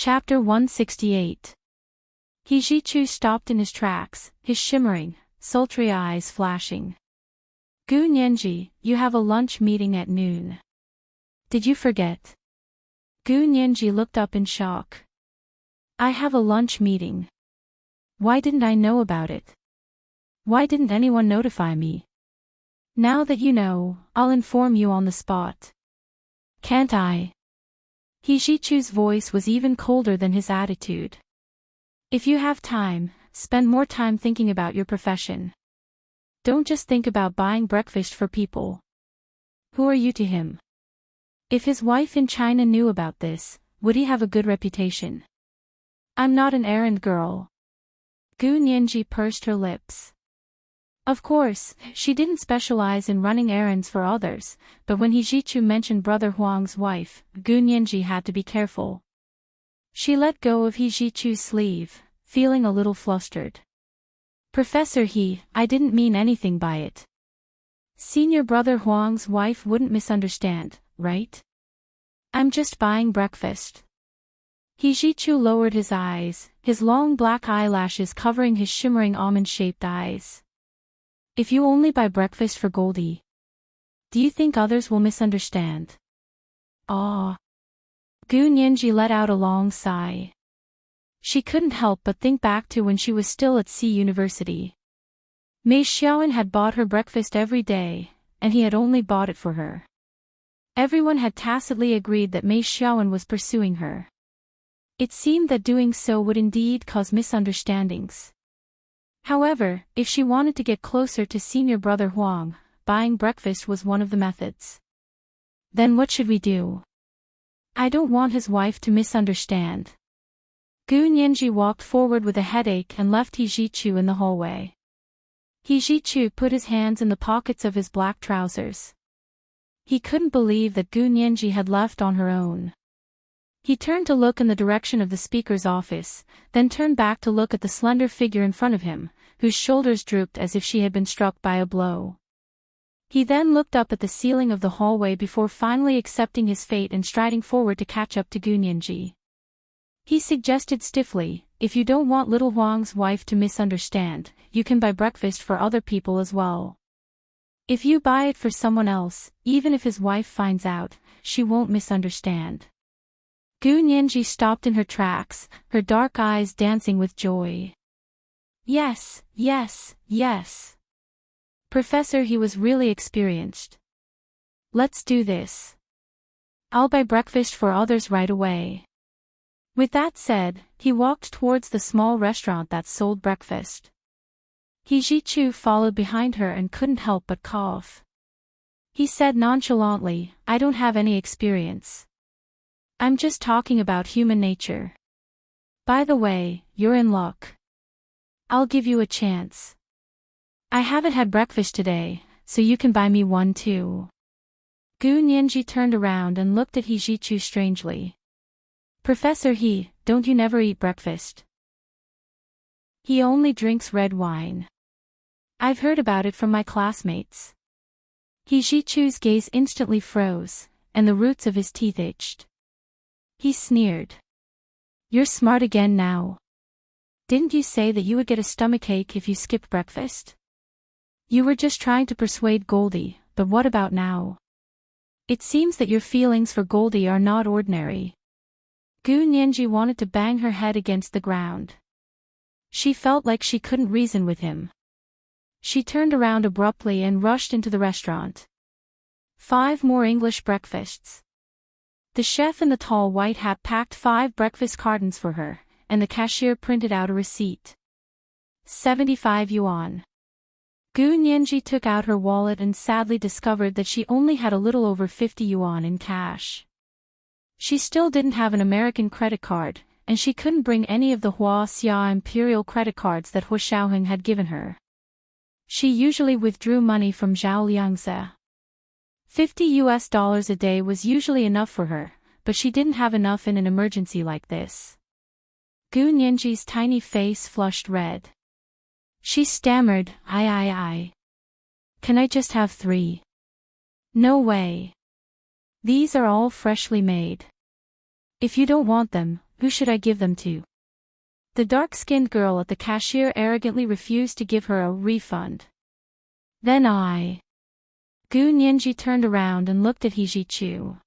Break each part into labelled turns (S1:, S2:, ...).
S1: Chapter 168. He Ji-chu stopped in his tracks, his shimmering, sultry eyes flashing. Gu Nianji, you have a lunch meeting at noon. Did you forget? Gu Nianji looked up in shock. I have a lunch meeting. Why didn't I know about it? Why didn't anyone notify me? Now that you know, I'll inform you on the spot. Can't I? He Ji-chu's voice was even colder than his attitude. If you have time, spend more time thinking about your profession. Don't just think about buying breakfast for people. Who are you to him? If his wife in China knew about this, would he have a good reputation? I'm not an errand girl. Gu Nianji pursed her lips. Of course, she didn't specialize in running errands for others, but when He Ji-chu mentioned Brother Huang's wife, Gu Nianji had to be careful. She let go of He Ji-chu's sleeve, feeling a little flustered. Professor He, I didn't mean anything by it. Senior Brother Huang's wife wouldn't misunderstand, right? I'm just buying breakfast. He Ji-chu lowered his eyes, his long black eyelashes covering his shimmering almond-shaped eyes. If you only buy breakfast for Goldie, do you think others will misunderstand? Ah. Gu Nianji let out a long sigh. She couldn't help but think back to when she was still at C University. Mei Xiaoan had bought her breakfast every day, and he had only bought it for her. Everyone had tacitly agreed that Mei Xiaoan was pursuing her. It seemed that doing so would indeed cause misunderstandings. However, if she wanted to get closer to Senior Brother Huang, buying breakfast was one of the methods. Then what should we do? I don't want his wife to misunderstand. Gu Nianji walked forward with a headache and left He Ji-chu in the hallway. He Ji-chu put his hands in the pockets of his black trousers. He couldn't believe that Gu Nianji had left on her own. He turned to look in the direction of the speaker's office, then turned back to look at the slender figure in front of him, whose shoulders drooped as if she had been struck by a blow. He then looked up at the ceiling of the hallway before finally accepting his fate and striding forward to catch up to Gu Nianji. He suggested stiffly, if you don't want little Huang's wife to misunderstand, you can buy breakfast for other people as well. If you buy it for someone else, even if his wife finds out, she won't misunderstand. Gu Nianji stopped in her tracks, her dark eyes dancing with joy. Yes, yes, yes. Professor, he was really experienced. Let's do this. I'll buy breakfast for others right away. With that said, he walked towards the small restaurant that sold breakfast. He Ji-chu followed behind her and couldn't help but cough. He said nonchalantly, I don't have any experience. I'm just talking about human nature. By the way, you're in luck. I'll give you a chance. I haven't had breakfast today, so you can buy me one too. Gu Nianji turned around and looked at He Ji-chu strangely. Professor He, don't you never eat breakfast? He only drinks red wine. I've heard about it from my classmates. He Ji-chu's gaze instantly froze, and the roots of his teeth itched. He sneered. You're smart again now. Didn't you say that you would get a stomachache if you skipped breakfast? You were just trying to persuade Goldie, but what about now? It seems that your feelings for Goldie are not ordinary. Gu Nianji wanted to bang her head against the ground. She felt like she couldn't reason with him. She turned around abruptly and rushed into the restaurant. 5 more English breakfasts. The chef in the tall white hat packed 5 breakfast cartons for her, and the cashier printed out a receipt. 75 yuan. Gu Nianji took out her wallet and sadly discovered that she only had a little over 50 yuan in cash. She still didn't have an American credit card, and she couldn't bring any of the Huaxia Imperial credit cards that Hu Xiaoheng had given her. She usually withdrew money from Zhao Liangze. $50 a day was usually enough for her, but she didn't have enough in an emergency like this. Gu Nianji's tiny face flushed red. She stammered, I. Can I just have 3? No way. These are all freshly made. If you don't want them, who should I give them to? The dark-skinned girl at the cashier arrogantly refused to give her a refund. Then Gu Nianji turned around and looked at He Jichu.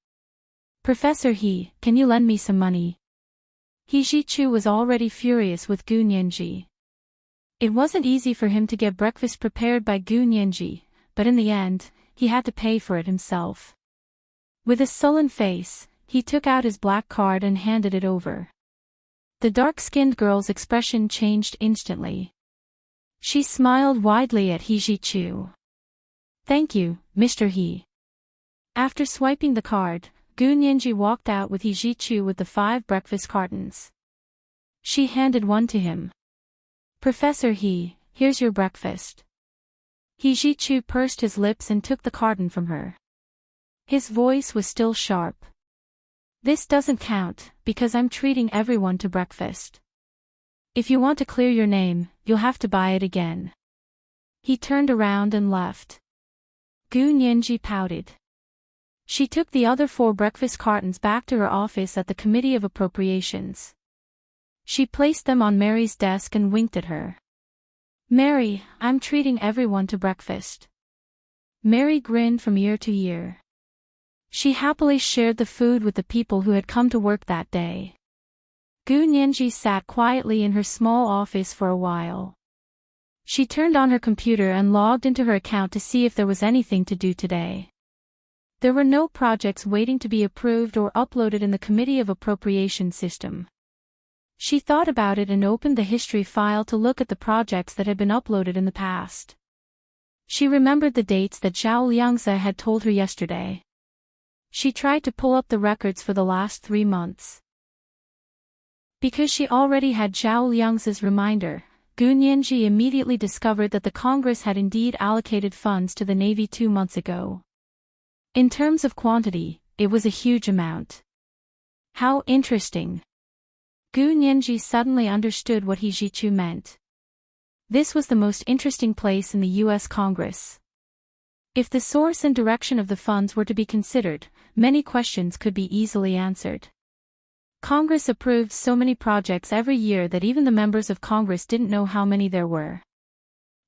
S1: Professor He, can you lend me some money? He Jichu was already furious with Gu Nianji. It wasn't easy for him to get breakfast prepared by Gu Nianji, but in the end, he had to pay for it himself. With a sullen face, he took out his black card and handed it over. The dark-skinned girl's expression changed instantly. She smiled widely at He Jichu. Thank you, Mr. He. After swiping the card, Gu Nianji walked out with He Jichu with the 5 breakfast cartons. She handed one to him. Professor He, here's your breakfast. He Jichu pursed his lips and took the carton from her. His voice was still sharp. This doesn't count, because I'm treating everyone to breakfast. If you want to clear your name, you'll have to buy it again. He turned around and left. Gu Nianji pouted. She took the other 4 breakfast cartons back to her office at the Committee of Appropriations. She placed them on Mary's desk and winked at her. Mary, I'm treating everyone to breakfast. Mary grinned from ear to ear. She happily shared the food with the people who had come to work that day. Gu Nianji sat quietly in her small office for a while. She turned on her computer and logged into her account to see if there was anything to do today. There were no projects waiting to be approved or uploaded in the Committee of Appropriations system. She thought about it and opened the history file to look at the projects that had been uploaded in the past. She remembered the dates that Zhao Liangzi had told her yesterday. She tried to pull up the records for the last 3 months. Because she already had Zhao Liangzi's reminder, Gu Nianji immediately discovered that the Congress had indeed allocated funds to the Navy 2 months ago. In terms of quantity, it was a huge amount. How interesting. Gu Nianji suddenly understood what He Jichu meant. This was the most interesting place in the U.S. Congress. If the source and direction of the funds were to be considered, many questions could be easily answered. Congress approved so many projects every year that even the members of Congress didn't know how many there were.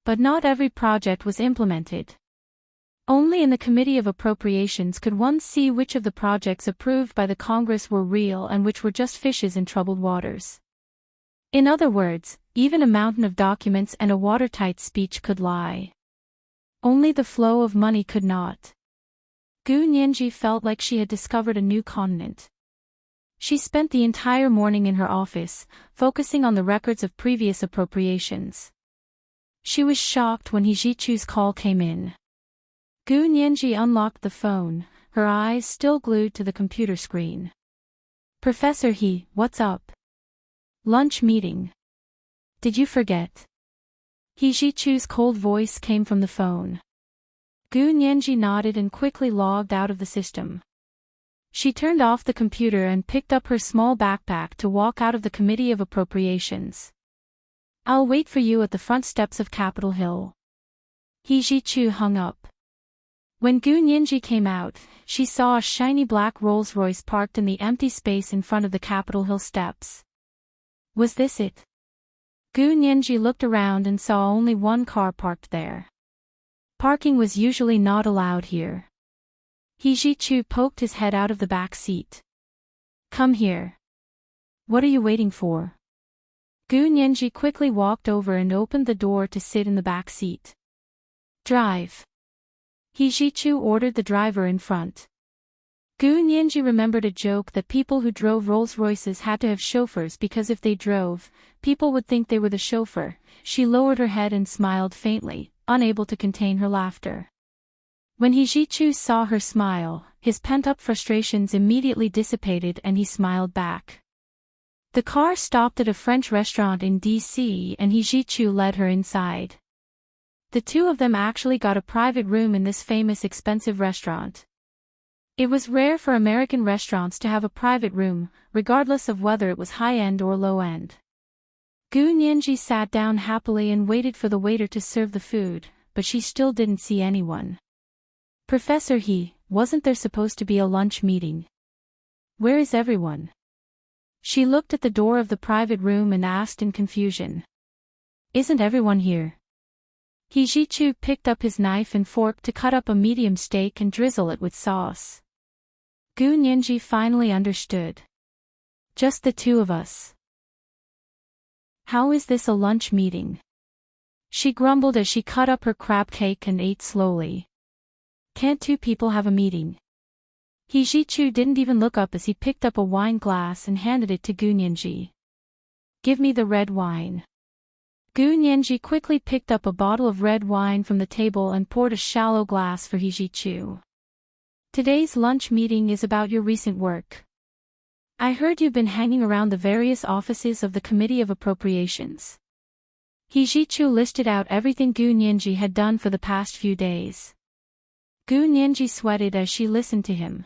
S1: But not every project was implemented. Only in the Committee of Appropriations could one see which of the projects approved by the Congress were real and which were just fishes in troubled waters. In other words, even a mountain of documents and a watertight speech could lie. Only the flow of money could not. Gu Nianji felt like she had discovered a new continent. She spent the entire morning in her office, focusing on the records of previous appropriations. She was shocked when He Jichu's call came in. Gu Nianji unlocked the phone, her eyes still glued to the computer screen. Professor He, what's up? Lunch meeting. Did you forget? He Jichu's cold voice came from the phone. Gu Nianji nodded and quickly logged out of the system. She turned off the computer and picked up her small backpack to walk out of the Committee of Appropriations. I'll wait for you at the front steps of Capitol Hill. He Jichu hung up. When Gu Nianji came out, she saw a shiny black Rolls-Royce parked in the empty space in front of the Capitol Hill steps. Was this it? Gu Nianji looked around and saw only one car parked there. Parking was usually not allowed here. He Jichu poked his head out of the back seat. Come here. What are you waiting for? Gu Nianji quickly walked over and opened the door to sit in the back seat. Drive. He Jichu ordered the driver in front. Gu Nianji remembered a joke that people who drove Rolls-Royces had to have chauffeurs because if they drove, people would think they were the chauffeur. She lowered her head and smiled faintly, unable to contain her laughter. When He Jichu saw her smile, his pent-up frustrations immediately dissipated and he smiled back. The car stopped at a French restaurant in D.C. and He Jichu led her inside. The two of them actually got a private room in this famous expensive restaurant. It was rare for American restaurants to have a private room, regardless of whether it was high-end or low-end. Gu Nianji sat down happily and waited for the waiter to serve the food, but she still didn't see anyone. Professor He, wasn't there supposed to be a lunch meeting? Where is everyone? She looked at the door of the private room and asked in confusion. Isn't everyone here? He Ji-chu picked up his knife and fork to cut up a medium steak and drizzle it with sauce. Gu Nianji finally understood. Just the two of us. How is this a lunch meeting? She grumbled as she cut up her crab cake and ate slowly. Can't two people have a meeting? He Ji-chu didn't even look up as he picked up a wine glass and handed it to Gu Nianji. Give me the red wine. Gu Nianji quickly picked up a bottle of red wine from the table and poured a shallow glass for He Ji-chu. Today's lunch meeting is about your recent work. I heard you've been hanging around the various offices of the Committee of Appropriations. He Ji-chu listed out everything Gu Nianji had done for the past few days. Gu Nianji sweated as she listened to him.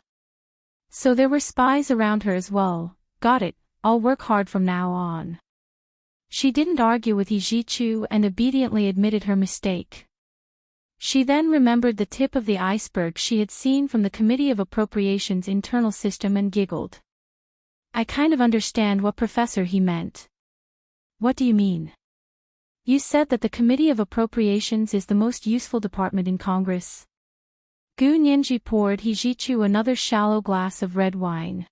S1: So there were spies around her as well. Got it, I'll work hard from now on. She didn't argue with He Ji-chu and obediently admitted her mistake. She then remembered the tip of the iceberg she had seen from the Committee of Appropriations' internal system and giggled. I kind of understand what Professor he meant. What do you mean? You said that the Committee of Appropriations is the most useful department in Congress. Gu Nianji poured He Ji-chu another shallow glass of red wine.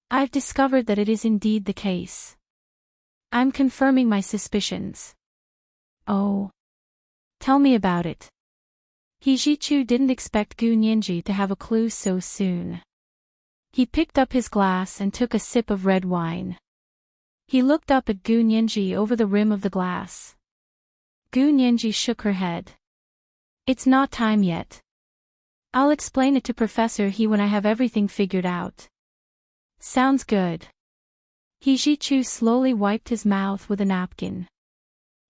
S1: I've discovered that it is indeed the case. I'm confirming my suspicions. Oh. Tell me about it. He Ji-chu didn't expect Gu Nianji to have a clue so soon. He picked up his glass and took a sip of red wine. He looked up at Gu Nianji over the rim of the glass. Gu Nianji shook her head. It's not time yet. I'll explain it to Professor He when I have everything figured out. Sounds good. He Ji-chu slowly wiped his mouth with a napkin.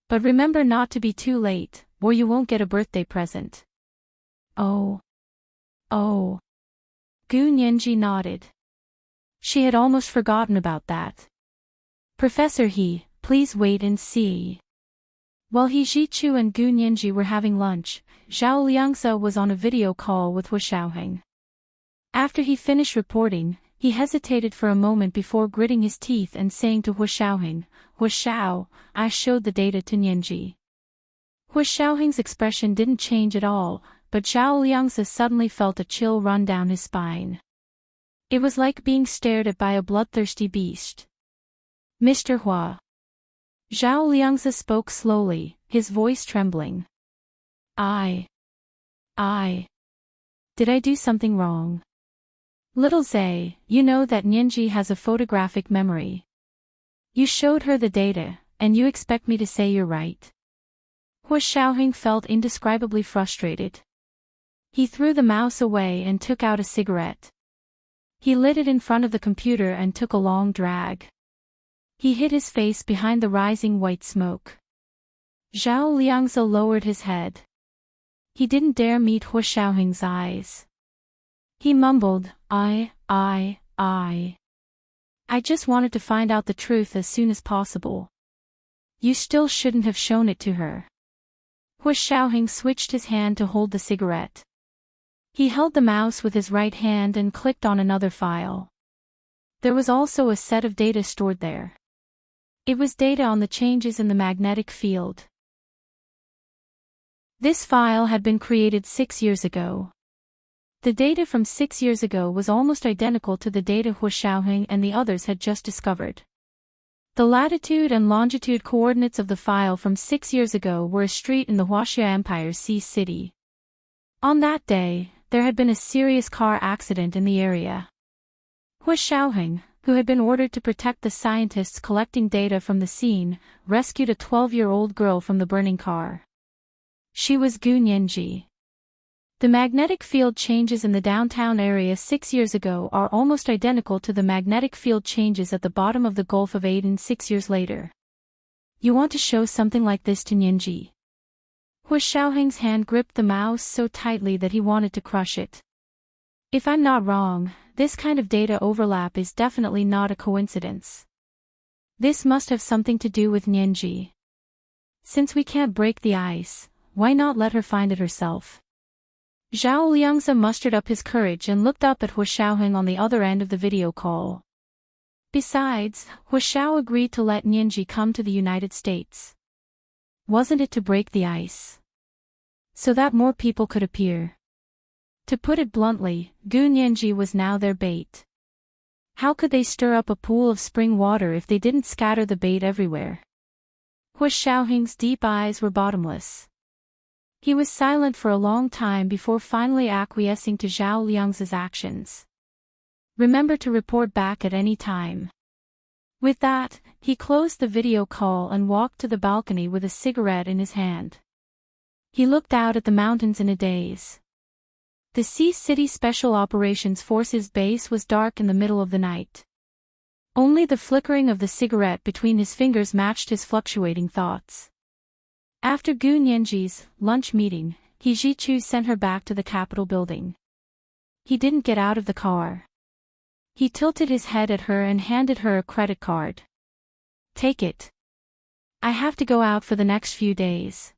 S1: But remember not to be too late, or you won't get a birthday present. Oh. Oh. Gu Nianji nodded. She had almost forgotten about that. Professor He, please wait and see. While He Ji-chu and Gu Nianji were having lunch, Zhao Liangzi was on a video call with Hu Xiaoheng. After he finished reporting, he hesitated for a moment before gritting his teeth and saying to Hu Xiaoheng, Hu Xiao, I showed the data to Nianji. Hu Xiaoheng's expression didn't change at all, but Zhao Liangzi suddenly felt a chill run down his spine. It was like being stared at by a bloodthirsty beast. Mr. Hua. Zhao Liangzi spoke slowly, his voice trembling. Did I do something wrong? Little Zay, you know that Nianji has a photographic memory. You showed her the data, and you expect me to say you're right. Hu Xiaoheng felt indescribably frustrated. He threw the mouse away and took out a cigarette. He lit it in front of the computer and took a long drag. He hid his face behind the rising white smoke. Zhao Liangzi lowered his head. He didn't dare meet Hu Xiaoheng's eyes. He mumbled, I just wanted to find out the truth as soon as possible. You still shouldn't have shown it to her. Hu Xiaoheng switched his hand to hold the cigarette. He held the mouse with his right hand and clicked on another file. There was also a set of data stored there. It was data on the changes in the magnetic field. This file had been created 6 years ago. The data from 6 years ago was almost identical to the data Hu Xiaoheng and the others had just discovered. The latitude and longitude coordinates of the file from 6 years ago were a street in the Huaxia Empire's Sea City. On that day, there had been a serious car accident in the area. Hu Xiaoheng, who had been ordered to protect the scientists collecting data from the scene, rescued a 12-year-old girl from the burning car. She was Gu Nianji. The magnetic field changes in the downtown area 6 years ago are almost identical to the magnetic field changes at the bottom of the Gulf of Aden 6 years later. You want to show something like this to Nianji? Hu Xiaoheng's hand gripped the mouse so tightly that he wanted to crush it. If I'm not wrong, this kind of data overlap is definitely not a coincidence. This must have something to do with Nianji. Since we can't break the ice, why not let her find it herself? Zhao Liangzi mustered up his courage and looked up at Hu Xiaoheng on the other end of the video call. Besides, Huashao agreed to let Nianji come to the United States. Wasn't it to break the ice? So that more people could appear. To put it bluntly, Gu Nianji was now their bait. How could they stir up a pool of spring water if they didn't scatter the bait everywhere? Hua Xiaoheng's deep eyes were bottomless. He was silent for a long time before finally acquiescing to Zhao Liang's actions. Remember to report back at any time. With that, he closed the video call and walked to the balcony with a cigarette in his hand. He looked out at the mountains in a daze. The Sea City Special Operations Forces base was dark in the middle of the night. Only the flickering of the cigarette between his fingers matched his fluctuating thoughts. After Gu Nianji's lunch meeting, He Zhichu sent her back to the Capitol building. He didn't get out of the car. He tilted his head at her and handed her a credit card. Take it. I have to go out for the next few days.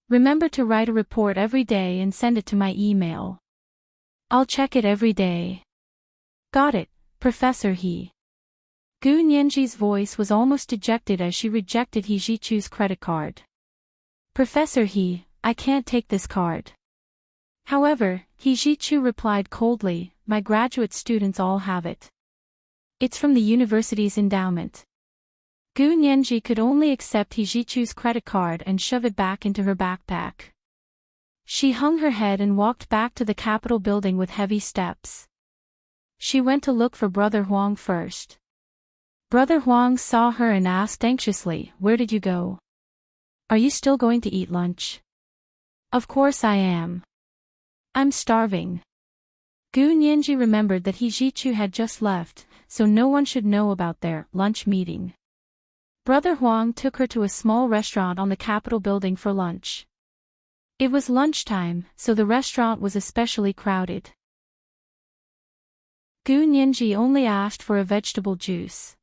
S1: Remember to write a report every day and send it to my email. I'll check it every day. Got it, Professor He. Gu Nianji's voice was almost dejected as she rejected He Zhichu's credit card. Professor He, I can't take this card. However, He Zhichu replied coldly, my graduate students all have it. It's from the university's endowment. Gu Nianji could only accept He Zhichu's credit card and shove it back into her backpack. She hung her head and walked back to the Capitol building with heavy steps. She went to look for Brother Huang first. Brother Huang saw her and asked anxiously, where did you go? Are you still going to eat lunch? Of course I am. I'm starving. Gu Nianji remembered that He Zhichu had just left, so no one should know about their lunch meeting. Brother Huang took her to a small restaurant on the Capitol building for lunch. It was lunchtime, so the restaurant was especially crowded. Gu Nianji only asked for a vegetable juice.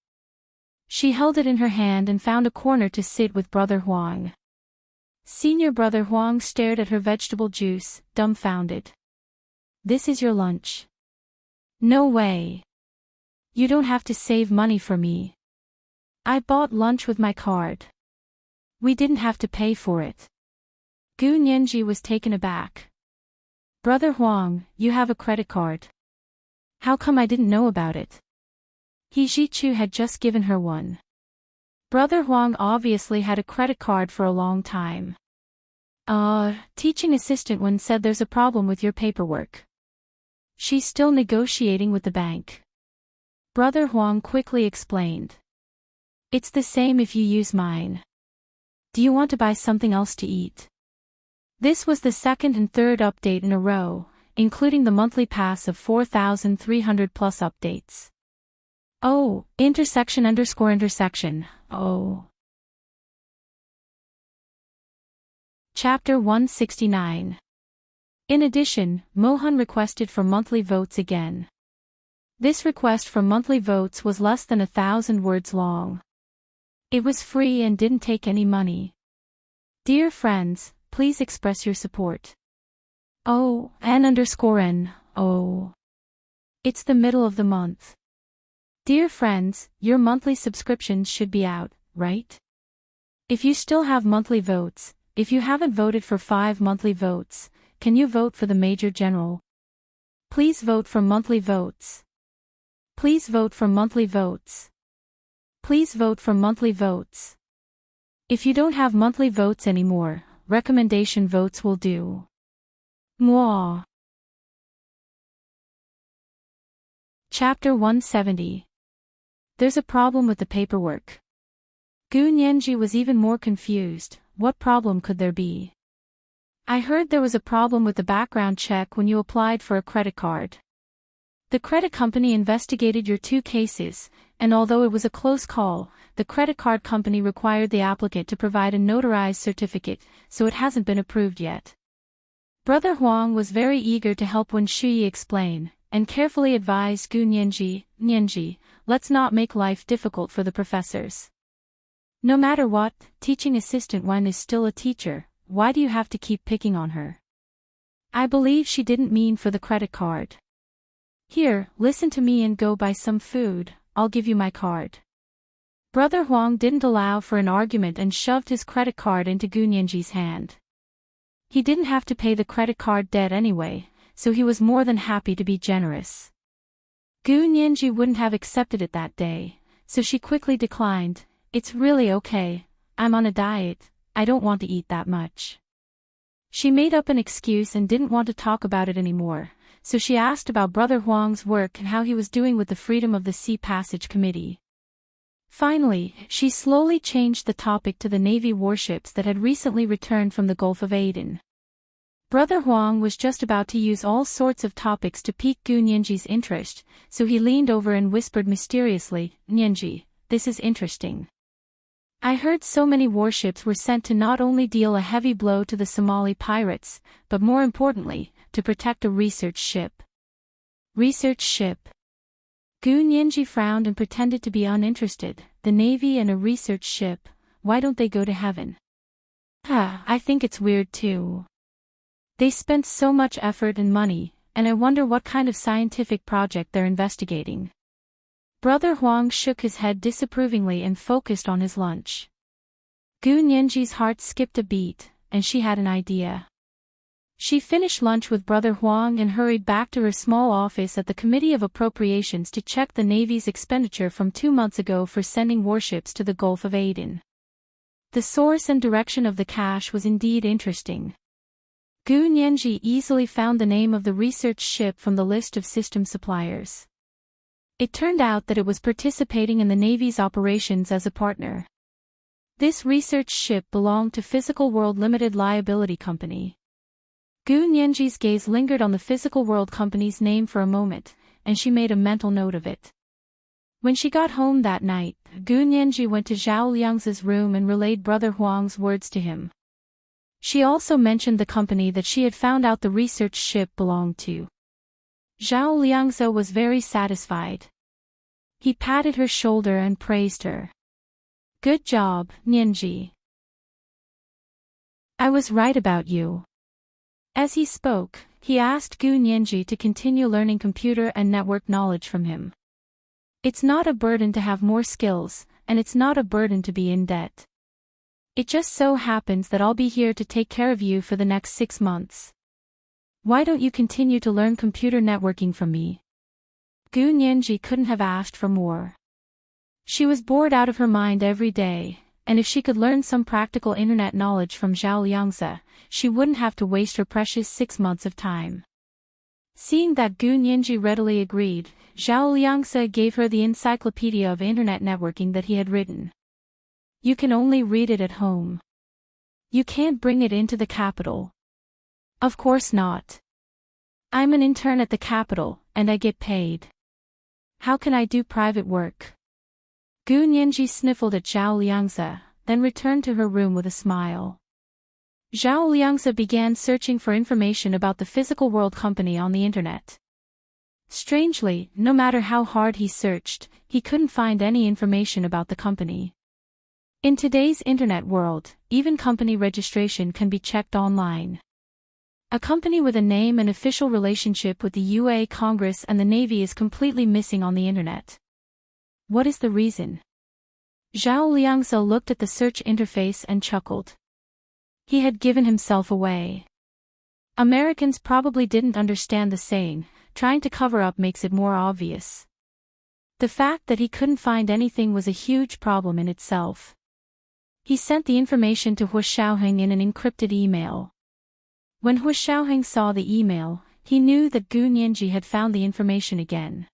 S1: She held it in her hand and found a corner to sit with Brother Huang. Senior Brother Huang stared at her vegetable juice, dumbfounded. This is your lunch? No way. You don't have to save money for me. I bought lunch with my card. We didn't have to pay for it. Gu Nianji was taken aback. Brother Huang, you have a credit card. How come I didn't know about it? He Zhichu had just given her one. Brother Huang obviously had a credit card for a long time. Teaching assistant Wen said there's a problem with your paperwork. She's still negotiating with the bank. Brother Huang quickly explained. It's the same if you use mine. Do you want to buy something else to eat? This was the second and third update in a row, including the monthly pass of 4,300 plus updates. Oh, intersection. Oh. Chapter 169. In addition, Mohan requested for monthly votes again. This request for monthly votes was less than 1,000 words long. It was free and didn't take any money. Dear friends, please express your support. Oh, N_N. Oh. It's the middle of the month. Dear friends, your monthly subscriptions should be out, right? If you still have monthly votes, if you haven't voted for 5 monthly votes, can you vote for the Major General? Please vote for monthly votes. Please vote for monthly votes. Please vote for monthly votes. If you don't have monthly votes anymore, recommendation votes will do. Mwah. Chapter 170. There's a problem with the paperwork. Gu Nianji was even more confused. What problem could there be? I heard there was a problem with the background check when you applied for a credit card. The credit company investigated your 2 cases, and although it was a close call, the credit card company required the applicant to provide a notarized certificate, so it hasn't been approved yet. Brother Huang was very eager to help Wen Shuyi explain, and carefully advised Gu Nianji, let's not make life difficult for the professors. No matter what, teaching assistant Wen is still a teacher, why do you have to keep picking on her? I believe she didn't mean for the credit card. Here, listen to me and go buy some food, I'll give you my card. Brother Huang didn't allow for an argument and shoved his credit card into Gu Nianji's hand. He didn't have to pay the credit card debt anyway, so he was more than happy to be generous. Gu Nianji wouldn't have accepted it that day, so she quickly declined. It's really okay, I'm on a diet, I don't want to eat that much. She made up an excuse and didn't want to talk about it anymore, so she asked about Brother Huang's work and how he was doing with the Freedom of the Sea Passage Committee. Finally, she slowly changed the topic to the Navy warships that had recently returned from the Gulf of Aden. Brother Huang was just about to use all sorts of topics to pique Gu Nianji's interest, so he leaned over and whispered mysteriously, "Nianji, this is interesting. I heard so many warships were sent to not only deal a heavy blow to the Somali pirates, but more importantly, to protect a research ship." Research ship? Gu Nianji frowned and pretended to be uninterested. The Navy and a research ship, why don't they go to heaven? I think it's weird too. They spent so much effort and money, and I wonder what kind of scientific project they're investigating. Brother Huang shook his head disapprovingly and focused on his lunch. Gu Nianji's heart skipped a beat, and she had an idea. She finished lunch with Brother Huang and hurried back to her small office at the Committee of Appropriations to check the Navy's expenditure from 2 months ago for sending warships to the Gulf of Aden. The source and direction of the cash was indeed interesting. Gu Nianji easily found the name of the research ship from the list of system suppliers. It turned out that it was participating in the Navy's operations as a partner. This research ship belonged to Physical World Limited Liability Company. Gu Nianji's gaze lingered on the Physical World Company's name for a moment, and she made a mental note of it. When she got home that night, Gu Nianji went to Zhao Liang's room and relayed Brother Huang's words to him. She also mentioned the company that she had found out the research ship belonged to. Zhao Liangzi was very satisfied. He patted her shoulder and praised her. "Good job, Nianji. I was right about you." As he spoke, he asked Gu Nianji to continue learning computer and network knowledge from him. It's not a burden to have more skills, and it's not a burden to be in debt. It just so happens that I'll be here to take care of you for the next 6 months. Why don't you continue to learn computer networking from me? Gu Nianji couldn't have asked for more. She was bored out of her mind every day, and if she could learn some practical internet knowledge from Zhao Liangzi, she wouldn't have to waste her precious 6 months of time. Seeing that Gu Nianji readily agreed, Zhao Liangzi gave her the encyclopedia of internet networking that he had written. You can only read it at home. You can't bring it into the capital. Of course not. I'm an intern at the capital, and I get paid. How can I do private work? Gu Nianji sniffled at Zhao Liangzi, then returned to her room with a smile. Zhao Liangzi began searching for information about the Physical World Company on the internet. Strangely, no matter how hard he searched, he couldn't find any information about the company. In today's internet world, even company registration can be checked online. A company with a name and official relationship with the UA Congress and the Navy is completely missing on the internet. What is the reason? Zhao Liangzi looked at the search interface and chuckled. He had given himself away. Americans probably didn't understand the saying, trying to cover up makes it more obvious. The fact that he couldn't find anything was a huge problem in itself. He sent the information to Hu Xiaoheng in an encrypted email. When Hu Xiaoheng saw the email, he knew that Gu Nianji had found the information again.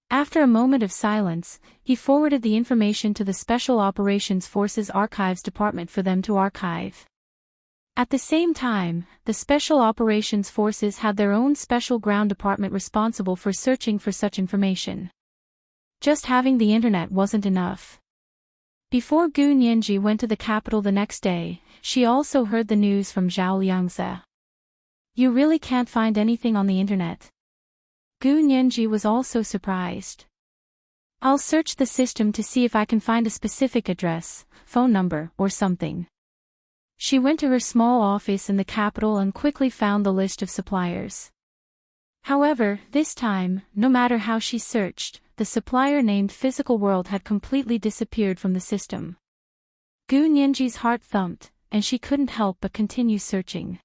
S1: After a moment of silence, he forwarded the information to the Special Operations Forces Archives Department for them to archive. At the same time, the Special Operations Forces had their own special ground department responsible for searching for such information. Just having the internet wasn't enough. Before Gu Nianji went to the capital the next day, she also heard the news from Zhao Liangzi. You really can't find anything on the internet? Gu Nianji was also surprised. I'll search the system to see if I can find a specific address, phone number, or something. She went to her small office in the capital and quickly found the list of suppliers. However, this time, no matter how she searched, the supplier named Physical World had completely disappeared from the system. Gu Nianji's heart thumped, and she couldn't help but continue searching.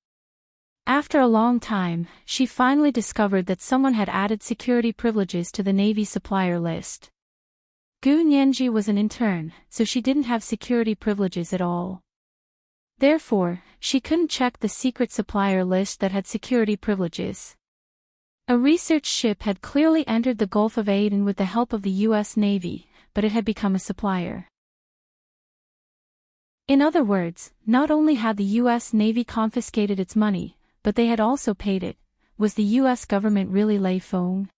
S1: After a long time, she finally discovered that someone had added security privileges to the Navy supplier list. Gu Nianji was an intern, so she didn't have security privileges at all. Therefore, she couldn't check the secret supplier list that had security privileges. A research ship had clearly entered the Gulf of Aden with the help of the U.S. Navy, but it had become a supplier. In other words, not only had the U.S. Navy confiscated its money, but they had also paid it. Was the U.S. government really Lei Feng?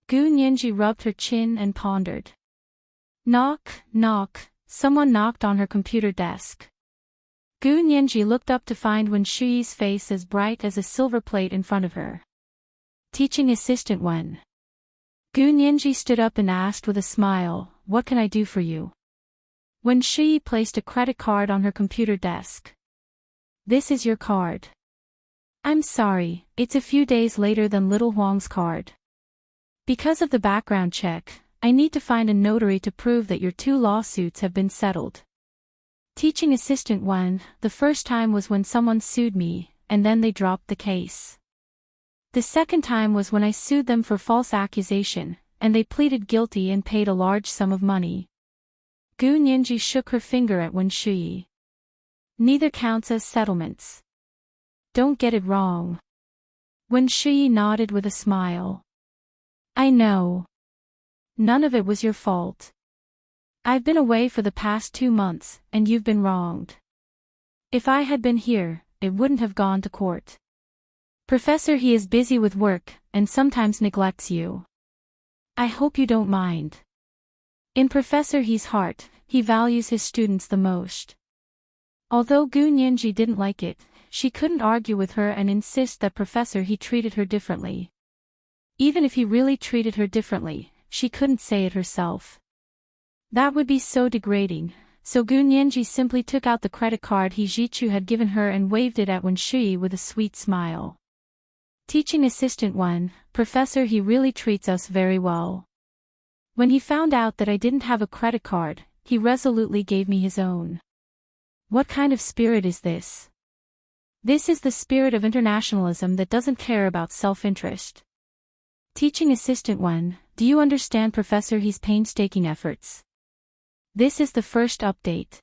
S1: Gu Nianji rubbed her chin and pondered. Knock, knock, someone knocked on her computer desk. Gu Nianji looked up to find Wen Shuyi's face as bright as a silver plate in front of her. Teaching assistant Wen. Gu Nianji stood up and asked with a smile, "What can I do for you?" Wen Shuyi placed a credit card on her computer desk. "This is your card." "I'm sorry, it's a few days later than Little Huang's card. Because of the background check, I need to find a notary to prove that your 2 lawsuits have been settled." Teaching assistant 1, the first time was when someone sued me, and then they dropped the case. The second time was when I sued them for false accusation, and they pleaded guilty and paid a large sum of money. Gu Nianji shook her finger at Wen Shuyi. "Neither counts as settlements. Don't get it wrong." Wen Shuyi nodded with a smile. "I know. None of it was your fault. I've been away for the past 2 months, and you've been wronged. If I had been here, it wouldn't have gone to court. Professor, he is busy with work, and sometimes neglects you. I hope you don't mind. In Professor He's heart, he values his students the most." Although Gu Nianji didn't like it, she couldn't argue with her and insist that Professor He treated her differently. Even if he really treated her differently, she couldn't say it herself. That would be so degrading, so Gu Nianji simply took out the credit card He Jichu had given her and waved it at Wen Shuyi with a sweet smile. "Teaching assistant 1, Professor He really treats us very well. When he found out that I didn't have a credit card, he resolutely gave me his own. What kind of spirit is this? This is the spirit of internationalism that doesn't care about self-interest." Teaching assistant 1, do you understand Professor He's painstaking efforts? This is the first update.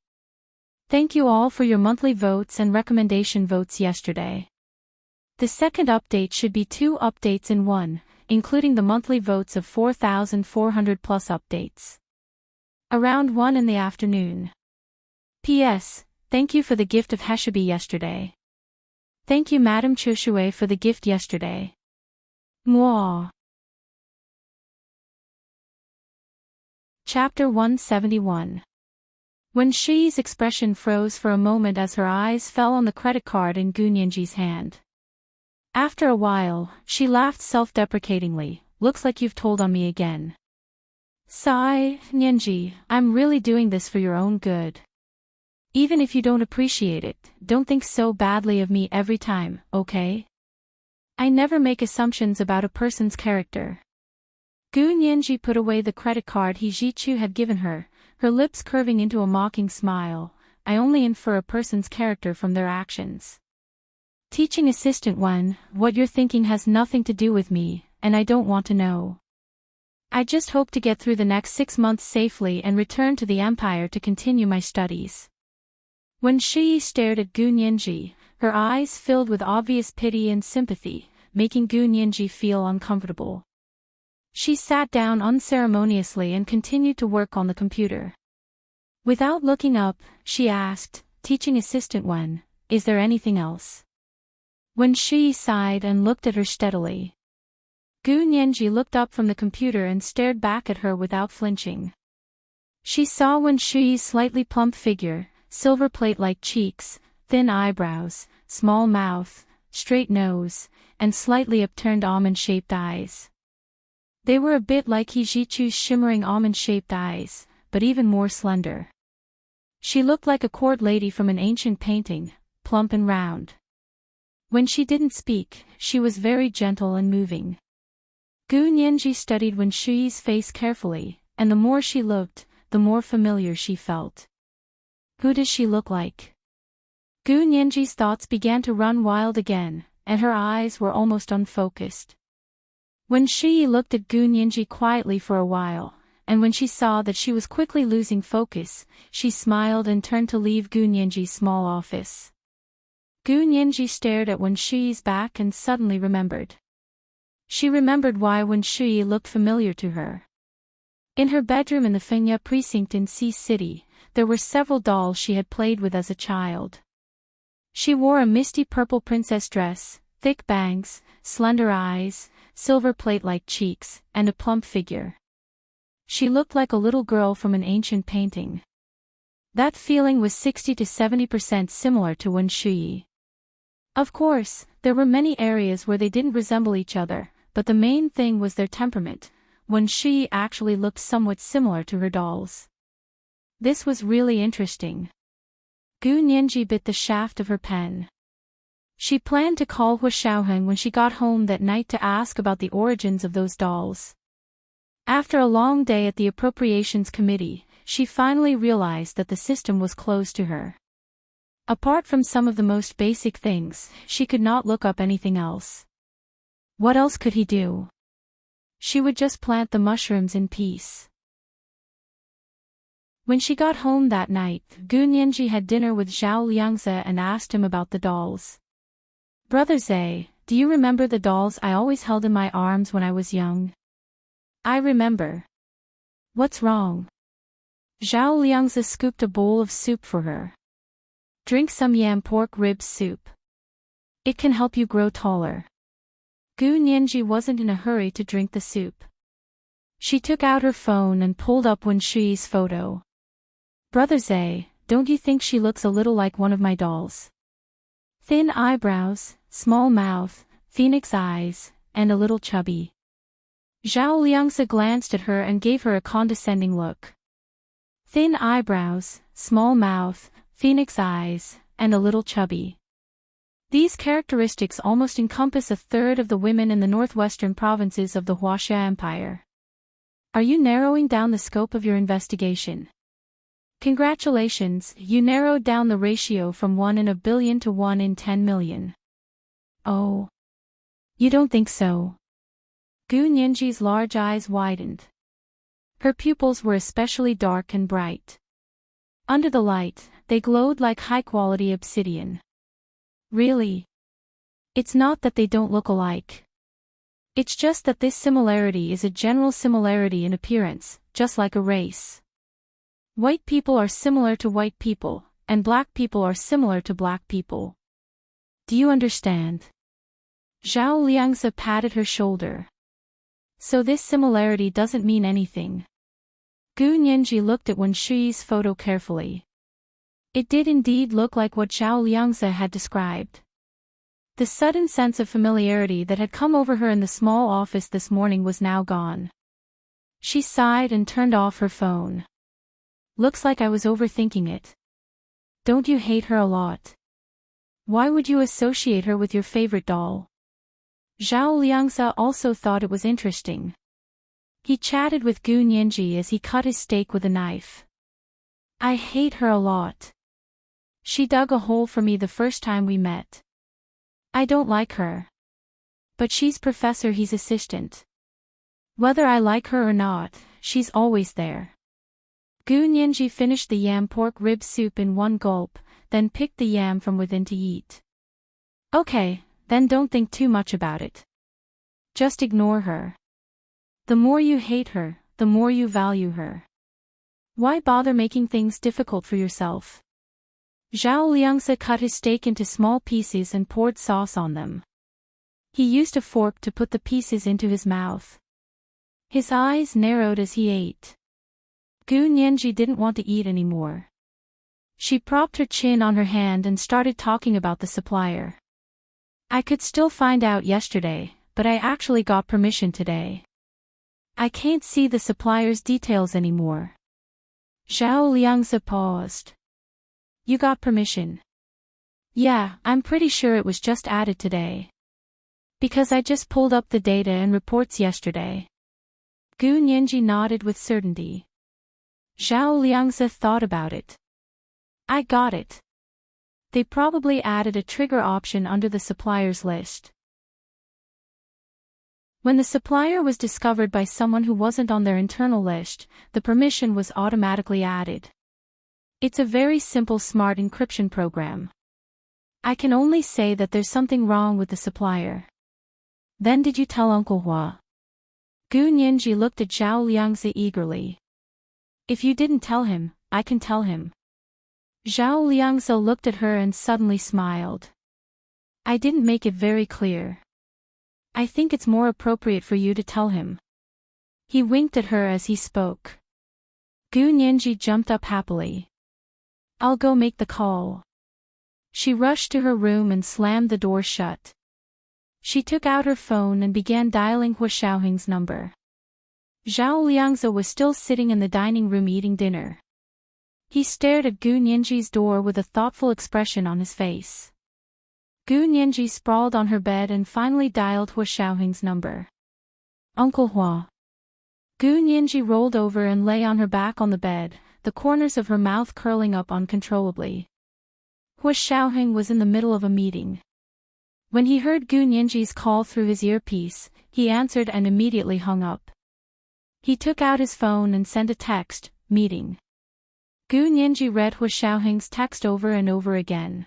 S1: Thank you all for your monthly votes and recommendation votes yesterday. The second update should be 2 updates in 1, including the monthly votes of 4,400 plus updates. Around 1 in the afternoon. P.S. Thank you for the gift of Heshabi yesterday. Thank you Madam Chushue for the gift yesterday. Mwah. Chapter 171. Wen Shuyi's expression froze for a moment as her eyes fell on the credit card in Gu Nianji's hand. After a while, she laughed self-deprecatingly. "Looks like you've told on me again." "Sigh, Nianji, I'm really doing this for your own good. Even if you don't appreciate it, don't think so badly of me every time, okay? I never make assumptions about a person's character." Gu Nianji put away the credit card He Jichu had given her, her lips curving into a mocking smile. "I only infer a person's character from their actions. Teaching assistant 1, what you're thinking has nothing to do with me, and I don't want to know. I just hope to get through the next 6 months safely and return to the Empire to continue my studies." Wen Shuyi stared at Gu Nianji, her eyes filled with obvious pity and sympathy, making Gu Nianji feel uncomfortable. She sat down unceremoniously and continued to work on the computer. Without looking up, she asked, "Teaching assistant 1, is there anything else?" Wen Shuyi sighed and looked at her steadily. Gu Nianji looked up from the computer and stared back at her without flinching. She saw Wen Shuyi's slightly plump figure, silver plate-like cheeks, thin eyebrows, small mouth, straight nose, and slightly upturned almond-shaped eyes. They were a bit like He Jichu's shimmering almond-shaped eyes, but even more slender. She looked like a court lady from an ancient painting, plump and round. When she didn't speak, she was very gentle and moving. Gu Nianji studied Wen Shuyi's face carefully, and the more she looked, the more familiar she felt. Who does she look like? Gu Nianji's thoughts began to run wild again, and her eyes were almost unfocused. Wen Shuyi looked at Gu Nianji quietly for a while, and when she saw that she was quickly losing focus, she smiled and turned to leave Gu Nianji's small office. Gu Nianji stared at Wen Shuyi's back and suddenly remembered. She remembered why Wen Shuyi looked familiar to her. In her bedroom in the Fengya precinct in Sea City, there were several dolls she had played with as a child. She wore a misty purple princess dress, thick bangs, slender eyes, silver plate-like cheeks, and a plump figure. She looked like a little girl from an ancient painting. That feeling was 60 to 70% similar to Wen Shuyi. Of course, there were many areas where they didn't resemble each other, but the main thing was their temperament. Wen Shuyi actually looked somewhat similar to her dolls. This was really interesting. Gu Nianji bit the shaft of her pen. She planned to call Hua Xiaoheng when she got home that night to ask about the origins of those dolls. After a long day at the Appropriations Committee, she finally realized that the system was closed to her. Apart from some of the most basic things, she could not look up anything else. What else could he do? She would just plant the mushrooms in peace. When she got home that night, Gu Nianji had dinner with Zhao Liangze and asked him about the dolls. Brother Zhe, do you remember the dolls I always held in my arms when I was young? I remember. What's wrong? Zhao Liangze scooped a bowl of soup for her. Drink some yam pork ribs soup. It can help you grow taller. Gu Nianji wasn't in a hurry to drink the soup. She took out her phone and pulled up Wen Shuyi's photo. Brother Zhe, don't you think she looks a little like one of my dolls? Thin eyebrows, small mouth, phoenix eyes, and a little chubby. Zhao Liangze glanced at her and gave her a condescending look. Thin eyebrows, small mouth, phoenix eyes, and a little chubby. These characteristics almost encompass a third of the women in the northwestern provinces of the Huaxia Empire. Are you narrowing down the scope of your investigation? Congratulations, you narrowed down the ratio from 1 in a billion to 1 in 10 million. Oh. You don't think so? Gu Nianji's large eyes widened. Her pupils were especially dark and bright. Under the light, they glowed like high-quality obsidian. Really? It's not that they don't look alike. It's just that this similarity is a general similarity in appearance, just like a race. White people are similar to white people, and black people are similar to black people. Do you understand? Zhao Liangze patted her shoulder. So this similarity doesn't mean anything. Gu Nianji looked at Wen Shuyi's photo carefully. It did indeed look like what Zhao Liangze had described. The sudden sense of familiarity that had come over her in the small office this morning was now gone. She sighed and turned off her phone. Looks like I was overthinking it. Don't you hate her a lot? Why would you associate her with your favorite doll? Zhao Liangze also thought it was interesting. He chatted with Gu Nianji as he cut his steak with a knife. I hate her a lot. She dug a hole for me the first time we met. I don't like her. But she's professor, he's assistant. Whether I like her or not, she's always there. Gu Nianji finished the yam pork rib soup in one gulp, then picked the yam from within to eat. Okay, then don't think too much about it. Just ignore her. The more you hate her, the more you value her. Why bother making things difficult for yourself? Zhao Liangze cut his steak into small pieces and poured sauce on them. He used a fork to put the pieces into his mouth. His eyes narrowed as he ate. Gu Nianji didn't want to eat anymore. She propped her chin on her hand and started talking about the supplier. I could still find out yesterday, but I actually got permission today. I can't see the supplier's details anymore. Zhao Liangze paused. You got permission? Yeah, I'm pretty sure it was just added today. Because I just pulled up the data and reports yesterday. Gu Nianji nodded with certainty. Zhao Liangzi thought about it. I got it. They probably added a trigger option under the suppliers list. When the supplier was discovered by someone who wasn't on their internal list, the permission was automatically added. It's a very simple smart encryption program. I can only say that there's something wrong with the supplier. Then did you tell Uncle Hua? Gu Nianji looked at Zhao Liangzi eagerly. If you didn't tell him, I can tell him. Zhao Liangzi looked at her and suddenly smiled. I didn't make it very clear. I think it's more appropriate for you to tell him. He winked at her as he spoke. Gu Nianji jumped up happily. I'll go make the call. She rushed to her room and slammed the door shut. She took out her phone and began dialing Hua Xiaoheng's number. Zhao Liangzi was still sitting in the dining room eating dinner. He stared at Gu Nianji's door with a thoughtful expression on his face. Gu Nianji sprawled on her bed and finally dialed Hua Xiaoheng's number. Uncle Hua. Gu Nianji rolled over and lay on her back on the bed, the corners of her mouth curling up uncontrollably. Hua Xiaoheng was in the middle of a meeting. When he heard Gu Nianji's call through his earpiece, he answered and immediately hung up. He took out his phone and sent a text, meeting. Gu Nianji read Hua Xiaoheng's text over and over again.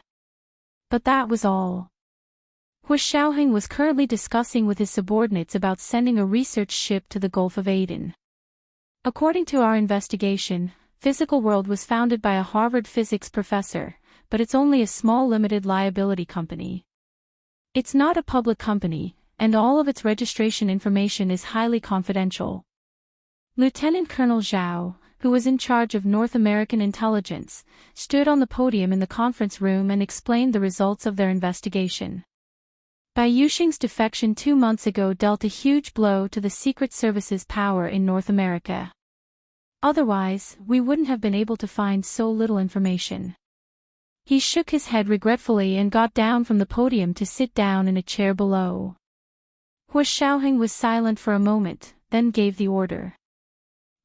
S1: But that was all. Hua Xiaoheng was currently discussing with his subordinates about sending a research ship to the Gulf of Aden. According to our investigation, Physical World was founded by a Harvard physics professor, but it's only a small limited liability company. It's not a public company, and all of its registration information is highly confidential. Lieutenant Colonel Zhao, who was in charge of North American intelligence, stood on the podium in the conference room and explained the results of their investigation. Bai Yuxing's defection 2 months ago dealt a huge blow to the Secret Service's power in North America. Otherwise, we wouldn't have been able to find so little information. He shook his head regretfully and got down from the podium to sit down in a chair below. Hua Xiaoheng was silent for a moment, then gave the order.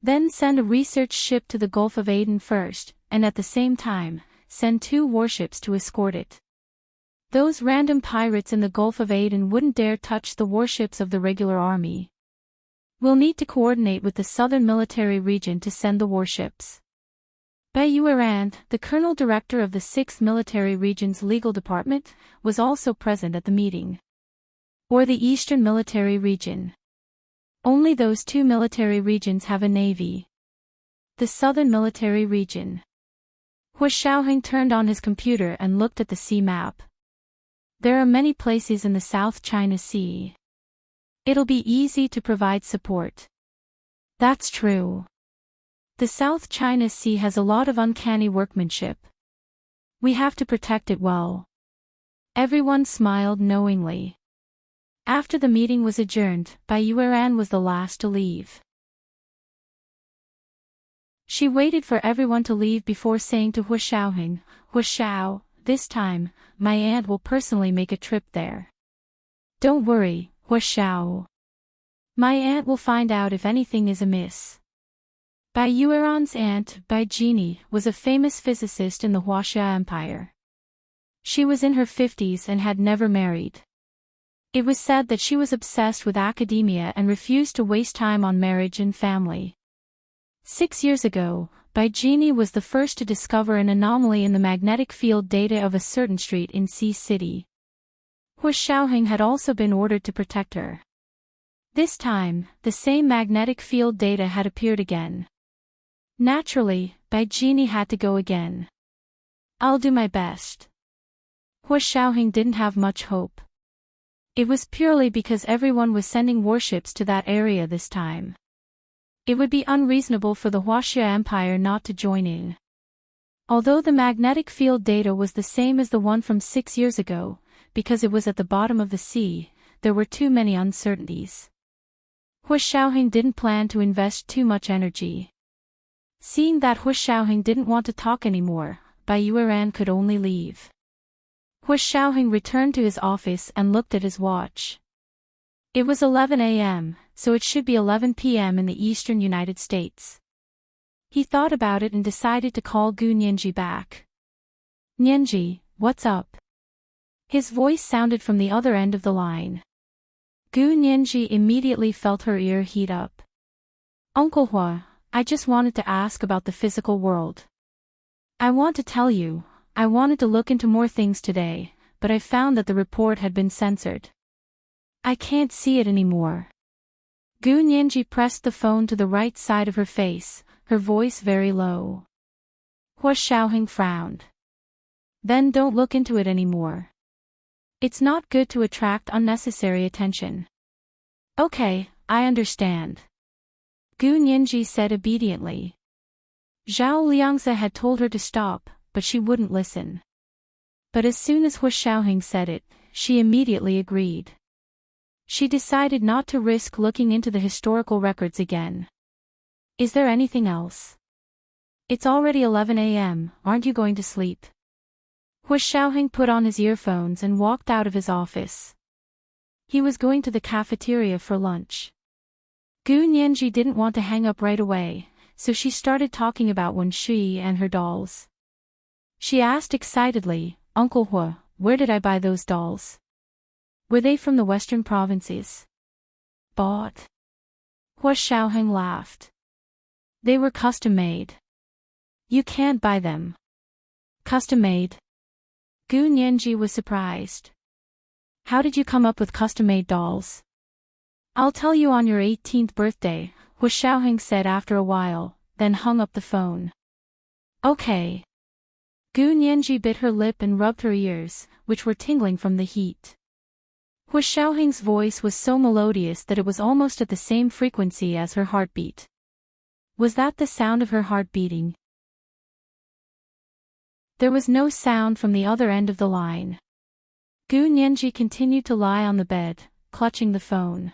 S1: Then send a research ship to the Gulf of Aden first, and at the same time, send 2 warships to escort it. Those random pirates in the Gulf of Aden wouldn't dare touch the warships of the regular army. We'll need to coordinate with the Southern Military Region to send the warships. Bai Yuerand, the Colonel Director of the 6th Military Region's Legal Department, was also present at the meeting. Or the Eastern Military Region. Only those 2 military regions have a navy. The Southern Military Region. Hua Xiaoheng turned on his computer and looked at the sea map. There are many places in the South China Sea. It'll be easy to provide support. That's true. The South China Sea has a lot of uncanny workmanship. We have to protect it well. Everyone smiled knowingly. After the meeting was adjourned, Bai Yueran was the last to leave. She waited for everyone to leave before saying to Hua Xiaoheng, Hua Xiao, this time, my aunt will personally make a trip there. Don't worry, Hua Xiao. My aunt will find out if anything is amiss. Bai Yueran's aunt, Bai Jini, was a famous physicist in the Huaxia Empire. She was in her 50s and had never married. It was said that she was obsessed with academia and refused to waste time on marriage and family. 6 years ago, Bai Jini was the first to discover an anomaly in the magnetic field data of a certain street in Sea City. Hua Xiaoheng had also been ordered to protect her. This time, the same magnetic field data had appeared again. Naturally, Bai Jini had to go again. I'll do my best. Hua Xiaoheng didn't have much hope. It was purely because everyone was sending warships to that area this time. It would be unreasonable for the Huaxia Empire not to join in. Although the magnetic field data was the same as the one from 6 years ago, because it was at the bottom of the sea, there were too many uncertainties. Hua Xiaoheng didn't plan to invest too much energy. Seeing that Hua Xiaoheng didn't want to talk anymore, Bai Yueran could only leave. Hua Xiaoheng returned to his office and looked at his watch. It was 11 a.m., so it should be 11 p.m. in the eastern United States. He thought about it and decided to call Gu Nianji back. Nianji, what's up? His voice sounded from the other end of the line. Gu Nianji immediately felt her ear heat up. Uncle Hua, I just wanted to ask about the physical world. I want to tell you, I wanted to look into more things today, but I found that the report had been censored. I can't see it anymore. Gu Nianji pressed the phone to the right side of her face, her voice very low. Hua Xiaoheng frowned. Then don't look into it anymore. It's not good to attract unnecessary attention. Okay, I understand. Gu Nianji said obediently. Zhao Liangze had told her to stop, but she wouldn't listen. But as soon as Hua Xiaoheng said it, she immediately agreed. She decided not to risk looking into the historical records again. Is there anything else? It's already 11 a.m., aren't you going to sleep? Hua Xiaoheng put on his earphones and walked out of his office. He was going to the cafeteria for lunch. Gu Nianji didn't want to hang up right away, so she started talking about Wen Shi and her dolls. She asked excitedly, Uncle Hua, where did I buy those dolls? Were they from the western provinces? Bought? Hua Xiaoheng laughed. They were custom-made. You can't buy them. Custom-made? Gu Nianji was surprised. How did you come up with custom-made dolls? I'll tell you on your 18th birthday, Hua Xiaoheng said after a while, then hung up the phone. Okay. Gu Nianji bit her lip and rubbed her ears, which were tingling from the heat. Hua Xiaoheng's voice was so melodious that it was almost at the same frequency as her heartbeat. Was that the sound of her heart beating? There was no sound from the other end of the line. Gu Nianji continued to lie on the bed, clutching the phone.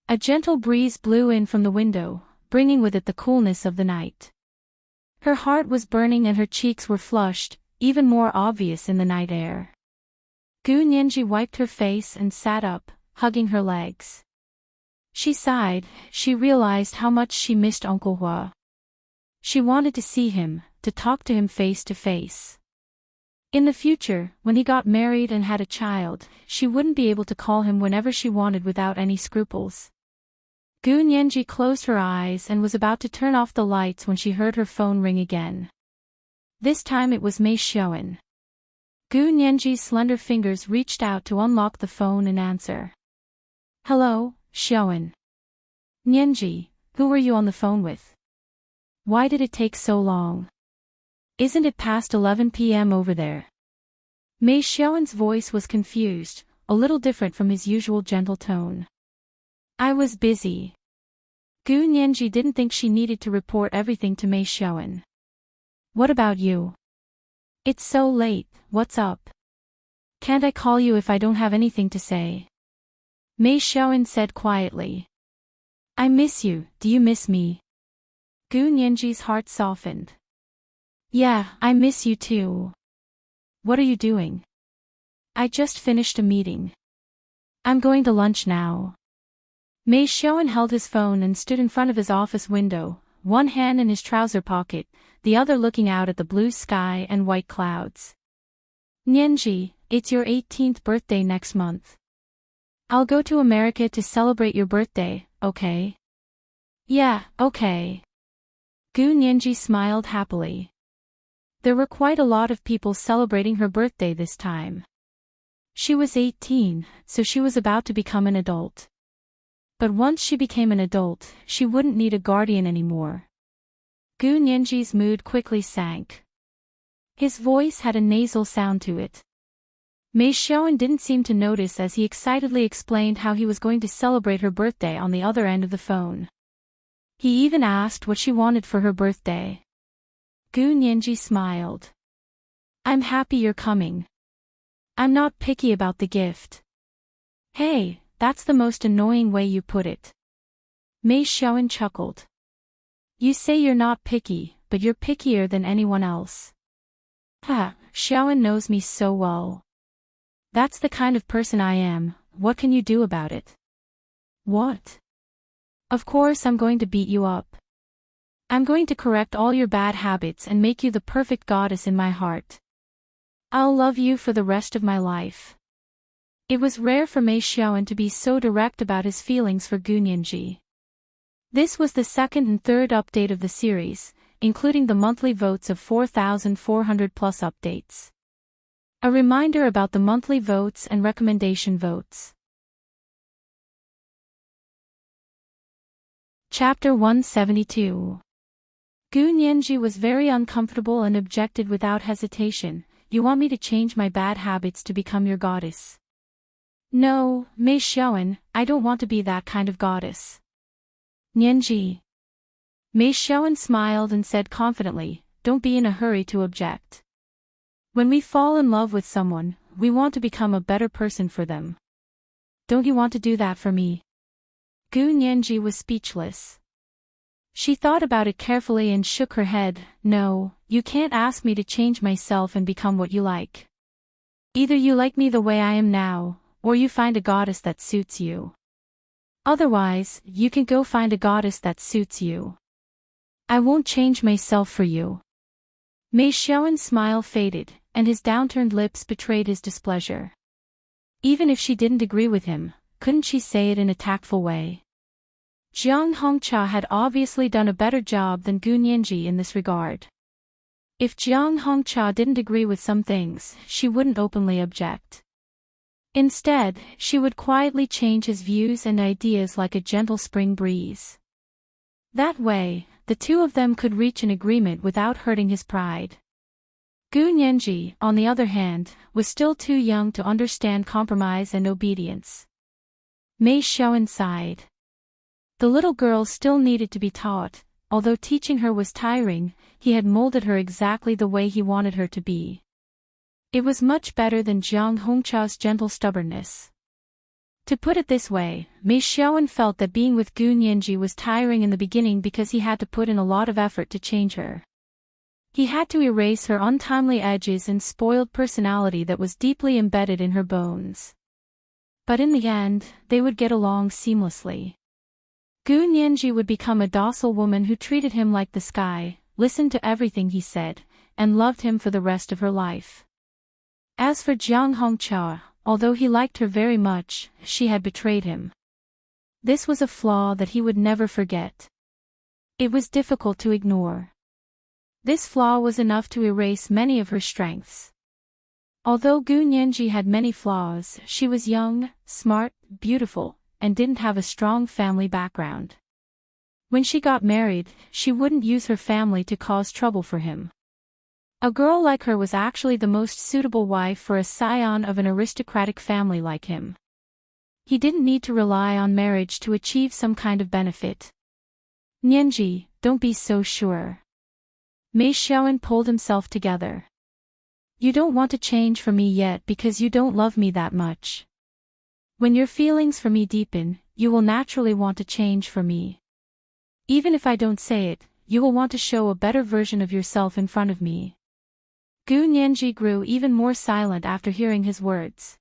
S1: A gentle breeze blew in from the window, bringing with it the coolness of the night. Her heart was burning and her cheeks were flushed, even more obvious in the night air. Gu Nianji wiped her face and sat up, hugging her legs. She sighed, she realized how much she missed Uncle Hua. She wanted to see him, to talk to him face to face. In the future, when he got married and had a child, she wouldn't be able to call him whenever she wanted without any scruples. Gu Nianji closed her eyes and was about to turn off the lights when she heard her phone ring again. This time it was Mei Xiaoan. Gu Nianji's slender fingers reached out to unlock the phone and answer. Hello, Xiaoan. Nianji, who were you on the phone with? Why did it take so long? Isn't it past 11 p.m. over there? Mei Xiaoan's voice was confused, a little different from his usual gentle tone. I was busy. Gu Nianji didn't think she needed to report everything to Mei Xiaoan. What about you? It's so late, what's up? Can't I call you if I don't have anything to say? Mei Xiaoan said quietly. I miss you, do you miss me? Gu Nianji's heart softened. Yeah, I miss you too. What are you doing? I just finished a meeting. I'm going to lunch now. Mei Xiaoan held his phone and stood in front of his office window, one hand in his trouser pocket, the other looking out at the blue sky and white clouds. Nianji, it's your 18th birthday next month. I'll go to America to celebrate your birthday, okay? Yeah, okay. Gu Nianji smiled happily. There were quite a lot of people celebrating her birthday this time. She was 18, so she was about to become an adult. But once she became an adult, she wouldn't need a guardian anymore. Gu Nianji's mood quickly sank. His voice had a nasal sound to it. Mei Xiaoan didn't seem to notice as he excitedly explained how he was going to celebrate her birthday on the other end of the phone. He even asked what she wanted for her birthday. Gu Nianji smiled. I'm happy you're coming. I'm not picky about the gift. Hey, that's the most annoying way you put it. Mei Xiaoan chuckled. You say you're not picky, but you're pickier than anyone else. Ha, Xiaoan knows me so well. That's the kind of person I am, what can you do about it? What? Of course I'm going to beat you up. I'm going to correct all your bad habits and make you the perfect goddess in my heart. I'll love you for the rest of my life. It was rare for Mei Xiaoan to be so direct about his feelings for Gu Nianji. This was the second and third update of the series, including the monthly votes of 4,400 plus updates. A reminder about the monthly votes and recommendation votes. Chapter 172. Gu Nianji was very uncomfortable and objected without hesitation. You want me to change my bad habits to become your goddess? No, Mei Xiaoan, I don't want to be that kind of goddess. Nianji. Mei Xiaoan smiled and said confidently, don't be in a hurry to object. When we fall in love with someone, we want to become a better person for them. Don't you want to do that for me? Gu Nianji was speechless. She thought about it carefully and shook her head. No, you can't ask me to change myself and become what you like. Either you like me the way I am now, or you find a goddess that suits you. Otherwise, you can go find a goddess that suits you. I won't change myself for you. Mei Xiaoan's smile faded, and his downturned lips betrayed his displeasure. Even if she didn't agree with him, couldn't she say it in a tactful way? Jiang Hongqia had obviously done a better job than Gu Nianji in this regard. If Jiang Hongqia didn't agree with some things, she wouldn't openly object. Instead, she would quietly change his views and ideas like a gentle spring breeze. That way, the two of them could reach an agreement without hurting his pride. Gu Nianji, on the other hand, was still too young to understand compromise and obedience. Mei Xiaoan sighed. The little girl still needed to be taught. Although teaching her was tiring, he had molded her exactly the way he wanted her to be. It was much better than Jiang Hongqia's gentle stubbornness. To put it this way, Mei Xiaoan felt that being with Gu Nianji was tiring in the beginning because he had to put in a lot of effort to change her. He had to erase her untimely edges and spoiled personality that was deeply embedded in her bones. But in the end, they would get along seamlessly. Gu Nianji would become a docile woman who treated him like the sky, listened to everything he said, and loved him for the rest of her life. As for Jiang Hongqia, although he liked her very much, she had betrayed him. This was a flaw that he would never forget. It was difficult to ignore. This flaw was enough to erase many of her strengths. Although Gu Nianji had many flaws, she was young, smart, beautiful, and didn't have a strong family background. When she got married, she wouldn't use her family to cause trouble for him. A girl like her was actually the most suitable wife for a scion of an aristocratic family like him. He didn't need to rely on marriage to achieve some kind of benefit. Nianji, don't be so sure. Mei Xiaoan pulled himself together. You don't want to change for me yet because you don't love me that much. When your feelings for me deepen, you will naturally want to change for me. Even if I don't say it, you will want to show a better version of yourself in front of me. Gu Nianji grew even more silent after hearing his words.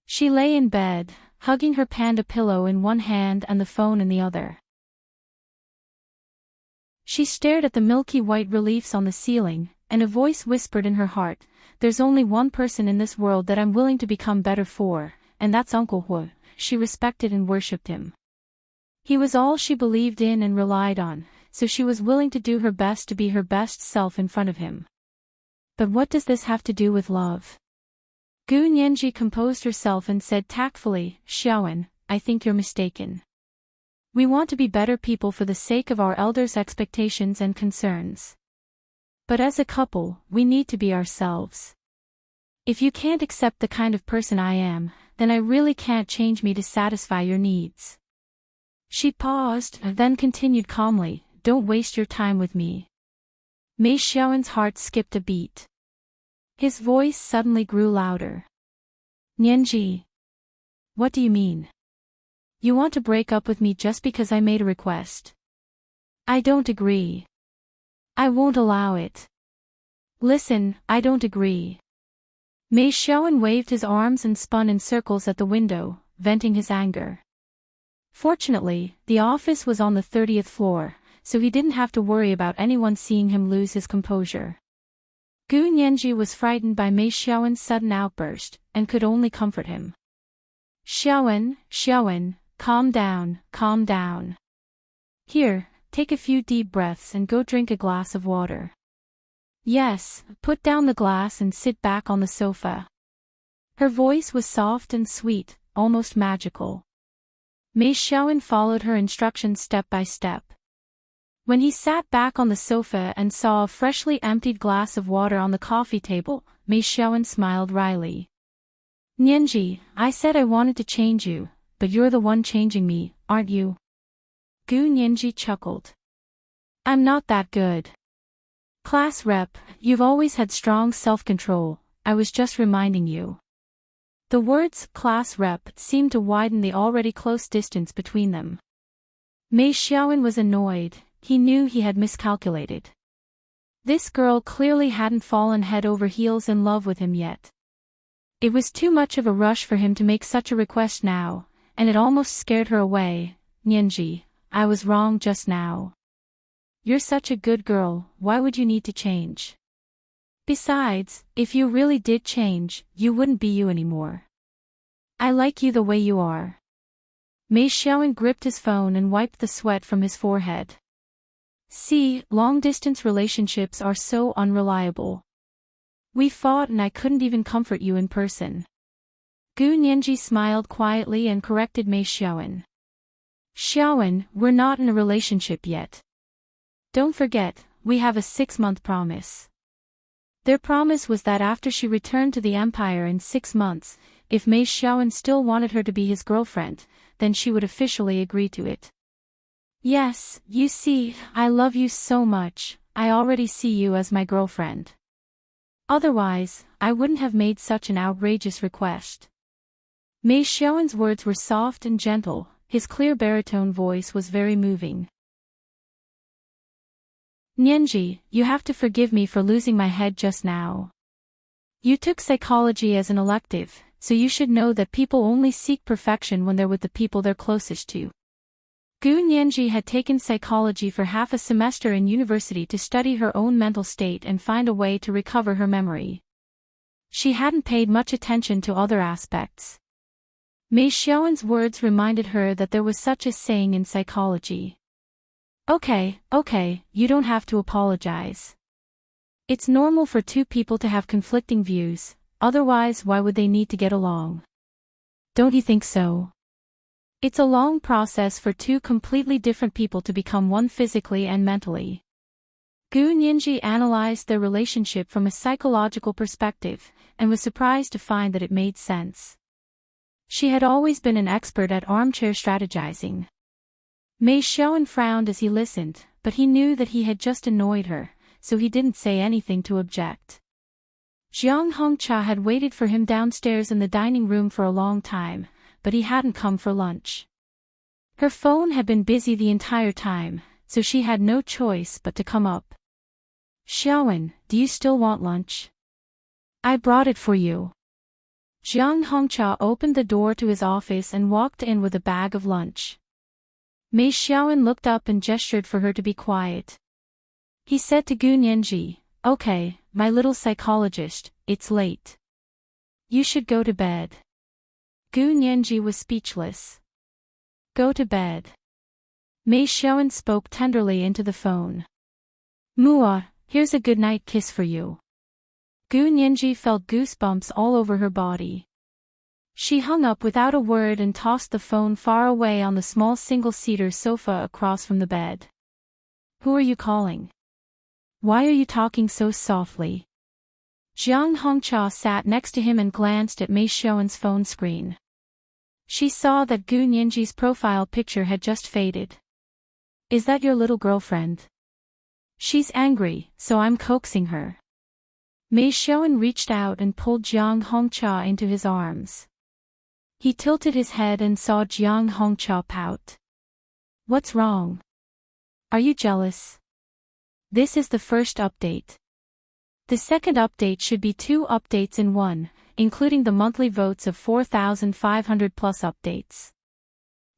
S1: She lay in bed, hugging her panda pillow in one hand and the phone in the other. She stared at the milky white reliefs on the ceiling, and a voice whispered in her heart, "There's only one person in this world that I'm willing to become better for, and that's Uncle Hu." She respected and worshipped him. He was all she believed in and relied on, so she was willing to do her best to be her best self in front of him. But what does this have to do with love? Gu Nianji composed herself and said tactfully, "Xiaoan, I think you're mistaken. We want to be better people for the sake of our elders' expectations and concerns. But as a couple, we need to be ourselves. If you can't accept the kind of person I am, then I really can't change me to satisfy your needs." She paused, then continued calmly, "Don't waste your time with me." Mei Xiaoan's heart skipped a beat. His voice suddenly grew louder. "Nianji. What do you mean? You want to break up with me just because I made a request? I don't agree. I won't allow it. Listen, I don't agree." Mei Xiaoan waved his arms and spun in circles at the window, venting his anger. Fortunately, the office was on the 30th floor, so he didn't have to worry about anyone seeing him lose his composure. Gu Nianji was frightened by Mei Xiaowen's sudden outburst, and could only comfort him. Xiaowen, calm down, calm down. Here, take a few deep breaths and go drink a glass of water. Yes, put down the glass and sit back on the sofa. Her voice was soft and sweet, almost magical. Mei Xiaowen followed her instructions step by step. When he sat back on the sofa and saw a freshly emptied glass of water on the coffee table, Mei Xiaowen smiled wryly. Nianji, I said I wanted to change you, but you're the one changing me, aren't you? Gu Nianji chuckled. I'm not that good. Class rep, you've always had strong self-control, I was just reminding you. The words class rep seemed to widen the already close distance between them. Mei Xiaowen was annoyed, he knew he had miscalculated. This girl clearly hadn't fallen head over heels in love with him yet. It was too much of a rush for him to make such a request now, and it almost scared her away. Nianji, I was wrong just now. You're such a good girl, why would you need to change? Besides, if you really did change, you wouldn't be you anymore. I like you the way you are. Mei Xiaowen gripped his phone and wiped the sweat from his forehead. See, long-distance relationships are so unreliable. We fought and I couldn't even comfort you in person. Gu Nianji smiled quietly and corrected Mei Xiaowen. Xiaowen, we're not in a relationship yet. Don't forget, we have a 6-month promise. Their promise was that after she returned to the Empire in 6 months, if Mei Xiaowen still wanted her to be his girlfriend, then she would officially agree to it. Yes, you see, I love you so much, I already see you as my girlfriend. Otherwise, I wouldn't have made such an outrageous request. Mei Xiaowen's words were soft and gentle, his clear baritone voice was very moving. Nianji, you have to forgive me for losing my head just now. You took psychology as an elective, so you should know that people only seek perfection when they're with the people they're closest to. Gu Nianji had taken psychology for half a semester in university to study her own mental state and find a way to recover her memory. She hadn't paid much attention to other aspects. Mei Xiaowen's words reminded her that there was such a saying in psychology. Okay, you don't have to apologize. It's normal for two people to have conflicting views, otherwise why would they need to get along? Don't you think so? It's a long process for two completely different people to become one physically and mentally. Gu Nianji analyzed their relationship from a psychological perspective, and was surprised to find that it made sense. She had always been an expert at armchair strategizing. Mei Xiaowen frowned as he listened, but he knew that he had just annoyed her, so he didn't say anything to object. Jiang Hongcha had waited for him downstairs in the dining room for a long time, but he hadn't come for lunch. Her phone had been busy the entire time, so she had no choice but to come up. Xiaowen, do you still want lunch? I brought it for you. Jiang Hongcha opened the door to his office and walked in with a bag of lunch. Mei Xiaowen looked up and gestured for her to be quiet. He said to Gu Nianji, Okay, my little psychologist, it's late. You should go to bed. Gu Nianji was speechless. Go to bed. Mei Xiaowen spoke tenderly into the phone. Mua, here's a goodnight kiss for you. Gu Nianji felt goosebumps all over her body. She hung up without a word and tossed the phone far away on the small single-seater sofa across from the bed. Who are you calling? Why are you talking so softly? Jiang Hongcha sat next to him and glanced at Mei Xiaowen's phone screen. She saw that Gu Nianji's profile picture had just faded. Is that your little girlfriend? She's angry, so I'm coaxing her. Mei Xiaowen reached out and pulled Jiang Hongcha into his arms. He tilted his head and saw Jiang Hongcha pout. What's wrong? Are you jealous? This is the first update. The second update should be 2 updates in one, including the monthly votes of 4,500 plus updates.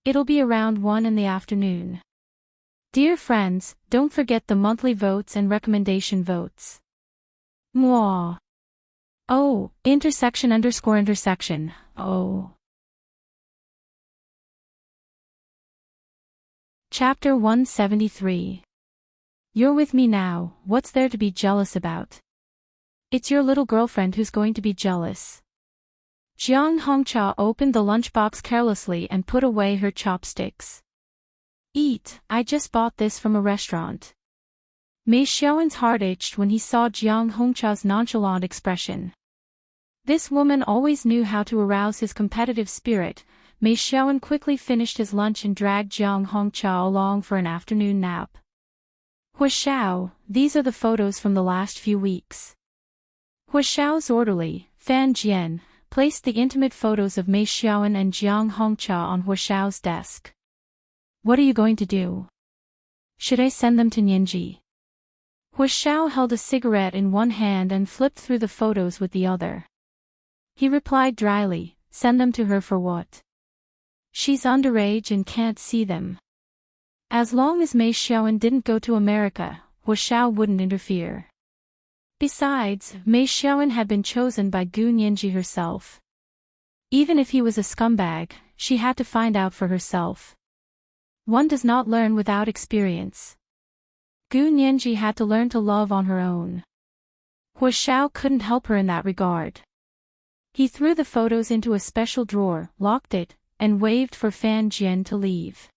S1: It'll be around 1 in the afternoon. Dear friends, don't forget the monthly votes and recommendation votes. Mwah. Oh, intersection_intersection, oh. Chapter 173. You're with me now, what's there to be jealous about? It's your little girlfriend who's going to be jealous. Jiang Hongcha opened the lunchbox carelessly and put away her chopsticks. Eat, I just bought this from a restaurant. Mei Xiaowen's heart ached when he saw Jiang Hongcha's nonchalant expression. This woman always knew how to arouse his competitive spirit. Mei Xiaowen quickly finished his lunch and dragged Jiang Hongcha along for an afternoon nap. Huashao, these are the photos from the last few weeks. Huashao's orderly, Fan Jian, placed the intimate photos of Mei Xiaowen and Jiang Hongcha on Huashao's desk. What are you going to do? Should I send them to Nianji? Huashao held a cigarette in one hand and flipped through the photos with the other. He replied dryly, send them to her for what? She's underage and can't see them. As long as Mei Xiaowen didn't go to America, Huashao wouldn't interfere. Besides, Mei Xiaowen had been chosen by Gu Nianji herself. Even if he was a scumbag, she had to find out for herself. One does not learn without experience. Gu Nianji had to learn to love on her own. Huashao couldn't help her in that regard. He threw the photos into a special drawer, locked it, and waved for Fan Jian to leave.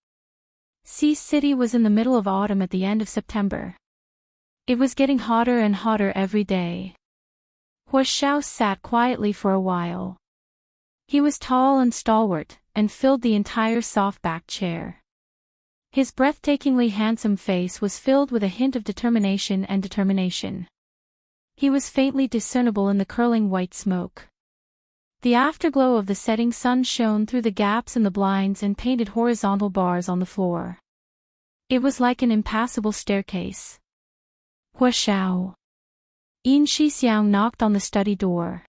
S1: Sea City was in the middle of autumn at the end of September. It was getting hotter and hotter every day. Huashao sat quietly for a while. He was tall and stalwart, and filled the entire soft-backed chair. His breathtakingly handsome face was filled with a hint of determination and determination. He was faintly discernible in the curling white smoke. The afterglow of the setting sun shone through the gaps in the blinds and painted horizontal bars on the floor. It was like an impassable staircase. Huashao. Yin Shixiang knocked on the study door.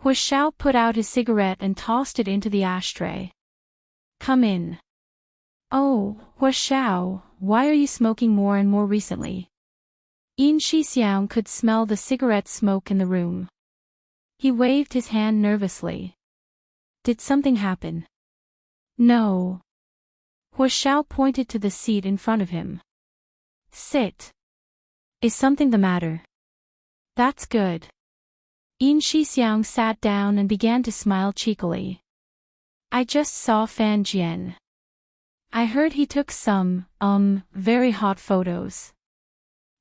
S1: Huashao put out his cigarette and tossed it into the ashtray. Come in. Oh, Huashao, why are you smoking more and more recently? Yin Shixiang could smell the cigarette smoke in the room. He waved his hand nervously. Did something happen? No. Huashao pointed to the seat in front of him. Sit. Is something the matter? That's good. Yin Shixiang sat down and began to smile cheekily. I just saw Fan Jian. I heard he took some, very hot photos.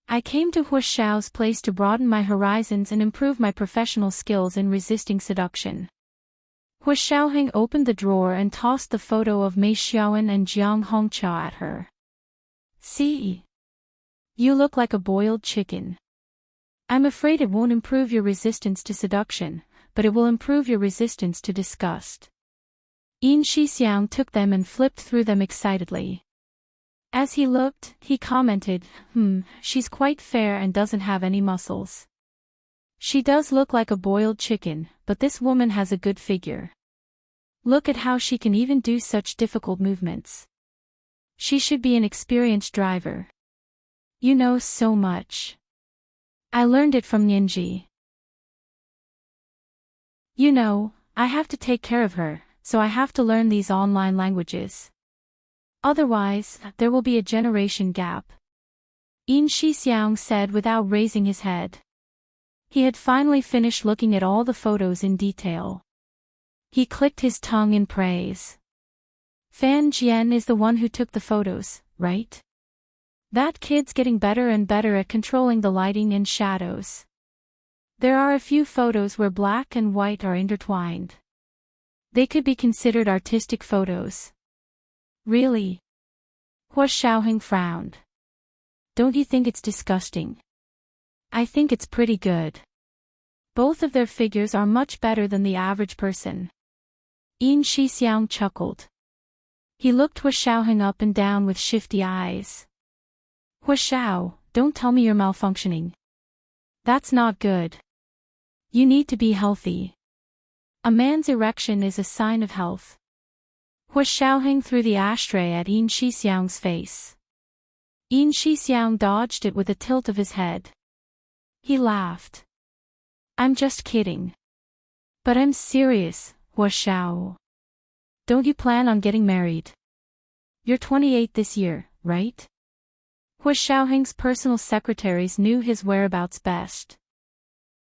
S1: I came to Huashao's place to broaden my horizons and improve my professional skills in resisting seduction. Huashaoheng opened the drawer and tossed the photo of Mei Xiaowen and Jiang Hongcha at her. See? You look like a boiled chicken. I'm afraid it won't improve your resistance to seduction, but it will improve your resistance to disgust. Yin Shixiang took them and flipped through them excitedly. As he looked, he commented, she's quite fair and doesn't have any muscles. She does look like a boiled chicken, but this woman has a good figure. Look at how she can even do such difficult movements. She should be an experienced driver. You know so much. I learned it from Nianji. You know, I have to take care of her, so I have to learn these online languages. Otherwise, there will be a generation gap. Yin Shixiang said without raising his head. He had finally finished looking at all the photos in detail. He clicked his tongue in praise. Fan Jian is the one who took the photos, right? That kid's getting better and better at controlling the lighting and shadows. There are a few photos where black and white are intertwined. They could be considered artistic photos. Really? Huashao frowned. Don't you think it's disgusting? I think it's pretty good. Both of their figures are much better than the average person. Yin Shixiang chuckled. He looked Huashao up and down with shifty eyes. Huashao, don't tell me you're malfunctioning. That's not good. You need to be healthy. A man's erection is a sign of health. Hua Xiaoheng threw the ashtray at Yin Shixiang's face. Yin Shixiang dodged it with a tilt of his head. He laughed. I'm just kidding. But I'm serious, Hua Xiao. Don't you plan on getting married? You're 28 this year, right? Hua Xiaoheng's personal secretaries knew his whereabouts best.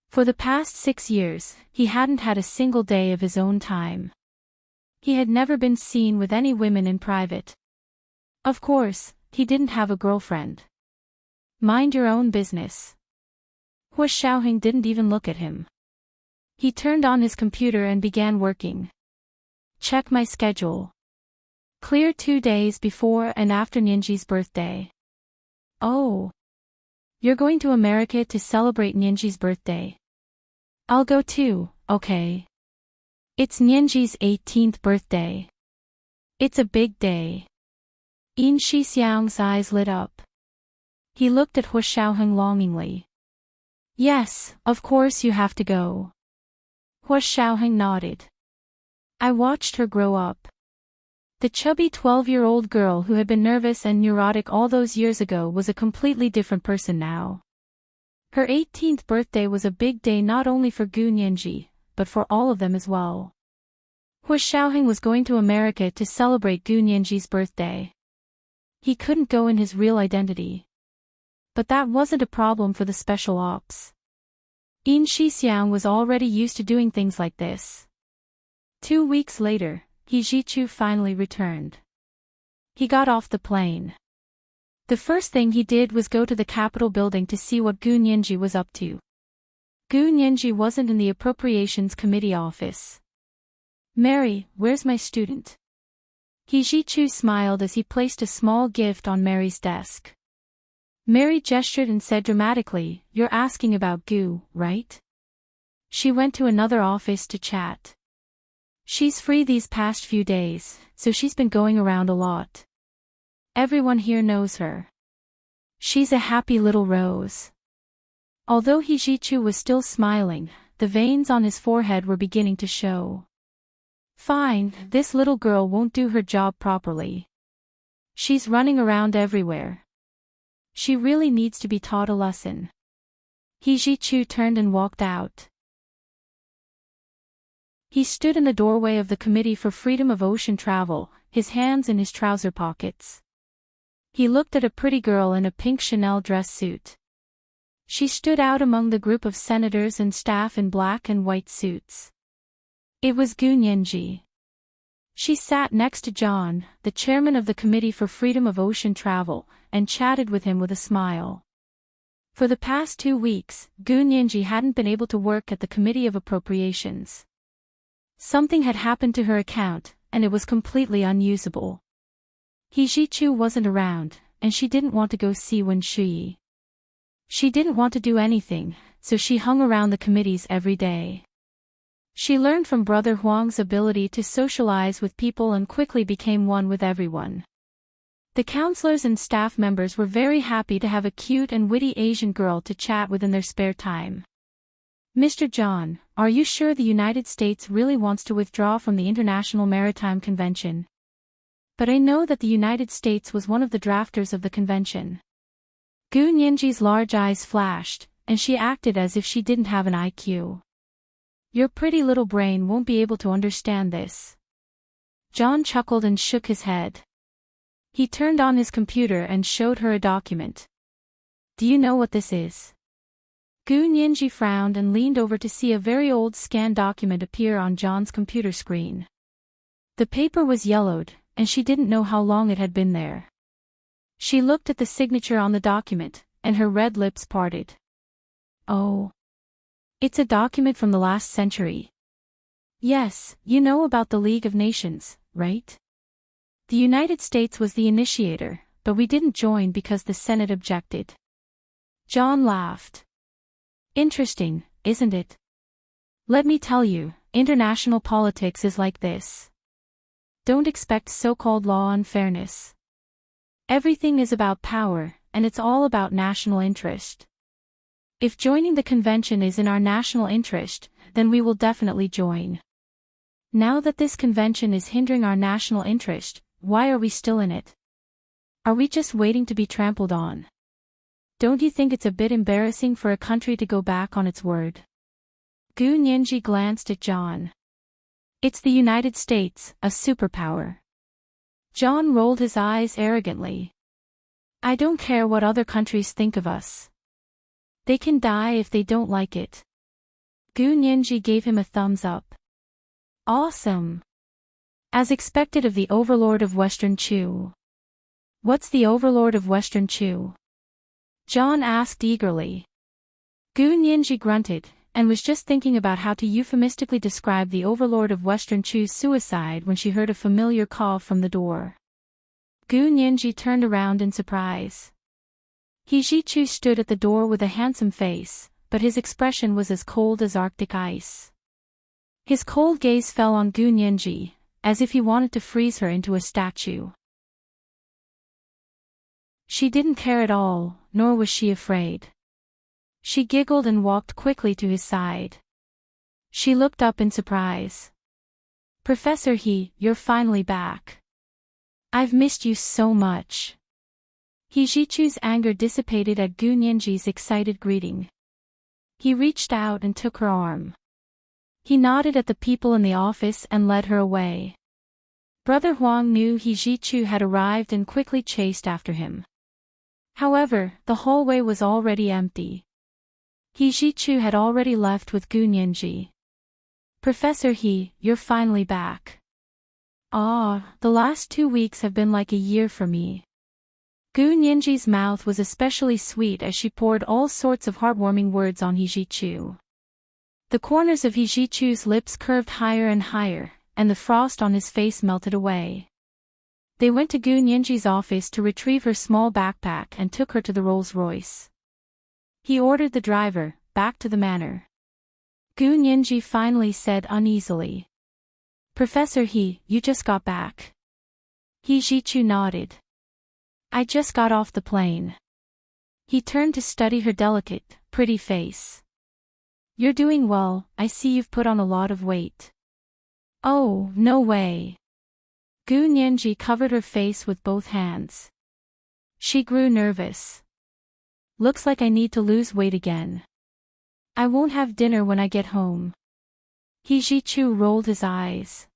S1: For the past 6 years, he hadn't had a single day of his own time. He had never been seen with any women in private. Of course, he didn't have a girlfriend. Mind your own business. Hua Xiaoheng didn't even look at him. He turned on his computer and began working. Check my schedule. Clear 2 days before and after Nianji's birthday. Oh. You're going to America to celebrate Nianji's birthday. I'll go too, okay. It's Nianji's 18th birthday. It's a big day. Yin Shixiang's eyes lit up. He looked at Hua Xiaoheng longingly. Yes, of course you have to go. Hua Xiaoheng nodded. I watched her grow up. The chubby 12-year-old girl who had been nervous and neurotic all those years ago was a completely different person now. Her 18th birthday was a big day not only for Gu Nianji, but for all of them as well. Hua Xiaoheng was going to America to celebrate Gu Nianji's birthday. He couldn't go in his real identity. But that wasn't a problem for the special ops. Yin Shixiang was already used to doing things like this. 2 weeks later, He Zhichu finally returned. He got off the plane. The first thing he did was go to the Capitol building to see what Gu Nianji was up to. Gu Nianji wasn't in the Appropriations Committee office. Mary, where's my student? He Zhichu smiled as he placed a small gift on Mary's desk. Mary gestured and said dramatically, You're asking about Gu, right? She went to another office to chat. She's free these past few days, so she's been going around a lot. Everyone here knows her. She's a happy little rose. Although He Zhichu was still smiling, the veins on his forehead were beginning to show. Fine, this little girl won't do her job properly. She's running around everywhere. She really needs to be taught a lesson. He Zhichu turned and walked out. He stood in the doorway of the Committee for Freedom of Ocean Travel, his hands in his trouser pockets. He looked at a pretty girl in a pink Chanel dress suit. She stood out among the group of senators and staff in black and white suits. It was Gu Nianji. She sat next to John, the chairman of the Committee for Freedom of Ocean Travel, and chatted with him with a smile. For the past 2 weeks, Gu Nianji hadn't been able to work at the Committee of Appropriations. Something had happened to her account, and it was completely unusable. He Zhichu wasn't around, and she didn't want to go see Wen Shuyi. She didn't want to do anything, so she hung around the committees every day. She learned from Brother Huang's ability to socialize with people and quickly became one with everyone. The counselors and staff members were very happy to have a cute and witty Asian girl to chat with in their spare time. Mr. John, are you sure the United States really wants to withdraw from the International Maritime Convention? But I know that the United States was one of the drafters of the convention. Gu Nianji's large eyes flashed, and she acted as if she didn't have an IQ. Your pretty little brain won't be able to understand this. John chuckled and shook his head. He turned on his computer and showed her a document. Do you know what this is? Gu Nianji frowned and leaned over to see a very old scanned document appear on John's computer screen. The paper was yellowed, and she didn't know how long it had been there. She looked at the signature on the document, and her red lips parted. Oh. It's a document from the last century. Yes, you know about the League of Nations, right? The United States was the initiator, but we didn't join because the Senate objected. John laughed. Interesting, isn't it? Let me tell you, international politics is like this. Don't expect so-called law unfairness. Everything is about power, and it's all about national interest. If joining the convention is in our national interest, then we will definitely join. Now that this convention is hindering our national interest, why are we still in it? Are we just waiting to be trampled on? Don't you think it's a bit embarrassing for a country to go back on its word? Gu Nianji glanced at John. It's the United States, a superpower. John rolled his eyes arrogantly. I don't care what other countries think of us. They can die if they don't like it. Gu Nianji gave him a thumbs up. Awesome. As expected of the Overlord of Western Chu. What's the Overlord of Western Chu? John asked eagerly. Gu Nianji grunted, and was just thinking about how to euphemistically describe the Overlord of Western Chu's suicide when she heard a familiar call from the door. Gu Nianji turned around in surprise. He Ji-Chu stood at the door with a handsome face, but his expression was as cold as Arctic ice. His cold gaze fell on Gu Nianji, as if he wanted to freeze her into a statue. She didn't care at all, nor was she afraid. She giggled and walked quickly to his side. She looked up in surprise. Professor He, you're finally back. I've missed you so much. He Ji-Chu's anger dissipated at Gu Nianji's excited greeting. He reached out and took her arm. He nodded at the people in the office and led her away. Brother Huang knew He Ji-Chu had arrived and quickly chased after him. However, the hallway was already empty. He Ji-Chu had already left with Gu Nianji. Professor He, you're finally back. Ah, the last 2 weeks have been like a year for me. Gu Nianji's mouth was especially sweet as she poured all sorts of heartwarming words on He Ji-Chu. The corners of He Ji-Chu's lips curved higher and higher, and the frost on his face melted away. They went to Gu Nianji's office to retrieve her small backpack and took her to the Rolls-Royce. He ordered the driver, back to the manor. Gu Nianji finally said uneasily. Professor He, you just got back. He Ji-Chu nodded. I just got off the plane. He turned to study her delicate, pretty face. You're doing well, I see you've put on a lot of weight. Oh, no way. Gu Nianji covered her face with both hands. She grew nervous. Looks like I need to lose weight again. I won't have dinner when I get home. He Ji-Chu rolled his eyes.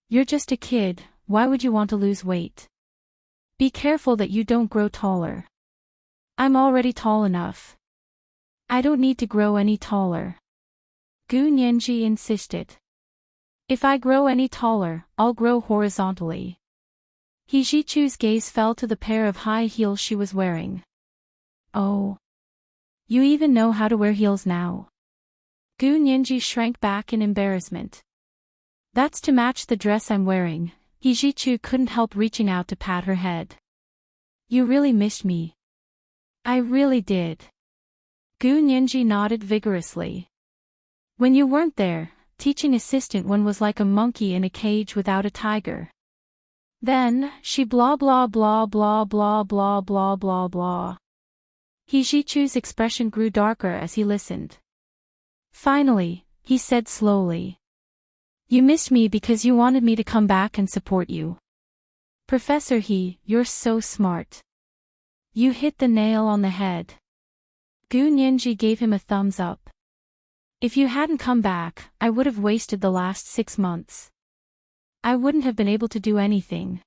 S1: You're just a kid, why would you want to lose weight? Be careful that you don't grow taller. I'm already tall enough. I don't need to grow any taller. Gu Nianji insisted. If I grow any taller, I'll grow horizontally. He Ji-Chu's gaze fell to the pair of high heels she was wearing. Oh. You even know how to wear heels now. Gu Nianji shrank back in embarrassment. That's to match the dress I'm wearing. He Ji-Chu couldn't help reaching out to pat her head. You really missed me. I really did. Gu Nianji nodded vigorously. When you weren't there, teaching assistant one was like a monkey in a cage without a tiger. Then, she blah blah blah blah blah blah blah blah blah. He Ji-Chu's expression grew darker as he listened. Finally, he said slowly. You missed me because you wanted me to come back and support you. Professor He, you're so smart. You hit the nail on the head. Gu Nianji gave him a thumbs up. If you hadn't come back, I would have wasted the last 6 months. I wouldn't have been able to do anything.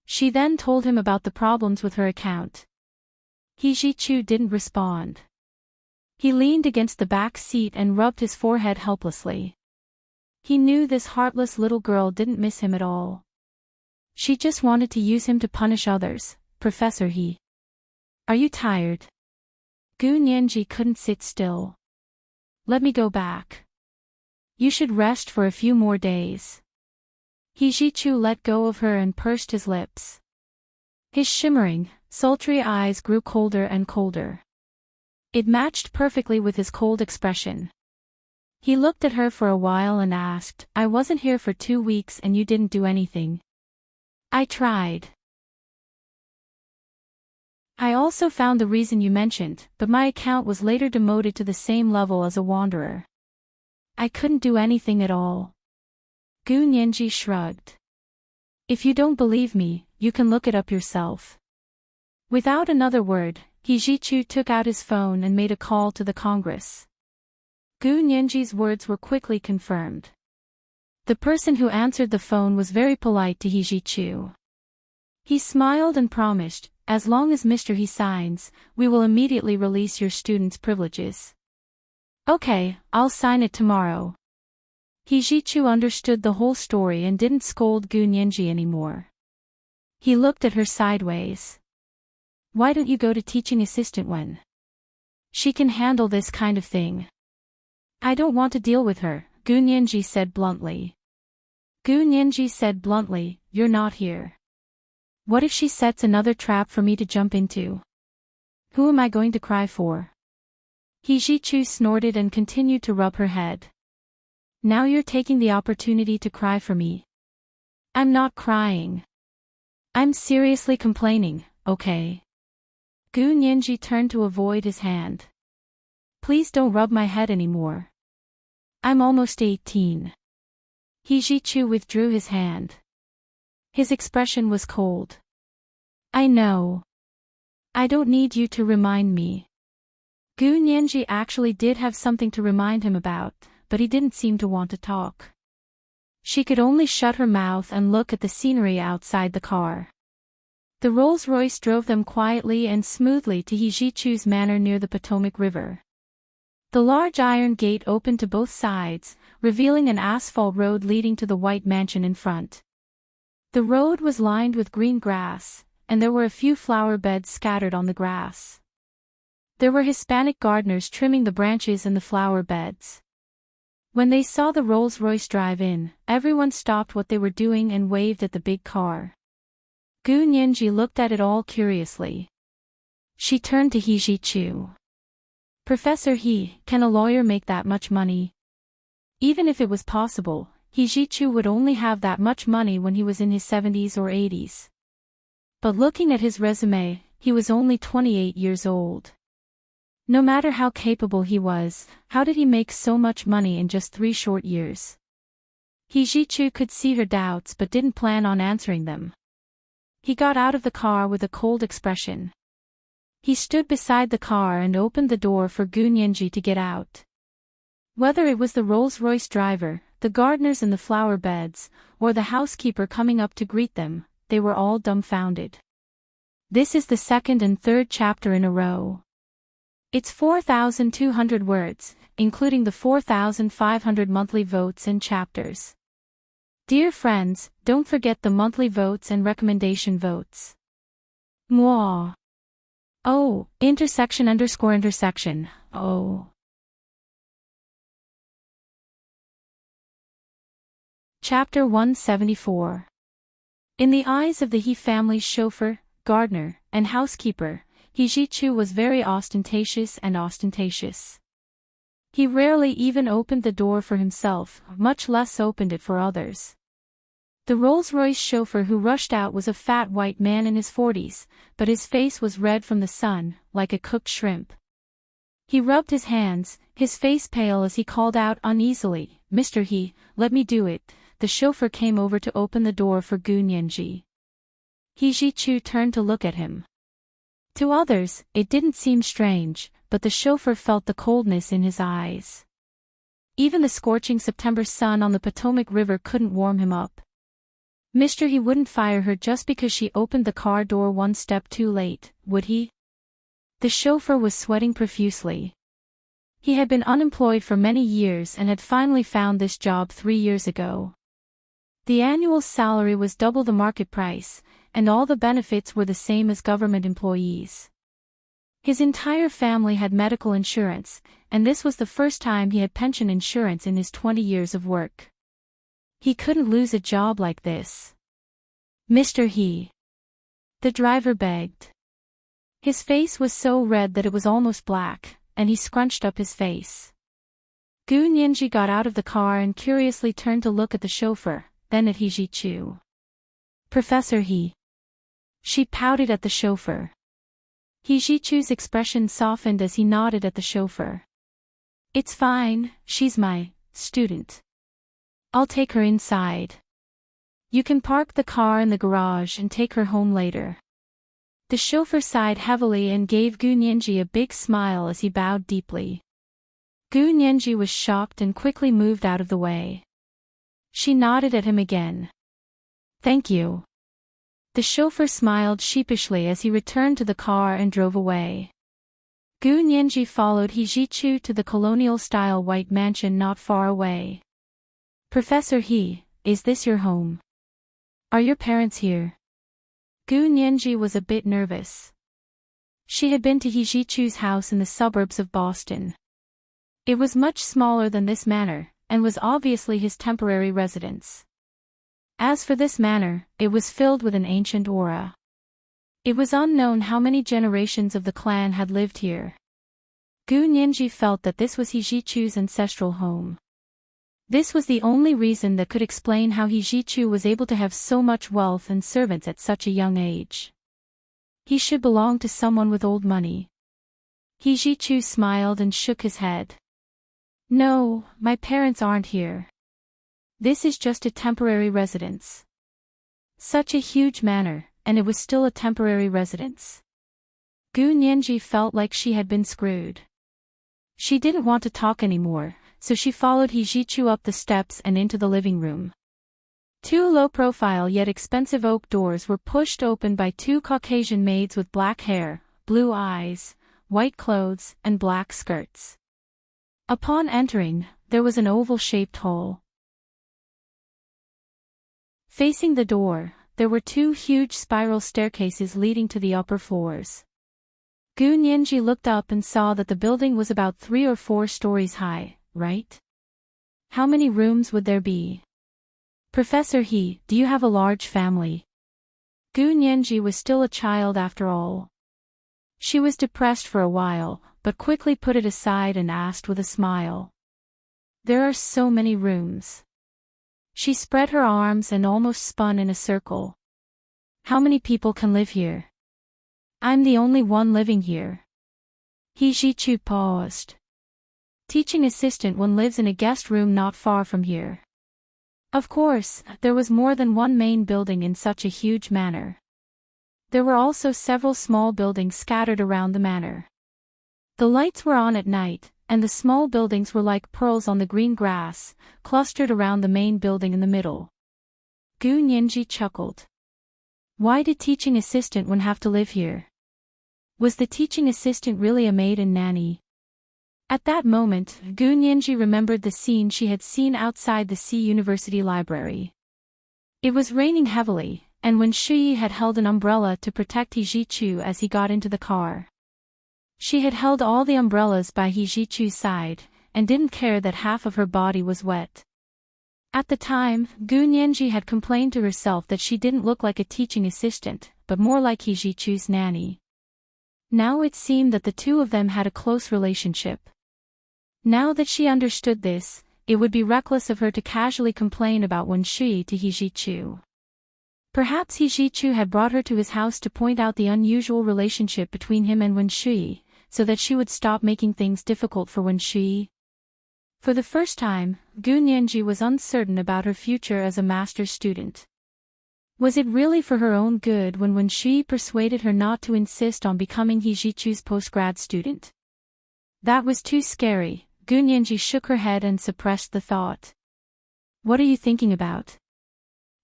S1: She then told him about the problems with her account. He Ji-Chu didn't respond. He leaned against the back seat and rubbed his forehead helplessly. He knew this heartless little girl didn't miss him at all. She just wanted to use him to punish others. Professor He. Are you tired? Gu Nianji couldn't sit still. Let me go back. You should rest for a few more days. He Ji-Chu let go of her and pursed his lips. His shimmering, sultry eyes grew colder and colder. It matched perfectly with his cold expression. He looked at her for a while and asked, I wasn't here for 2 weeks and you didn't do anything. I tried. I also found the reason you mentioned, but my account was later demoted to the same level as a wanderer. I couldn't do anything at all. Gu Nianji shrugged. If you don't believe me, you can look it up yourself. Without another word, He Jichu took out his phone and made a call to the Congress. Gu Nianji's words were quickly confirmed. The person who answered the phone was very polite to He Jichu. He smiled and promised, as long as Mr. He signs, we will immediately release your student's privileges. Okay, I'll sign it tomorrow. He Jichu understood the whole story and didn't scold Gu Nianji anymore. He looked at her sideways. Why don't you go to teaching assistant when she can handle this kind of thing? I don't want to deal with her, Gu Nianji said bluntly. Gu Nianji said bluntly, you're not here. What if she sets another trap for me to jump into? Who am I going to cry for? He Jichu snorted and continued to rub her head. Now you're taking the opportunity to cry for me. I'm not crying. I'm seriously complaining, okay? Gu Nianji turned to avoid his hand. Please don't rub my head anymore. I'm almost 18. He Jichu withdrew his hand. His expression was cold. I know. I don't need you to remind me. Gu Nianji actually did have something to remind him about, but he didn't seem to want to talk. She could only shut her mouth and look at the scenery outside the car. The Rolls-Royce drove them quietly and smoothly to He Jichu's manor near the Potomac River. The large iron gate opened to both sides, revealing an asphalt road leading to the white mansion in front. The road was lined with green grass, and there were a few flower beds scattered on the grass. There were Hispanic gardeners trimming the branches in the flower beds. When they saw the Rolls-Royce drive in, everyone stopped what they were doing and waved at the big car. Gu Nianji looked at it all curiously. She turned to He Jichu. Professor He, can a lawyer make that much money? Even if it was possible, He Jichu would only have that much money when he was in his 70s or 80s. But looking at his resume, he was only 28 years old. No matter how capable he was, how did he make so much money in just 3 short years? He Jichu could see her doubts but didn't plan on answering them. He got out of the car with a cold expression. He stood beside the car and opened the door for Gu Nianji to get out. Whether it was the Rolls-Royce driver, the gardeners in the flower beds, or the housekeeper coming up to greet them, they were all dumbfounded. This is the second and third chapter in a row. It's 4,200 words, including the 4,500 monthly votes and chapters. Dear friends, don't forget the monthly votes and recommendation votes. Mwah. Oh, intersection _ intersection, oh. Chapter 174. In the eyes of the He family's chauffeur, gardener, and housekeeper, He Jichu was very ostentatious. He rarely even opened the door for himself, much less opened it for others. The Rolls-Royce chauffeur who rushed out was a fat white man in his 40s, but his face was red from the sun, like a cooked shrimp. He rubbed his hands, his face pale as he called out uneasily, Mr. He, let me do it. The chauffeur came over to open the door for Gu Nianji. He Jichu turned to look at him. To others, it didn't seem strange, but the chauffeur felt the coldness in his eyes. Even the scorching September sun on the Potomac River couldn't warm him up. Mr. He wouldn't fire her just because she opened the car door one step too late, would he? The chauffeur was sweating profusely. He had been unemployed for many years and had finally found this job 3 years ago. The annual salary was double the market price, and all the benefits were the same as government employees. His entire family had medical insurance, and this was the first time he had pension insurance in his 20 years of work. He couldn't lose a job like this. Mr. He. The driver begged. His face was so red that it was almost black, and he scrunched up his face. Gu Nianji got out of the car and curiously turned to look at the chauffeur, then at He Jichu. Professor He. She pouted at the chauffeur. He Jichu's expression softened as he nodded at the chauffeur. It's fine, she's my student. I'll take her inside. You can park the car in the garage and take her home later. The chauffeur sighed heavily and gave Gu Nianji a big smile as he bowed deeply. Gu Nianji was shocked and quickly moved out of the way. She nodded at him again. Thank you. The chauffeur smiled sheepishly as he returned to the car and drove away. Gu Nianji followed He Zhichu to the colonial-style white mansion not far away. Professor He, is this your home? Are your parents here? Gu Nianji was a bit nervous. She had been to He Zhichu's house in the suburbs of Boston. It was much smaller than this manor, and was obviously his temporary residence. As for this manor, it was filled with an ancient aura. It was unknown how many generations of the clan had lived here. Gu Nianji felt that this was He Zhichu's ancestral home. This was the only reason that could explain how He Zhichu was able to have so much wealth and servants at such a young age. He should belong to someone with old money. He Zhichu smiled and shook his head. No, my parents aren't here. This is just a temporary residence. Such a huge manor, and it was still a temporary residence. Gu Nianji felt like she had been screwed. She didn't want to talk anymore, so she followed He Zhichu up the steps and into the living room. Two low-profile yet expensive oak doors were pushed open by two Caucasian maids with black hair, blue eyes, white clothes, and black skirts. Upon entering, there was an oval-shaped hole. Facing the door, there were two huge spiral staircases leading to the upper floors. Gu Nianji looked up and saw that the building was about 3 or 4 stories high, right? How many rooms would there be? Professor He, do you have a large family? Gu Nianji was still a child after all. She was depressed for a while, but quickly put it aside and asked with a smile. There are so many rooms. She spread her arms and almost spun in a circle. How many people can live here? I'm the only one living here. He Zhichu paused. Teaching assistant one lives in a guest room not far from here. Of course, there was more than one main building in such a huge manor. There were also several small buildings scattered around the manor. The lights were on at night, and the small buildings were like pearls on the green grass, clustered around the main building in the middle. Gu Nianji chuckled. Why did teaching assistant one have to live here? Was the teaching assistant really a maid and nanny? At that moment, Gu Nianji remembered the scene she had seen outside the C University library. It was raining heavily, and when Shi had held an umbrella to protect He Zhichu as he got into the car. She had held all the umbrellas by He Zhichu's side, and didn't care that half of her body was wet. At the time, Gu Nianji had complained to herself that she didn't look like a teaching assistant, but more like He Zhichu's nanny. Now it seemed that the two of them had a close relationship. Now that she understood this, it would be reckless of her to casually complain about Wen Shi to He Zhichu. Perhaps He Zhichu had brought her to his house to point out the unusual relationship between him and Wen Shi, so that she would stop making things difficult for Wen Shi. For the first time, Gu Nianji was uncertain about her future as a master's student. Was it really for her own good when Wen Shi persuaded her not to insist on becoming He Zhichu's postgrad student? That was too scary. Gu Nianji shook her head and suppressed the thought. What are you thinking about?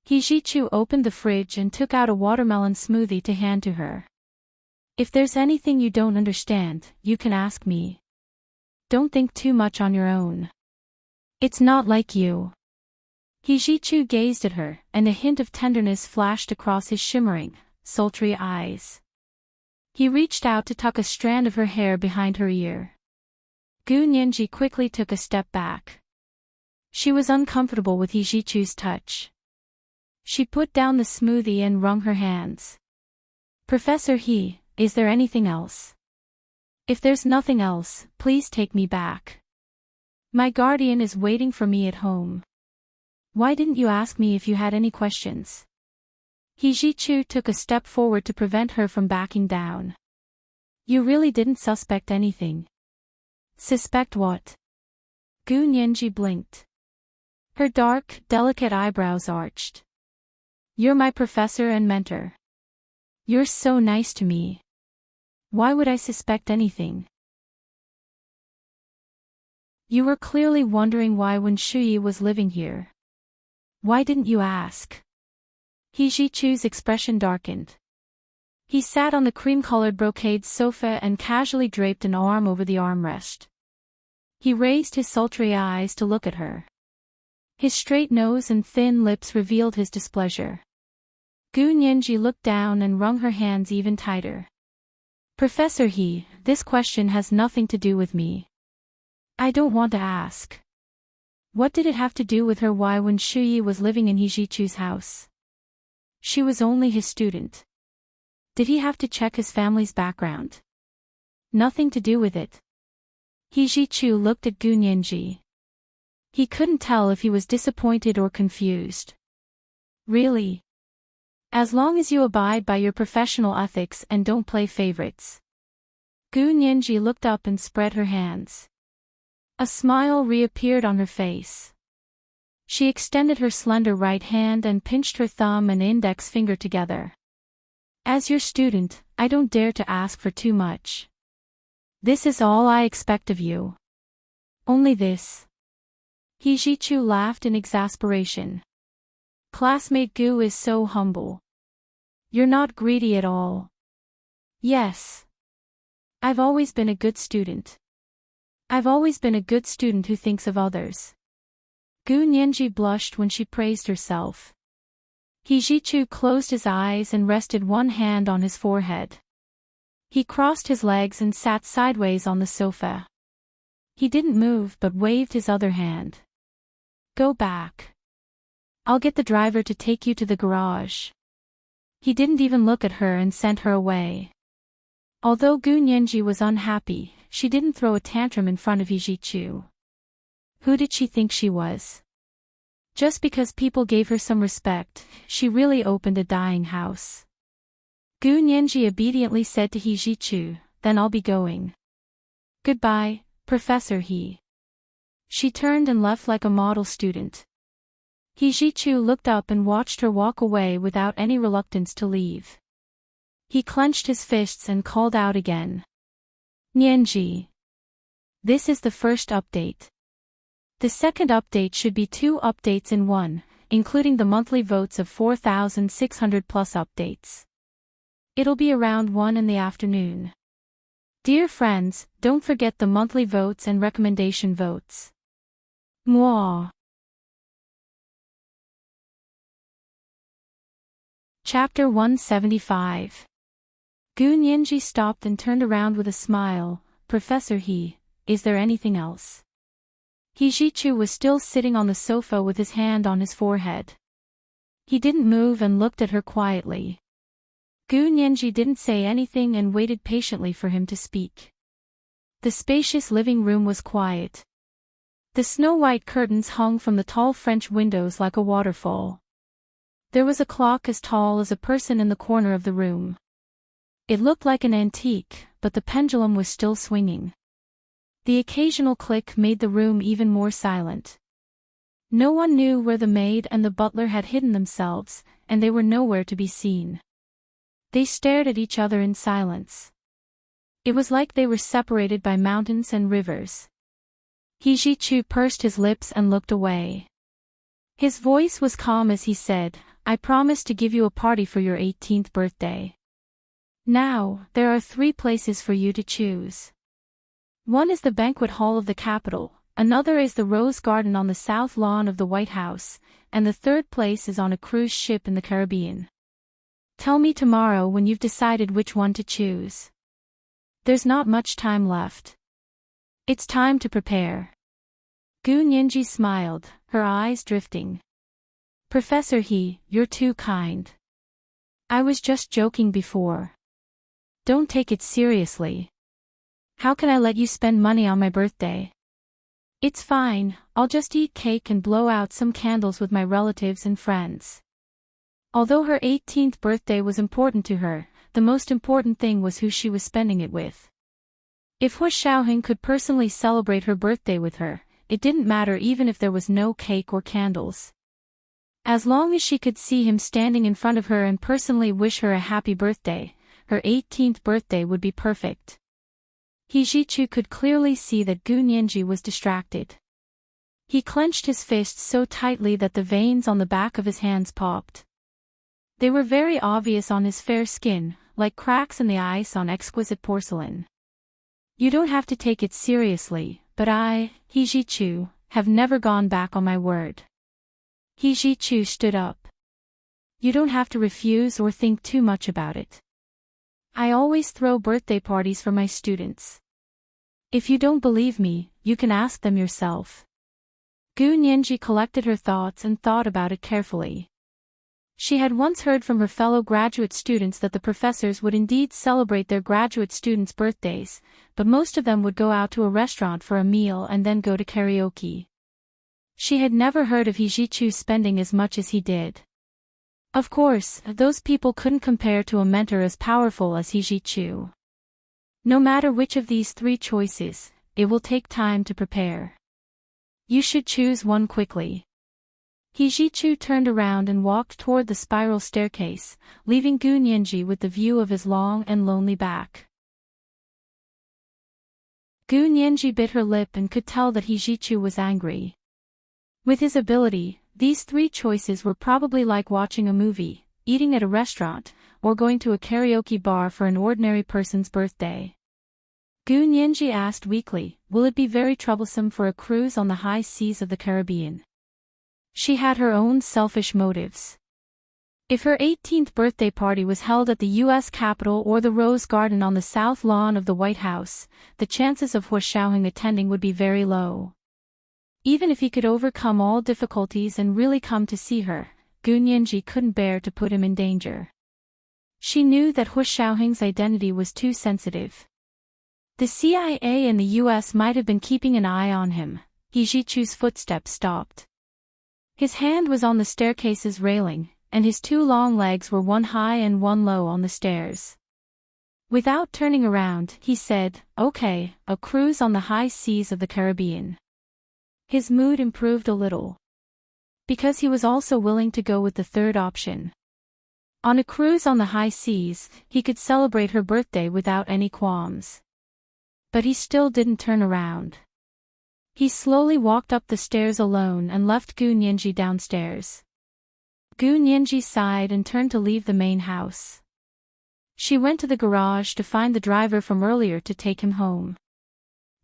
S1: He Zhichu opened the fridge and took out a watermelon smoothie to hand to her. If there's anything you don't understand, you can ask me. Don't think too much on your own. It's not like you. He Zhichu gazed at her, and a hint of tenderness flashed across his shimmering, sultry eyes. He reached out to tuck a strand of her hair behind her ear. Gu Nianji quickly took a step back. She was uncomfortable with He Zhichu's touch. She put down the smoothie and wrung her hands. Professor He, is there anything else? If there's nothing else, please take me back. My guardian is waiting for me at home. Why didn't you ask me if you had any questions? He Zhichu took a step forward to prevent her from backing down. You really didn't suspect anything. Suspect what? Gu Nianji blinked. Her dark, delicate eyebrows arched. You're my professor and mentor. You're so nice to me. Why would I suspect anything? You were clearly wondering why when Shuyi was living here. Why didn't you ask? He Ji-chu's expression darkened. He sat on the cream-colored brocade sofa and casually draped an arm over the armrest. He raised his sultry eyes to look at her. His straight nose and thin lips revealed his displeasure. Gu Nianji looked down and wrung her hands even tighter. Professor He, this question has nothing to do with me. I don't want to ask. What did it have to do with her? Why when Shuyi was living in He Ji-chu's house? She was only his student. Did he have to check his family's background? Nothing to do with it. He Ji-chu looked at Gu Nianji. He couldn't tell if he was disappointed or confused. Really? As long as you abide by your professional ethics and don't play favorites. Gu Nianji looked up and spread her hands. A smile reappeared on her face. She extended her slender right hand and pinched her thumb and index finger together. As your student, I don't dare to ask for too much. This is all I expect of you. Only this. He Ji-chu laughed in exasperation. Classmate Gu is so humble. You're not greedy at all. Yes. I've always been a good student. I've always been a good student who thinks of others. Gu Nianji blushed when she praised herself. He Ji-chu closed his eyes and rested one hand on his forehead. He crossed his legs and sat sideways on the sofa. He didn't move but waved his other hand. Go back. I'll get the driver to take you to the garage. He didn't even look at her and sent her away. Although Gu Nianji was unhappy, she didn't throw a tantrum in front of He Ji-chu. Who did she think she was? Just because people gave her some respect, she really opened a dying house. Gu Nianji obediently said to He Ji-chu, then I'll be going. Goodbye, Professor He. She turned and left like a model student. He Ji-chu looked up and watched her walk away without any reluctance to leave. He clenched his fists and called out again. Nianji. This is the first update. The second update should be 2 updates in one, including the monthly votes of 4,600 plus updates. It'll be around 1 in the afternoon. Dear friends, don't forget the monthly votes and recommendation votes. Mwah. Chapter 175. Gu Nianji stopped and turned around with a smile. Professor He, is there anything else? He Ji-chu was still sitting on the sofa with his hand on his forehead. He didn't move and looked at her quietly. Gu Nianji didn't say anything and waited patiently for him to speak. The spacious living room was quiet. The snow-white curtains hung from the tall French windows like a waterfall. There was a clock as tall as a person in the corner of the room. It looked like an antique, but the pendulum was still swinging. The occasional click made the room even more silent. No one knew where the maid and the butler had hidden themselves, and they were nowhere to be seen. They stared at each other in silence. It was like they were separated by mountains and rivers. He Ji-chu pursed his lips and looked away. His voice was calm as he said, I promised to give you a party for your 18th birthday. Now, there are 3 places for you to choose. One is the banquet hall of the capital, another is the rose garden on the south lawn of the White House, and the third place is on a cruise ship in the Caribbean. Tell me tomorrow when you've decided which one to choose. There's not much time left. It's time to prepare. Gu Nianji smiled, her eyes drifting. Professor He, you're too kind. I was just joking before. Don't take it seriously. How can I let you spend money on my birthday? It's fine, I'll just eat cake and blow out some candles with my relatives and friends. Although her 18th birthday was important to her, the most important thing was who she was spending it with. If Hu Xiaoheng could personally celebrate her birthday with her, it didn't matter even if there was no cake or candles. As long as she could see him standing in front of her and personally wish her a happy birthday, her 18th birthday would be perfect. Hijichu could clearly see that Gu Nianji was distracted. He clenched his fists so tightly that the veins on the back of his hands popped. They were very obvious on his fair skin, like cracks in the ice on exquisite porcelain. You don't have to take it seriously, but I, Hijichu, have never gone back on my word. Hijichu stood up. You don't have to refuse or think too much about it. I always throw birthday parties for my students. If you don't believe me, you can ask them yourself. Gu Nianji collected her thoughts and thought about it carefully. She had once heard from her fellow graduate students that the professors would indeed celebrate their graduate students' birthdays, but most of them would go out to a restaurant for a meal and then go to karaoke. She had never heard of Hijichu spending as much as he did. Of course, those people couldn't compare to a mentor as powerful as Hijichu. No matter which of these three choices, it will take time to prepare. You should choose one quickly. Hijichu turned around and walked toward the spiral staircase, leaving Gu Nianji with the view of his long and lonely back. Gu Nianji bit her lip and could tell that Hijichu was angry. With his ability, these three choices were probably like watching a movie, eating at a restaurant, or going to a karaoke bar for an ordinary person's birthday. Gu Nianji asked weakly, will it be very troublesome for a cruise on the high seas of the Caribbean? She had her own selfish motives. If her 18th birthday party was held at the U.S. Capitol or the Rose Garden on the south lawn of the White House, the chances of Hu Xiaoheng attending would be very low. Even if he could overcome all difficulties and really come to see her, Gu Nianji couldn't bear to put him in danger. She knew that Hu Xiaoheng's identity was too sensitive. The CIA and the U.S. might have been keeping an eye on him. Hijichu's footsteps stopped. His hand was on the staircase's railing, and his two long legs were one high and one low on the stairs. Without turning around, he said, "Okay, a cruise on the high seas of the Caribbean." His mood improved a little. Because he was also willing to go with the third option. On a cruise on the high seas, he could celebrate her birthday without any qualms. But he still didn't turn around. He slowly walked up the stairs alone and left Gu Nianji downstairs. Gu Nianji sighed and turned to leave the main house. She went to the garage to find the driver from earlier to take him home.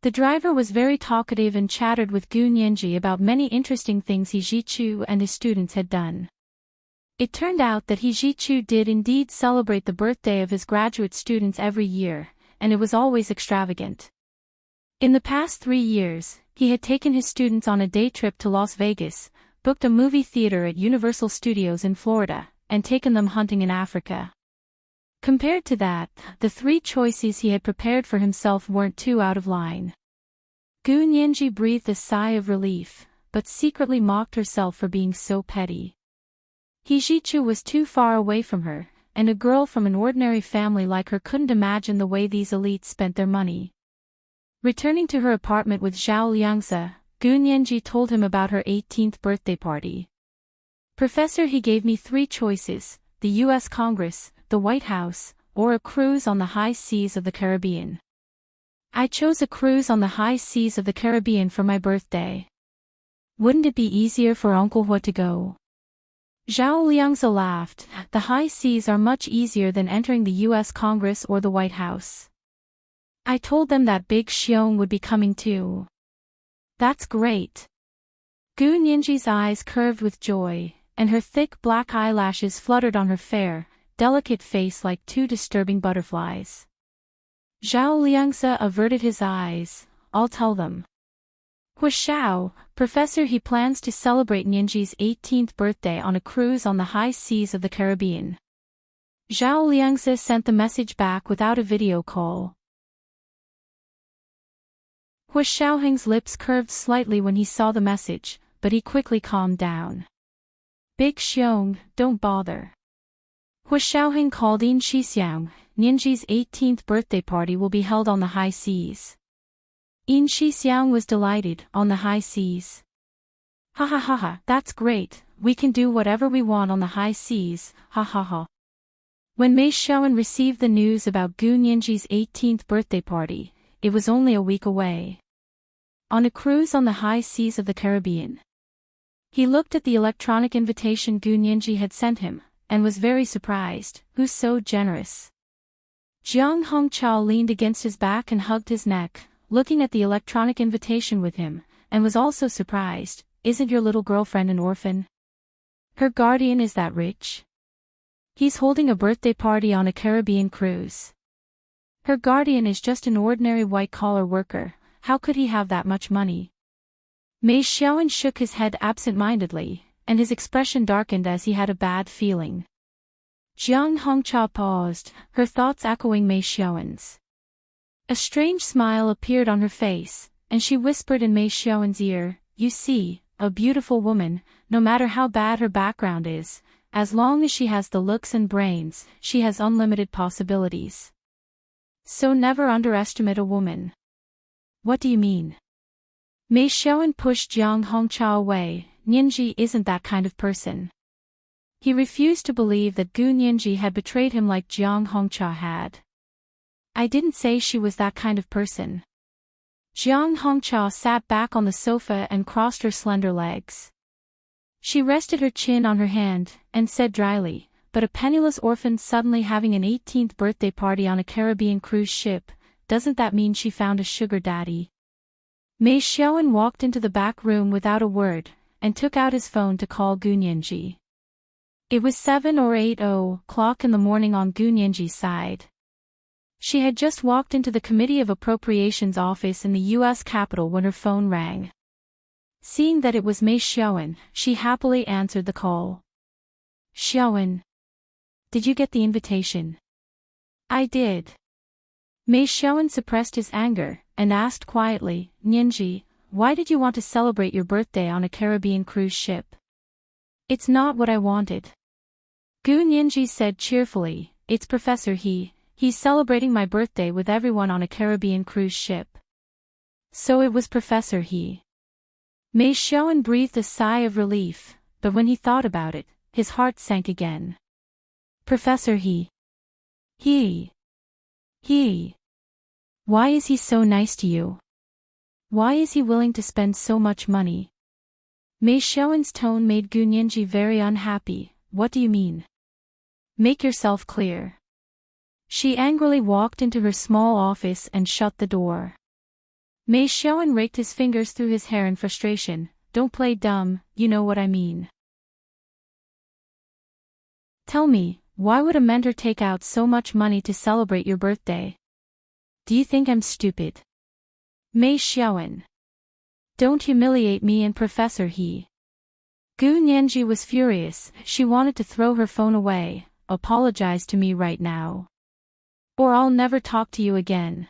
S1: The driver was very talkative and chattered with Gu Nianji about many interesting things Hijichu and his students had done. It turned out that Hijichu did indeed celebrate the birthday of his graduate students every year, and it was always extravagant. In the past 3 years, he had taken his students on a day trip to Las Vegas, booked a movie theater at Universal Studios in Florida, and taken them hunting in Africa. Compared to that, the three choices he had prepared for himself weren't too out of line. Gu Nianji breathed a sigh of relief, but secretly mocked herself for being so petty. Hijichu was too far away from her, and a girl from an ordinary family like her couldn't imagine the way these elites spent their money. Returning to her apartment with Zhao Liangzi, Gu Nianji told him about her 18th birthday party. "Professor, he gave me 3 choices, the U.S. Congress, the White House, or a cruise on the high seas of the Caribbean. I chose a cruise on the high seas of the Caribbean for my birthday. Wouldn't it be easier for Uncle Hu to go?" Zhao Liangzi laughed. "The high seas are much easier than entering the U.S. Congress or the White House. I told them that Big Xiong would be coming too." "That's great." Gu Nianji's eyes curved with joy, and her thick black eyelashes fluttered on her fair, delicate face like 2 disturbing butterflies. Zhao Liangzi averted his eyes. "I'll tell them." "Hu Xiao, Professor, he plans to celebrate Nianji's 18th birthday on a cruise on the high seas of the Caribbean." Zhao Liangzi sent the message back without a video call. Hu Xiaoheng's lips curved slightly when he saw the message, but he quickly calmed down. "Big Xiong, don't bother." Hu Xiaoheng called in Shixiang. "Nianji's 18th birthday party will be held on the high seas. Yin Shixiang was delighted, on the high seas. Ha ha ha ha, that's great, we can do whatever we want on the high seas, ha ha ha. When Mei Xiaowen received the news about Gu Nianji's 18th birthday party, it was only a week away. On a cruise on the high seas of the Caribbean. He looked at the electronic invitation Gu Nianji had sent him, and was very surprised. Who's so generous? Jiang Hongqiao leaned against his back and hugged his neck, looking at the electronic invitation with him, and was also surprised. Isn't your little girlfriend an orphan? Her guardian is that rich? He's holding a birthday party on a Caribbean cruise. Her guardian is just an ordinary white-collar worker, how could he have that much money? Mei Xiaowen shook his head absent-mindedly, and his expression darkened as he had a bad feeling. Jiang Hongqiao paused, her thoughts echoing Mei Xiaowen's. A strange smile appeared on her face, and she whispered in Mei Xiaowen's ear, "You see, a beautiful woman, no matter how bad her background is, as long as she has the looks and brains, she has unlimited possibilities. So never underestimate a woman." What do you mean? Mei Xiaowen pushed Jiang Hongqiao away. Nianji isn't that kind of person. He refused to believe that Gu Nianji had betrayed him like Jiang Hongqiao had. I didn't say she was that kind of person. Jiang Hongqiao sat back on the sofa and crossed her slender legs. She rested her chin on her hand, and said dryly, "But a penniless orphan suddenly having an 18th birthday party on a Caribbean cruise ship, doesn't that mean she found a sugar daddy?" Mei Xiaowen walked into the back room without a word, and took out his phone to call Gu Nianji. It was 7 or 8 o'clock in the morning on Gu Nianji's side. She had just walked into the Committee of Appropriations office in the U.S. Capitol when her phone rang. Seeing that it was Mei Xiaowen, she happily answered the call. "Xiaowen, did you get the invitation?" "I did." Mei Xiaowen suppressed his anger, and asked quietly, "Nianji, why did you want to celebrate your birthday on a Caribbean cruise ship?" "It's not what I wanted." Gu Nianji said cheerfully, "It's Professor He's celebrating my birthday with everyone on a Caribbean cruise ship." So it was Professor He. Mei Xiaowen breathed a sigh of relief, but when he thought about it, his heart sank again. Professor He. Why is he so nice to you? Why is he willing to spend so much money? Mei Xiaowen's tone made Gu Nianji very unhappy. What do you mean? Make yourself clear. She angrily walked into her small office and shut the door. Mei Xiaowen raked his fingers through his hair in frustration. Don't play dumb, you know what I mean. Tell me, why would a mentor take out so much money to celebrate your birthday? Do you think I'm stupid? Mei Xiaowen. Don't humiliate me and Professor He. Gu Nianji was furious. She wanted to throw her phone away. Apologize to me right now, or I'll never talk to you again.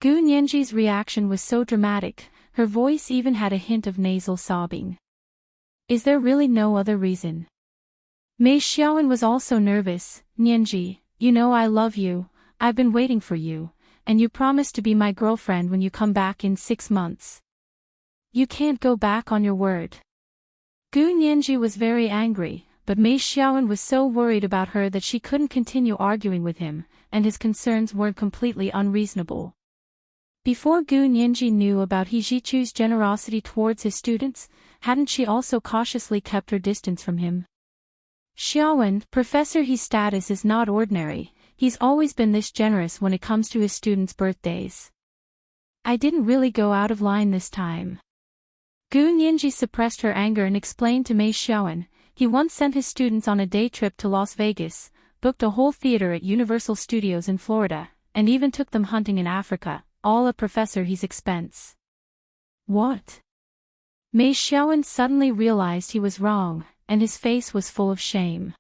S1: Gu Nianji's reaction was so dramatic, her voice even had a hint of nasal sobbing. Is there really no other reason? Mei Xiaowen was also nervous. Nianji, you know I love you, I've been waiting for you, and you promised to be my girlfriend when you come back in 6 months. You can't go back on your word. Gu Nianji was very angry, but Mei Xiaowen was so worried about her that she couldn't continue arguing with him, and his concerns weren't completely unreasonable. Before Gu Nianji knew about He Zhichu's generosity towards his students, hadn't she also cautiously kept her distance from him? Xiaowen, Professor He's status is not ordinary, he's always been this generous when it comes to his students' birthdays. I didn't really go out of line this time. Gu Nianji suppressed her anger and explained to Mei Xiaowen, he once sent his students on a day trip to Las Vegas, booked a whole theater at Universal Studios in Florida, and even took them hunting in Africa, all at Professor He's expense. What? Mei Xiaowen suddenly realized he was wrong, and his face was full of shame.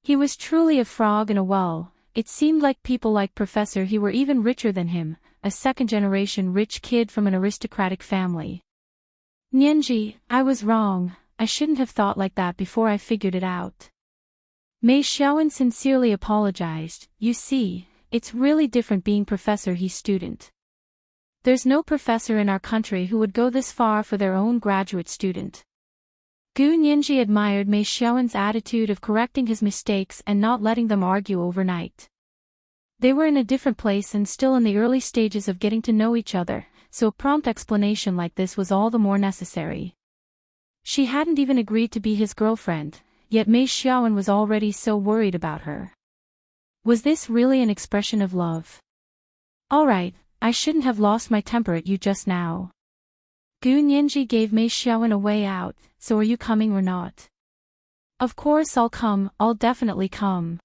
S1: He was truly a frog in a well. It seemed like people like Professor He were even richer than him, a second-generation rich kid from an aristocratic family. Nianji, I was wrong, I shouldn't have thought like that before I figured it out. Mei Xiaowen sincerely apologized. You see, it's really different being Professor He's student. There's no professor in our country who would go this far for their own graduate student. Gu Nianji admired Mei Xiaowen's attitude of correcting his mistakes and not letting them argue overnight. They were in a different place and still in the early stages of getting to know each other, so a prompt explanation like this was all the more necessary. She hadn't even agreed to be his girlfriend, yet Mei Xiaowen was already so worried about her. Was this really an expression of love? All right, I shouldn't have lost my temper at you just now. Gu Nianji gave Mei Xiaowen a way out, so are you coming or not? Of course I'll come, I'll definitely come.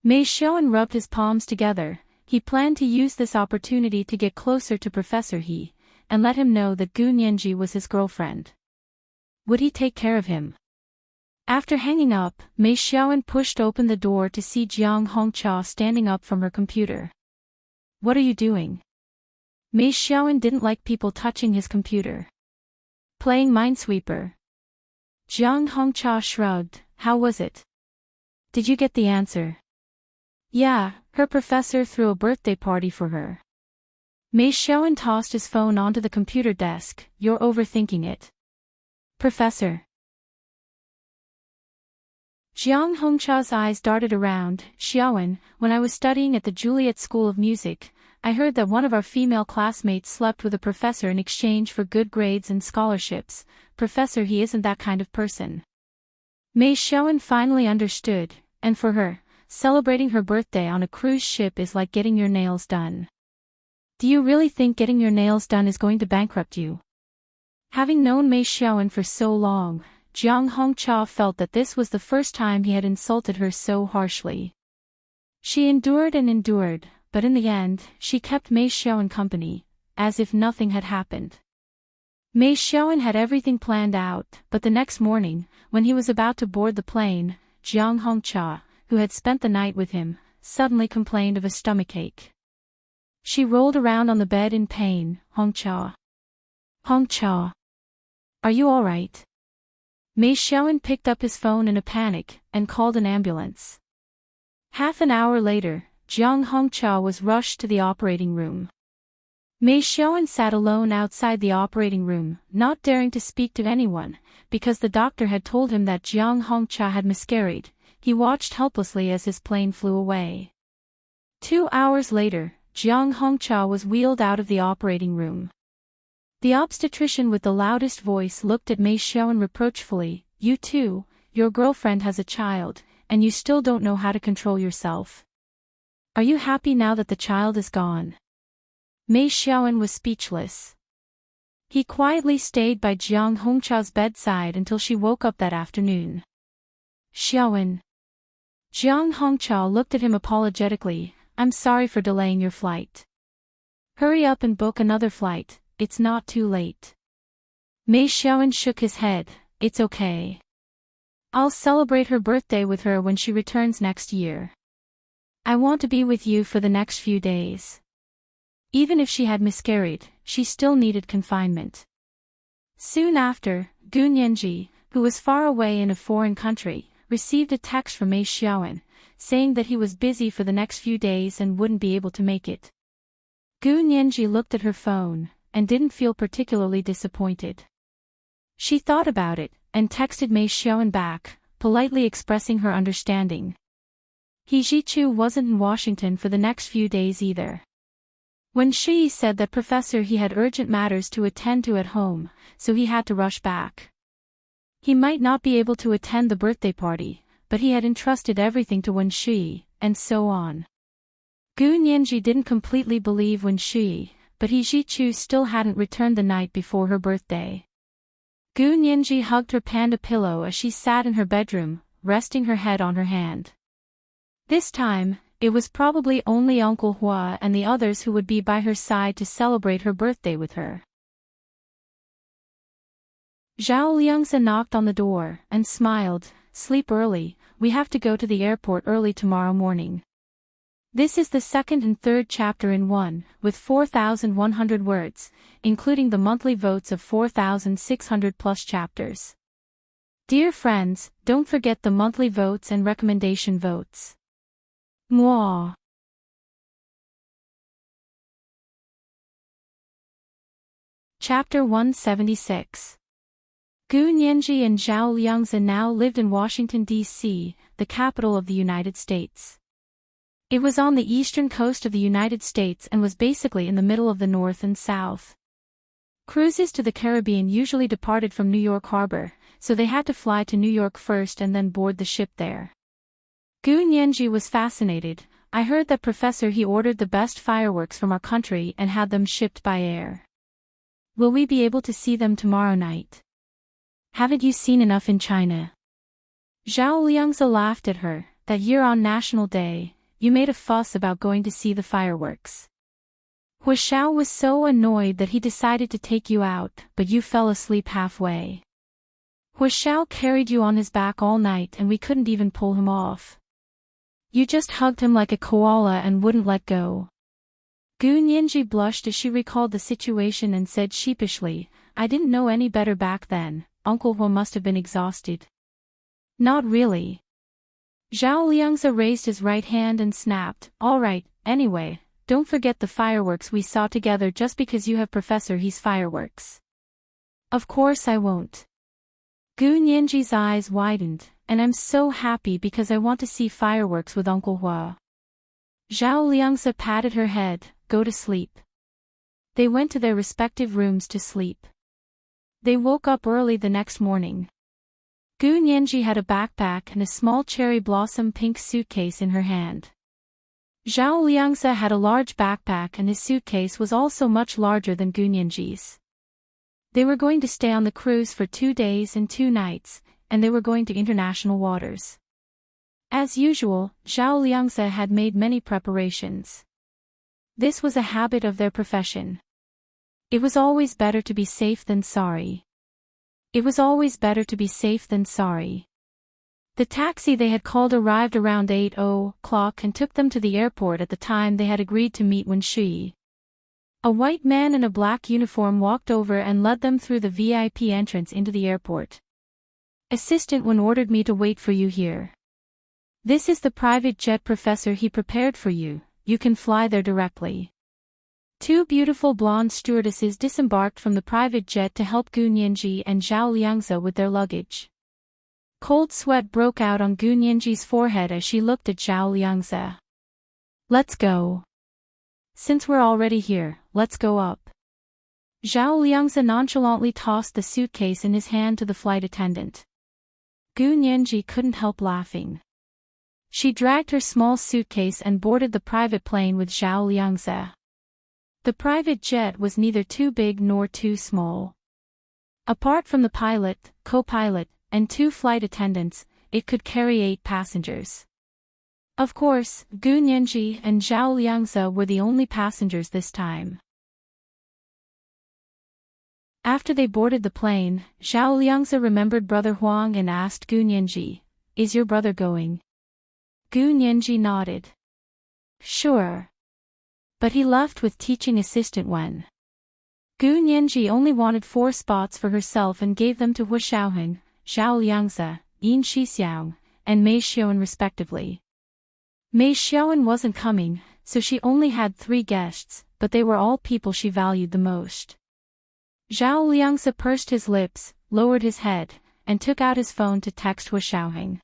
S1: Mei Xiaowen rubbed his palms together. He planned to use this opportunity to get closer to Professor He, and let him know that Gu Nianji was his girlfriend. Would he take care of him? After hanging up, Mei Xiaowen pushed open the door to see Jiang Hongqia standing up from her computer. What are you doing? Mei Xiaowen didn't like people touching his computer. Playing Minesweeper. Jiang Hongqia shrugged. How was it? Did you get the answer? Yeah, her professor threw a birthday party for her. Mei Xiaowen tossed his phone onto the computer desk. You're overthinking it. Professor. Jiang Hongqia's eyes darted around. Xiaowen, when I was studying at the Juliet School of Music, I heard that one of our female classmates slept with a professor in exchange for good grades and scholarships. Professor He isn't that kind of person. Mei Xiaowen finally understood, and for her, celebrating her birthday on a cruise ship is like getting your nails done. Do you really think getting your nails done is going to bankrupt you? Having known Mei Xiaowen for so long, Jiang Hongqia felt that this was the first time he had insulted her so harshly. She endured and endured, but in the end, she kept Mei Xiaowen company, as if nothing had happened. Mei Xiaowen had everything planned out, but the next morning, when he was about to board the plane, Jiang Hongqia, who had spent the night with him, suddenly complained of a stomachache. She rolled around on the bed in pain. Hongqia. Hongqia. Are you all right? Mei Xiaowen picked up his phone in a panic, and called an ambulance. Half an hour later, Jiang Hongqia was rushed to the operating room. Mei Xiaowen sat alone outside the operating room, not daring to speak to anyone, because the doctor had told him that Jiang Hongqia had miscarried. He watched helplessly as his plane flew away. 2 hours later, Jiang Hongqia was wheeled out of the operating room. The obstetrician with the loudest voice looked at Mei Xiaowen reproachfully. You too, your girlfriend has a child, and you still don't know how to control yourself. Are you happy now that the child is gone? Mei Xiaowen was speechless. He quietly stayed by Jiang Hongqia's bedside until she woke up that afternoon. Xiaowen. Jiang Hongqia looked at him apologetically. I'm sorry for delaying your flight. Hurry up and book another flight, it's not too late. Mei Xiaowen shook his head. It's okay. I'll celebrate her birthday with her when she returns next year. I want to be with you for the next few days. Even if she had miscarried, she still needed confinement. Soon after, Gu Nianji, who was far away in a foreign country, received a text from Mei Xiaowen, saying that he was busy for the next few days and wouldn't be able to make it. Gu Nianji looked at her phone, and didn't feel particularly disappointed. She thought about it, and texted Mei Xiaowen back, politely expressing her understanding. He Zhichu wasn't in Washington for the next few days either. When Shi said that Professor He had urgent matters to attend to at home, so he had to rush back. He might not be able to attend the birthday party, but he had entrusted everything to Wen Shi, and so on. Gu Nianji didn't completely believe Wen Shi, but He Zhichu still hadn't returned the night before her birthday. Gu Nianji hugged her panda pillow as she sat in her bedroom, resting her head on her hand. This time, it was probably only Uncle Hua and the others who would be by her side to celebrate her birthday with her. Zhao Liangzi knocked on the door, and smiled. Sleep early, we have to go to the airport early tomorrow morning. This is the second and third chapter in one, with 4,100 words, including the monthly votes of 4,600 plus chapters. Dear friends, don't forget the monthly votes and recommendation votes. Mwah. Chapter 176. Gu Nianji and Zhao Liangzi now lived in Washington, D.C., the capital of the United States. It was on the eastern coast of the United States and was basically in the middle of the North and South. Cruises to the Caribbean usually departed from New York Harbor, so they had to fly to New York first and then board the ship there. Gu Nianji was fascinated. I heard that Professor he ordered the best fireworks from our country and had them shipped by air. Will we be able to see them tomorrow night? Haven't you seen enough in China? Zhao Liangzi laughed at her. That year on National Day, you made a fuss about going to see the fireworks. Hu Xiao was so annoyed that he decided to take you out, but you fell asleep halfway. Hu Xiao carried you on his back all night and we couldn't even pull him off. You just hugged him like a koala and wouldn't let go. Gu Nianji blushed as she recalled the situation and said sheepishly, I didn't know any better back then. Uncle Hu must have been exhausted. Not really. Zhao Liangzi raised his right hand and snapped, all right, anyway, don't forget the fireworks we saw together just because you have Professor He's fireworks. Of course I won't. Gu Nianji's eyes widened, and I'm so happy because I want to see fireworks with Uncle Hu. Zhao Liangzi patted her head, go to sleep. They went to their respective rooms to sleep. They woke up early the next morning. Gu Nianji had a backpack and a small cherry blossom pink suitcase in her hand. Zhao Liangzi had a large backpack and his suitcase was also much larger than Gu Nianji's. They were going to stay on the cruise for 2 days and 2 nights, and they were going to international waters. As usual, Zhao Liangzi had made many preparations. This was a habit of their profession. It was always better to be safe than sorry. It was always better to be safe than sorry. The taxi they had called arrived around 8:00 and took them to the airport at the time they had agreed to meet when Shi. A white man in a black uniform walked over and led them through the VIP entrance into the airport. Assistant Wen ordered me to wait for you here. This is the private jet Professor he prepared for you, you can fly there directly. 2 beautiful blonde stewardesses disembarked from the private jet to help Gu Nianji and Zhao Liangzi with their luggage. Cold sweat broke out on Gu Nianji's forehead as she looked at Zhao Liangzi. Let's go. Since we're already here, let's go up. Zhao Liangzi nonchalantly tossed the suitcase in his hand to the flight attendant. Gu Nianji couldn't help laughing. She dragged her small suitcase and boarded the private plane with Zhao Liangzi. The private jet was neither too big nor too small. Apart from the pilot, co-pilot, and 2 flight attendants, it could carry 8 passengers. Of course, Gu Nianji and Zhao Liangzi were the only passengers this time. After they boarded the plane, Zhao Liangzi remembered Brother Huang and asked Gu Nianji, is your brother going? Gu Nianji nodded. Sure. But he left with teaching assistant Wen. Gu Nianji only wanted 4 spots for herself and gave them to Hu Xiaoheng, Zhao Liangzi, Yin Shixiang, and Mei Xiaowen respectively. Mei Xiaowen wasn't coming, so she only had 3 guests, but they were all people she valued the most. Zhao Liangzi pursed his lips, lowered his head, and took out his phone to text Hu Xiaoheng.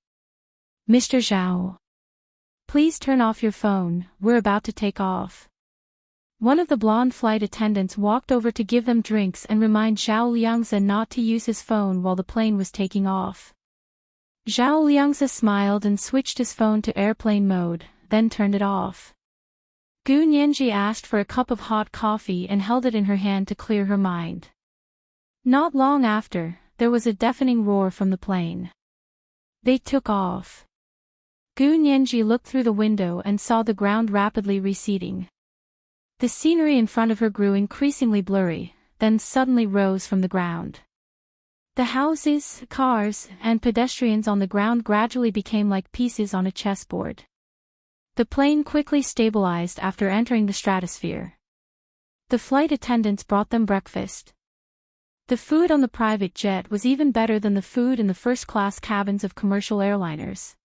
S1: Mr. Zhao. Please turn off your phone, we're about to take off. One of the blonde flight attendants walked over to give them drinks and remind Zhao Liangzi not to use his phone while the plane was taking off. Zhao Liangzi smiled and switched his phone to airplane mode, then turned it off. Gu Nianji asked for a cup of hot coffee and held it in her hand to clear her mind. Not long after, there was a deafening roar from the plane. They took off. Gu Nianji looked through the window and saw the ground rapidly receding. The scenery in front of her grew increasingly blurry, then suddenly rose from the ground. The houses, cars, and pedestrians on the ground gradually became like pieces on a chessboard. The plane quickly stabilized after entering the stratosphere. The flight attendants brought them breakfast. The food on the private jet was even better than the food in the first-class cabins of commercial airliners.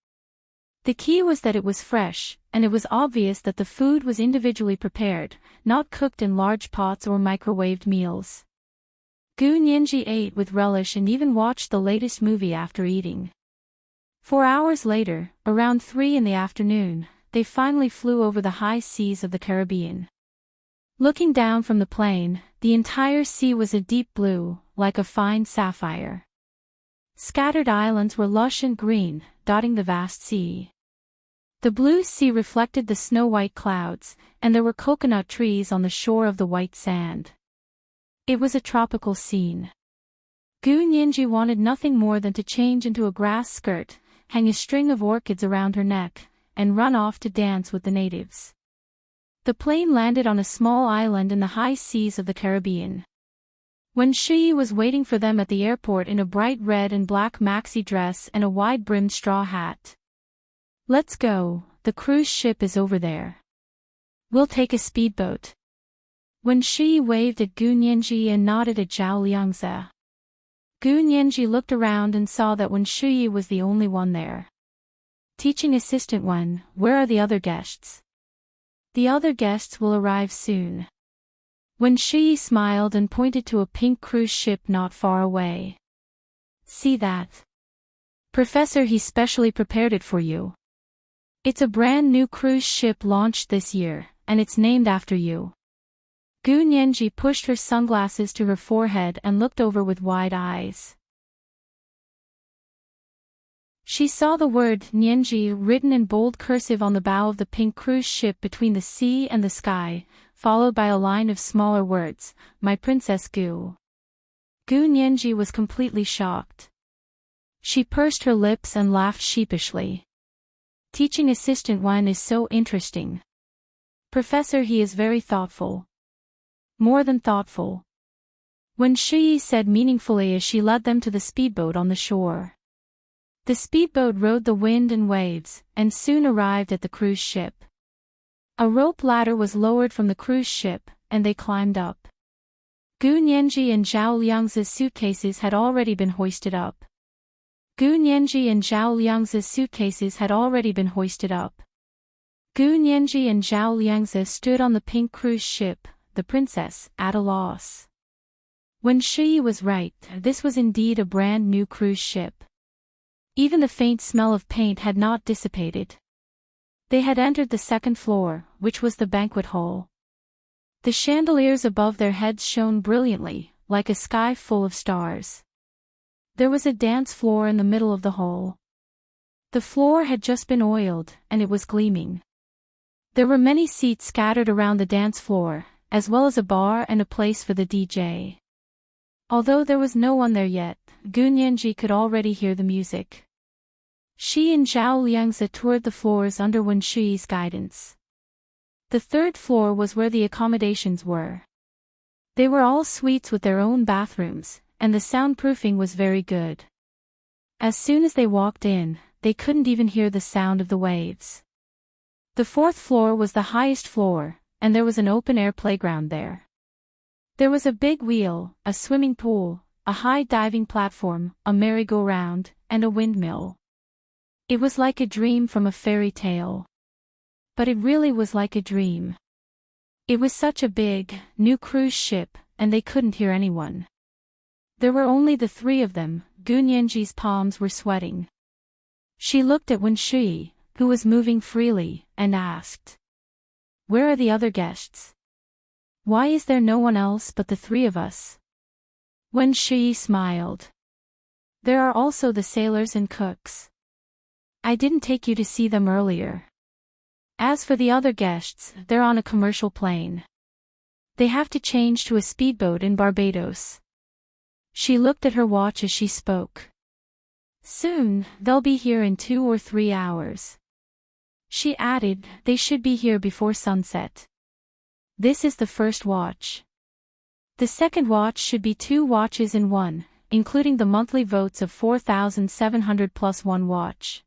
S1: The key was that it was fresh, and it was obvious that the food was individually prepared, not cooked in large pots or microwaved meals. Gu Nianji ate with relish and even watched the latest movie after eating. 4 hours later, around 3 in the afternoon, they finally flew over the high seas of the Caribbean. Looking down from the plane, the entire sea was a deep blue, like a fine sapphire. Scattered islands were lush and green, dotting the vast sea. The blue sea reflected the snow-white clouds, and there were coconut trees on the shore of the white sand. It was a tropical scene. Gu Nianji wanted nothing more than to change into a grass skirt, hang a string of orchids around her neck, and run off to dance with the natives. The plane landed on a small island in the high seas of the Caribbean. Wen Shuyi was waiting for them at the airport in a bright red and black maxi dress and a wide-brimmed straw hat. "Let's go, the cruise ship is over there. We'll take a speedboat." Wen Shuyi waved at Gu Nianji and nodded at Zhao Liangzi. Gu Nianji looked around and saw that Wen Shuyi was the only one there. "Teaching assistant Wen, where are the other guests?" "The other guests will arrive soon." Wen Shuyi smiled and pointed to a pink cruise ship not far away. "See that? Professor, he specially prepared it for you. It's a brand new cruise ship launched this year, and it's named after you." Gu Nianji pushed her sunglasses to her forehead and looked over with wide eyes. She saw the word Nianji written in bold cursive on the bow of the pink cruise ship between the sea and the sky, followed by a line of smaller words, "My Princess Gu." Gu Nianji was completely shocked. She pursed her lips and laughed sheepishly. "Teaching assistant Wen is so interesting. Professor, he is very thoughtful. More than thoughtful." Wen Shuyi said meaningfully as she led them to the speedboat on the shore. The speedboat rode the wind and waves, and soon arrived at the cruise ship. A rope ladder was lowered from the cruise ship, and they climbed up. Gu Nianji and Zhao Liangzi's suitcases had already been hoisted up. Gu Nianji and Zhao Liangzi stood on the pink cruise ship, the princess, at a loss. Wen Shuyi was right, this was indeed a brand new cruise ship. Even the faint smell of paint had not dissipated. They had entered the second floor, which was the banquet hall. The chandeliers above their heads shone brilliantly, like a sky full of stars. There was a dance floor in the middle of the hall. The floor had just been oiled, and it was gleaming. There were many seats scattered around the dance floor, as well as a bar and a place for the DJ. Although there was no one there yet, Gu Nianji could already hear the music. She and Zhao Liangzi toured the floors under Wen Shuyi's guidance. The third floor was where the accommodations were. They were all suites with their own bathrooms, and the soundproofing was very good. As soon as they walked in, they couldn't even hear the sound of the waves. The fourth floor was the highest floor, and there was an open-air playground there. There was a big wheel, a swimming pool, a high diving platform, a merry-go-round, and a windmill. It was like a dream from a fairy tale. But it really was like a dream. It was such a big, new cruise ship, and they couldn't hear anyone. There were only the three of them. Gu Nianji's palms were sweating. She looked at Wen Shuyi, who was moving freely, and asked, "Where are the other guests? Why is there no one else but the three of us?" Wen Shuyi smiled. "There are also the sailors and cooks. I didn't take you to see them earlier. As for the other guests, they're on a commercial plane. They have to change to a speedboat in Barbados." She looked at her watch as she spoke. "Soon, they'll be here in 2 or 3 hours." She added, "They should be here before sunset. This is the first watch. The second watch should be 2 watches in one, including the monthly votes of 4,700 plus 1 watch.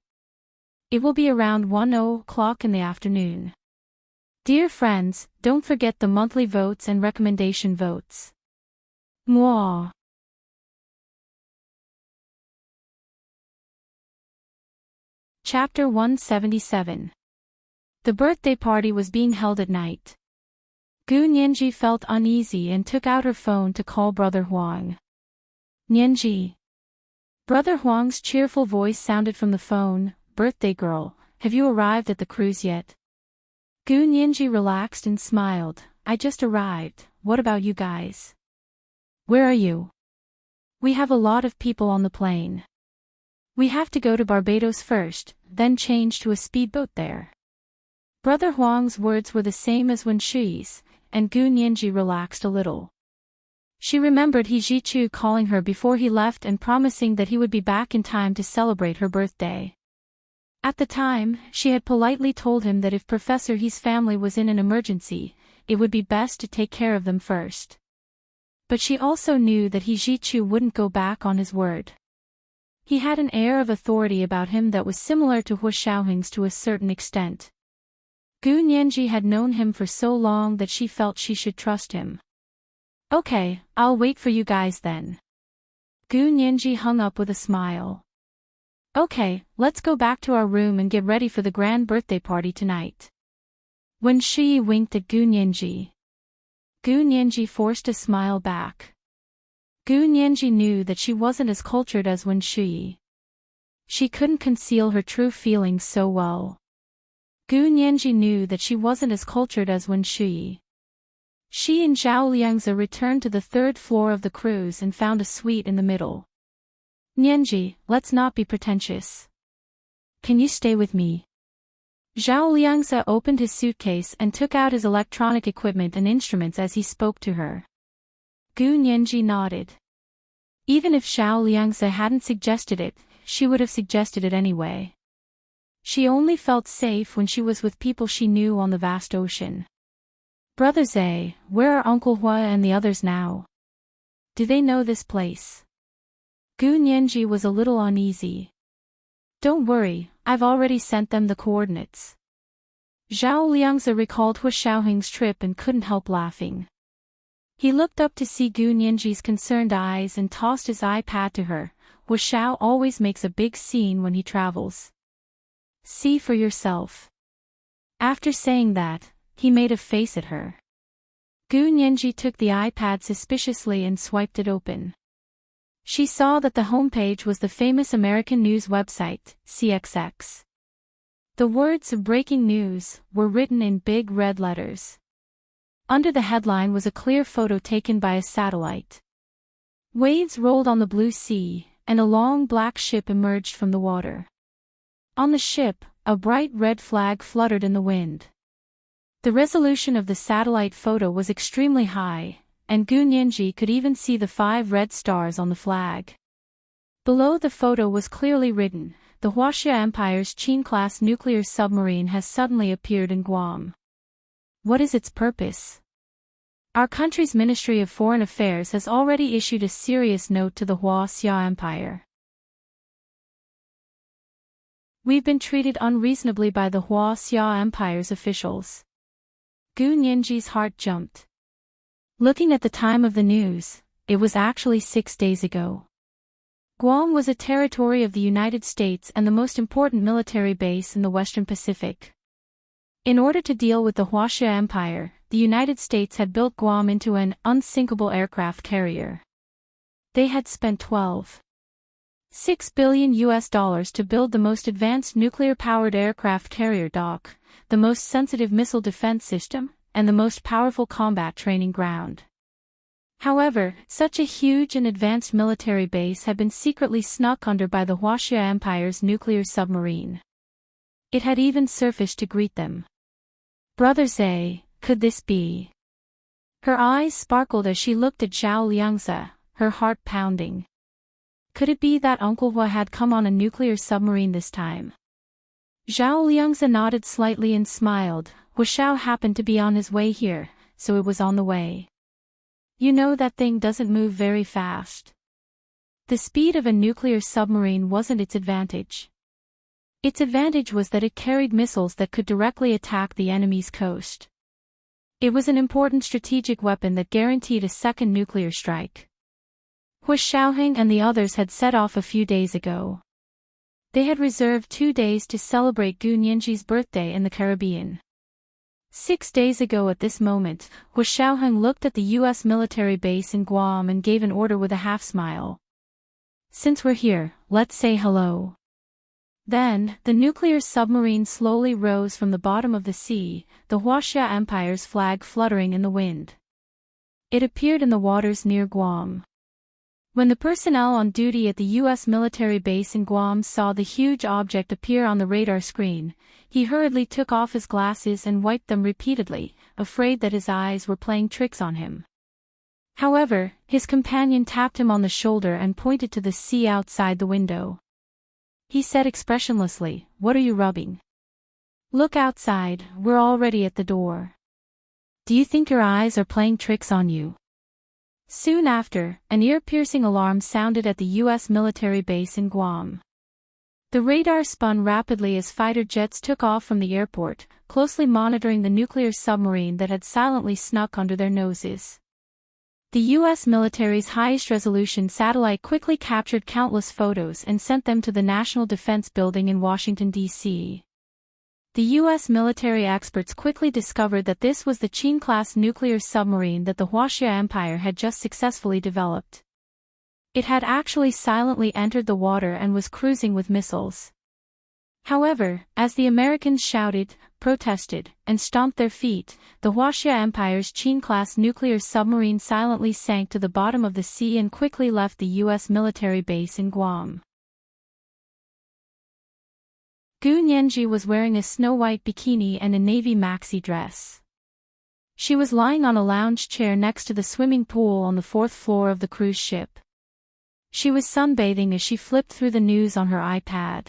S1: It will be around 1:00 in the afternoon. Dear friends, don't forget the monthly votes and recommendation votes. Mwah. Chapter 177. The birthday party was being held at night. Gu Nianji felt uneasy and took out her phone to call Brother Huang. Nianji. Brother Huang's cheerful voice sounded from the phone. Birthday girl, have you arrived at the cruise yet? Gu Nianji relaxed and smiled. I just arrived, what about you guys? Where are you? We have a lot of people on the plane. We have to go to Barbados first, then change to a speedboat there. Brother Huang's words were the same as Wen Shui's, and Gu Nianji relaxed a little. She remembered He Zhichu calling her before he left and promising that he would be back in time to celebrate her birthday. At the time, she had politely told him that if Professor He's family was in an emergency, it would be best to take care of them first. But she also knew that He Zhichu wouldn't go back on his word. He had an air of authority about him that was similar to Hu Xiaoheng's to a certain extent. Gu Nianji had known him for so long that she felt she should trust him. Okay, I'll wait for you guys then. Gu Nianji hung up with a smile. Okay, let's go back to our room and get ready for the grand birthday party tonight. Wen Shui winked at Gu Nianji. Gu Nianji forced a smile back. Gu Nianji knew that she wasn't as cultured as Wen Shui. She couldn't conceal her true feelings so well. Gu Nianji knew that she wasn't as cultured as Wen Shui. She and Zhao Liangzi returned to the third floor of the cruise and found a suite in the middle. Nianji, let's not be pretentious. Can you stay with me? Zhao Liangzi opened his suitcase and took out his electronic equipment and instruments as he spoke to her. Gu Nianji nodded. Even if Zhao Liangzi hadn't suggested it, she would have suggested it anyway. She only felt safe when she was with people she knew on the vast ocean. Brother Zhe, where are Uncle Hua and the others now? Do they know this place? Gu Nianji was a little uneasy. Don't worry, I've already sent them the coordinates. Zhao Liangzi recalled Hu Xiaoheng's trip and couldn't help laughing. He looked up to see Gu Nianji's concerned eyes and tossed his iPad to her. Hu Xiao always makes a big scene when he travels. See for yourself. After saying that, he made a face at her. Gu Nianji took the iPad suspiciously and swiped it open. She saw that the homepage was the famous American news website, CXX. The words "breaking news" were written in big red letters. Under the headline was a clear photo taken by a satellite. Waves rolled on the blue sea, and a long black ship emerged from the water. On the ship, a bright red flag fluttered in the wind. The resolution of the satellite photo was extremely high, and Gu Nianji could even see the 5 red stars on the flag. Below the photo was clearly written, "The Huaxia Empire's Qin-class nuclear submarine has suddenly appeared in Guam. What is its purpose? Our country's Ministry of Foreign Affairs has already issued a serious note to the Huaxia Empire. We've been treated unreasonably by the Huaxia Empire's officials." Gu Nianji's heart jumped. Looking at the time of the news, it was actually 6 days ago. Guam was a territory of the United States and the most important military base in the Western Pacific. In order to deal with the Huaxia Empire, the United States had built Guam into an unsinkable aircraft carrier. They had spent $12.6 billion to build the most advanced nuclear-powered aircraft carrier dock, the most sensitive missile defense system, and the most powerful combat training ground. However, such a huge and advanced military base had been secretly snuck under by the Huaxia Empire's nuclear submarine. It had even surfaced to greet them. Brother Zhe, could this be? Her eyes sparkled as she looked at Zhao Liangzi, her heart pounding. Could it be that Uncle Hua had come on a nuclear submarine this time? Zhao Liangzi nodded slightly and smiled. Hu Xiao happened to be on his way here, so it was on the way. You know that thing doesn't move very fast. The speed of a nuclear submarine wasn't its advantage. Its advantage was that it carried missiles that could directly attack the enemy's coast. It was an important strategic weapon that guaranteed a second nuclear strike. Hu Xiaoheng and the others had set off a few days ago. They had reserved 2 days to celebrate Gu Nianji's birthday in the Caribbean. 6 days ago at this moment, Hu Xiaoheng looked at the U.S. military base in Guam and gave an order with a half-smile. Since we're here, let's say hello. Then, the nuclear submarine slowly rose from the bottom of the sea, the Huaxia Empire's flag fluttering in the wind. It appeared in the waters near Guam. When the personnel on duty at the U.S. military base in Guam saw the huge object appear on the radar screen, he hurriedly took off his glasses and wiped them repeatedly, afraid that his eyes were playing tricks on him. However, his companion tapped him on the shoulder and pointed to the sea outside the window. He said expressionlessly, "What are you rubbing? Look outside, we're already at the door. Do you think your eyes are playing tricks on you?" Soon after, an ear-piercing alarm sounded at the U.S. military base in Guam. The radar spun rapidly as fighter jets took off from the airport, closely monitoring the nuclear submarine that had silently snuck under their noses. The U.S. military's highest-resolution satellite quickly captured countless photos and sent them to the National Defense Building in Washington, D.C. The U.S. military experts quickly discovered that this was the Qin-class nuclear submarine that the Huaxia Empire had just successfully developed. It had actually silently entered the water and was cruising with missiles. However, as the Americans shouted, protested, and stomped their feet, the Huaxia Empire's Qin-class nuclear submarine silently sank to the bottom of the sea and quickly left the U.S. military base in Guam. Gu Nianji was wearing a snow-white bikini and a navy maxi dress. She was lying on a lounge chair next to the swimming pool on the 4th floor of the cruise ship. She was sunbathing as she flipped through the news on her iPad.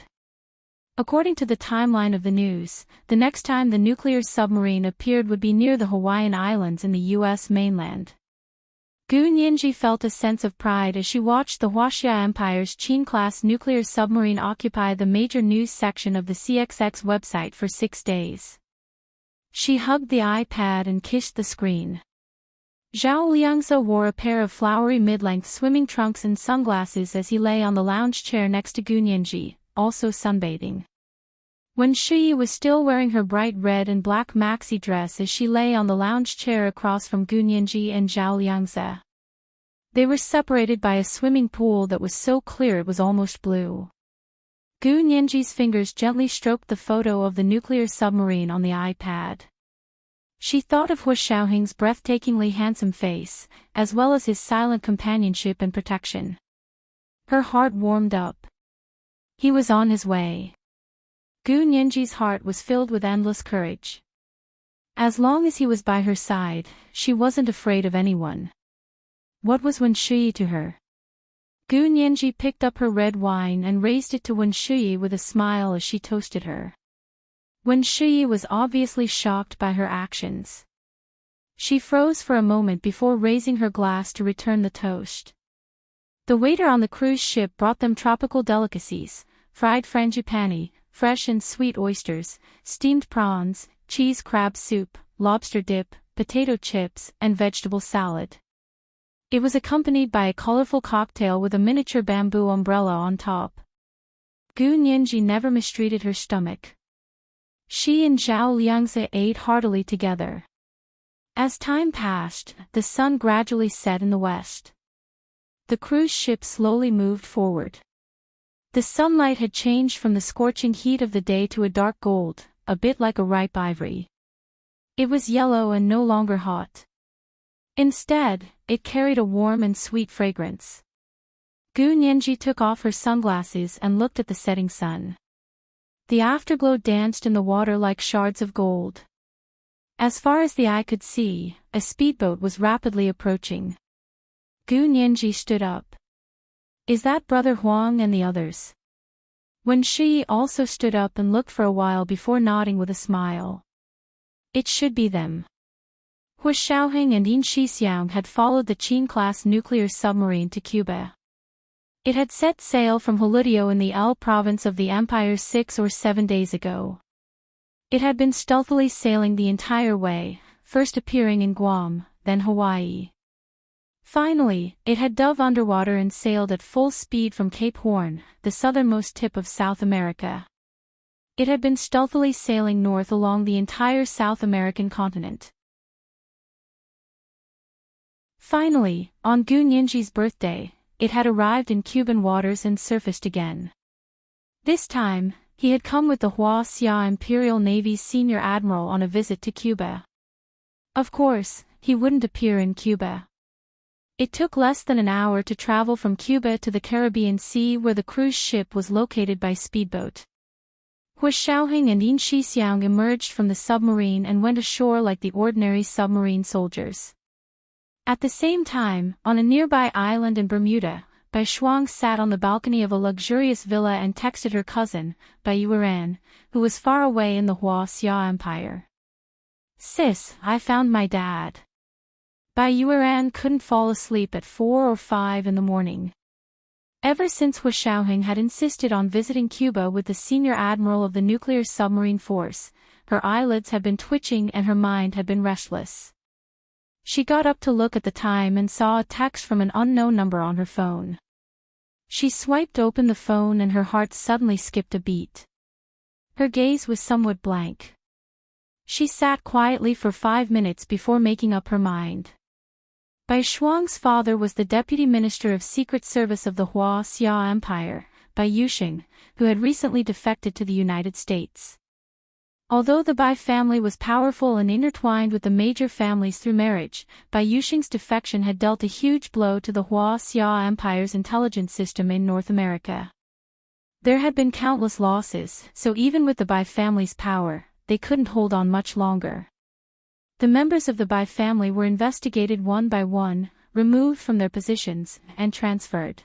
S1: According to the timeline of the news, the next time the nuclear submarine appeared would be near the Hawaiian Islands in the U.S. mainland. Gu Nianji felt a sense of pride as she watched the Huaxia Empire's Qin-class nuclear submarine occupy the major news section of the CXX website for 6 days. She hugged the iPad and kissed the screen. Zhao Liangzi wore a pair of flowery mid-length swimming trunks and sunglasses as he lay on the lounge chair next to Gu Nianji, also sunbathing. Wen Shiyi was still wearing her bright red and black maxi dress as she lay on the lounge chair across from Gu Nianji and Zhao Liangzi. They were separated by a swimming pool that was so clear it was almost blue. Gu Nianji's fingers gently stroked the photo of the nuclear submarine on the iPad. She thought of Hu Xiaoheng's breathtakingly handsome face, as well as his silent companionship and protection. Her heart warmed up. He was on his way. Gu Nianji's heart was filled with endless courage. As long as he was by her side, she wasn't afraid of anyone. What was Wen Shiyi to her? Gu Nianji picked up her red wine and raised it to Wen Shiyi with a smile as she toasted her. Wen Shiyi was obviously shocked by her actions. She froze for a moment before raising her glass to return the toast. The waiter on the cruise ship brought them tropical delicacies, fried frangipani, fresh and sweet oysters, steamed prawns, cheese crab soup, lobster dip, potato chips, and vegetable salad. It was accompanied by a colorful cocktail with a miniature bamboo umbrella on top. Gu Nianji never mistreated her stomach. She and Zhao Liangzi ate heartily together. As time passed, the sun gradually set in the west. The cruise ship slowly moved forward. The sunlight had changed from the scorching heat of the day to a dark gold, a bit like a ripe ivory. It was yellow and no longer hot. Instead, it carried a warm and sweet fragrance. Gu Nianji took off her sunglasses and looked at the setting sun. The afterglow danced in the water like shards of gold. As far as the eye could see, a speedboat was rapidly approaching. Gu Nianji stood up. "Is that Brother Huang and the others?" Wen Shiyi also stood up and looked for a while before nodding with a smile. "It should be them." Hu Xiaoheng and Yin Shixiang had followed the Qin-class nuclear submarine to Cuba. It had set sail from Holudio in the L province of the Empire 6 or 7 days ago. It had been stealthily sailing the entire way, first appearing in Guam, then Hawaii. Finally, it had dove underwater and sailed at full speed from Cape Horn, the southernmost tip of South America. It had been stealthily sailing north along the entire South American continent. Finally, on Gu Nianji's birthday, it had arrived in Cuban waters and surfaced again. This time, he had come with the Xia Imperial Navy's senior admiral on a visit to Cuba. Of course, he wouldn't appear in Cuba. It took less than an hour to travel from Cuba to the Caribbean Sea, where the cruise ship was located by speedboat. Hua Xiaoheng and Yin Shixiang emerged from the submarine and went ashore like the ordinary submarine soldiers. At the same time, on a nearby island in Bermuda, Bai Shuang sat on the balcony of a luxurious villa and texted her cousin, Bai Yueran, who was far away in the Xia Empire. "Sis, I found my dad." Bai Yueran couldn't fall asleep at 4 or 5 in the morning. Ever since Hua Xiaoheng had insisted on visiting Cuba with the senior admiral of the nuclear submarine force, her eyelids had been twitching and her mind had been restless. She got up to look at the time and saw a text from an unknown number on her phone. She swiped open the phone and her heart suddenly skipped a beat. Her gaze was somewhat blank. She sat quietly for 5 minutes before making up her mind. Bai Shuang's father was the deputy minister of Secret Service of the Xia Empire, Bai Yuxing, who had recently defected to the United States. Although the Bai family was powerful and intertwined with the major families through marriage, Bai Yuxing's defection had dealt a huge blow to the Xia Empire's intelligence system in North America. There had been countless losses, so even with the Bai family's power, they couldn't hold on much longer. The members of the Bai family were investigated one by one, removed from their positions, and transferred.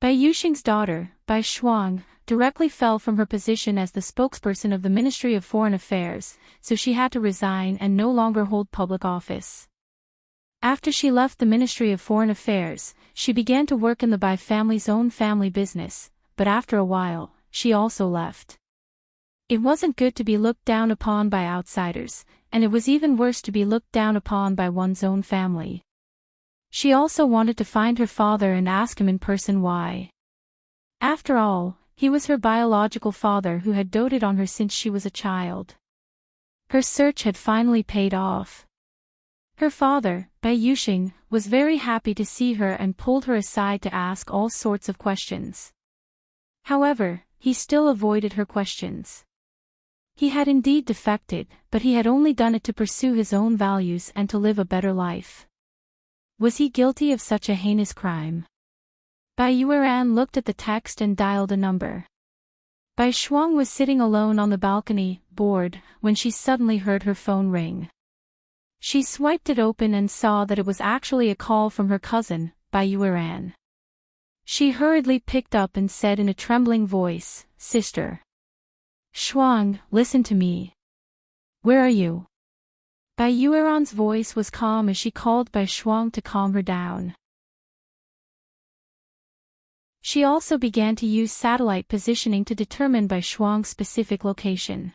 S1: Bai Yuxing's daughter, Bai Shuang, directly fell from her position as the spokesperson of the Ministry of Foreign Affairs, so she had to resign and no longer hold public office. After she left the Ministry of Foreign Affairs, she began to work in the Bai family's own family business, but after a while, she also left. It wasn't good to be looked down upon by outsiders, and it was even worse to be looked down upon by one's own family. She also wanted to find her father and ask him in person why. After all, he was her biological father who had doted on her since she was a child. Her search had finally paid off. Her father, Bai Yuxing, was very happy to see her and pulled her aside to ask all sorts of questions. However, he still avoided her questions. He had indeed defected, but he had only done it to pursue his own values and to live a better life. Was he guilty of such a heinous crime? Bai Yueran looked at the text and dialed a number. Bai Shuang was sitting alone on the balcony, bored, when she suddenly heard her phone ring. She swiped it open and saw that it was actually a call from her cousin, Bai Yueran. She hurriedly picked up and said in a trembling voice, "Sister. Shuang, listen to me. Where are you?" Bai Yueran's voice was calm as she called Bai Shuang to calm her down. She also began to use satellite positioning to determine Bai Shuang's specific location.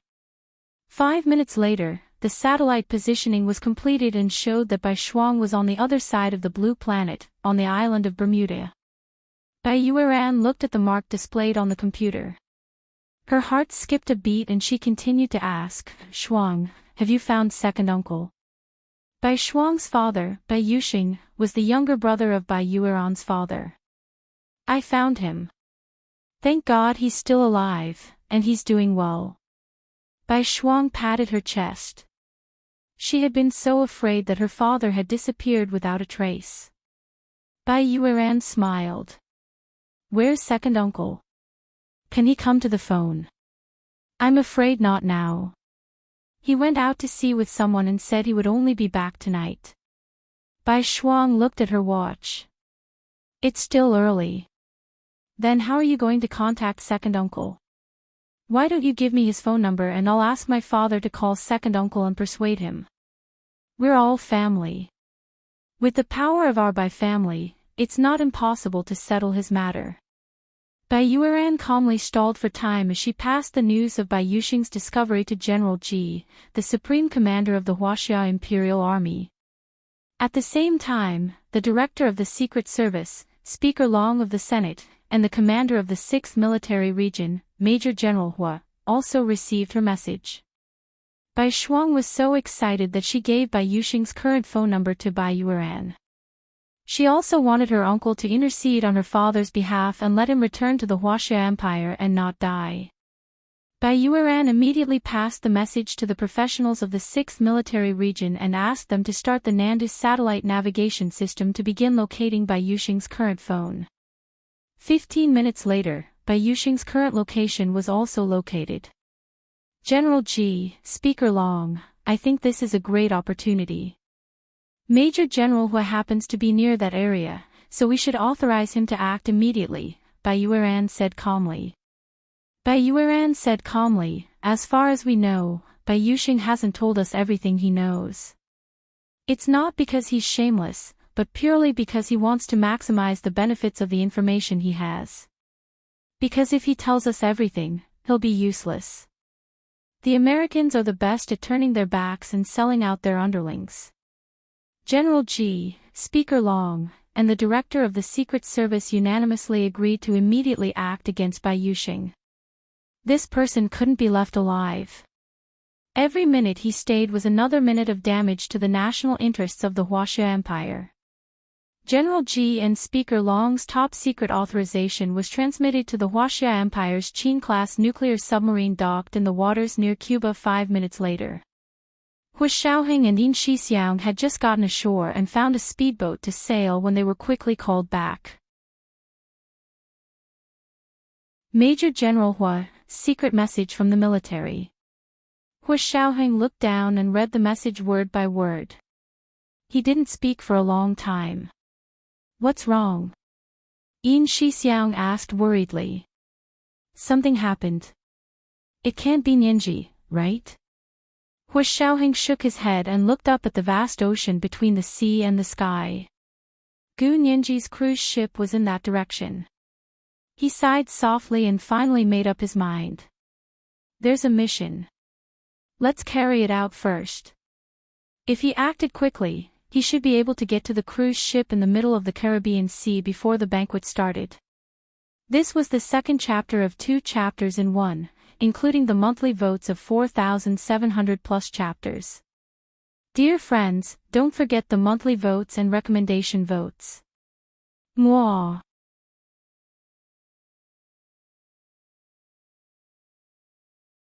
S1: 5 minutes later, the satellite positioning was completed and showed that Bai Shuang was on the other side of the blue planet, on the island of Bermuda. Bai Yueran looked at the mark displayed on the computer. Her heart skipped a beat and she continued to ask, "Shuang, have you found second uncle?" Bai Shuang's father, Bai Yuxing, was the younger brother of Bai Yueran's father. "I found him. Thank God he's still alive, and he's doing well." Bai Shuang patted her chest. She had been so afraid that her father had disappeared without a trace. Bai Yueran smiled. "Where's second uncle? Can he come to the phone?" "I'm afraid not now. He went out to sea with someone and said he would only be back tonight." Bai Shuang looked at her watch. "It's still early. Then how are you going to contact second uncle? Why don't you give me his phone number and I'll ask my father to call second uncle and persuade him. We're all family. With the power of our Bai family, it's not impossible to settle his matter." Bai Yueran calmly stalled for time as she passed the news of Bai Yuxing's discovery to General Ji, the supreme commander of the Xia Imperial Army. At the same time, the director of the Secret Service, Speaker Long of the Senate, and the commander of the 6th Military Region, Major General Hua, also received her message. Bai Shuang was so excited that she gave Bai Yuxing's current phone number to Bai Yueran. She also wanted her uncle to intercede on her father's behalf and let him return to the Huaxia Empire and not die. Bai Yueran immediately passed the message to the professionals of the 6th Military Region and asked them to start the Nandus satellite navigation system to begin locating Bai Yuxing's current phone. 15 minutes later, Bai Yuxing's current location was also located. General Ji, Speaker Long, I think this is a great opportunity. Major General Hua happens to be near that area, so we should authorize him to act immediately, Bai Yueran said calmly. Bai Yueran said calmly, as far as we know, Bai Yuxing hasn't told us everything he knows. It's not because he's shameless, but purely because he wants to maximize the benefits of the information he has. Because if he tells us everything, he'll be useless. The Americans are the best at turning their backs and selling out their underlings. General Ji, Speaker Long, and the director of the Secret Service unanimously agreed to immediately act against Bai Yuxing. This person couldn't be left alive. Every minute he stayed was another minute of damage to the national interests of the Huaxia Empire. General Ji and Speaker Long's top-secret authorization was transmitted to the Huaxia Empire's Qin-class nuclear submarine docked in the waters near Cuba 5 minutes later. Hu Xiaoheng and Yin Shixiang had just gotten ashore and found a speedboat to sail when they were quickly called back. Major General Hua, secret message from the military. Hu Xiaoheng looked down and read the message word by word. He didn't speak for a long time. What's wrong? Yin Shixiang asked worriedly. Something happened. It can't be Nianji, right? Hu Xiaoheng shook his head and looked up at the vast ocean between the sea and the sky. Gu Nianji's cruise ship was in that direction. He sighed softly and finally made up his mind. There's a mission. Let's carry it out first. If he acted quickly, he should be able to get to the cruise ship in the middle of the Caribbean Sea before the banquet started. This was the second chapter of 2 chapters in one, including the monthly votes of 4,700 plus chapters. Dear friends, don't forget the monthly votes and recommendation votes. Mwah.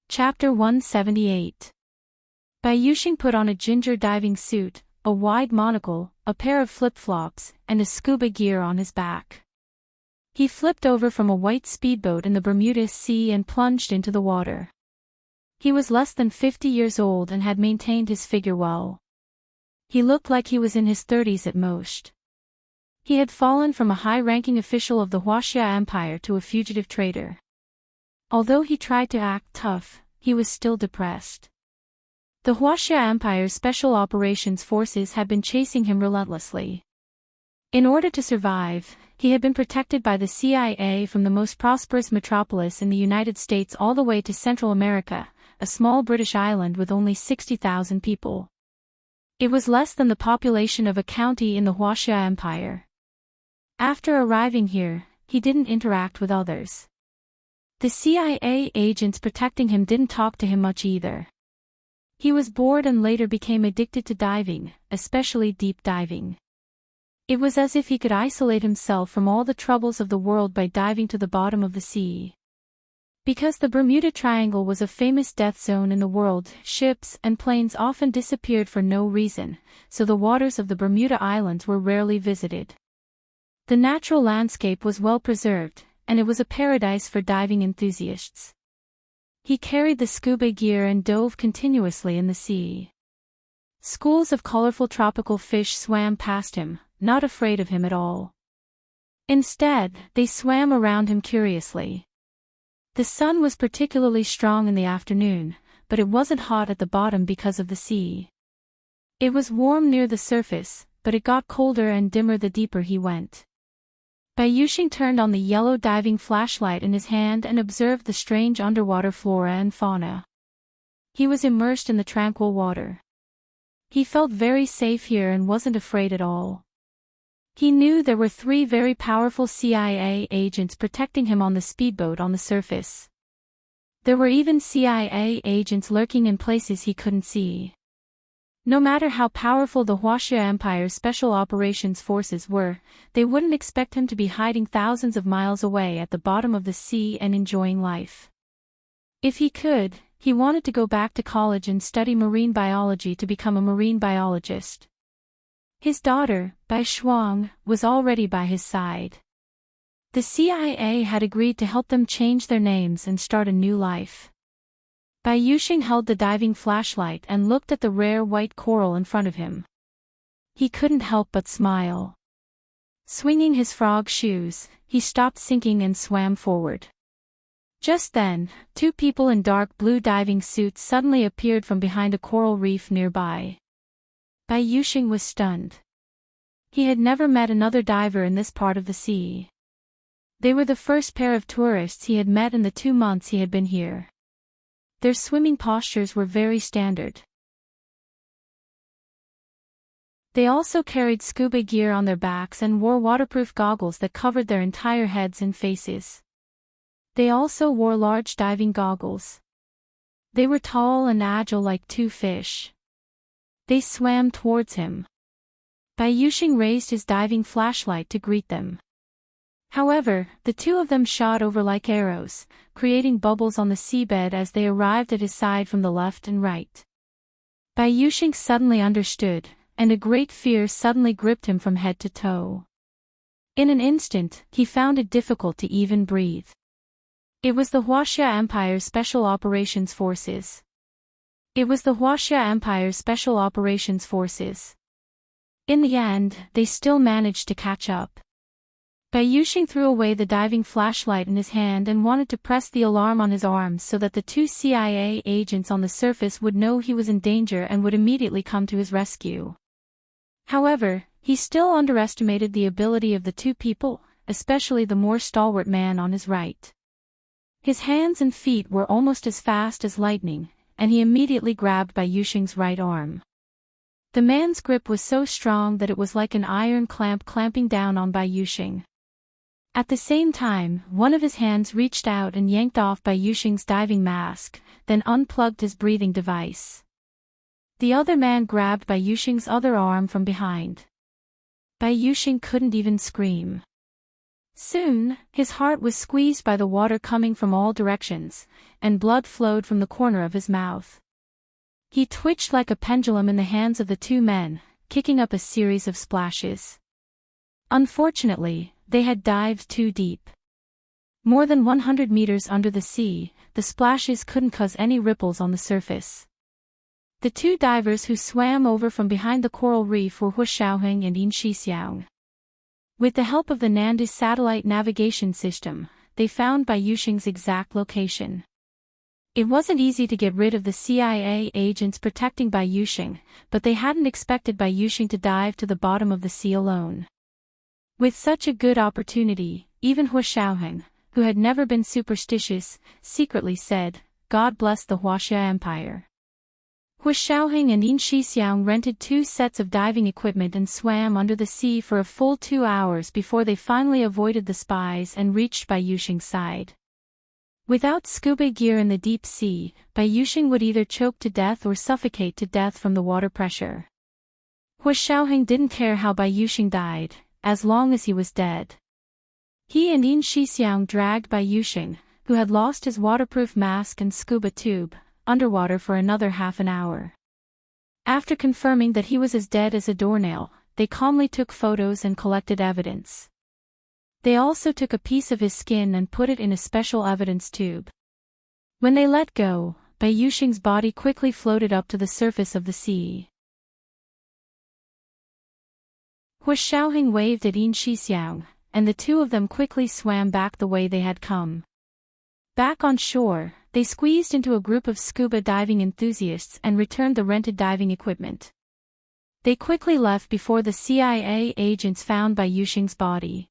S1: Chapter 178. Bai Yuxing put on a ginger diving suit, a wide monocle, a pair of flip-flops, and a scuba gear on his back. He flipped over from a white speedboat in the Bermuda Sea and plunged into the water. He was less than 50 years old and had maintained his figure well. He looked like he was in his 30s at most. He had fallen from a high-ranking official of the Huaxia Empire to a fugitive trader. Although he tried to act tough, he was still depressed. The Huaxia Empire's Special Operations Forces had been chasing him relentlessly. In order to survive, he had been protected by the CIA from the most prosperous metropolis in the United States all the way to Central America, a small British island with only 60,000 people. It was less than the population of a county in the Huaxia Empire. After arriving here, he didn't interact with others. The CIA agents protecting him didn't talk to him much either. He was bored and later became addicted to diving, especially deep diving. It was as if he could isolate himself from all the troubles of the world by diving to the bottom of the sea. Because the Bermuda Triangle was a famous death zone in the world, ships and planes often disappeared for no reason, so the waters of the Bermuda Islands were rarely visited. The natural landscape was well preserved, and it was a paradise for diving enthusiasts. He carried the scuba gear and dove continuously in the sea. Schools of colorful tropical fish swam past him, not afraid of him at all. Instead, they swam around him curiously. The sun was particularly strong in the afternoon, but it wasn't hot at the bottom because of the sea. It was warm near the surface, but it got colder and dimmer the deeper he went. Bai Yuxing turned on the yellow diving flashlight in his hand and observed the strange underwater flora and fauna. He was immersed in the tranquil water. He felt very safe here and wasn't afraid at all. He knew there were 3 very powerful CIA agents protecting him on the speedboat on the surface. There were even CIA agents lurking in places he couldn't see. No matter how powerful the Huaxia Empire's Special Operations Forces were, they wouldn't expect him to be hiding thousands of miles away at the bottom of the sea and enjoying life. If he could, he wanted to go back to college and study marine biology to become a marine biologist. His daughter, Bai Shuang, was already by his side. The CIA had agreed to help them change their names and start a new life. Bai Yuxing held the diving flashlight and looked at the rare white coral in front of him. He couldn't help but smile. Swinging his frog shoes, he stopped sinking and swam forward. Just then, two people in dark blue diving suits suddenly appeared from behind a coral reef nearby. Bai Yuxing was stunned. He had never met another diver in this part of the sea. They were the first pair of tourists he had met in the 2 months he had been here. Their swimming postures were very standard. They also carried scuba gear on their backs and wore waterproof goggles that covered their entire heads and faces. They also wore large diving goggles. They were tall and agile like two fish. They swam towards him. Bai Yuxing raised his diving flashlight to greet them. However, the two of them shot over like arrows, creating bubbles on the seabed as they arrived at his side from the left and right. Bai Yuxing suddenly understood, and a great fear suddenly gripped him from head to toe. In an instant, he found it difficult to even breathe. It was the Huaxia Empire's Special Operations Forces. It was the Huaxia Empire's Special Operations Forces. In the end, they still managed to catch up. Bai Yuxing threw away the diving flashlight in his hand and wanted to press the alarm on his arm so that the two CIA agents on the surface would know he was in danger and would immediately come to his rescue. However, he still underestimated the ability of the two people, especially the more stalwart man on his right. His hands and feet were almost as fast as lightning, and he immediately grabbed Bai Yuxing's right arm. The man's grip was so strong that it was like an iron clamp clamping down on Bai Yuxing. At the same time, one of his hands reached out and yanked off Bai Yuxing's diving mask, then unplugged his breathing device. The other man grabbed Bai Yuxing's other arm from behind. Bai Yuxing couldn't even scream. Soon, his heart was squeezed by the water coming from all directions, and blood flowed from the corner of his mouth. He twitched like a pendulum in the hands of the two men, kicking up a series of splashes. Unfortunately, they had dived too deep. More than 100 meters under the sea, the splashes couldn't cause any ripples on the surface. The two divers who swam over from behind the coral reef were Hu Xiaoheng and Yin Shixiang. With the help of the Nandis satellite navigation system, they found Bai Yuxing's exact location. It wasn't easy to get rid of the CIA agents protecting Bai Yuxing, but they hadn't expected Bai Yuxing to dive to the bottom of the sea alone. With such a good opportunity, even Hu Xiaoheng, who had never been superstitious, secretly said, "God bless the Huaxia Empire." Hu Xiaoheng and Yin Shixiang rented 2 sets of diving equipment and swam under the sea for a full 2 hours before they finally avoided the spies and reached Bai Yuxing's side. Without scuba gear in the deep sea, Bai Yuxing would either choke to death or suffocate to death from the water pressure. Hu Xiaoheng didn't care how Bai Yuxing died, as long as he was dead. He and Yin Shixiang dragged Bai Yuxing, who had lost his waterproof mask and scuba tube, underwater for another half an hour. After confirming that he was as dead as a doornail, they calmly took photos and collected evidence. They also took a piece of his skin and put it in a special evidence tube. When they let go, Bai Yuxing's body quickly floated up to the surface of the sea. Hu Xiaoheng waved at Yin Shixiang, and the two of them quickly swam back the way they had come. Back on shore, they squeezed into a group of scuba diving enthusiasts and returned the rented diving equipment. They quickly left before the CIA agents found Bai Yuxing's body.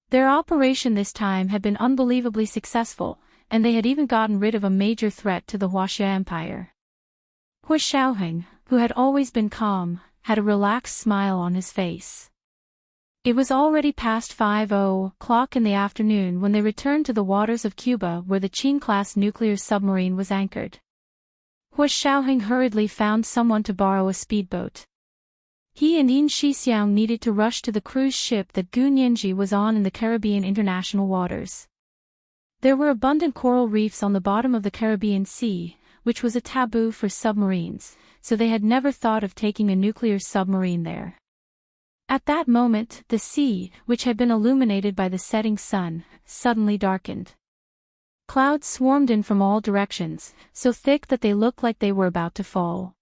S1: Their operation this time had been unbelievably successful, and they had even gotten rid of a major threat to the Huaxia Empire. Hu Xiaoheng, who had always been calm, had a relaxed smile on his face. It was already past 5:00 in the afternoon when they returned to the waters of Cuba where the Qin-class nuclear submarine was anchored. Hua Xiaoheng hurriedly found someone to borrow a speedboat. He and Yin Shixiang needed to rush to the cruise ship that Gu Nianji was on in the Caribbean international waters. There were abundant coral reefs on the bottom of the Caribbean Sea, which was a taboo for submarines, so they had never thought of taking a nuclear submarine there. At that moment, the sea, which had been illuminated by the setting sun, suddenly darkened. Clouds swarmed in from all directions, so thick that they looked like they were about to fall.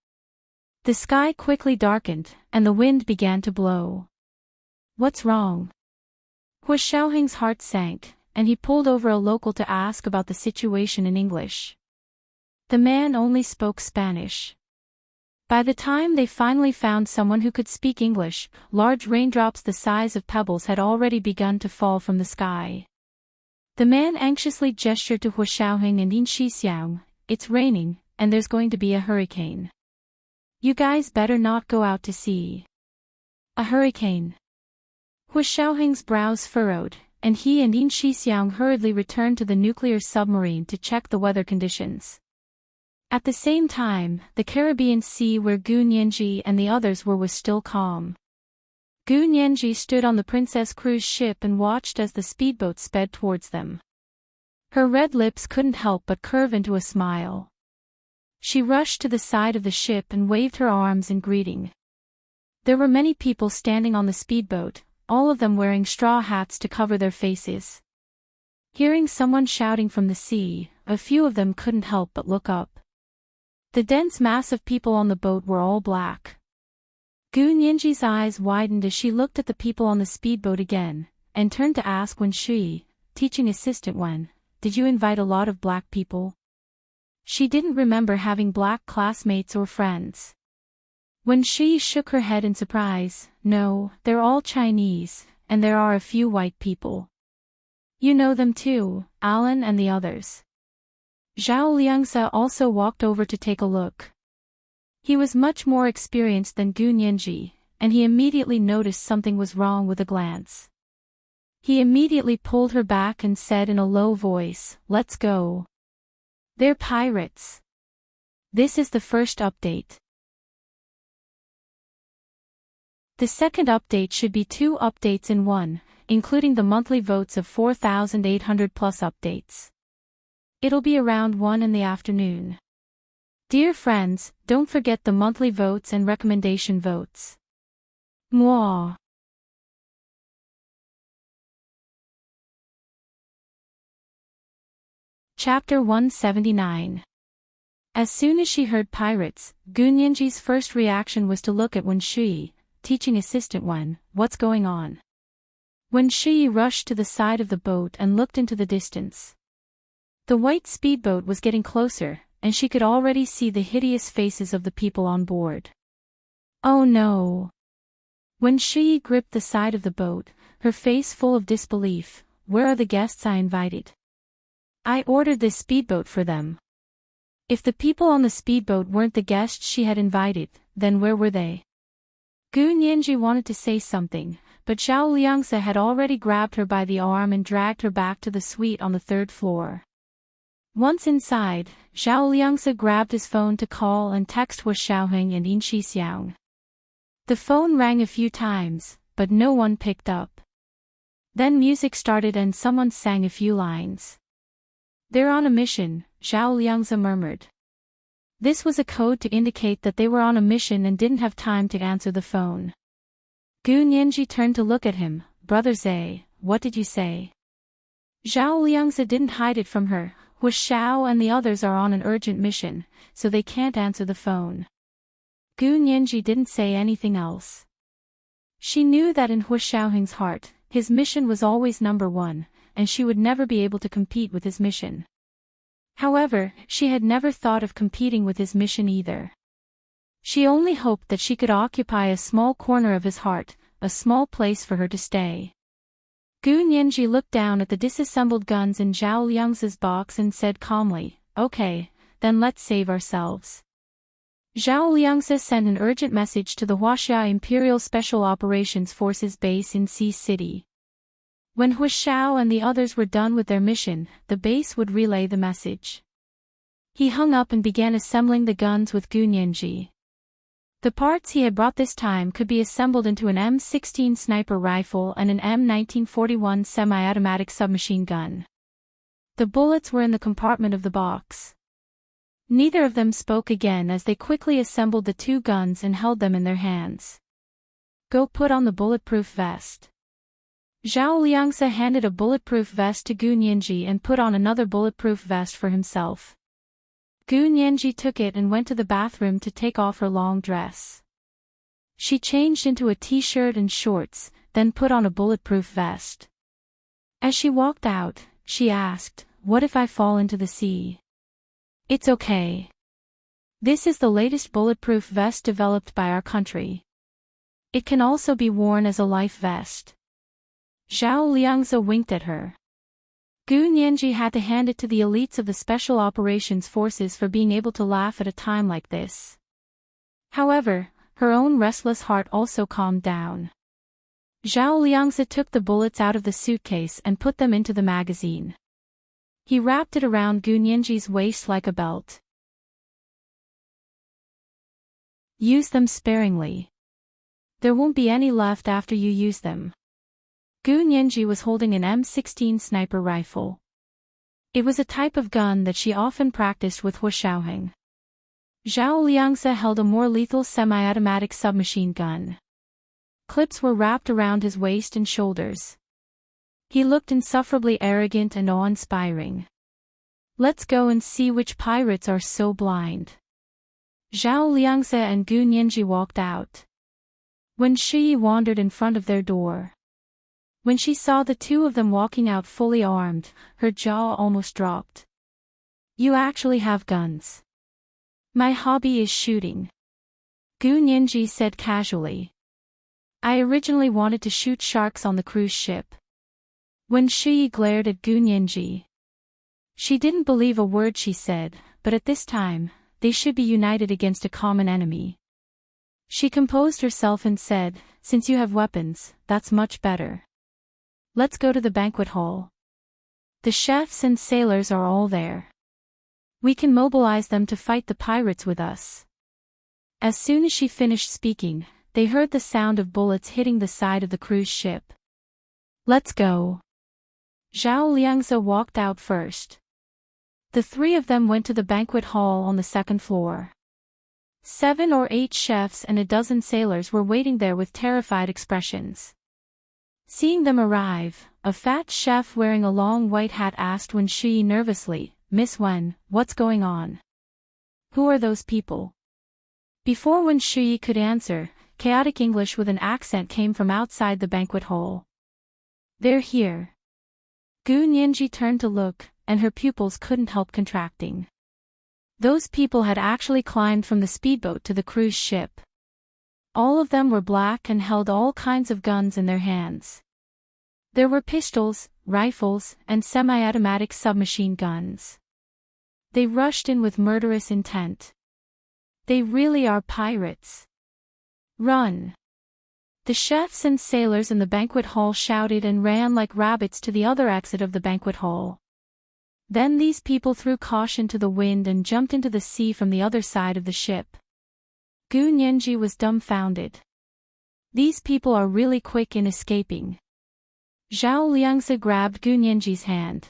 S1: The sky quickly darkened, and the wind began to blow. What's wrong? Hua Xiaoheng's heart sank, and he pulled over a local to ask about the situation in English. The man only spoke Spanish. By the time they finally found someone who could speak English, large raindrops the size of pebbles had already begun to fall from the sky. The man anxiously gestured to Hua Xiaoheng and Yin Shixiang, "It's raining, and there's going to be a hurricane. You guys better not go out to sea." A hurricane. Hua Xiaoheng's brows furrowed, and he and Yin Shixiang hurriedly returned to the nuclear submarine to check the weather conditions. At the same time, the Caribbean Sea where Gu Nianji and the others were was still calm. Gu Nianji stood on the Princess cruise ship and watched as the speedboat sped towards them. Her red lips couldn't help but curve into a smile. She rushed to the side of the ship and waved her arms in greeting. There were many people standing on the speedboat, all of them wearing straw hats to cover their faces. Hearing someone shouting from the sea, a few of them couldn't help but look up. The dense mass of people on the boat were all black. Gu Nianji's eyes widened as she looked at the people on the speedboat again, and turned to ask Wen Shui, teaching assistant Wen, "Did you invite a lot of black people?" She didn't remember having black classmates or friends. Wen Shui shook her head in surprise, "No, they're all Chinese, and there are a few white people. You know them too, Alan and the others." Zhao Liangzi also walked over to take a look. He was much more experienced than Gu Nianji, and he immediately noticed something was wrong with a glance. He immediately pulled her back and said in a low voice, "Let's go. They're pirates." This is the first update. The second update should be 2 updates in one, including the monthly votes of 4,800 plus updates. It'll be around 1 in the afternoon. Dear friends, don't forget the monthly votes and recommendation votes. Mwah. Chapter 179. As soon as she heard pirates, Gu Nianji's first reaction was to look at Wen Shui, teaching assistant Wen, "What's going on?" Wen Shui rushed to the side of the boat and looked into the distance. The white speedboat was getting closer, and she could already see the hideous faces of the people on board. Oh no! Wen Shui gripped the side of the boat, her face full of disbelief. "Where are the guests I invited? I ordered this speedboat for them. If the people on the speedboat weren't the guests she had invited, then where were they?" Gu Nianji wanted to say something, but Zhao Liangzi had already grabbed her by the arm and dragged her back to the suite on the 3rd floor. Once inside, Zhao Liangzi grabbed his phone to call and text Hua Xiaoheng and Yin Shixiang. The phone rang a few times, but no one picked up. Then music started and someone sang a few lines. "They're on a mission," Zhao Liangzi murmured. This was a code to indicate that they were on a mission and didn't have time to answer the phone. Gu Nianji turned to look at him. "Brother Zhe, what did you say?" Zhao Liangzi didn't hide it from her. Hua Xiao and the others are on an urgent mission, so they can't answer the phone. Gu Nianji didn't say anything else. She knew that in Hua Xiaoheng's heart, his mission was always number 1, and she would never be able to compete with his mission. However, she had never thought of competing with his mission either. She only hoped that she could occupy a small corner of his heart, a small place for her to stay. Gu Nianji looked down at the disassembled guns in Zhao Liangzi's box and said calmly, "Okay, then let's save ourselves." Zhao Liangzi sent an urgent message to the Huaxia Imperial Special Operations Forces base in Sea City. When Hua Xiao and the others were done with their mission, the base would relay the message. He hung up and began assembling the guns with Gu Nianji. The parts he had brought this time could be assembled into an M16 sniper rifle and an M1941 semi-automatic submachine gun. The bullets were in the compartment of the box. Neither of them spoke again as they quickly assembled the two guns and held them in their hands. Go put on the bulletproof vest. Zhao Liangzi handed a bulletproof vest to Gu Nianji and put on another bulletproof vest for himself. Gu Nianji took it and went to the bathroom to take off her long dress. She changed into a t-shirt and shorts, then put on a bulletproof vest. As she walked out, she asked, "What if I fall into the sea?" "It's okay. This is the latest bulletproof vest developed by our country. It can also be worn as a life vest." Zhao Liangzi winked at her. Gu Nianji had to hand it to the elites of the Special Operations Forces for being able to laugh at a time like this. However, her own restless heart also calmed down. Zhao Liangzi took the bullets out of the suitcase and put them into the magazine. He wrapped it around Gu Nianji's waist like a belt. Use them sparingly. There won't be any left after you use them. Gu Nianji was holding an M16 sniper rifle. It was a type of gun that she often practiced with Hu Shaoheng. Zhao Liangzi held a more lethal semi-automatic submachine gun. Clips were wrapped around his waist and shoulders. He looked insufferably arrogant and awe-inspiring. Let's go and see which pirates are so blind. Zhao Liangzi and Gu Nianji walked out. Wen Shiyi wandered in front of their door. When she saw the two of them walking out fully armed, her jaw almost dropped. You actually have guns. My hobby is shooting. Gu Nianji said casually. I originally wanted to shoot sharks on the cruise ship. Wen Shiyi glared at Gu Nianji. She didn't believe a word she said, but at this time, they should be united against a common enemy. She composed herself and said, since you have weapons, that's much better. Let's go to the banquet hall. The chefs and sailors are all there. We can mobilize them to fight the pirates with us. As soon as she finished speaking, they heard the sound of bullets hitting the side of the cruise ship. Let's go. Zhao Liangzi walked out first. The three of them went to the banquet hall on the second floor. 7 or 8 chefs and a dozen sailors were waiting there with terrified expressions. Seeing them arrive, a fat chef wearing a long white hat asked Wen Shiyi nervously, Miss Wen, what's going on? Who are those people? Before Wen Shiyi could answer, chaotic English with an accent came from outside the banquet hall. They're here. Gu Nianji turned to look, and her pupils couldn't help contracting. Those people had actually climbed from the speedboat to the cruise ship. All of them were black and held all kinds of guns in their hands. There were pistols, rifles, and semi-automatic submachine guns. They rushed in with murderous intent. They really are pirates. Run! The chefs and sailors in the banquet hall shouted and ran like rabbits to the other exit of the banquet hall. Then these people threw caution to the wind and jumped into the sea from the other side of the ship. Gu Nianji was dumbfounded. These people are really quick in escaping. Zhao Liangzi grabbed Gu Nianji's hand.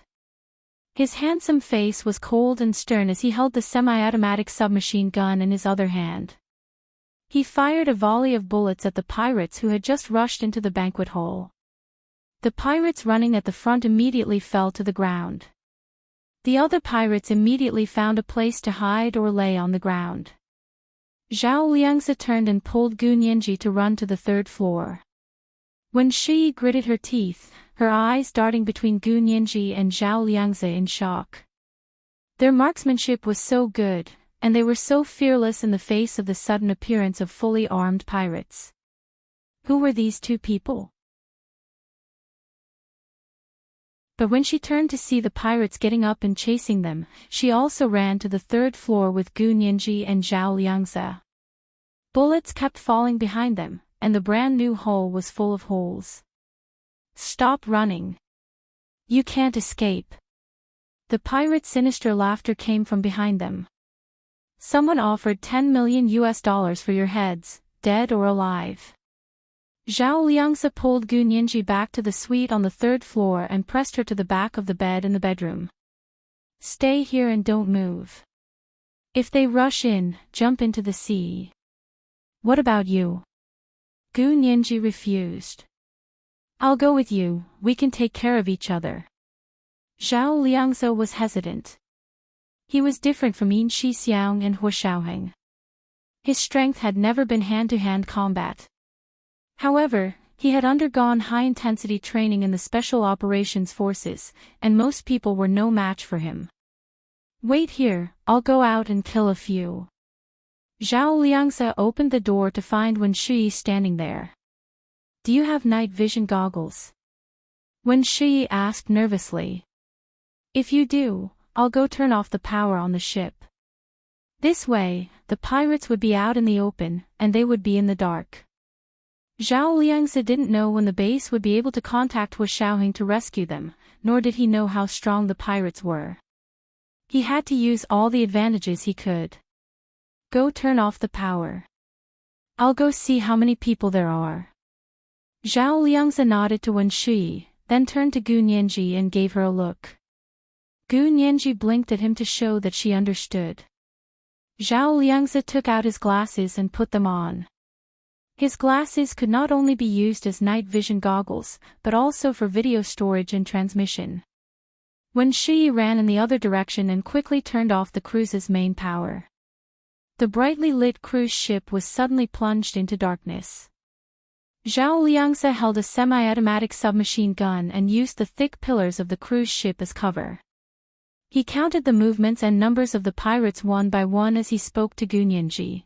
S1: His handsome face was cold and stern as he held the semi-automatic submachine gun in his other hand. He fired a volley of bullets at the pirates who had just rushed into the banquet hall. The pirates running at the front immediately fell to the ground. The other pirates immediately found a place to hide or lay on the ground. Zhao Liangzi turned and pulled Gu Nianji to run to the third floor. Wen Shiyi gritted her teeth, her eyes darting between Gu Nianji and Zhao Liangzi in shock. Their marksmanship was so good, and they were so fearless in the face of the sudden appearance of fully armed pirates. Who were these two people? But when she turned to see the pirates getting up and chasing them, she also ran to the third floor with Gu Nianji and Zhao Liangzi. Bullets kept falling behind them, and the brand new hull was full of holes. Stop running. You can't escape. The pirates' sinister laughter came from behind them. Someone offered $10 million for your heads, dead or alive. Zhao Liangzi pulled Gu Nianji back to the suite on the third floor and pressed her to the back of the bed in the bedroom. Stay here and don't move. If they rush in, jump into the sea. What about you? Gu Nianji refused. I'll go with you, we can take care of each other. Zhao Liangzi was hesitant. He was different from Yin Shixiang and Hua Xiaoheng. His strength had never been hand-to-hand combat. However, he had undergone high-intensity training in the Special Operations Forces, and most people were no match for him. Wait here, I'll go out and kill a few. Zhao Liangzi opened the door to find Wen Shuyi standing there. Do you have night vision goggles? Wen Shuyi asked nervously. If you do, I'll go turn off the power on the ship. This way, the pirates would be out in the open, and they would be in the dark. Zhao Liangzi didn't know when the base would be able to contact Hua Xiaoheng to rescue them, nor did he know how strong the pirates were. He had to use all the advantages he could. Go turn off the power. I'll go see how many people there are. Zhao Liangzi nodded to Wen Shuyi, then turned to Gu Nianji and gave her a look. Gu Nianji blinked at him to show that she understood. Zhao Liangzi took out his glasses and put them on. His glasses could not only be used as night vision goggles, but also for video storage and transmission. Wen Shuyi ran in the other direction and quickly turned off the cruise's main power. The brightly lit cruise ship was suddenly plunged into darkness. Zhao Liangzi held a semi-automatic submachine gun and used the thick pillars of the cruise ship as cover. He counted the movements and numbers of the pirates one by one as he spoke to Gu Nianji.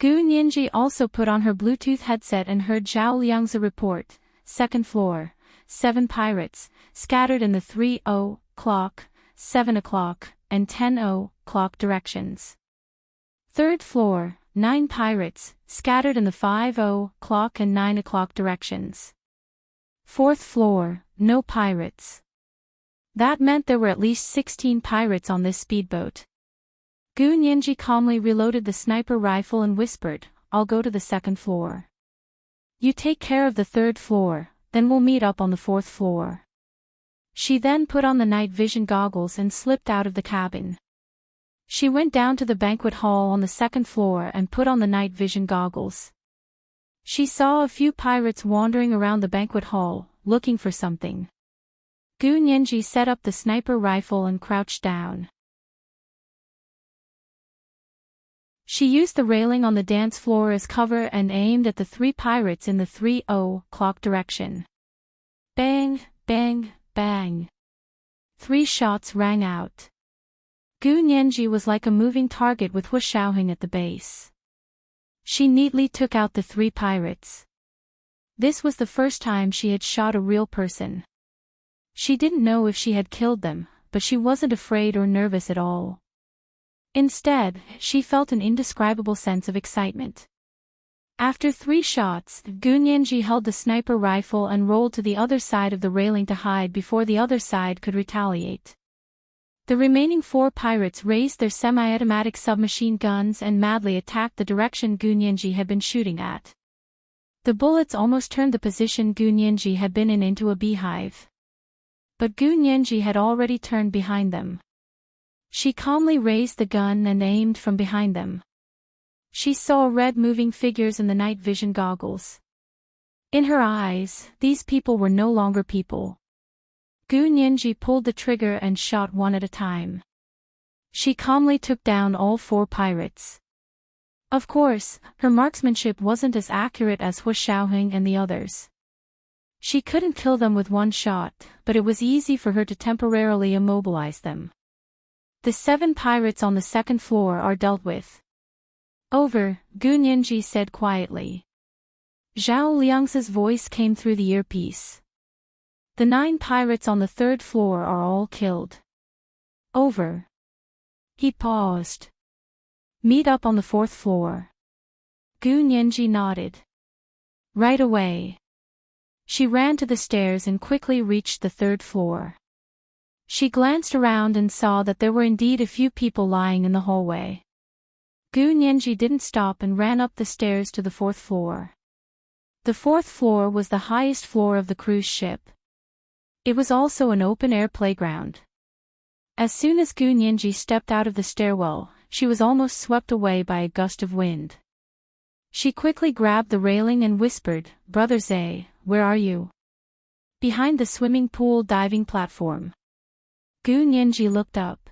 S1: Gu Nianji also put on her Bluetooth headset and heard Zhao Liangzi report, second floor, 7 pirates, scattered in the 3:00, 7:00, and 10:00 directions. Third floor, 9 pirates, scattered in the 5:00 and 9:00 directions. Fourth floor, no pirates. That meant there were at least 16 pirates on this speedboat. Gu Nianji calmly reloaded the sniper rifle and whispered, I'll go to the second floor. You take care of the third floor, then we'll meet up on the fourth floor. She then put on the night vision goggles and slipped out of the cabin. She went down to the banquet hall on the second floor and put on the night vision goggles. She saw a few pirates wandering around the banquet hall, looking for something. Gu Nianji set up the sniper rifle and crouched down. She used the railing on the dance floor as cover and aimed at the 3 pirates in the 3:00 direction. Bang, bang, bang. 3 shots rang out. Gu Nianji was like a moving target with Hua Xiaoheng at the base. She neatly took out the 3 pirates. This was the first time she had shot a real person. She didn't know if she had killed them, but she wasn't afraid or nervous at all. Instead, she felt an indescribable sense of excitement. After 3 shots, Gu Nianji held the sniper rifle and rolled to the other side of the railing to hide before the other side could retaliate. The remaining 4 pirates raised their semi-automatic submachine guns and madly attacked the direction Gu Nianji had been shooting at. The bullets almost turned the position Gu Nianji had been in into a beehive. But Gu Nianji had already turned behind them. She calmly raised the gun and aimed from behind them. She saw red moving figures in the night vision goggles. In her eyes, these people were no longer people. Gu Nianji pulled the trigger and shot one at a time. She calmly took down all 4 pirates. Of course, her marksmanship wasn't as accurate as Hua Xiaoheng and the others. She couldn't kill them with 1 shot, but it was easy for her to temporarily immobilize them. The 7 pirates on the second floor are dealt with. Over, Gu Nianji said quietly. Zhao Liangzi's voice came through the earpiece. The 9 pirates on the third floor are all killed. Over. He paused. Meet up on the 4th floor. Gu Nianji nodded. Right away. She ran to the stairs and quickly reached the 3rd floor. She glanced around and saw that there were indeed a few people lying in the hallway. Gu Nianji didn't stop and ran up the stairs to the 4th floor. The 4th floor was the highest floor of the cruise ship. It was also an open-air playground. As soon as Gu Nianji stepped out of the stairwell, she was almost swept away by a gust of wind. She quickly grabbed the railing and whispered, "Brother Zhe, where are you?" "Behind the swimming pool diving platform." Gu Nianji looked up.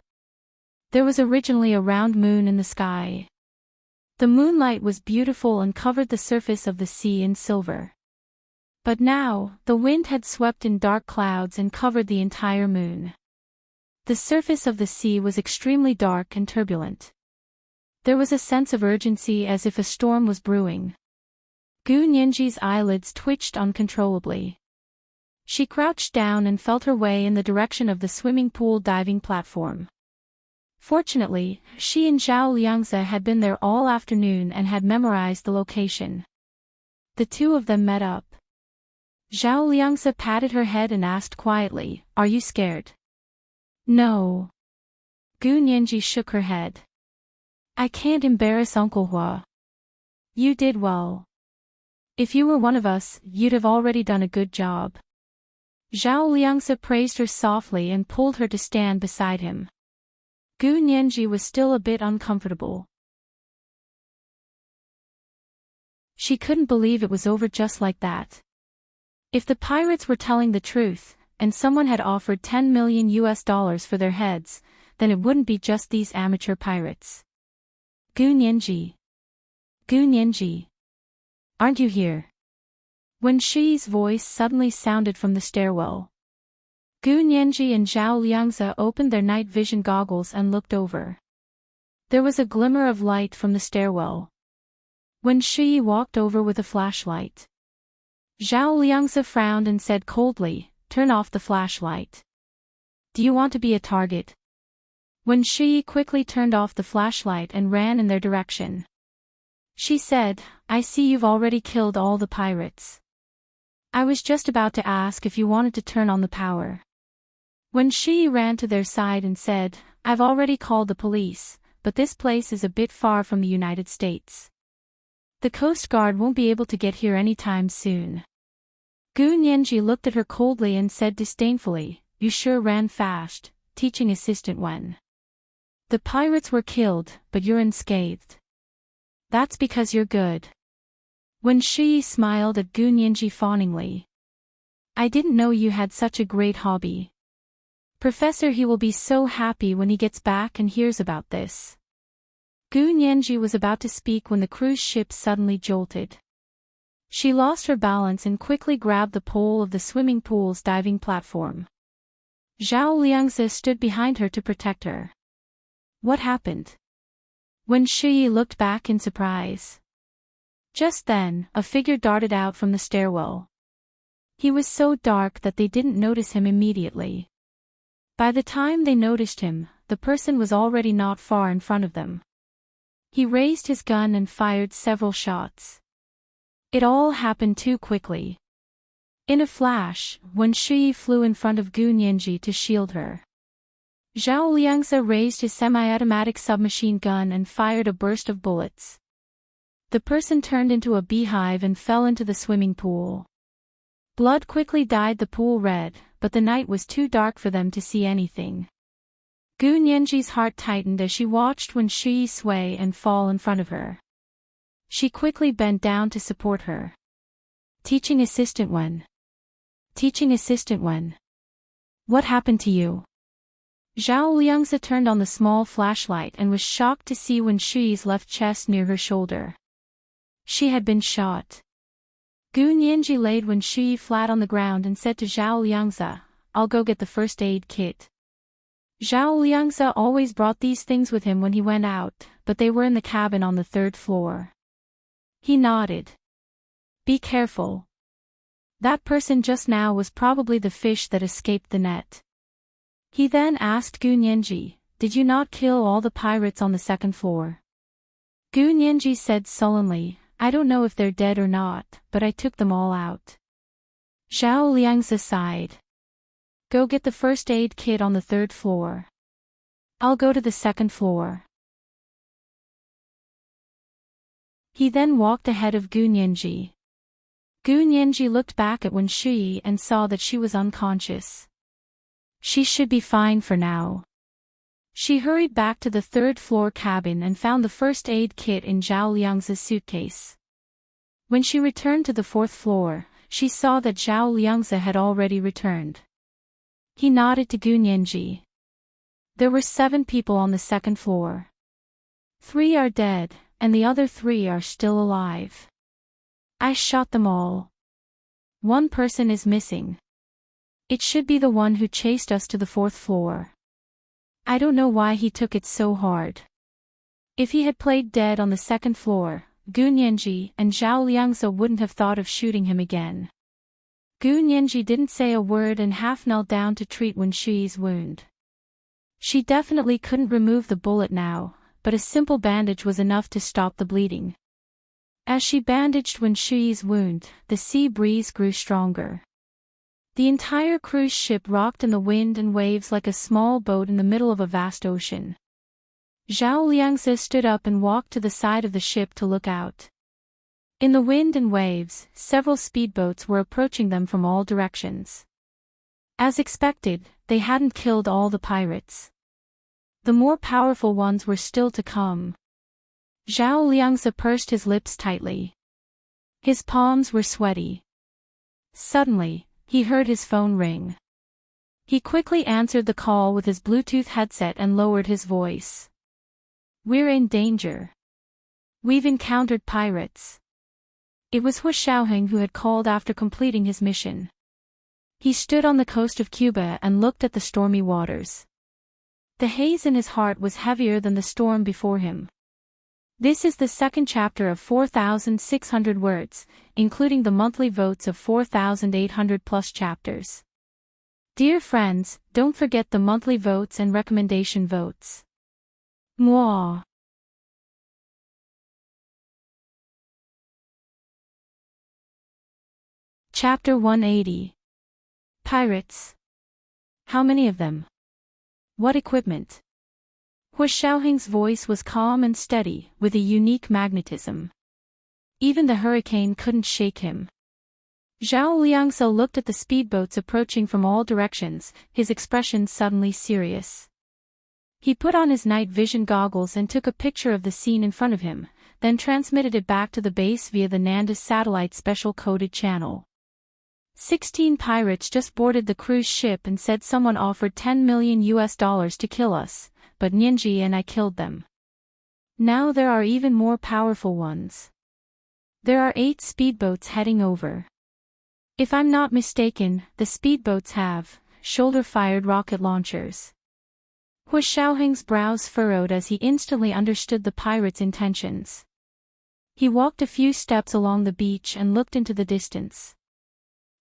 S1: There was originally a round moon in the sky. The moonlight was beautiful and covered the surface of the sea in silver. But now, the wind had swept in dark clouds and covered the entire moon. The surface of the sea was extremely dark and turbulent. There was a sense of urgency as if a storm was brewing. Gu Nianji's eyelids twitched uncontrollably. She crouched down and felt her way in the direction of the swimming pool diving platform. Fortunately, she and Zhao Liangzi had been there all afternoon and had memorized the location. The two of them met up. Zhao Liangzi patted her head and asked quietly, "Are you scared?" "No." Gu Nianji shook her head. "I can't embarrass Uncle Hua." "You did well. If you were one of us, you'd have already done a good job." Zhao Liangzi praised her softly and pulled her to stand beside him. Gu Nianji was still a bit uncomfortable. She couldn't believe it was over just like that. If the pirates were telling the truth, and someone had offered $10 million for their heads, then it wouldn't be just these amateur pirates. "Gu Nianji. Gu Nianji. Aren't you here?" Wen Shi's voice suddenly sounded from the stairwell. Gu Nianji and Zhao Liangzi opened their night vision goggles and looked over. There was a glimmer of light from the stairwell. Wen Shi walked over with a flashlight. Zhao Liangzi frowned and said coldly, "Turn off the flashlight." "Do you want to be a target?" Wen Shi quickly turned off the flashlight and ran in their direction. She said, "I see you've already killed all the pirates. I was just about to ask if you wanted to turn on the power." Wen Shi ran to their side and said, "I've already called the police, but this place is a bit far from the United States. The Coast Guard won't be able to get here anytime soon." Gu Nianji looked at her coldly and said disdainfully, "You sure ran fast, teaching assistant Wen. The pirates were killed, but you're unscathed. That's because you're good." Wen Shi smiled at Gu Nianji fawningly. "I didn't know you had such a great hobby. Professor, he will be so happy when he gets back and hears about this." Gu Nianji was about to speak when the cruise ship suddenly jolted. She lost her balance and quickly grabbed the pole of the swimming pool's diving platform. Zhao Liangzi stood behind her to protect her. "What happened?" Wen Shi looked back in surprise. Just then, a figure darted out from the stairwell. He was so dark that they didn't notice him immediately. By the time they noticed him, the person was already not far in front of them. He raised his gun and fired several shots. It all happened too quickly. In a flash, Wen Shi flew in front of Gu Nianji to shield her. Zhao Liangzi raised his semi-automatic submachine gun and fired a burst of bullets. The person turned into a beehive and fell into the swimming pool. Blood quickly dyed the pool red, but the night was too dark for them to see anything. Gu Nianji's heart tightened as she watched Wen Shi sway and fall in front of her. She quickly bent down to support her. "Teaching assistant Wen. Teaching assistant Wen. What happened to you?" Zhao Liangzi turned on the small flashlight and was shocked to see Wen Shi's left chest near her shoulder. She had been shot. Gu Nianji laid Wen Shi flat on the ground and said to Zhao Liangzi, "I'll go get the first aid kit." Zhao Liangzi always brought these things with him when he went out, but they were in the cabin on the 3rd floor. He nodded. "Be careful. That person just now was probably the fish that escaped the net." He then asked Gu Nianji, "Did you not kill all the pirates on the 2nd floor?" Gu Nianji said sullenly, "I don't know if they're dead or not, but I took them all out." Zhao Liangzi sighed. Go get the first aid kit on the 3rd floor. I'll go to the 2nd floor. He then walked ahead of Gu Nianji. Gu Nianji looked back at Wen Shui and saw that she was unconscious. She should be fine for now. She hurried back to the 3rd floor cabin and found the first aid kit in Zhao Liang's suitcase. When she returned to the 4th floor, she saw that Zhao Liangzi had already returned. He nodded to Gu Nianji. There were 7 people on the 2nd floor. 3 are dead, and the other 3 are still alive. I shot them all. 1 person is missing. It should be the one who chased us to the 4th floor. I don't know why he took it so hard. If he had played dead on the 2nd floor, Gu Nianji and Zhao Liangzi wouldn't have thought of shooting him again. Gu Nianji didn't say a word and half knelt down to treat Wen Shui's wound. She definitely couldn't remove the bullet now, but a simple bandage was enough to stop the bleeding. As she bandaged Wen Shui's wound, the sea breeze grew stronger. The entire cruise ship rocked in the wind and waves like a small boat in the middle of a vast ocean. Zhao Liangzi stood up and walked to the side of the ship to look out. In the wind and waves, several speedboats were approaching them from all directions. As expected, they hadn't killed all the pirates. The more powerful ones were still to come. Zhao Liangzi pursed his lips tightly. His palms were sweaty. Suddenly, he heard his phone ring. He quickly answered the call with his Bluetooth headset and lowered his voice. We're in danger. We've encountered pirates. It was Hu Xiaoheng who had called after completing his mission. He stood on the coast of Cuba and looked at the stormy waters. The haze in his heart was heavier than the storm before him. This is the 2nd chapter of 4,600 words, including the monthly votes of 4,800 plus chapters. Dear friends, don't forget the monthly votes and recommendation votes. Mwah. Chapter 180. Pirates. How many of them? What equipment? Hu Xiaoheng's voice was calm and steady, with a unique magnetism. Even the hurricane couldn't shake him. Zhao Liangzi looked at the speedboats approaching from all directions, his expression suddenly serious. He put on his night vision goggles and took a picture of the scene in front of him, then transmitted it back to the base via the Nanda satellite special coded channel. 16 pirates just boarded the cruise ship and said someone offered $10 million to kill us, but Nianji and I killed them. Now there are even more powerful ones. There are 8 speedboats heading over. If I'm not mistaken, the speedboats have shoulder-fired rocket launchers. Hu Xiaoheng's brows furrowed as he instantly understood the pirates' intentions. He walked a few steps along the beach and looked into the distance.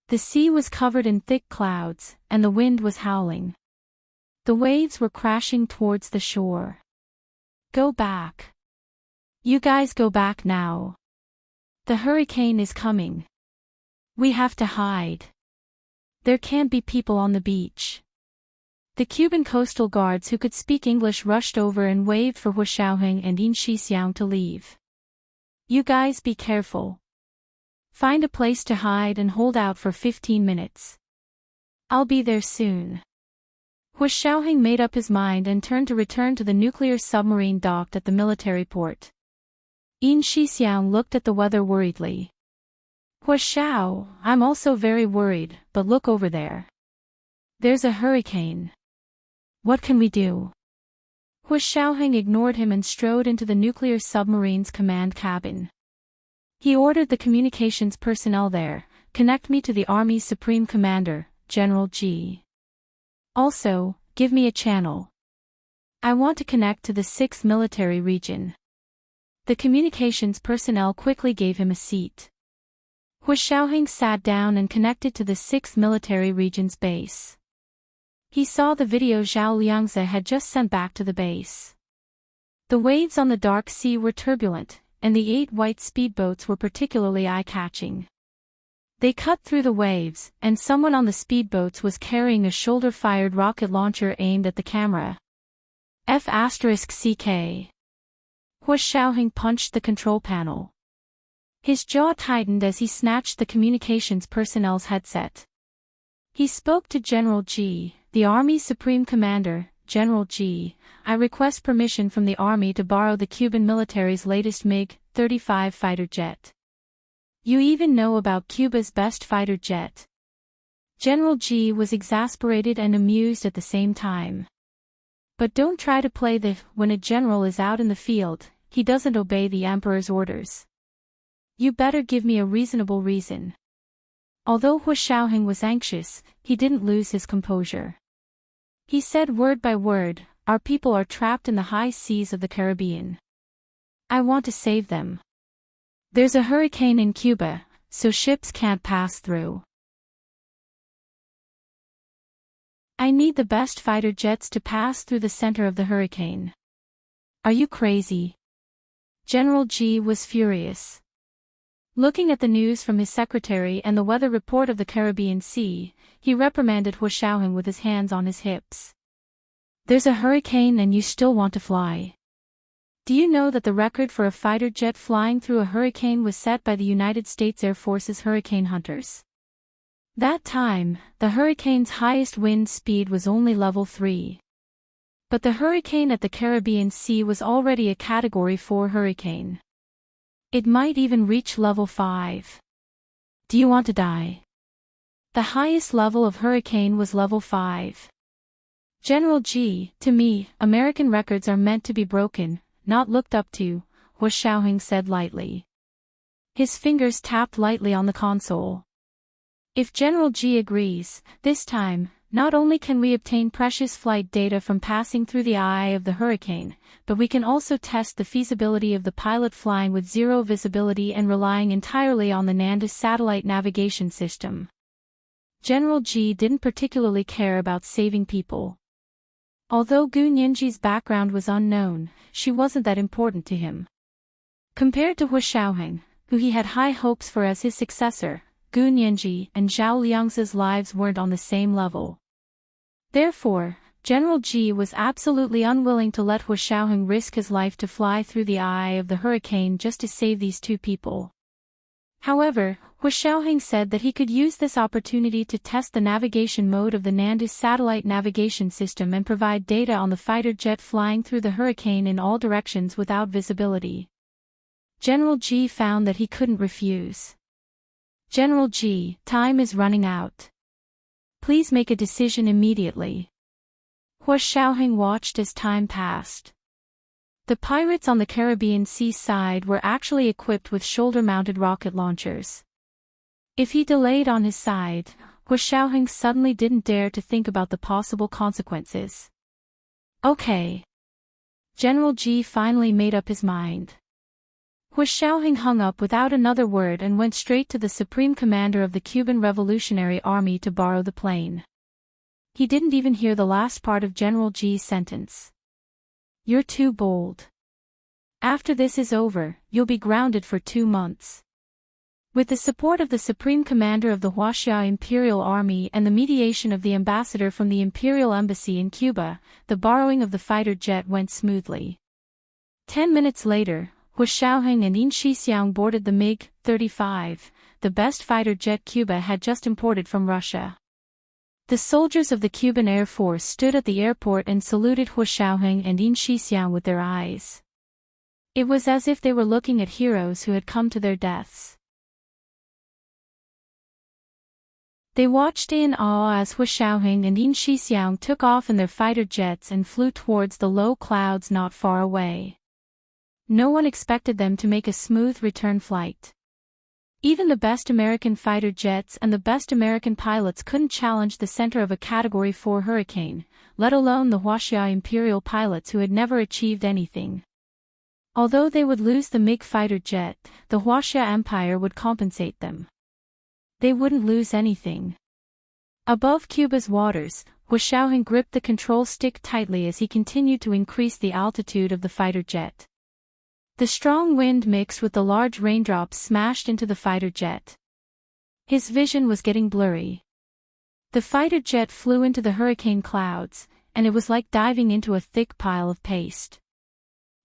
S1: The sea was covered in thick clouds, and the wind was howling. The waves were crashing towards the shore. Go back. You guys go back now. The hurricane is coming. We have to hide. There can't be people on the beach. The Cuban coastal guards who could speak English rushed over and waved for Hu Xiaoheng and Yin Shixiang to leave. You guys be careful. Find a place to hide and hold out for 15 minutes. I'll be there soon. Hu Xiaoheng made up his mind and turned to return to the nuclear submarine docked at the military port. Yin Shixiang looked at the weather worriedly. Hu Xiao, I'm also very worried, but look over there. There's a hurricane. What can we do? Hu Xiaoheng ignored him and strode into the nuclear submarine's command cabin. He ordered the communications personnel there, connect me to the Army's Supreme Commander, General G. Also, give me a channel. I want to connect to the 6th military region. The communications personnel quickly gave him a seat. Hu Xiaoheng sat down and connected to the 6th military region's base. He saw the video Zhao Liangzi had just sent back to the base. The waves on the dark sea were turbulent, and the 8 white speedboats were particularly eye-catching. They cut through the waves, and someone on the speedboats was carrying a shoulder-fired rocket launcher aimed at the camera. F***CK. Hua Xiaoheng punched the control panel. His jaw tightened as he snatched the communications personnel's headset. He spoke to General G, the Army's Supreme Commander. General G, I request permission from the Army to borrow the Cuban military's latest MiG-35 fighter jet. You even know about Cuba's best fighter jet. General G was exasperated and amused at the same time. But don't try to play the when a general is out in the field, he doesn't obey the emperor's orders. You better give me a reasonable reason. Although Hua Xiaoheng was anxious, he didn't lose his composure. He said word by word, our people are trapped in the high seas of the Caribbean. I want to save them. There's a hurricane in Cuba, so ships can't pass through. I need the best fighter jets to pass through the center of the hurricane. Are you crazy? General G was furious. Looking at the news from his secretary and the weather report of the Caribbean Sea, he reprimanded Hua Xiaoheng with his hands on his hips. There's a hurricane and you still want to fly. Do you know that the record for a fighter jet flying through a hurricane was set by the United States Air Force's hurricane hunters? That time, the hurricane's highest wind speed was only level 3. But the hurricane at the Caribbean Sea was already a Category 4 hurricane. It might even reach level 5. Do you want to die? The highest level of hurricane was level 5. General G, to me, American records are meant to be broken, not looked up to, Hua Xiaoheng said lightly. His fingers tapped lightly on the console. If General G agrees, this time, not only can we obtain precious flight data from passing through the eye of the hurricane, but we can also test the feasibility of the pilot flying with zero visibility and relying entirely on the NANDIS satellite navigation system. General G didn't particularly care about saving people. Although Gu Nianji's background was unknown, she wasn't that important to him. Compared to Hua Xiaoheng, who he had high hopes for as his successor, Gu Nianji and Zhao Liang's lives weren't on the same level. Therefore, General G was absolutely unwilling to let Hua Xiaoheng risk his life to fly through the eye of the hurricane just to save these two people. However, Hua Xiaoheng said that he could use this opportunity to test the navigation mode of the NANDIS satellite navigation system and provide data on the fighter jet flying through the hurricane in all directions without visibility. General G found that he couldn't refuse. General G, time is running out. Please make a decision immediately. Hua Xiaoheng watched as time passed. The pirates on the Caribbean Sea side were actually equipped with shoulder-mounted rocket launchers. If he delayed on his side, Hua Xiaoheng suddenly didn't dare to think about the possible consequences. Okay. General G finally made up his mind. Hua Xiaoheng hung up without another word and went straight to the Supreme Commander of the Cuban Revolutionary Army to borrow the plane. He didn't even hear the last part of General G's sentence. You're too bold. After this is over, you'll be grounded for 2 months. With the support of the Supreme Commander of the Huaxia Imperial Army and the mediation of the ambassador from the Imperial Embassy in Cuba, the borrowing of the fighter jet went smoothly. 10 minutes later, Hua Xiaoheng and Yin Shixiang boarded the MiG-35, the best fighter jet Cuba had just imported from Russia. The soldiers of the Cuban Air Force stood at the airport and saluted Hua Xiaoheng and Yin Shixiang with their eyes. It was as if they were looking at heroes who had come to their deaths. They watched in awe as Hua Xiaoheng and Yin Shixiang took off in their fighter jets and flew towards the low clouds not far away. No one expected them to make a smooth return flight. Even the best American fighter jets and the best American pilots couldn't challenge the center of a Category 4 hurricane, let alone the Huaxia Imperial pilots who had never achieved anything. Although they would lose the MiG fighter jet, the Huaxia Empire would compensate them. They wouldn't lose anything. Above Cuba's waters, Hua Xiaoheng gripped the control stick tightly as he continued to increase the altitude of the fighter jet. The strong wind mixed with the large raindrops smashed into the fighter jet. His vision was getting blurry. The fighter jet flew into the hurricane clouds, and it was like diving into a thick pile of paste.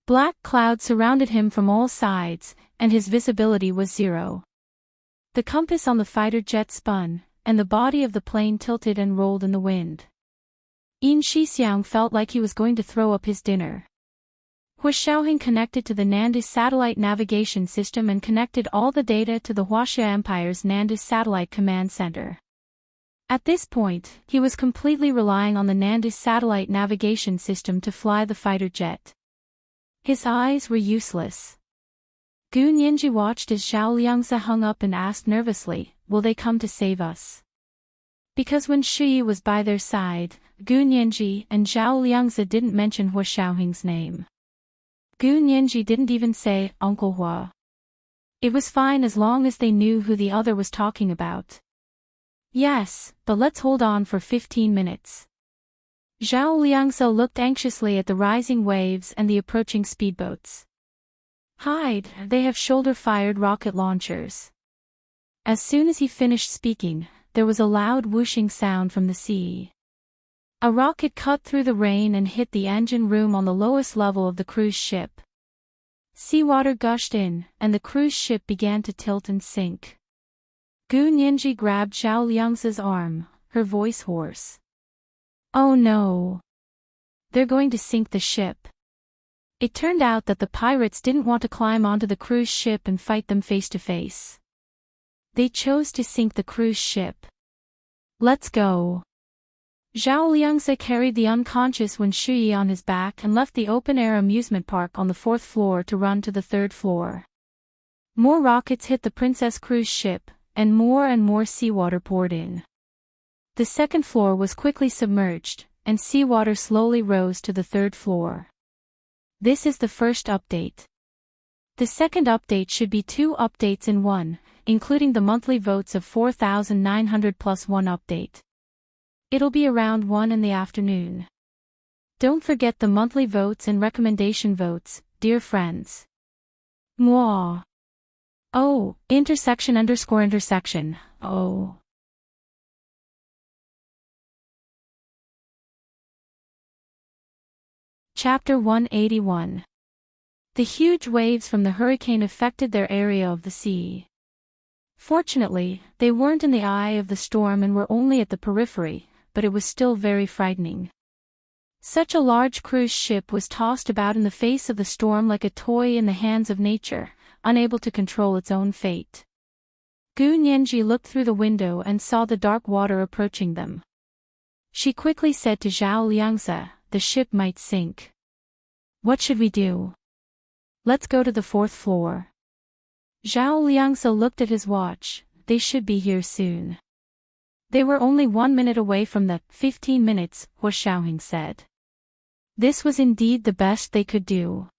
S1: Black clouds surrounded him from all sides, and his visibility was zero. The compass on the fighter jet spun, and the body of the plane tilted and rolled in the wind. Yin Shixiang felt like he was going to throw up his dinner. Hua Xiaoheng connected to the Nandus satellite navigation system and connected all the data to the Huaxia Empire's Nandus satellite command center. At this point, he was completely relying on the Nandus satellite navigation system to fly the fighter jet. His eyes were useless. Gu Nianji watched as Zhao Liangzi hung up and asked nervously, "Will they come to save us?" Because when Shi was by their side, Gu Nianji and Zhao Liangzi didn't mention Hua Xiaoheng's name. Gu Nianji didn't even say, "Uncle Hua." It was fine as long as they knew who the other was talking about. "Yes, but let's hold on for 15 minutes. Zhao Liangzi looked anxiously at the rising waves and the approaching speedboats. "Hide, they have shoulder-fired rocket launchers." As soon as he finished speaking, there was a loud whooshing sound from the sea. A rocket cut through the rain and hit the engine room on the lowest level of the cruise ship. Seawater gushed in, and the cruise ship began to tilt and sink. Gu Nianji grabbed Zhao Liangzi's arm, her voice hoarse. "Oh no! They're going to sink the ship." It turned out that the pirates didn't want to climb onto the cruise ship and fight them face to face. They chose to sink the cruise ship. "Let's go." Zhao Liangzi carried the unconscious Wen Shuyi on his back and left the open-air amusement park on the 4th floor to run to the 3rd floor. More rockets hit the Princess cruise ship, and more seawater poured in. The 2nd floor was quickly submerged, and seawater slowly rose to the 3rd floor. This is the first update. The second update should be 2 updates in one, including the monthly votes of 4,900 plus 1 update. It'll be around 1 in the afternoon. Don't forget the monthly votes and recommendation votes, dear friends. Mwah. Oh, intersection. Oh. Chapter 181. The huge waves from the hurricane affected their area of the sea. Fortunately, they weren't in the eye of the storm and were only at the periphery, but it was still very frightening. Such a large cruise ship was tossed about in the face of the storm like a toy in the hands of nature, unable to control its own fate. Gu Nianji looked through the window and saw the dark water approaching them. She quickly said to Zhao Liangzi, "The ship might sink. What should we do?" "Let's go to the 4th floor." Zhao Liangzi looked at his watch. They should be here soon. They were only 1 minute away from the 15 minutes, Hua Xiaoheng said. This was indeed the best they could do.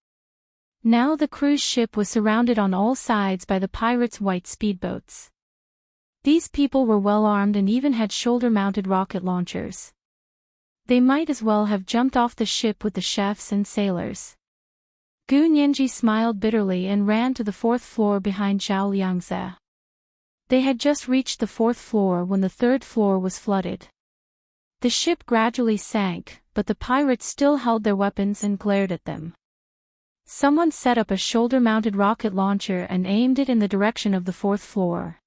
S1: Now the cruise ship was surrounded on all sides by the pirates' white speedboats. These people were well armed and even had shoulder-mounted rocket launchers. They might as well have jumped off the ship with the chefs and sailors. Gu Nianji smiled bitterly and ran to the 4th floor behind Zhao Liangzi. They had just reached the 4th floor when the 3rd floor was flooded. The ship gradually sank, but the pirates still held their weapons and glared at them. Someone set up a shoulder-mounted rocket launcher and aimed it in the direction of the 4th floor.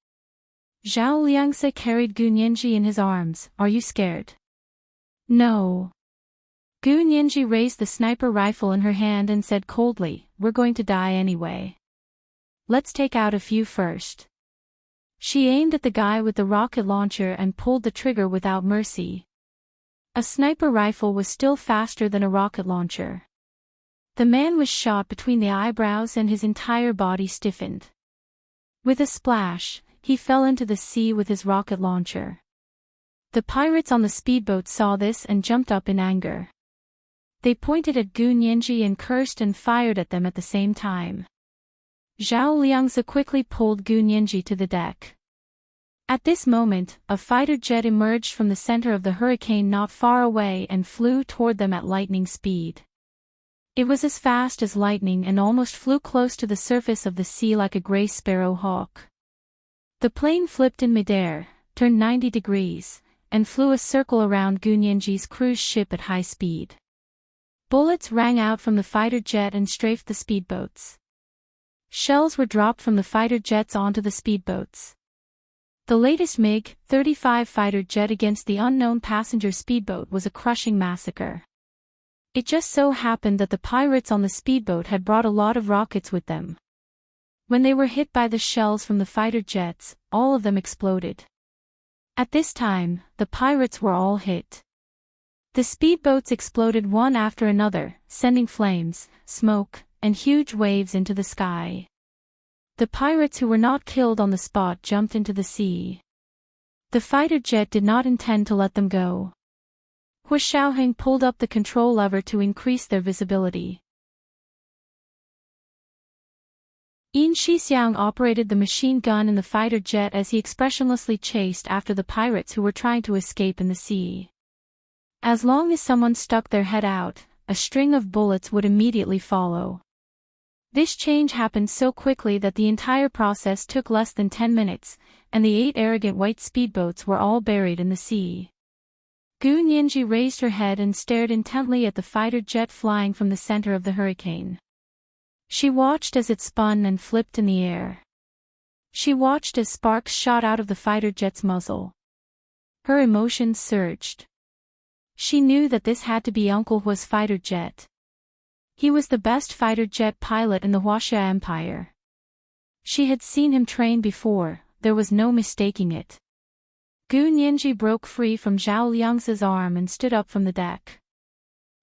S1: Zhao Liangzi carried Gu Nianji in his arms. "Are you scared?" "No." Gu Nianji raised the sniper rifle in her hand and said coldly, "We're going to die anyway. Let's take out a few first." She aimed at the guy with the rocket launcher and pulled the trigger without mercy. A sniper rifle was still faster than a rocket launcher. The man was shot between the eyebrows and his entire body stiffened. With a splash, he fell into the sea with his rocket launcher. The pirates on the speedboat saw this and jumped up in anger. They pointed at Gu Nianji and cursed and fired at them at the same time. Zhao Liangzi quickly pulled Gu Nianji to the deck. At this moment, a fighter jet emerged from the center of the hurricane not far away and flew toward them at lightning speed. It was as fast as lightning and almost flew close to the surface of the sea like a gray sparrow hawk. The plane flipped in midair, turned 90 degrees, and flew a circle around Gu Nianji's cruise ship at high speed. Bullets rang out from the fighter jet and strafed the speedboats. Shells were dropped from the fighter jets onto the speedboats. The latest MiG-35 fighter jet against the unknown passenger speedboat was a crushing massacre. It just so happened that the pirates on the speedboat had brought a lot of rockets with them. When they were hit by the shells from the fighter jets, all of them exploded. At this time, the pirates were all hit. The speedboats exploded one after another, sending flames, smoke, and huge waves into the sky. The pirates who were not killed on the spot jumped into the sea. The fighter jet did not intend to let them go. Hu Xiaoheng pulled up the control lever to increase their visibility. Yin Shixiang operated the machine gun in the fighter jet as he expressionlessly chased after the pirates who were trying to escape in the sea. As long as someone stuck their head out, a string of bullets would immediately follow. This change happened so quickly that the entire process took less than 10 minutes, and the 8 arrogant white speedboats were all buried in the sea. Gu Nianji raised her head and stared intently at the fighter jet flying from the center of the hurricane. She watched as it spun and flipped in the air. She watched as sparks shot out of the fighter jet's muzzle. Her emotions surged. She knew that this had to be Uncle Hua's fighter jet. He was the best fighter jet pilot in the Huaxia Empire. She had seen him train before, there was no mistaking it. Gu Nianji broke free from Zhao Liang's arm and stood up from the deck.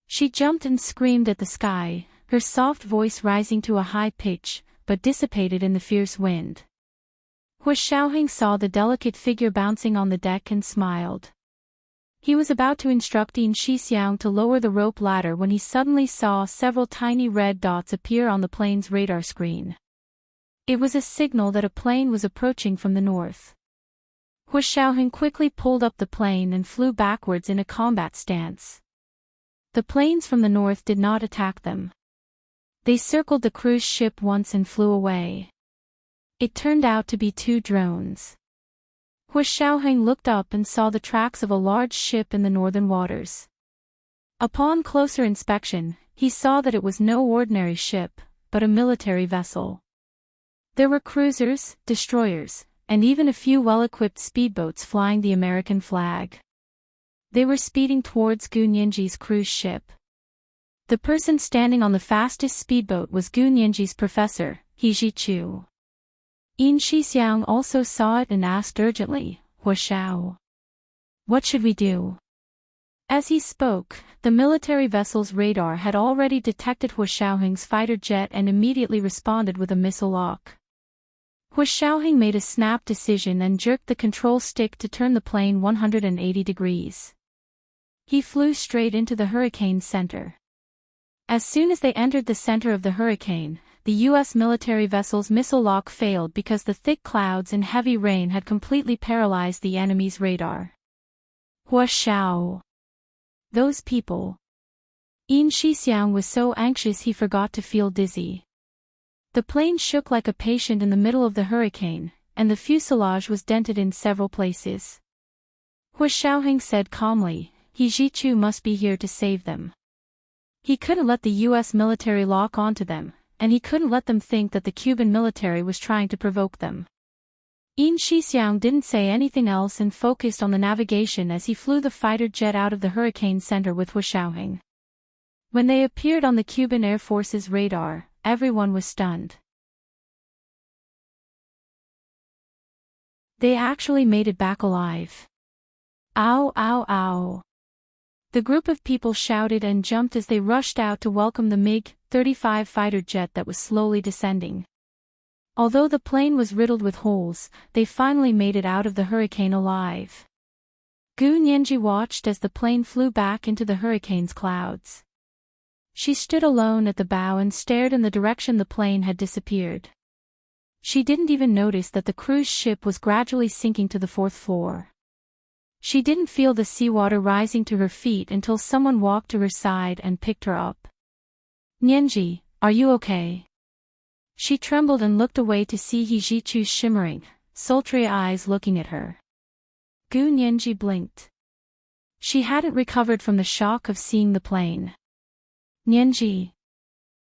S1: She jumped and screamed at the sky, her soft voice rising to a high pitch, but dissipated in the fierce wind. Hu Xiaoheng saw the delicate figure bouncing on the deck and smiled. He was about to instruct Yin Shixiang to lower the rope ladder when he suddenly saw several tiny red dots appear on the plane's radar screen. It was a signal that a plane was approaching from the north. Hu Xiaoheng quickly pulled up the plane and flew backwards in a combat stance. The planes from the north did not attack them. They circled the cruise ship once and flew away. It turned out to be 2 drones. Hu Xiaoheng looked up and saw the tracks of a large ship in the northern waters. Upon closer inspection, he saw that it was no ordinary ship, but a military vessel. There were cruisers, destroyers, and even a few well-equipped speedboats flying the American flag. They were speeding towards Gu Nianji's cruise ship. The person standing on the fastest speedboat was Gu Nianji's professor, He Zhichu. Yin Shixiang also saw it and asked urgently, "Hua Xiao, what should we do?" As he spoke, the military vessel's radar had already detected Hu Xiaoheng's fighter jet and immediately responded with a missile lock. Hu Xiaoheng made a snap decision and jerked the control stick to turn the plane 180 degrees. He flew straight into the hurricane's center. As soon as they entered the center of the hurricane, the U.S. military vessel's missile lock failed because the thick clouds and heavy rain had completely paralyzed the enemy's radar. Hua Xiao. Those people. Yin Shixiang was so anxious he forgot to feel dizzy. The plane shook like a patient in the middle of the hurricane, and the fuselage was dented in several places. Hu Xiaoheng said calmly, "He Zhichu must be here to save them." He couldn't let the U.S. military lock onto them, and he couldn't let them think that the Cuban military was trying to provoke them. Yin Shixiang didn't say anything else and focused on the navigation as he flew the fighter jet out of the hurricane center with Hu Xiaoheng. When they appeared on the Cuban Air Force's radar, everyone was stunned. They actually made it back alive. Ow, ow, ow. The group of people shouted and jumped as they rushed out to welcome the MiG-35 fighter jet that was slowly descending. Although the plane was riddled with holes, they finally made it out of the hurricane alive. Gu Nianji watched as the plane flew back into the hurricane's clouds. She stood alone at the bow and stared in the direction the plane had disappeared. She didn't even notice that the cruise ship was gradually sinking to the 4th floor. She didn't feel the seawater rising to her feet until someone walked to her side and picked her up. "Nianji, are you okay?" She trembled and looked away to see He Zhichu's shimmering, sultry eyes looking at her. Gu Nianji blinked. She hadn't recovered from the shock of seeing the plane. Nianji.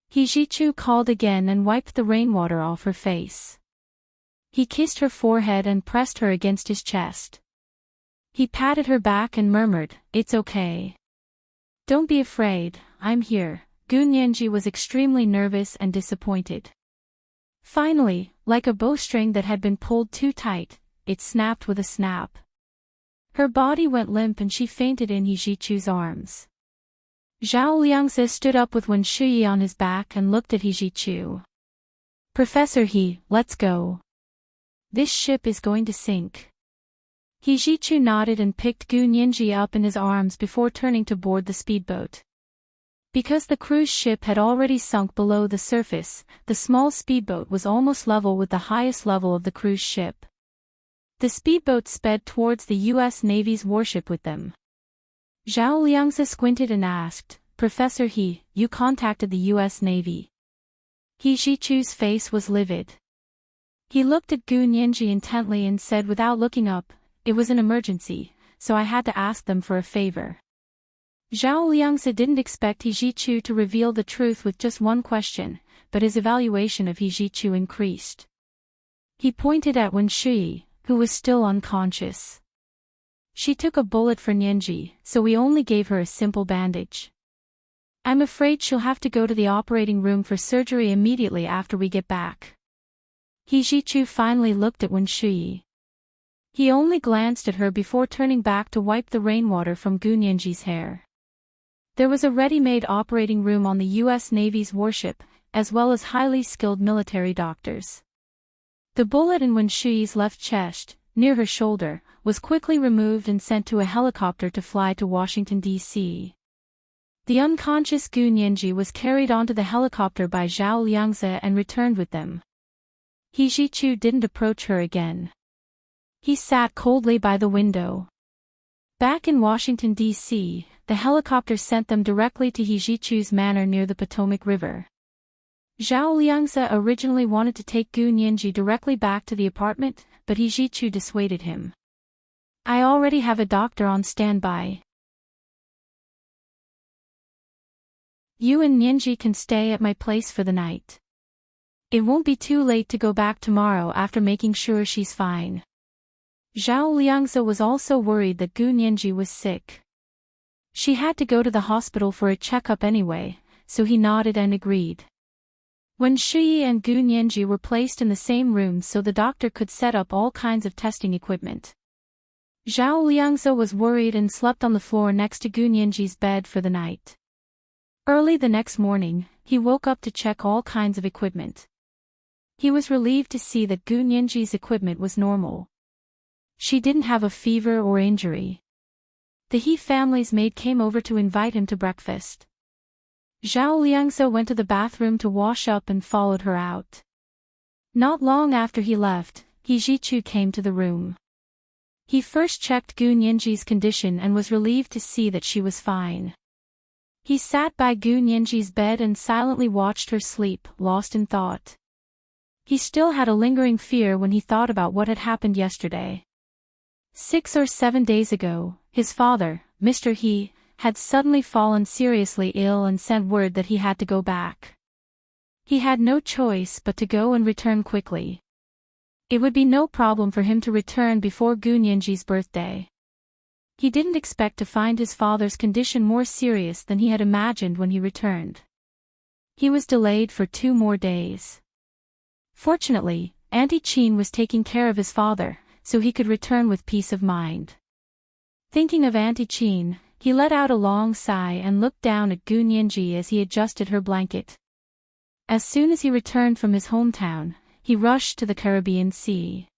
S1: He Jichu called again and wiped the rainwater off her face. He kissed her forehead and pressed her against his chest. He patted her back and murmured, "It's okay. Don't be afraid, I'm here." Gu Nianji was extremely nervous and disappointed. Finally, like a bowstring that had been pulled too tight, it snapped with a snap. Her body went limp and she fainted in He Jichu's arms. Zhao Liangzi stood up with Wen Shuyi on his back and looked at He Jichu. "Professor He, let's go. This ship is going to sink." He Jichu nodded and picked Gu Nianji up in his arms before turning to board the speedboat. Because the cruise ship had already sunk below the surface, the small speedboat was almost level with the highest level of the cruise ship. The speedboat sped towards the U.S. Navy's warship with them. Zhao Liangzi squinted and asked, "Professor He, you contacted the U.S. Navy?" He Jichu's face was livid. He looked at Gu Nianji intently and said without looking up, "It was an emergency, so I had to ask them for a favor." Zhao Liangzi didn't expect He Jichu to reveal the truth with just one question, but his evaluation of He Jichu increased. He pointed at Wen Shuyi, who was still unconscious. "She took a bullet for Nianji, so we only gave her a simple bandage. I'm afraid she'll have to go to the operating room for surgery immediately after we get back." He Jichu finally looked at Wen Shuyi. He only glanced at her before turning back to wipe the rainwater from Gu Nianji's hair. There was a ready-made operating room on the U.S. Navy's warship, as well as highly skilled military doctors. The bullet in Wen Shuyi's left chest, near her shoulder, was quickly removed and sent to a helicopter to fly to Washington, D.C. The unconscious Gu Nianji was carried onto the helicopter by Zhao Liangzi and returned with them. He Jichu didn't approach her again. He sat coldly by the window. Back in Washington, D.C., the helicopter sent them directly to He Jichu's manor near the Potomac River. Zhao Liangzi originally wanted to take Gu Nianji directly back to the apartment, but He Jichu dissuaded him. "I already have a doctor on standby. You and Nianji can stay at my place for the night. It won't be too late to go back tomorrow after making sure she's fine." Zhao Liangzi was also worried that Gu Nianji was sick. She had to go to the hospital for a checkup anyway, so he nodded and agreed. Wen Shuyi and Gu Nianji were placed in the same room so the doctor could set up all kinds of testing equipment. Zhao Liangzi was worried and slept on the floor next to Gu Nianji's bed for the night. Early the next morning, he woke up to check all kinds of equipment. He was relieved to see that Gu Nianji's equipment was normal. She didn't have a fever or injury. The He family's maid came over to invite him to breakfast. Zhao Liangzi went to the bathroom to wash up and followed her out. Not long after he left, He Jichu came to the room. He first checked Gu Nianji's condition and was relieved to see that she was fine. He sat by Gu Nianji's bed and silently watched her sleep, lost in thought. He still had a lingering fear when he thought about what had happened yesterday. 6 or 7 days ago, his father, Mr. He, had suddenly fallen seriously ill and sent word that he had to go back. He had no choice but to go and return quickly. It would be no problem for him to return before Gu Nianji's birthday. He didn't expect to find his father's condition more serious than he had imagined when he returned. He was delayed for 2 more days. Fortunately, Auntie Qin was taking care of his father, so he could return with peace of mind. Thinking of Auntie Qin, he let out a long sigh and looked down at Gu Nianji as he adjusted her blanket. As soon as he returned from his hometown, he rushed to the Caribbean Sea.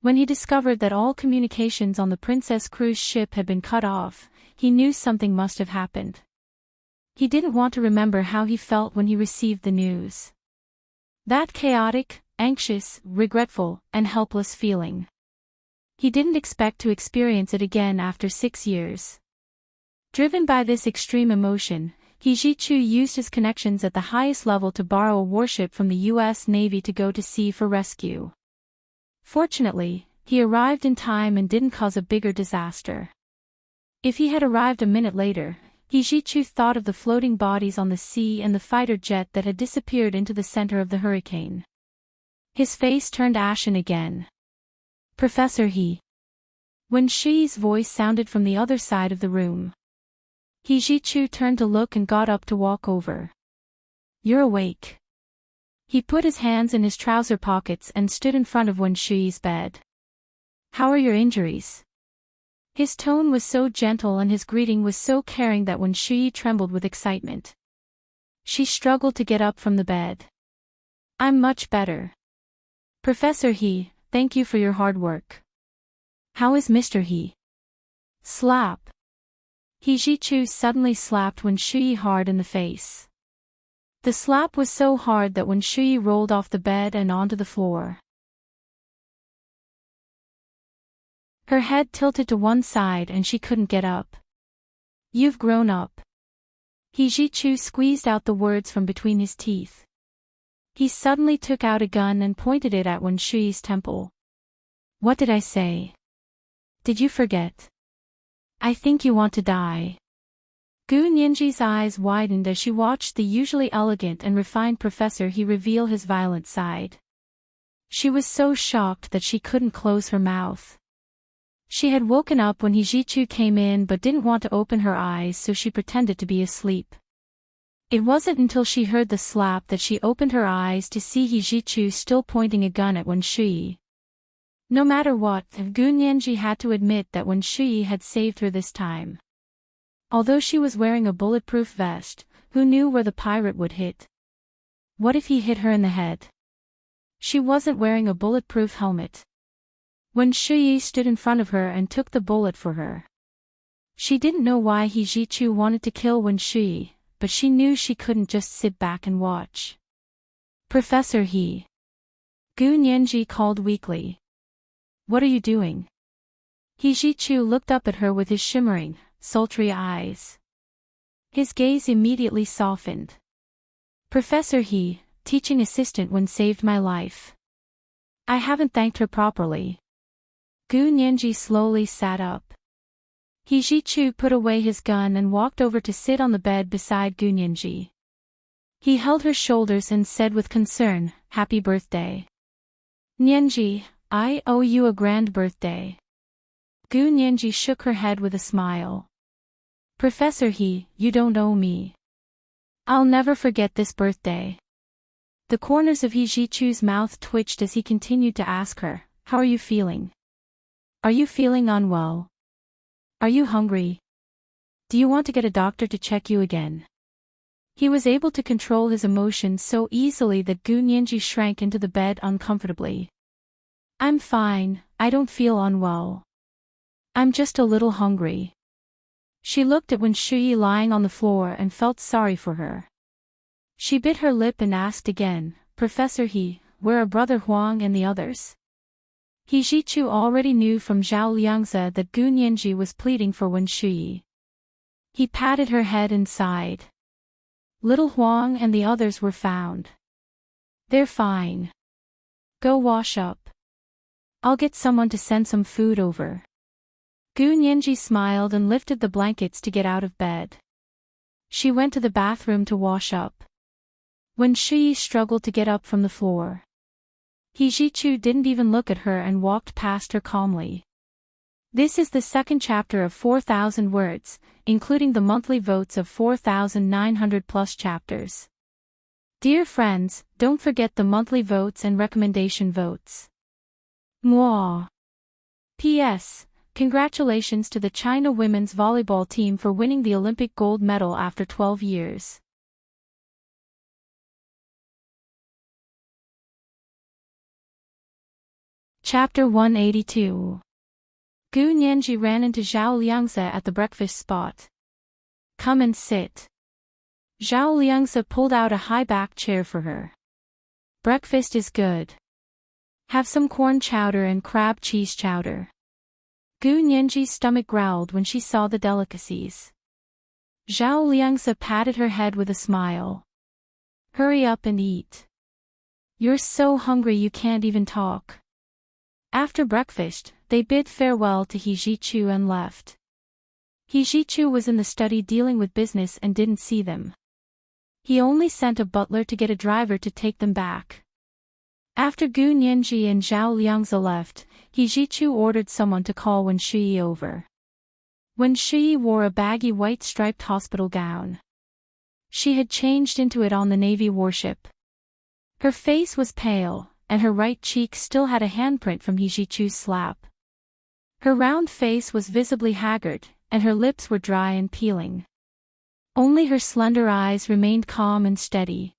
S1: When he discovered that all communications on the Princess cruise ship had been cut off, he knew something must have happened. He didn't want to remember how he felt when he received the news. That chaotic, anxious, regretful, and helpless feeling. He didn't expect to experience it again after 6 years. Driven by this extreme emotion, He Jichu used his connections at the highest level to borrow a warship from the U.S. Navy to go to sea for rescue. Fortunately, he arrived in time and didn't cause a bigger disaster. If he had arrived a minute later, Hijichu thought of the floating bodies on the sea and the fighter jet that had disappeared into the center of the hurricane. His face turned ashen again. Professor He. When Shi's voice sounded from the other side of the room, Hijichu turned to look and got up to walk over. You're awake. He put his hands in his trouser pockets and stood in front of Wen Shi's bed. How are your injuries? His tone was so gentle and his greeting was so caring that Wen Shi trembled with excitement. She struggled to get up from the bed. I'm much better. Professor He, thank you for your hard work. How is Mr. He? Slap. Hijichu suddenly slapped Wen Shi hard in the face. The slap was so hard that Wen Shi rolled off the bed and onto the floor. Her head tilted to one side and she couldn't get up. You've grown up. Hijichu squeezed out the words from between his teeth. He suddenly took out a gun and pointed it at Wen Shi's temple. What did I say? Did you forget? I think you want to die. Gu Nianji's eyes widened as she watched the usually elegant and refined Professor He reveal his violent side. She was so shocked that she couldn't close her mouth. She had woken up when Hijichu came in but didn't want to open her eyes, so she pretended to be asleep. It wasn't until she heard the slap that she opened her eyes to see Hijichu still pointing a gun at Wen Shi. No matter what, Gu Nianji had to admit that Wen Shi had saved her this time. Although she was wearing a bulletproof vest, who knew where the pirate would hit? What if he hit her in the head? She wasn't wearing a bulletproof helmet. Wen Shi stood in front of her and took the bullet for her. She didn't know why Hijichu wanted to kill Wen Shi, but she knew she couldn't just sit back and watch. Professor He. Gu Nianji called weakly. What are you doing? Hijichu looked up at her with his shimmering, sultry eyes. His gaze immediately softened. Professor He, teaching assistant when saved my life. I haven't thanked her properly. Gu Nianji slowly sat up. Hijichu put away his gun and walked over to sit on the bed beside Gu Nianji. He held her shoulders and said with concern, Happy birthday. Nianji, I owe you a grand birthday. Gu Nianji shook her head with a smile. Professor He, you don't owe me. I'll never forget this birthday. The corners of Hijichu's mouth twitched as he continued to ask her, How are you feeling? Are you feeling unwell? Are you hungry? Do you want to get a doctor to check you again? He was able to control his emotions so easily that Gu Nianji shrank into the bed uncomfortably. I'm fine, I don't feel unwell. I'm just a little hungry. She looked at Wen Shi lying on the floor and felt sorry for her. She bit her lip and asked again, Professor He, where are Brother Huang and the others? Hijichu already knew from Zhao Liangzi that Gu Nianji was pleading for Wen Shi. He patted her head and sighed. Little Huang and the others were found. They're fine. Go wash up. I'll get someone to send some food over. Gu Nianji smiled and lifted the blankets to get out of bed. She went to the bathroom to wash up. Wen Shi struggled to get up from the floor. Hijichu didn't even look at her and walked past her calmly. This is the second chapter of 4,000 words, including the monthly votes of 4,900 plus chapters. Dear friends, don't forget the monthly votes and recommendation votes. Mwah. P.S. Congratulations to the China women's volleyball team for winning the Olympic gold medal after 12 years. Chapter 182. Gu Nianji ran into Zhao Liangzi at the breakfast spot. Come and sit. Zhao Liangzi pulled out a high-backed chair for her. Breakfast is good. Have some corn chowder and crab cheese chowder. Gu Nianji's stomach growled when she saw the delicacies. Zhao Liangzi patted her head with a smile. Hurry up and eat. You're so hungry you can't even talk. After breakfast, they bid farewell to Hijichu and left. Hijichu was in the study dealing with business and didn't see them. He only sent a butler to get a driver to take them back. After Gu Nianji and Zhao Liangzi left, Hijichu ordered someone to call Wen Shuyi over. Wen Shuyi wore a baggy white striped hospital gown. She had changed into it on the Navy warship. Her face was pale, and her right cheek still had a handprint from Hijichu's slap. Her round face was visibly haggard, and her lips were dry and peeling. Only her slender eyes remained calm and steady.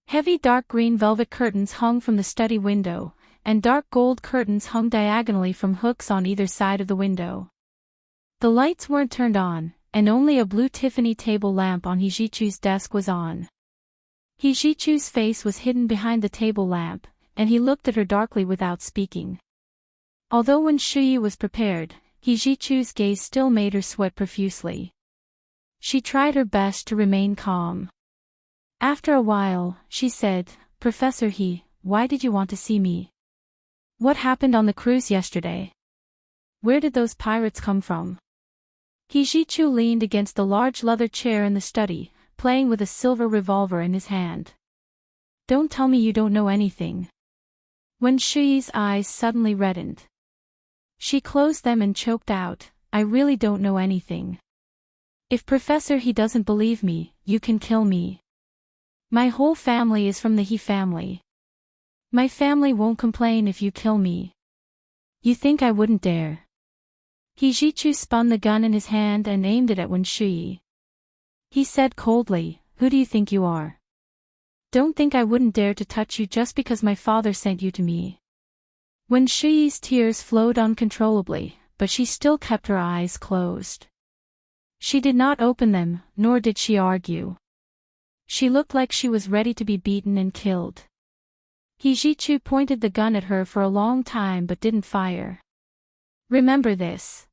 S1: Heavy dark green velvet curtains hung from the study window, and dark gold curtains hung diagonally from hooks on either side of the window. The lights weren't turned on, and only a blue Tiffany table lamp on Hijichu's desk was on. Hijichu's face was hidden behind the table lamp, and he looked at her darkly without speaking. Although Wen Shuyi was prepared, Hijichu's gaze still made her sweat profusely. She tried her best to remain calm. After a while, she said, "Professor He, why did you want to see me? What happened on the cruise yesterday? Where did those pirates come from?" Hijichu leaned against the large leather chair in the study, playing with a silver revolver in his hand. "Don't tell me you don't know anything." Wen Shuyi's eyes suddenly reddened. She closed them and choked out, "I really don't know anything. If Professor He doesn't believe me, you can kill me. My whole family is from the He family. My family won't complain if you kill me. You think I wouldn't dare?" Hijichu spun the gun in his hand and aimed it at Wen Shuyi. He said coldly, "Who do you think you are? Don't think I wouldn't dare to touch you just because my father sent you to me." Wen Shuyi's tears flowed uncontrollably, but she still kept her eyes closed. She did not open them, nor did she argue. She looked like she was ready to be beaten and killed. Hijichu pointed the gun at her for a long time but didn't fire. "Remember this.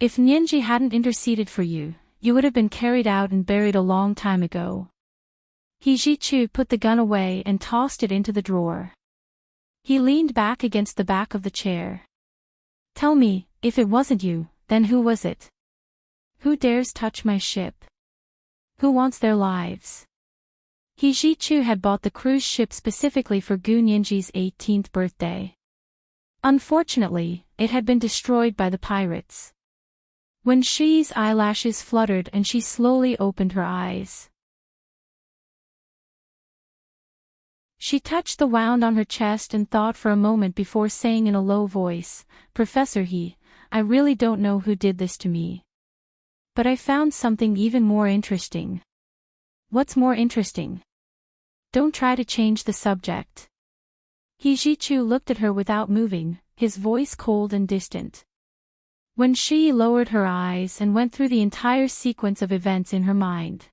S1: If Nianji hadn't interceded for you, you would have been carried out and buried a long time ago." Hijichu put the gun away and tossed it into the drawer. He leaned back against the back of the chair. "Tell me, if it wasn't you, then who was it? Who dares touch my ship? Who wants their lives?" Hijichu had bought the cruise ship specifically for Gu Nianji's 18th birthday. Unfortunately, it had been destroyed by the pirates. Wen Shuyi's eyelashes fluttered and she slowly opened her eyes. She touched the wound on her chest and thought for a moment before saying in a low voice, "Professor He, I really don't know who did this to me. But I found something even more interesting." "What's more interesting? Don't try to change the subject." Hijichu looked at her without moving, his voice cold and distant. Wen Shuyi lowered her eyes and went through the entire sequence of events in her mind.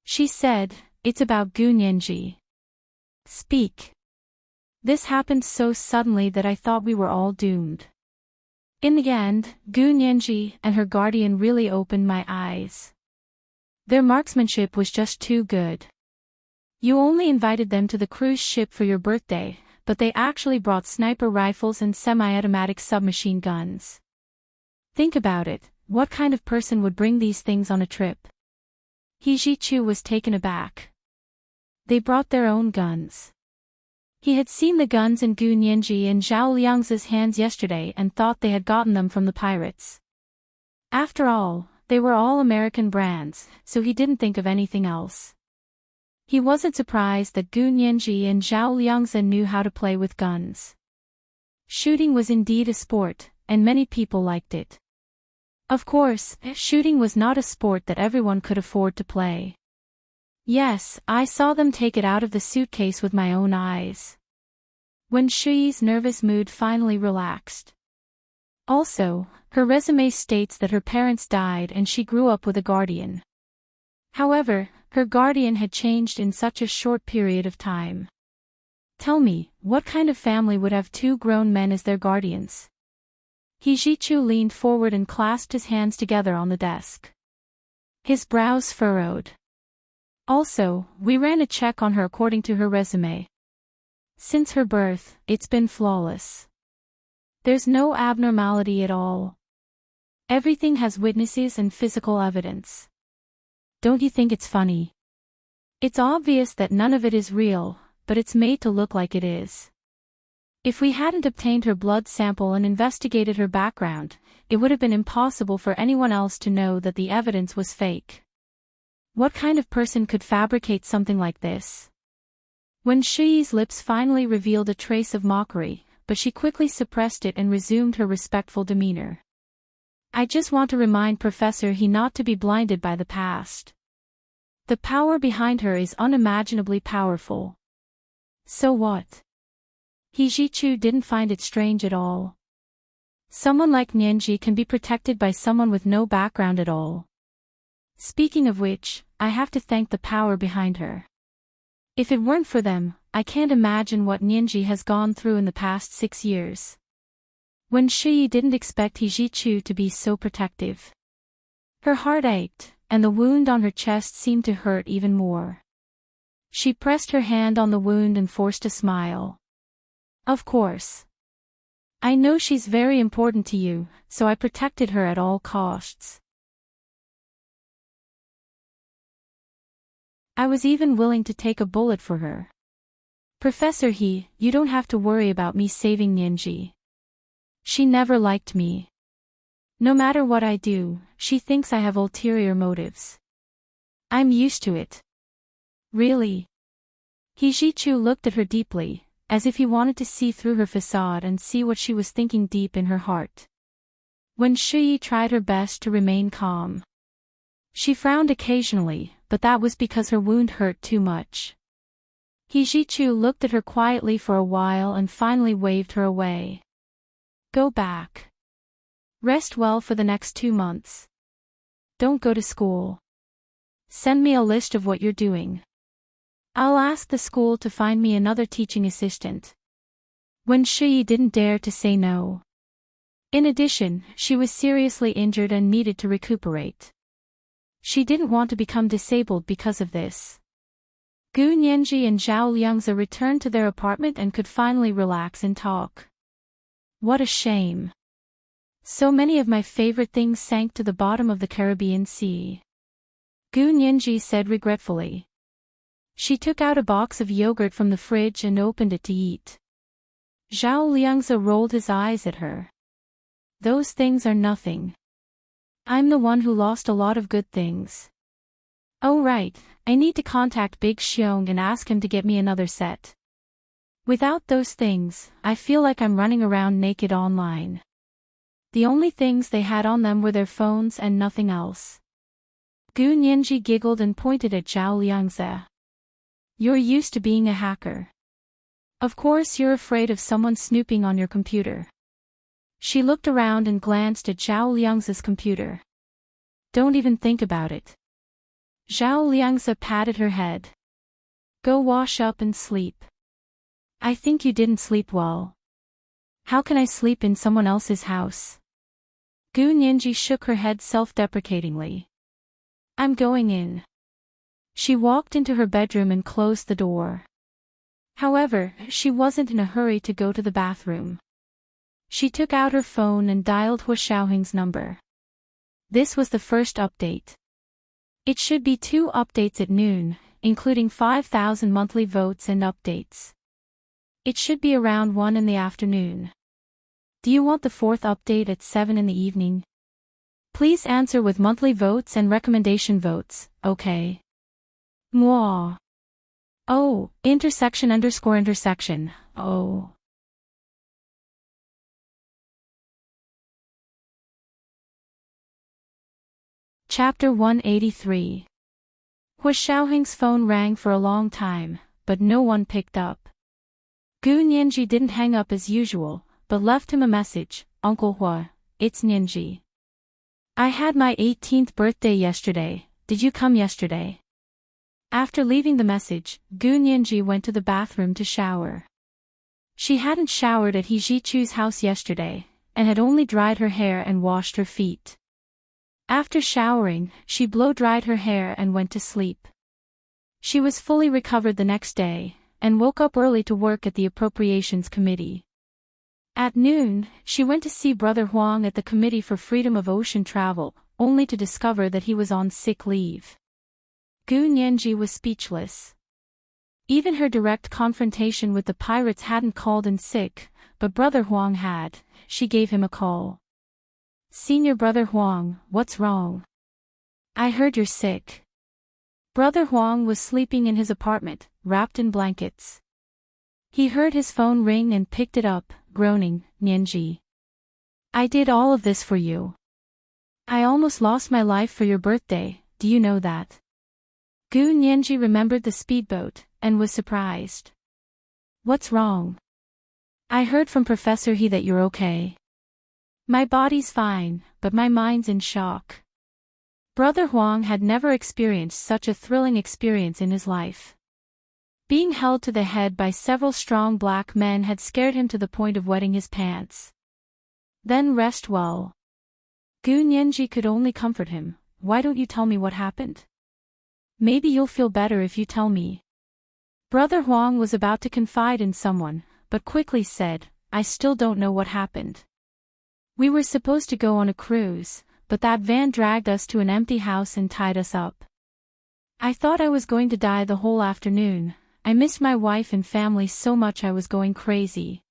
S1: She said, "It's about Gu Nianji." "Speak." "This happened so suddenly that I thought we were all doomed. In the end, Gu Nianji and her guardian really opened my eyes. Their marksmanship was just too good. You only invited them to the cruise ship for your birthday, but they actually brought sniper rifles and semi-automatic submachine guns. Think about it, what kind of person would bring these things on a trip?" Hijichu was taken aback. They brought their own guns. He had seen the guns in Gu Nianji and Zhao Liangzi's hands yesterday and thought they had gotten them from the pirates. After all, they were all American brands, so he didn't think of anything else. He wasn't surprised that Gu Nianji and Zhao Liangzi knew how to play with guns. Shooting was indeed a sport, and many people liked it. Of course, shooting was not a sport that everyone could afford to play. "Yes, I saw them take it out of the suitcase with my own eyes." Wen Shuyi's nervous mood finally relaxed. Also, her resume states that her parents died and she grew up with a guardian. However, her guardian had changed in such a short period of time. Tell me, what kind of family would have two grown men as their guardians? Hijichu leaned forward and clasped his hands together on the desk. His brows furrowed. Also, we ran a check on her according to her resume. Since her birth, it's been flawless. There's no abnormality at all. Everything has witnesses and physical evidence. Don't you think it's funny? It's obvious that none of it is real, but it's made to look like it is. If we hadn't obtained her blood sample and investigated her background, it would have been impossible for anyone else to know that the evidence was fake. What kind of person could fabricate something like this? When Shiyi's lips finally revealed a trace of mockery, but she quickly suppressed it and resumed her respectful demeanor. I just want to remind Professor He not to be blinded by the past. The power behind her is unimaginably powerful. So what? He Jichu didn't find it strange at all. Someone like Nianji can be protected by someone with no background at all. Speaking of which, I have to thank the power behind her. If it weren't for them, I can't imagine what Nianji has gone through in the past 6 years. When Shiyi didn't expect He Jichu to be so protective. Her heart ached, and the wound on her chest seemed to hurt even more. She pressed her hand on the wound and forced a smile. Of course. I know she's very important to you, so I protected her at all costs. I was even willing to take a bullet for her. Professor He, you don't have to worry about me saving Nianji. She never liked me. No matter what I do, she thinks I have ulterior motives. I'm used to it. Really? He Jichu looked at her deeply, as if he wanted to see through her facade and see what she was thinking deep in her heart. When Shiyi tried her best to remain calm. She frowned occasionally, but that was because her wound hurt too much. He Jichu looked at her quietly for a while and finally waved her away. Go back. Rest well for the next 2 months. Don't go to school. Send me a list of what you're doing. I'll ask the school to find me another teaching assistant. When Shiyi didn't dare to say no. In addition, she was seriously injured and needed to recuperate. She didn't want to become disabled because of this. Gu Nianji and Zhao Liangzi returned to their apartment and could finally relax and talk. What a shame. So many of my favorite things sank to the bottom of the Caribbean Sea. Gu Nianji said regretfully. She took out a box of yogurt from the fridge and opened it to eat. Zhao Liangzi rolled his eyes at her. Those things are nothing. I'm the one who lost a lot of good things. Oh right, I need to contact Big Xiong and ask him to get me another set. Without those things, I feel like I'm running around naked online. The only things they had on them were their phones and nothing else. Gu Nianji giggled and pointed at Zhao Liangzi. You're used to being a hacker. Of course you're afraid of someone snooping on your computer. She looked around and glanced at Zhao Liangzi's computer. Don't even think about it. Zhao Liangzi patted her head. Go wash up and sleep. I think you didn't sleep well. How can I sleep in someone else's house? Gu Nianji shook her head self-deprecatingly. I'm going in. She walked into her bedroom and closed the door. However, she wasn't in a hurry to go to the bathroom. She took out her phone and dialed Hu Xiaoheng's number. This was the first update. It should be 2 updates at noon, including 5,000 monthly votes and updates. It should be around 1 in the afternoon. Do you want the 4th update at 7 in the evening? Please answer with monthly votes and recommendation votes, okay? Mwah. Oh, intersection _ intersection, oh. Chapter 183. Hu Xiaoheng's phone rang for a long time, but no one picked up. Gu Nianji didn't hang up as usual, but left him a message. Uncle Hu, it's Nianji. I had my 18th birthday yesterday, did you come yesterday? After leaving the message, Gu Nianji went to the bathroom to shower. She hadn't showered at He Jichu's house yesterday, and had only dried her hair and washed her feet. After showering, she blow-dried her hair and went to sleep. She was fully recovered the next day, and woke up early to work at the Appropriations Committee. At noon, she went to see Brother Huang at the Committee for Freedom of Ocean Travel, only to discover that he was on sick leave. Gu Nianji was speechless. Even her direct confrontation with the pirates hadn't called in sick, but Brother Huang had. She gave him a call. "Senior Brother Huang, what's wrong? I heard you're sick." Brother Huang was sleeping in his apartment, wrapped in blankets. He heard his phone ring and picked it up, groaning, "Nianji. I did all of this for you. I almost lost my life for your birthday, do you know that?" Gu Nianji remembered the speedboat, and was surprised. "What's wrong? I heard from Professor He that you're okay." "My body's fine, but my mind's in shock." Brother Huang had never experienced such a thrilling experience in his life. Being held to the head by several strong black men had scared him to the point of wetting his pants. "Then rest well." Gu Nianji could only comfort him. "Why don't you tell me what happened? Maybe you'll feel better if you tell me." Brother Huang was about to confide in someone, but quickly said, "I still don't know what happened. We were supposed to go on a cruise, but that van dragged us to an empty house and tied us up. I thought I was going to die the whole afternoon. I missed my wife and family so much I was going crazy."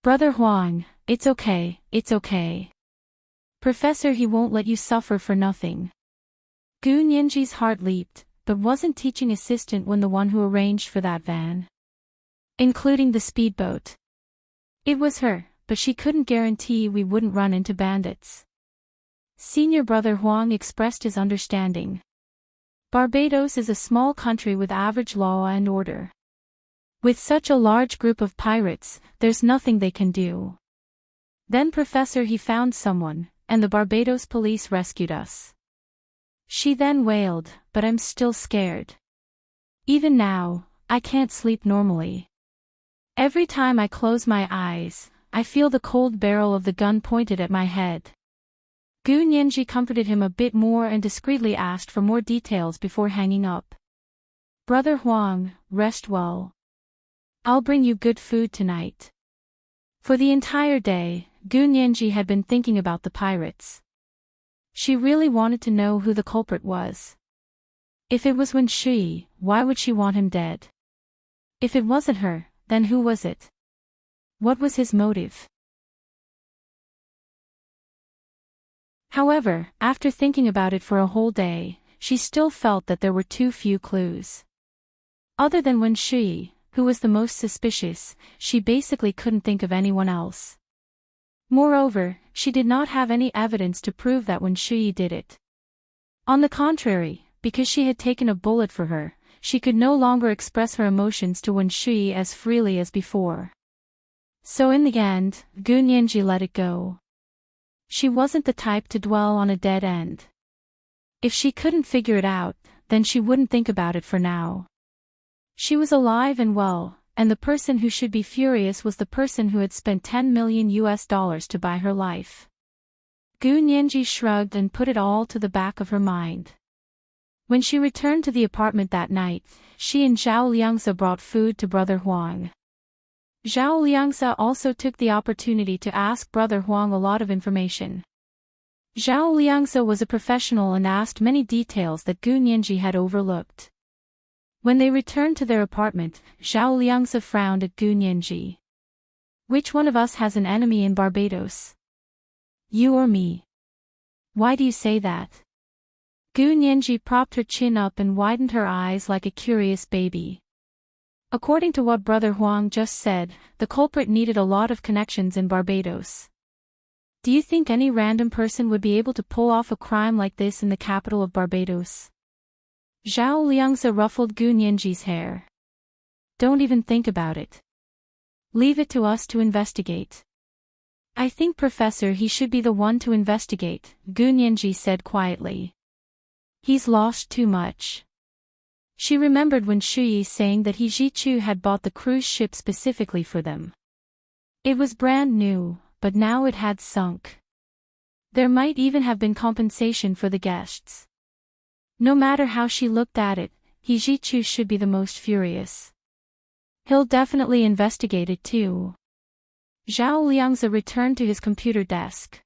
S1: "Brother Huang, it's okay, it's okay. Professor He won't let you suffer for nothing." Gu Nianji's heart leaped, but wasn't teaching assistant when the one who arranged for that van, including the speedboat. It was her, but she couldn't guarantee we wouldn't run into bandits. Senior Brother Huang expressed his understanding. Barbados is a small country with average law and order. With such a large group of pirates, there's nothing they can do. Then Professor He found someone, and the Barbados police rescued us. She then wailed, "But I'm still scared. Even now, I can't sleep normally. Every time I close my eyes, I feel the cold barrel of the gun pointed at my head." Gu Nianji comforted him a bit more and discreetly asked for more details before hanging up. "Brother Huang, rest well. I'll bring you good food tonight." For the entire day, Gu Nianji had been thinking about the pirates. She really wanted to know who the culprit was. If it was Wen Shui, why would she want him dead? If it wasn't her, then who was it? What was his motive? However, after thinking about it for a whole day, she still felt that there were too few clues. Other than Wen Shui, who was the most suspicious, she basically couldn't think of anyone else. Moreover, she did not have any evidence to prove that Wen Shui did it. On the contrary, because she had taken a bullet for her, she could no longer express her emotions to Wen Shui as freely as before. So in the end, Gu Nianji let it go. She wasn't the type to dwell on a dead end. If she couldn't figure it out, then she wouldn't think about it for now. She was alive and well, and the person who should be furious was the person who had spent $10 million to buy her life. Gu Nianji shrugged and put it all to the back of her mind. When she returned to the apartment that night, she and Zhao Liangzi brought food to Brother Huang. Zhao Liangzi also took the opportunity to ask Brother Huang a lot of information. Zhao Liangzi was a professional and asked many details that Gu Nianji had overlooked. When they returned to their apartment, Zhao Liangzi frowned at Gu Nianji. "Which one of us has an enemy in Barbados? You or me? Why do you say that?" Gu Nianji propped her chin up and widened her eyes like a curious baby. According to what Brother Huang just said, the culprit needed a lot of connections in Barbados. Do you think any random person would be able to pull off a crime like this in the capital of Barbados? Zhao Liangzi ruffled Gu Nianji's hair. "Don't even think about it. Leave it to us to investigate." "I think Professor He should be the one to investigate," Gu Nianji said quietly. "He's lost too much." She remembered when Shui saying that He Zhichu had bought the cruise ship specifically for them. It was brand new, but now it had sunk. There might even have been compensation for the guests. No matter how she looked at it, He Zhichu should be the most furious. He'll definitely investigate it too. Zhao Liangzi returned to his computer desk.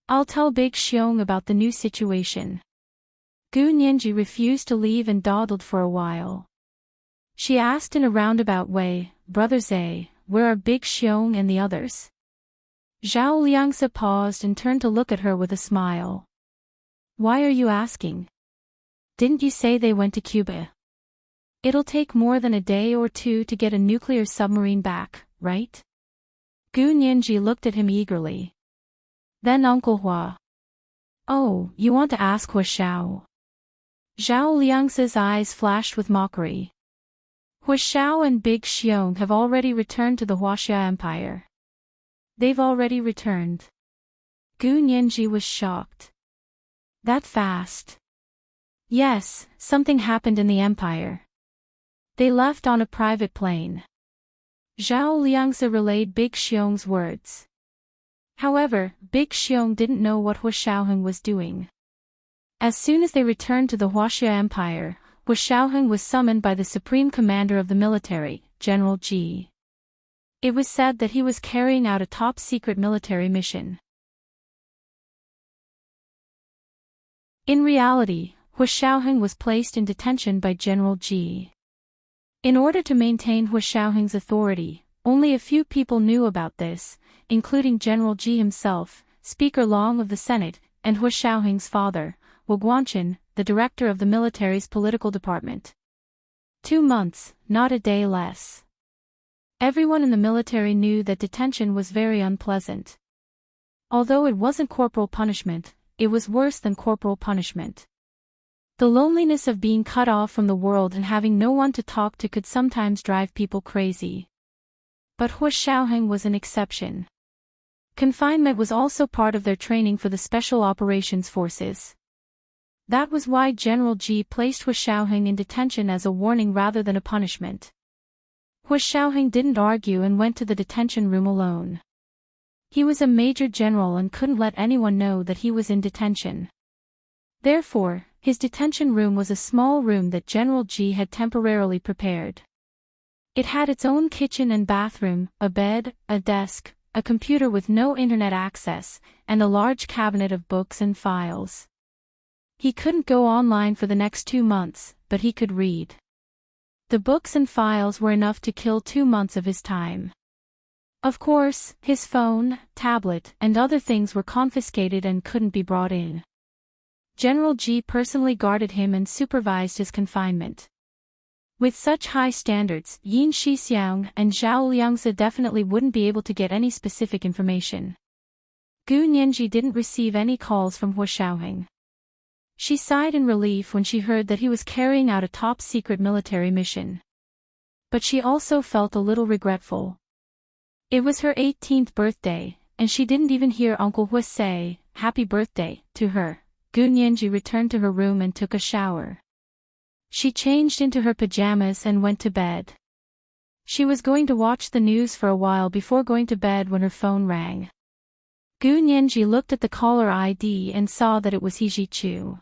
S1: I'll tell Big Xiong about the new situation. Gu Nianji refused to leave and dawdled for a while. She asked in a roundabout way, Brother Zhe, where are Big Xiong and the others? Zhao Liangzi paused and turned to look at her with a smile. Why are you asking? Didn't you say they went to Cuba? It'll take more than a day or two to get a nuclear submarine back, right? Gu Nianji looked at him eagerly. Then Uncle Hua. Oh, you want to ask Hua Xiao? Zhao Liangzi's eyes flashed with mockery. Hua Xiao and Big Xiong have already returned to the Huaxia Empire. They've already returned. Gu Nianji was shocked. That fast? Yes, something happened in the empire. They left on a private plane. Zhao Liangzi relayed Big Xiong's words. However, Big Xiong didn't know what Hua Xiaoheng was doing. As soon as they returned to the Huaxia Empire, Hua Xiaoheng was summoned by the Supreme Commander of the military, General Ji. It was said that he was carrying out a top-secret military mission. In reality, Hua Xiaoheng was placed in detention by General Ji. In order to maintain Hua Xiaoheng's authority, only a few people knew about this, including General Ji himself, Speaker Long of the Senate, and Hua Xiaoheng's father, Wu Guanchen, the director of the military's political department. 2 months, not a day less. Everyone in the military knew that detention was very unpleasant. Although it wasn't corporal punishment, it was worse than corporal punishment. The loneliness of being cut off from the world and having no one to talk to could sometimes drive people crazy. But Hua Xiaoheng was an exception. Confinement was also part of their training for the Special Operations Forces. That was why General Ji placed Hua Xiaoheng in detention as a warning rather than a punishment. Hua Xiaoheng didn't argue and went to the detention room alone. He was a major general and couldn't let anyone know that he was in detention. Therefore, his detention room was a small room that General Ji had temporarily prepared. It had its own kitchen and bathroom, a bed, a desk, a computer with no internet access, and a large cabinet of books and files. He couldn't go online for the next 2 months, but he could read. The books and files were enough to kill 2 months of his time. Of course, his phone, tablet, and other things were confiscated and couldn't be brought in. General Ji personally guarded him and supervised his confinement. With such high standards, Yin Shixiang and Zhao Liangzi definitely wouldn't be able to get any specific information. Gu Nianji didn't receive any calls from Hua Xiaoheng. She sighed in relief when she heard that he was carrying out a top-secret military mission. But she also felt a little regretful. It was her 18th birthday, and she didn't even hear Uncle Hua say, "Happy birthday," to her. Gu Nianji returned to her room and took a shower. She changed into her pajamas and went to bed. She was going to watch the news for a while before going to bed when her phone rang. Gu Nianji looked at the caller ID and saw that it was He Zhichu.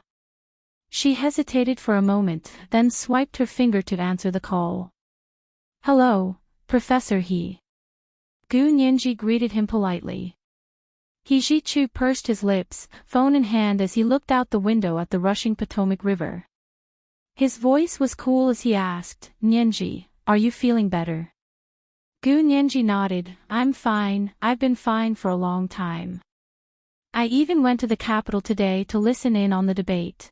S1: She hesitated for a moment, then swiped her finger to answer the call. "Hello, Professor He." Gu Nianji greeted him politely. He Zhichu pursed his lips, phone in hand as he looked out the window at the rushing Potomac River. His voice was cool as he asked, "Nianji, are you feeling better?" Gu Nianji nodded, "I'm fine, I've been fine for a long time. I even went to the capital today to listen in on the debate."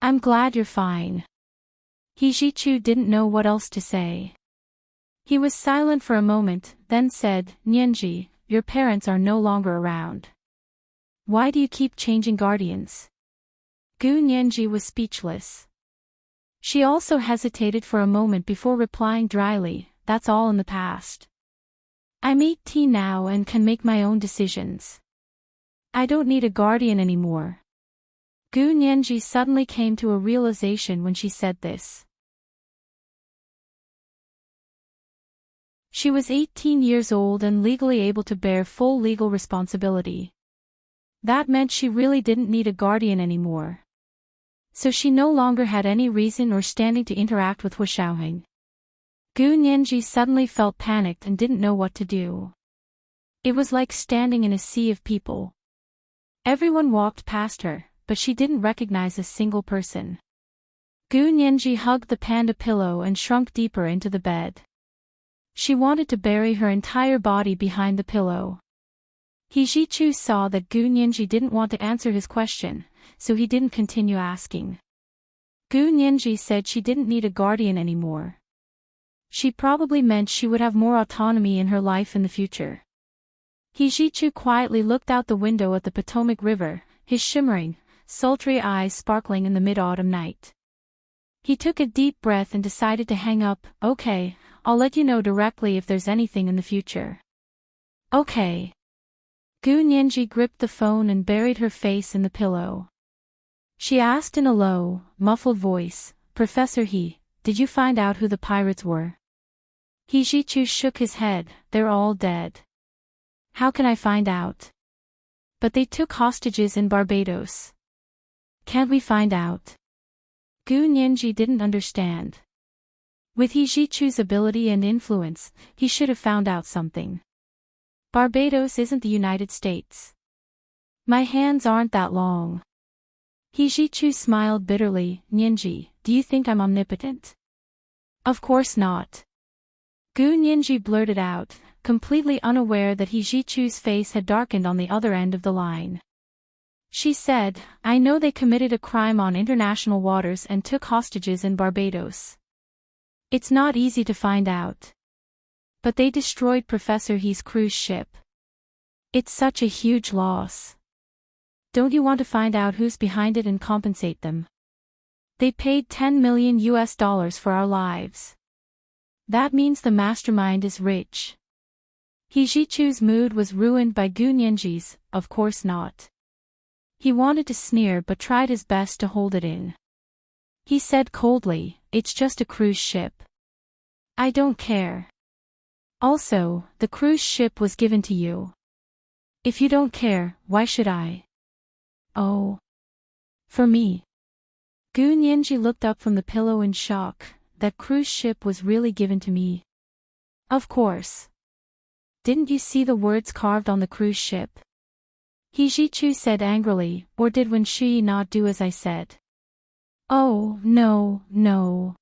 S1: "I'm glad you're fine." He Zhichu didn't know what else to say. He was silent for a moment, then said, "Nianji, your parents are no longer around. Why do you keep changing guardians?" Gu Nianji was speechless. She also hesitated for a moment before replying dryly, "That's all in the past. I'm 18 now and can make my own decisions. I don't need a guardian anymore." Gu Nianji suddenly came to a realization when she said this. She was 18 years old and legally able to bear full legal responsibility. That meant she really didn't need a guardian anymore. So she no longer had any reason or standing to interact with Hua Xiaoheng. Gu Nianji suddenly felt panicked and didn't know what to do. It was like standing in a sea of people. Everyone walked past her, but she didn't recognize a single person. Gu Nianji hugged the panda pillow and shrunk deeper into the bed. She wanted to bury her entire body behind the pillow. He Jichu saw that Gu Nianji didn't want to answer his question, so he didn't continue asking. Gu Nianji said she didn't need a guardian anymore. She probably meant she would have more autonomy in her life in the future. He Jichu quietly looked out the window at the Potomac River, his shimmering, sultry eyes sparkling in the mid-autumn night. He took a deep breath and decided to hang up. Okay, I'll let you know directly if there's anything in the future. Okay. Gu Nianji gripped the phone and buried her face in the pillow. She asked in a low, muffled voice, Professor He, did you find out who the pirates were? He Jichu shook his head, they're all dead. How can I find out? But they took hostages in Barbados. Can't we find out? Gu Nianji didn't understand. With He Jichu's ability and influence, he should have found out something. Barbados isn't the United States. My hands aren't that long. He Jichu smiled bitterly. Nianji, do you think I'm omnipotent? Of course not. Gu Nianji blurted out, completely unaware that He Jichu's face had darkened on the other end of the line. She said, I know they committed a crime on international waters and took hostages in Barbados. It's not easy to find out. But they destroyed Professor He's cruise ship. It's such a huge loss. Don't you want to find out who's behind it and compensate them? They paid $10 million for our lives. That means the mastermind is rich. He Jichu's mood was ruined by Gu Nianji's, of course not. He wanted to sneer but tried his best to hold it in. He said coldly, it's just a cruise ship. I don't care. Also, the cruise ship was given to you. If you don't care, why should I? Oh. For me. Gu Nianji looked up from the pillow in shock. That cruise ship was really given to me. Of course. Didn't you see the words carved on the cruise ship? He Jichu said angrily, or did Wen Shui not do as I said? Oh, no, no.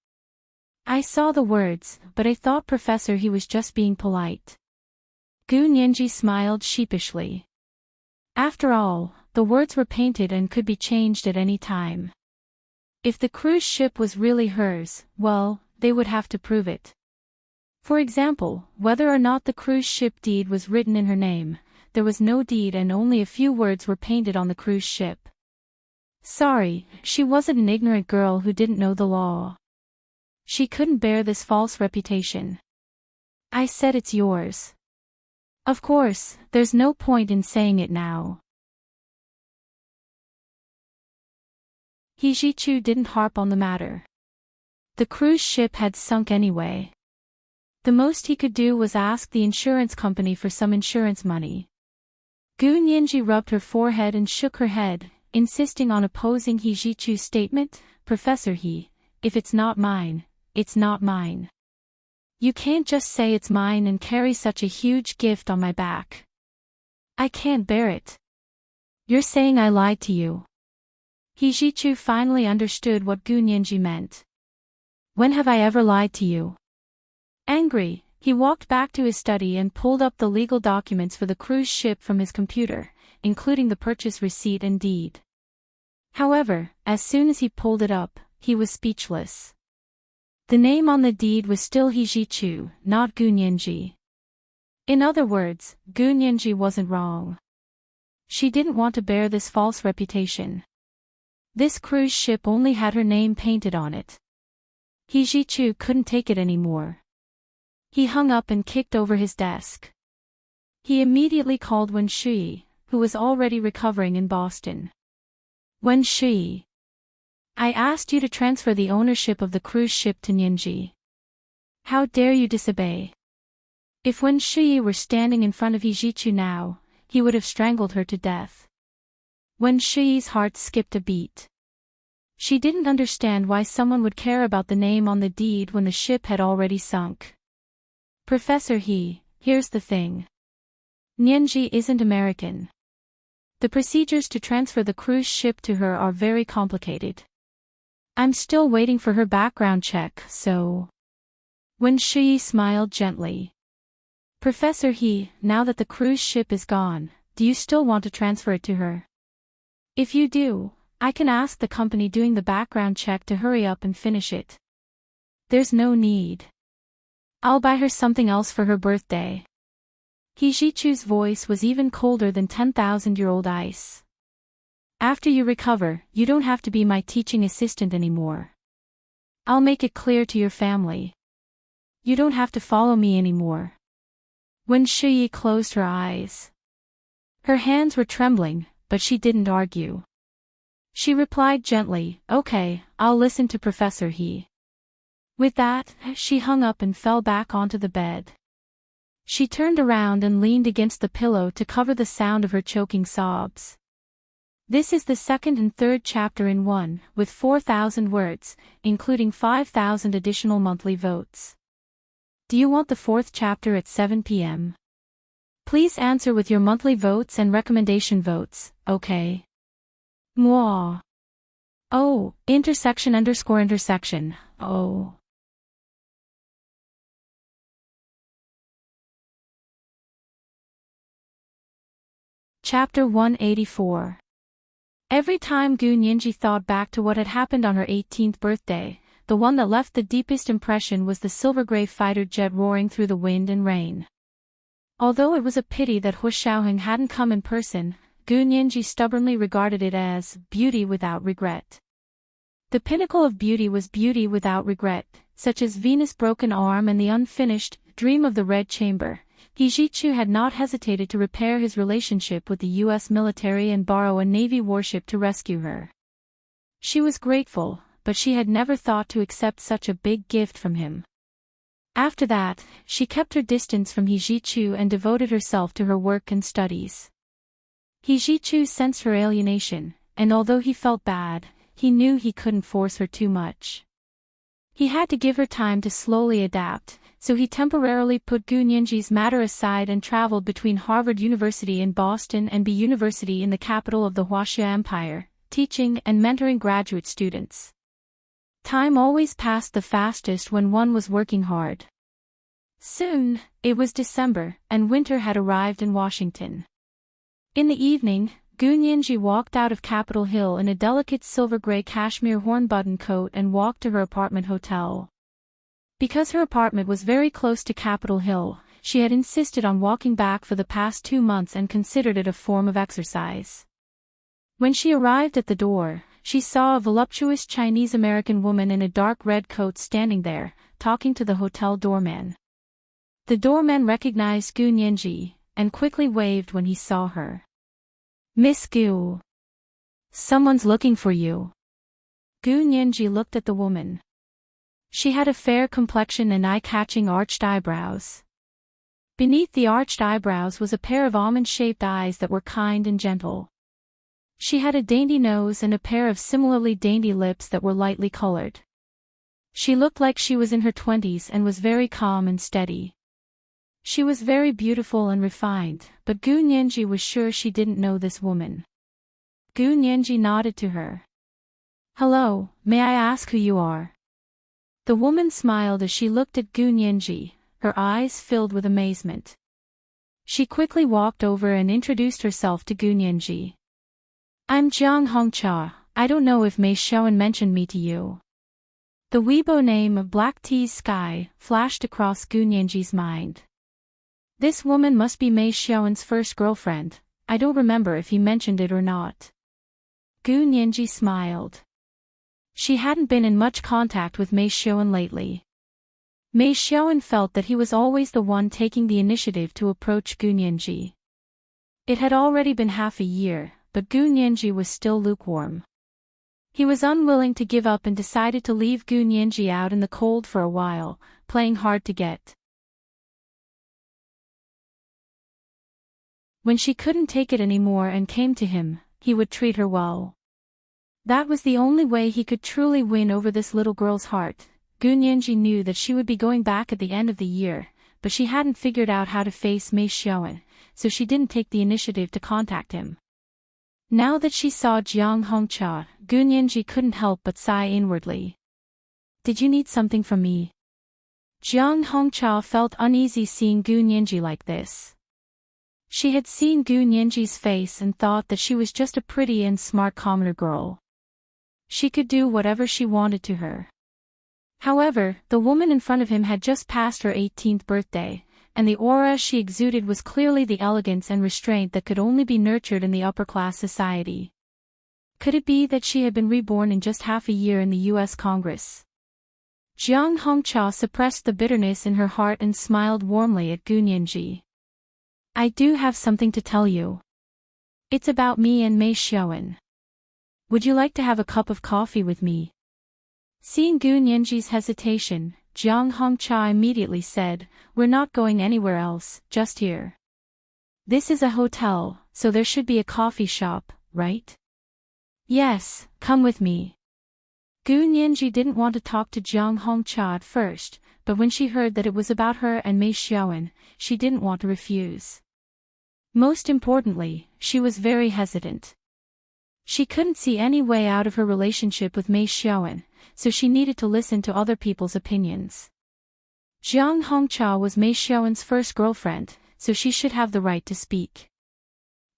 S1: I saw the words, but I thought Professor He was just being polite. Gu Nianji smiled sheepishly. After all, the words were painted and could be changed at any time. If the cruise ship was really hers, well, they would have to prove it. For example, whether or not the cruise ship deed was written in her name, there was no deed and only a few words were painted on the cruise ship. Sorry, she wasn't an ignorant girl who didn't know the law. She couldn't bear this false reputation. I said it's yours. Of course, there's no point in saying it now. He Jichu didn't harp on the matter. The cruise ship had sunk anyway. The most he could do was ask the insurance company for some insurance money. Gu Nianji rubbed her forehead and shook her head, insisting on opposing He Jichu's statement. Professor He, if it's not mine, it's not mine. You can't just say it's mine and carry such a huge gift on my back. I can't bear it. You're saying I lied to you. He Jichu finally understood what Gu Nianji meant. When have I ever lied to you? Angry, he walked back to his study and pulled up the legal documents for the cruise ship from his computer, including the purchase receipt and deed. However, as soon as he pulled it up, he was speechless. The name on the deed was still He Jichu, not Gu Nianji. In other words, Gu Nianji wasn't wrong. She didn't want to bear this false reputation. This cruise ship only had her name painted on it. He Jichu couldn't take it anymore. He hung up and kicked over his desk. He immediately called Wen Shui, who was already recovering in Boston. Wen Shui. I asked you to transfer the ownership of the cruise ship to Nianji. How dare you disobey? If Wen Shui were standing in front of He Jichu now, he would have strangled her to death. Wen Shui's heart skipped a beat. She didn't understand why someone would care about the name on the deed when the ship had already sunk. Professor He, here's the thing. Nianji isn't American. The procedures to transfer the cruise ship to her are very complicated. I'm still waiting for her background check, so... Wen Shuyi smiled gently. Professor He, now that the cruise ship is gone, do you still want to transfer it to her? If you do, I can ask the company doing the background check to hurry up and finish it. There's no need. I'll buy her something else for her birthday. He Jichu's voice was even colder than 10,000-year-old ice. After you recover, you don't have to be my teaching assistant anymore. I'll make it clear to your family. You don't have to follow me anymore. Wen Shuyi closed her eyes. Her hands were trembling, but she didn't argue. She replied gently, okay, I'll listen to Professor He. With that, she hung up and fell back onto the bed. She turned around and leaned against the pillow to cover the sound of her choking sobs. This is the second and third chapter in one, with 4,000 words, including 5,000 additional monthly votes. Do you want the fourth chapter at 7 p.m.? Please answer with your monthly votes and recommendation votes, okay? Mwah. Oh, ___, oh. Chapter 184. Every time Gu Nianji thought back to what had happened on her 18th birthday, the one that left the deepest impression was the silver gray fighter jet roaring through the wind and rain. Although it was a pity that Hu Xiaoheng hadn't come in person, Gu Nianji stubbornly regarded it as beauty without regret. The pinnacle of beauty was beauty without regret, such as Venus' broken arm and the unfinished Dream of the Red Chamber. He Jichu had not hesitated to repair his relationship with the U.S. military and borrow a Navy warship to rescue her. She was grateful, but she had never thought to accept such a big gift from him. After that, she kept her distance from He Jichu and devoted herself to her work and studies. He Jichu sensed her alienation, and although he felt bad, he knew he couldn't force her too much. He had to give her time to slowly adapt, so he temporarily put Gu Nianji's matter aside and traveled between Harvard University in Boston and B University in the capital of the Huaxia Empire, teaching and mentoring graduate students. Time always passed the fastest when one was working hard. Soon, it was December, and winter had arrived in Washington. In the evening, Gu Nianji walked out of Capitol Hill in a delicate silver-gray cashmere horn-button coat and walked to her apartment hotel. Because her apartment was very close to Capitol Hill, she had insisted on walking back for the past 2 months and considered it a form of exercise. When she arrived at the door, she saw a voluptuous Chinese-American woman in a dark red coat standing there, talking to the hotel doorman. The doorman recognized Gu Nianji, and quickly waved when he saw her. Miss Gu. Someone's looking for you. Gu Nianji looked at the woman. She had a fair complexion and eye-catching arched eyebrows. Beneath the arched eyebrows was a pair of almond-shaped eyes that were kind and gentle. She had a dainty nose and a pair of similarly dainty lips that were lightly colored. She looked like she was in her 20s and was very calm and steady. She was very beautiful and refined, but Gu Nianji was sure she didn't know this woman. Gu Nianji nodded to her. Hello, may I ask who you are? The woman smiled as she looked at Gu Nianji, her eyes filled with amazement. She quickly walked over and introduced herself to Gu Nianji. I'm Jiang Hongcha, I don't know if Mei Xiaoan mentioned me to you. The Weibo name of Black Tea's Sky flashed across Gu Nianji's mind. This woman must be Mei Xiaoan's first girlfriend, I don't remember if he mentioned it or not. Gu Nianji smiled. She hadn't been in much contact with Mei Xiaoan lately. Mei Xiaoan felt that he was always the one taking the initiative to approach Gu Nianji. It had already been half a year, but Gu Nianji was still lukewarm. He was unwilling to give up and decided to leave Gu Nianji out in the cold for a while, playing hard to get. When she couldn't take it anymore and came to him, he would treat her well. That was the only way he could truly win over this little girl's heart. Gu Nianji knew that she would be going back at the end of the year, but she hadn't figured out how to face Mei Xiaoan, so she didn't take the initiative to contact him. Now that she saw Jiang Hongcha, Gu Nianji couldn't help but sigh inwardly. Did you need something from me? Jiang Hongcha felt uneasy seeing Gu Nianji like this. She had seen Gu Nianji's face and thought that she was just a pretty and smart commoner girl. She could do whatever she wanted to her. However, the woman in front of him had just passed her 18th birthday, and the aura she exuded was clearly the elegance and restraint that could only be nurtured in the upper-class society. Could it be that she had been reborn in just half a year in the U.S. Congress? Jiang Hongcha suppressed the bitterness in her heart and smiled warmly at Gu Nianji. I do have something to tell you. It's about me and Mei Xiaowen. Would you like to have a cup of coffee with me? Seeing Gu Nianji's hesitation, Jiang Hongcha immediately said, We're not going anywhere else, just here. This is a hotel, so there should be a coffee shop, right? Yes, come with me. Gu Nianji didn't want to talk to Jiang Hongcha at first, but when she heard that it was about her and Mei Xiaowen, she didn't want to refuse. Most importantly, she was very hesitant. She couldn't see any way out of her relationship with Mei Xiaowen, so she needed to listen to other people's opinions. Jiang Hongcha was Mei Xiaowen's first girlfriend, so she should have the right to speak.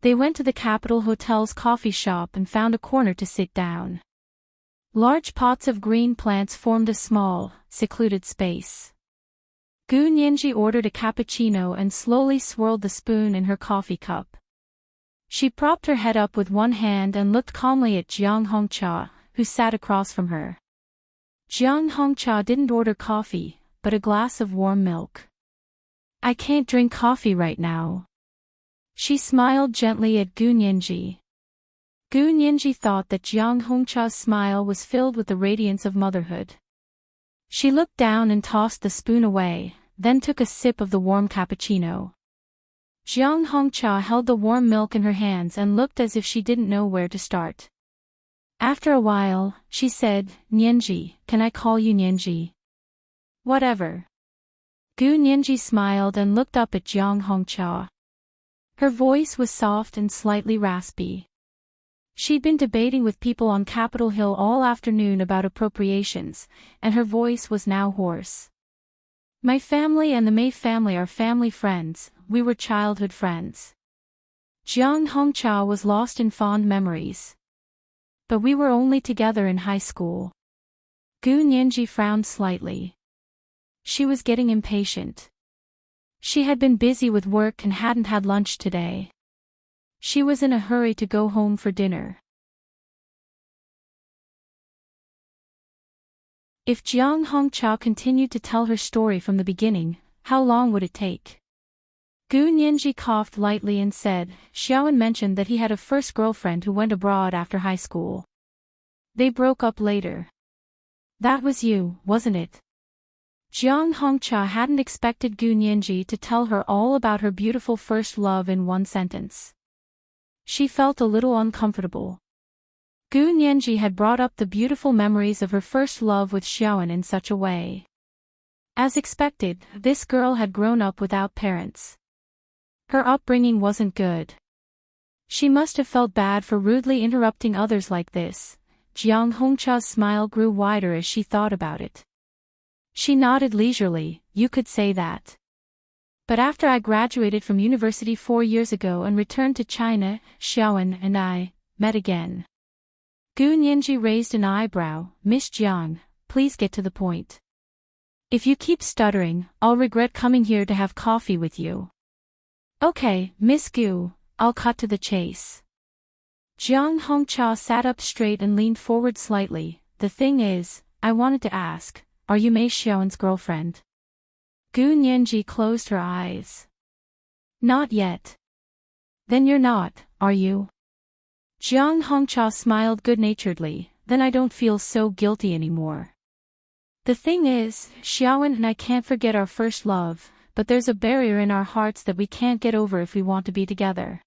S1: They went to the Capital Hotel's coffee shop and found a corner to sit down. Large pots of green plants formed a small, secluded space. Gu Nianji ordered a cappuccino and slowly swirled the spoon in her coffee cup. She propped her head up with one hand and looked calmly at Jiang Hongcha, who sat across from her. Jiang Hongcha didn't order coffee, but a glass of warm milk. I can't drink coffee right now. She smiled gently at Gu Nianji. Gu Nianji thought that Jiang Hongcha's smile was filled with the radiance of motherhood. She looked down and tossed the spoon away, then took a sip of the warm cappuccino. Jiang Hongcha held the warm milk in her hands and looked as if she didn't know where to start. After a while, she said, Nianji, can I call you Nianji? Whatever. Gu Nianji smiled and looked up at Jiang Hongcha. Her voice was soft and slightly raspy. She'd been debating with people on Capitol Hill all afternoon about appropriations, and her voice was now hoarse. My family and the Mei family are family friends, we were childhood friends. Jiang Hongcha was lost in fond memories. But we were only together in high school. Gu Nianji frowned slightly. She was getting impatient. She had been busy with work and hadn't had lunch today. She was in a hurry to go home for dinner. If Jiang Hongcha continued to tell her story from the beginning, how long would it take? Gu Nianji coughed lightly and said, Xiaowen mentioned that he had a first girlfriend who went abroad after high school. They broke up later. That was you, wasn't it? Jiang Hongcha hadn't expected Gu Nianji to tell her all about her beautiful first love in one sentence. She felt a little uncomfortable. Gu Nianji had brought up the beautiful memories of her first love with Xiaowen in such a way. As expected, this girl had grown up without parents. Her upbringing wasn't good. She must have felt bad for rudely interrupting others like this. Jiang Hongcha's smile grew wider as she thought about it. She nodded leisurely, you could say that. But after I graduated from university 4 years ago and returned to China, Xiaowen and I met again. Gu Nianji raised an eyebrow. Miss Jiang, please get to the point. If you keep stuttering, I'll regret coming here to have coffee with you. Okay, Miss Gu, I'll cut to the chase. Jiang Hongcha sat up straight and leaned forward slightly. The thing is, I wanted to ask, are you Mei Xiaowen's girlfriend? Gu Nianji closed her eyes. Not yet. Then you're not, are you? Jiang Hongcha smiled good-naturedly, then I don't feel so guilty anymore. The thing is, Xiaowen and I can't forget our first love, but there's a barrier in our hearts that we can't get over if we want to be together.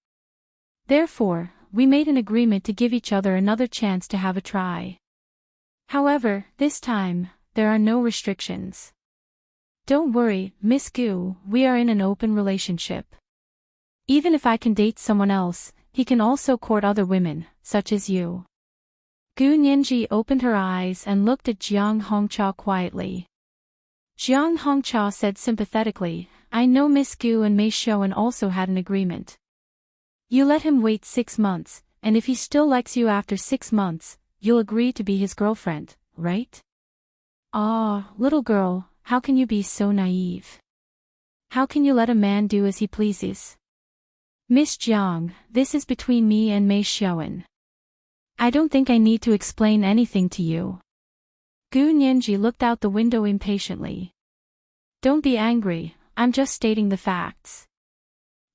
S1: Therefore, we made an agreement to give each other another chance to have a try. However, this time, there are no restrictions. Don't worry, Miss Gu, we are in an open relationship. Even if I can date someone else, he can also court other women, such as you. Gu Nianji opened her eyes and looked at Jiang Hongcha quietly. Jiang Hongcha said sympathetically, I know Miss Gu and Mei Xiaowen also had an agreement. You let him wait 6 months, and if he still likes you after 6 months, you'll agree to be his girlfriend, right? Ah, little girl, how can you be so naive? How can you let a man do as he pleases? Miss Jiang, this is between me and Mei Xiaowen. I don't think I need to explain anything to you. Gu Nianji looked out the window impatiently. Don't be angry, I'm just stating the facts.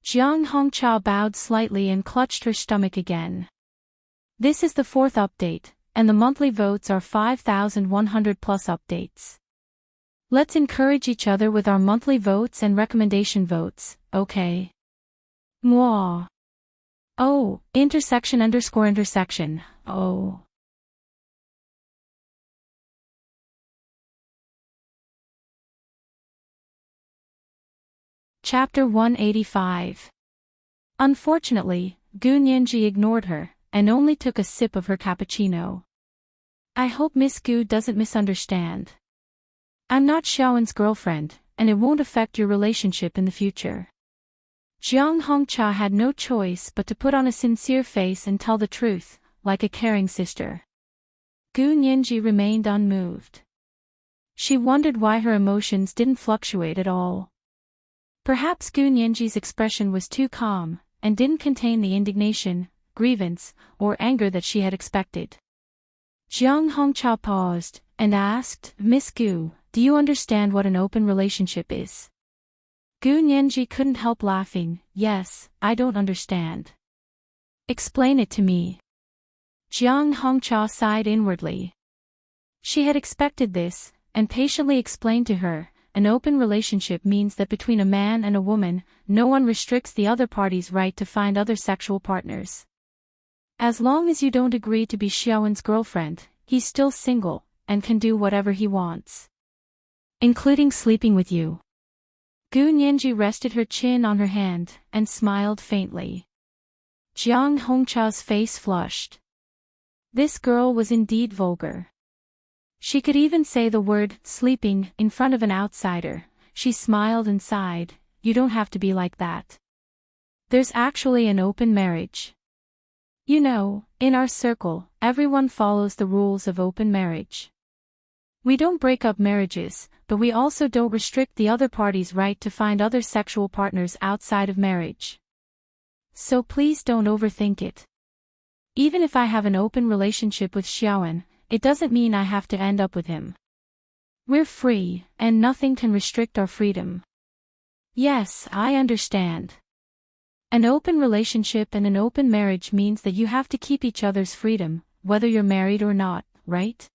S1: Jiang Hongcha bowed slightly and clutched her stomach again. This is the 4th update, and the monthly votes are 5,100 plus updates. Let's encourage each other with our monthly votes and recommendation votes, okay? Mwah. Oh, intersection _ intersection, oh. Chapter 185. Unfortunately, Gu Nianji ignored her, and only took a sip of her cappuccino. I hope Miss Gu doesn't misunderstand. I'm not Xiaowen's girlfriend, and it won't affect your relationship in the future. Jiang Hongcha had no choice but to put on a sincere face and tell the truth, like a caring sister. Gu Nianji remained unmoved. She wondered why her emotions didn't fluctuate at all. Perhaps Gu Nianji's expression was too calm, and didn't contain the indignation, grievance, or anger that she had expected. Jiang Hongcha paused, and asked, Miss Gu, do you understand what an open relationship is? Gu Nianji couldn't help laughing. Yes, I don't understand. Explain it to me. Jiang Hongcha sighed inwardly. She had expected this, and patiently explained to her, an open relationship means that between a man and a woman, no one restricts the other party's right to find other sexual partners. As long as you don't agree to be Xiaowen's girlfriend, he's still single, and can do whatever he wants. Including sleeping with you. Gu Nianji rested her chin on her hand, and smiled faintly. Jiang Hongcha's face flushed. This girl was indeed vulgar. She could even say the word, sleeping, in front of an outsider. She smiled and sighed, you don't have to be like that. There's actually an open marriage. You know, in our circle, everyone follows the rules of open marriage. We don't break up marriages, but we also don't restrict the other party's right to find other sexual partners outside of marriage. So please don't overthink it. Even if I have an open relationship with Xiaowen, it doesn't mean I have to end up with him. We're free, and nothing can restrict our freedom. Yes, I understand. An open relationship and an open marriage means that you have to keep each other's freedom, whether you're married or not, right?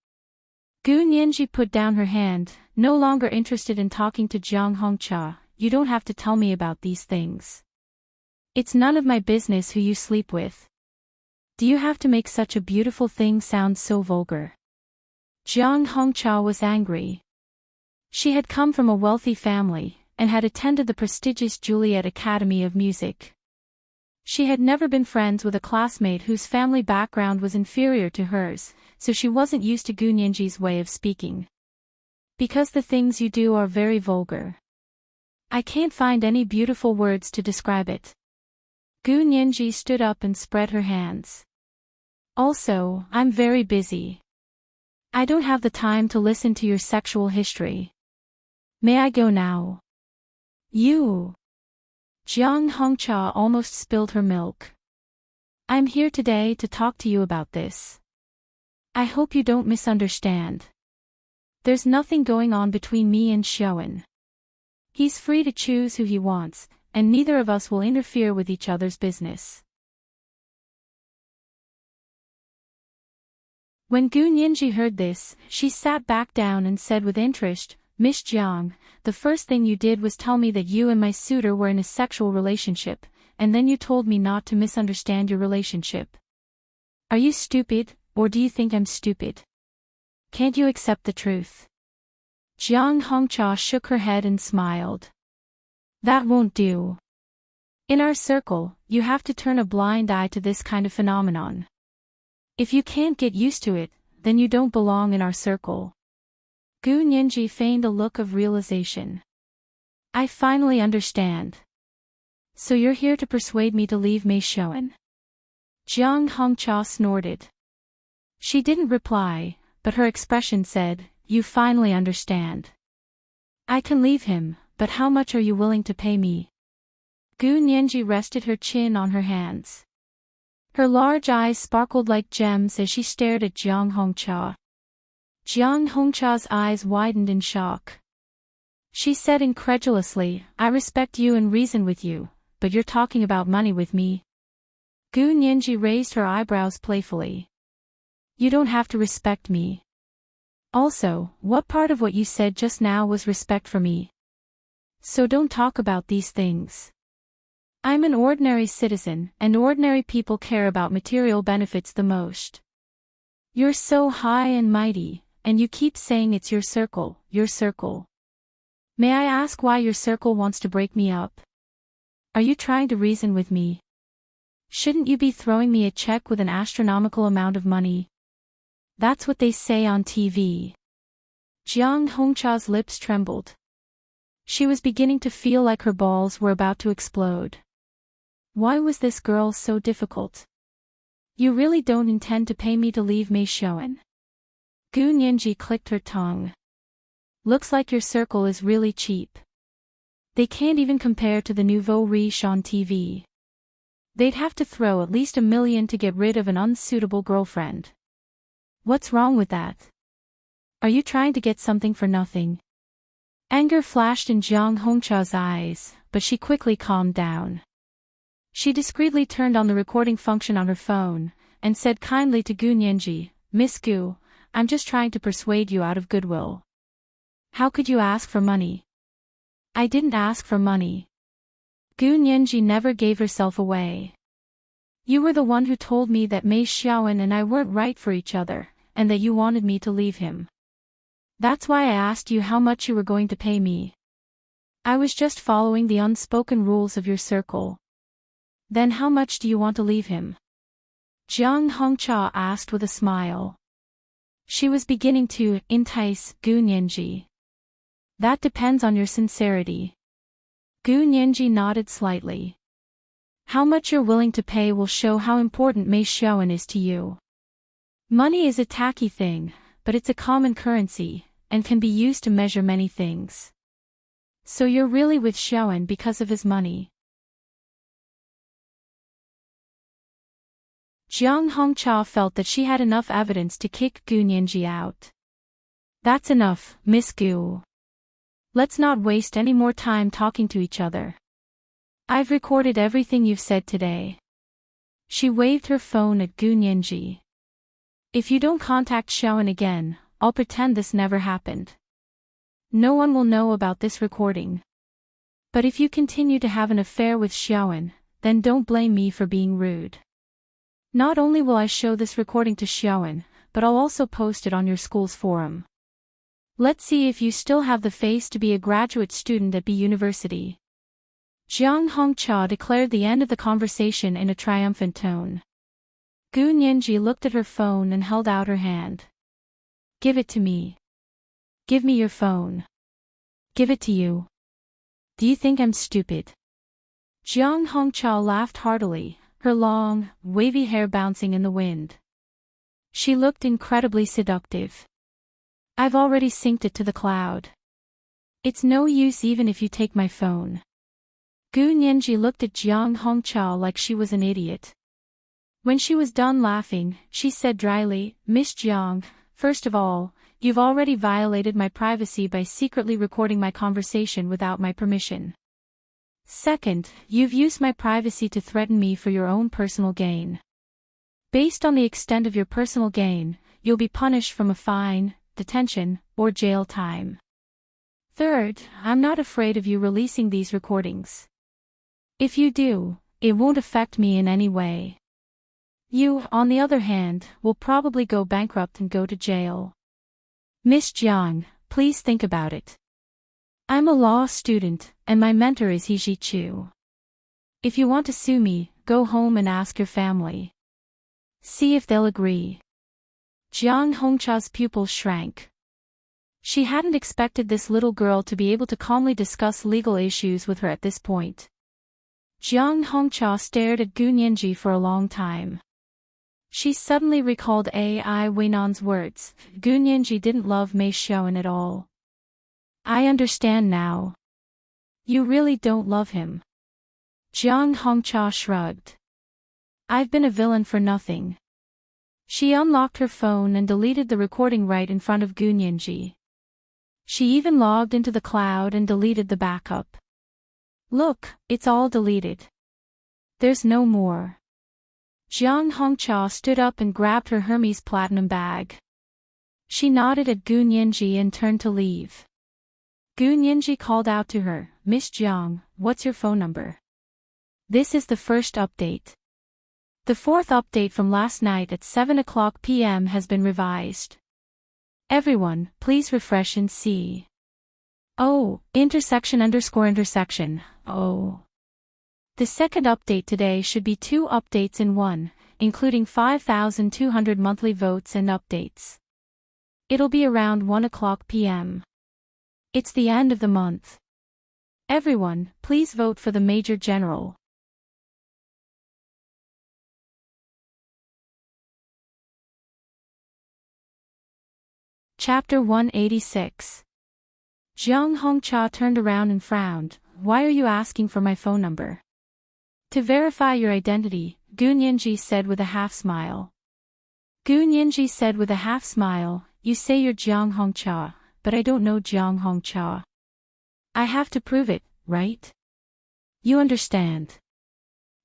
S1: Gu Nianji put down her hand, no longer interested in talking to Jiang Hongcha. You don't have to tell me about these things. It's none of my business who you sleep with. Do you have to make such a beautiful thing sound so vulgar? Jiang Hongcha was angry. She had come from a wealthy family, and had attended the prestigious Juilliard Academy of Music. She had never been friends with a classmate whose family background was inferior to hers, so she wasn't used to Gu Nianji's way of speaking. Because the things you do are very vulgar. I can't find any beautiful words to describe it. Gu Nianji stood up and spread her hands. Also, I'm very busy. I don't have the time to listen to your sexual history. May I go now? You. Jiang Hongcha almost spilled her milk. I'm here today to talk to you about this. I hope you don't misunderstand. There's nothing going on between me and Xiaowen. He's free to choose who he wants, and neither of us will interfere with each other's business. When Gu Nianji heard this, she sat back down and said with interest, Miss Jiang, the first thing you did was tell me that you and my suitor were in a sexual relationship, and then you told me not to misunderstand your relationship. Are you stupid, or do you think I'm stupid? Can't you accept the truth? Jiang Hongcha shook her head and smiled. That won't do. In our circle, you have to turn a blind eye to this kind of phenomenon. If you can't get used to it, then you don't belong in our circle. Gu Nianji feigned a look of realization. I finally understand. So you're here to persuade me to leave Mei Xiaoan? Jiang Hongcha snorted. She didn't reply, but her expression said, you finally understand. I can leave him, but how much are you willing to pay me? Gu Nianji rested her chin on her hands. Her large eyes sparkled like gems as she stared at Jiang Hongcha. Jiang Hongcha's eyes widened in shock. She said incredulously, I respect you and reason with you, but you're talking about money with me. Gu Nianji raised her eyebrows playfully. You don't have to respect me. Also, what part of what you said just now was respect for me? So don't talk about these things. I'm an ordinary citizen, and ordinary people care about material benefits the most. You're so high and mighty, and you keep saying it's your circle, your circle. May I ask why your circle wants to break me up? Are you trying to reason with me? Shouldn't you be throwing me a check with an astronomical amount of money? That's what they say on TV. Jiang Hongcha's lips trembled. She was beginning to feel like her balls were about to explode. Why was this girl so difficult? You really don't intend to pay me to leave Mei Xiaoan? Gu Nianji clicked her tongue. Looks like your circle is really cheap. They can't even compare to the nouveau riche on TV. They'd have to throw at least $1 million to get rid of an unsuitable girlfriend. What's wrong with that? Are you trying to get something for nothing? Anger flashed in Jiang Hongcha's eyes, but she quickly calmed down. She discreetly turned on the recording function on her phone, and said kindly to Gu Nianji, Miss Gu, I'm just trying to persuade you out of goodwill. How could you ask for money? I didn't ask for money. Gu Nianji never gave herself away. You were the one who told me that Mei Xiaoan and I weren't right for each other, and that you wanted me to leave him. That's why I asked you how much you were going to pay me. I was just following the unspoken rules of your circle. Then how much do you want to leave him? Jiang Hongcha asked with a smile. She was beginning to entice Gu Nianji. That depends on your sincerity. Gu Nianji nodded slightly. How much you're willing to pay will show how important Mei Xiaoan is to you. Money is a tacky thing, but it's a common currency, and can be used to measure many things. So you're really with Xiaoan because of his money. Jiang Hongcha felt that she had enough evidence to kick Gu Nianji out. That's enough, Miss Gu. Let's not waste any more time talking to each other. I've recorded everything you've said today. She waved her phone at Gu Nianji. If you don't contact Xiaoan again, I'll pretend this never happened. No one will know about this recording. But if you continue to have an affair with Xiaoan, then don't blame me for being rude. Not only will I show this recording to Xiaoan, but I'll also post it on your school's forum. Let's see if you still have the face to be a graduate student at B University. Jiang Hongcha declared the end of the conversation in a triumphant tone. Gu Nianji looked at her phone and held out her hand. Give it to me. Give me your phone. Give it to you. Do you think I'm stupid? Jiang Hongcha laughed heartily, her long, wavy hair bouncing in the wind. She looked incredibly seductive. I've already synced it to the cloud. It's no use even if you take my phone. Gu Nianji looked at Jiang Hongcha like she was an idiot. When she was done laughing, she said dryly, Miss Jiang, first of all, you've already violated my privacy by secretly recording my conversation without my permission. Second, you've used my privacy to threaten me for your own personal gain. Based on the extent of your personal gain, you'll be punished from a fine, detention, or jail time. Third, I'm not afraid of you releasing these recordings. If you do, it won't affect me in any way. You, on the other hand, will probably go bankrupt and go to jail. Miss Jiang, please think about it. I'm a law student, and my mentor is He Chu. If you want to sue me, go home and ask your family. See if they'll agree. Jiang Hongcha's pupils shrank. She hadn't expected this little girl to be able to calmly discuss legal issues with her at this point. Jiang Hongcha stared at Gu Nianji for a long time. She suddenly recalled Ai Weinan's words. Gu Nianji didn't love Mei Xiaoan at all. I understand now. You really don't love him. Jiang Hongcha shrugged. I've been a villain for nothing. She unlocked her phone and deleted the recording right in front of Gu Nianji. She even logged into the cloud and deleted the backup. Look, it's all deleted. There's no more. Jiang Hongcha stood up and grabbed her Hermes platinum bag. She nodded at Gu Nianji and turned to leave. Gu Nianji called out to her, Miss Jiang, what's your phone number? This is the first update. The fourth update from last night at 7 p.m. has been revised. Everyone, please refresh and see. Oh, intersection_intersection, oh. The second update today should be 2 updates in one, including 5,200 monthly votes and updates. It'll be around 1 p.m. It's the end of the month. Everyone, please vote for the Major General. Chapter 186. Jiang Hongcha turned around and frowned. Why are you asking for my phone number? To verify your identity, Gu Nianji said with a half-smile. Gu Nianji said with a half-smile, you say you're Jiang Hongcha, but I don't know Jiang Hongcha. I have to prove it, right? You understand.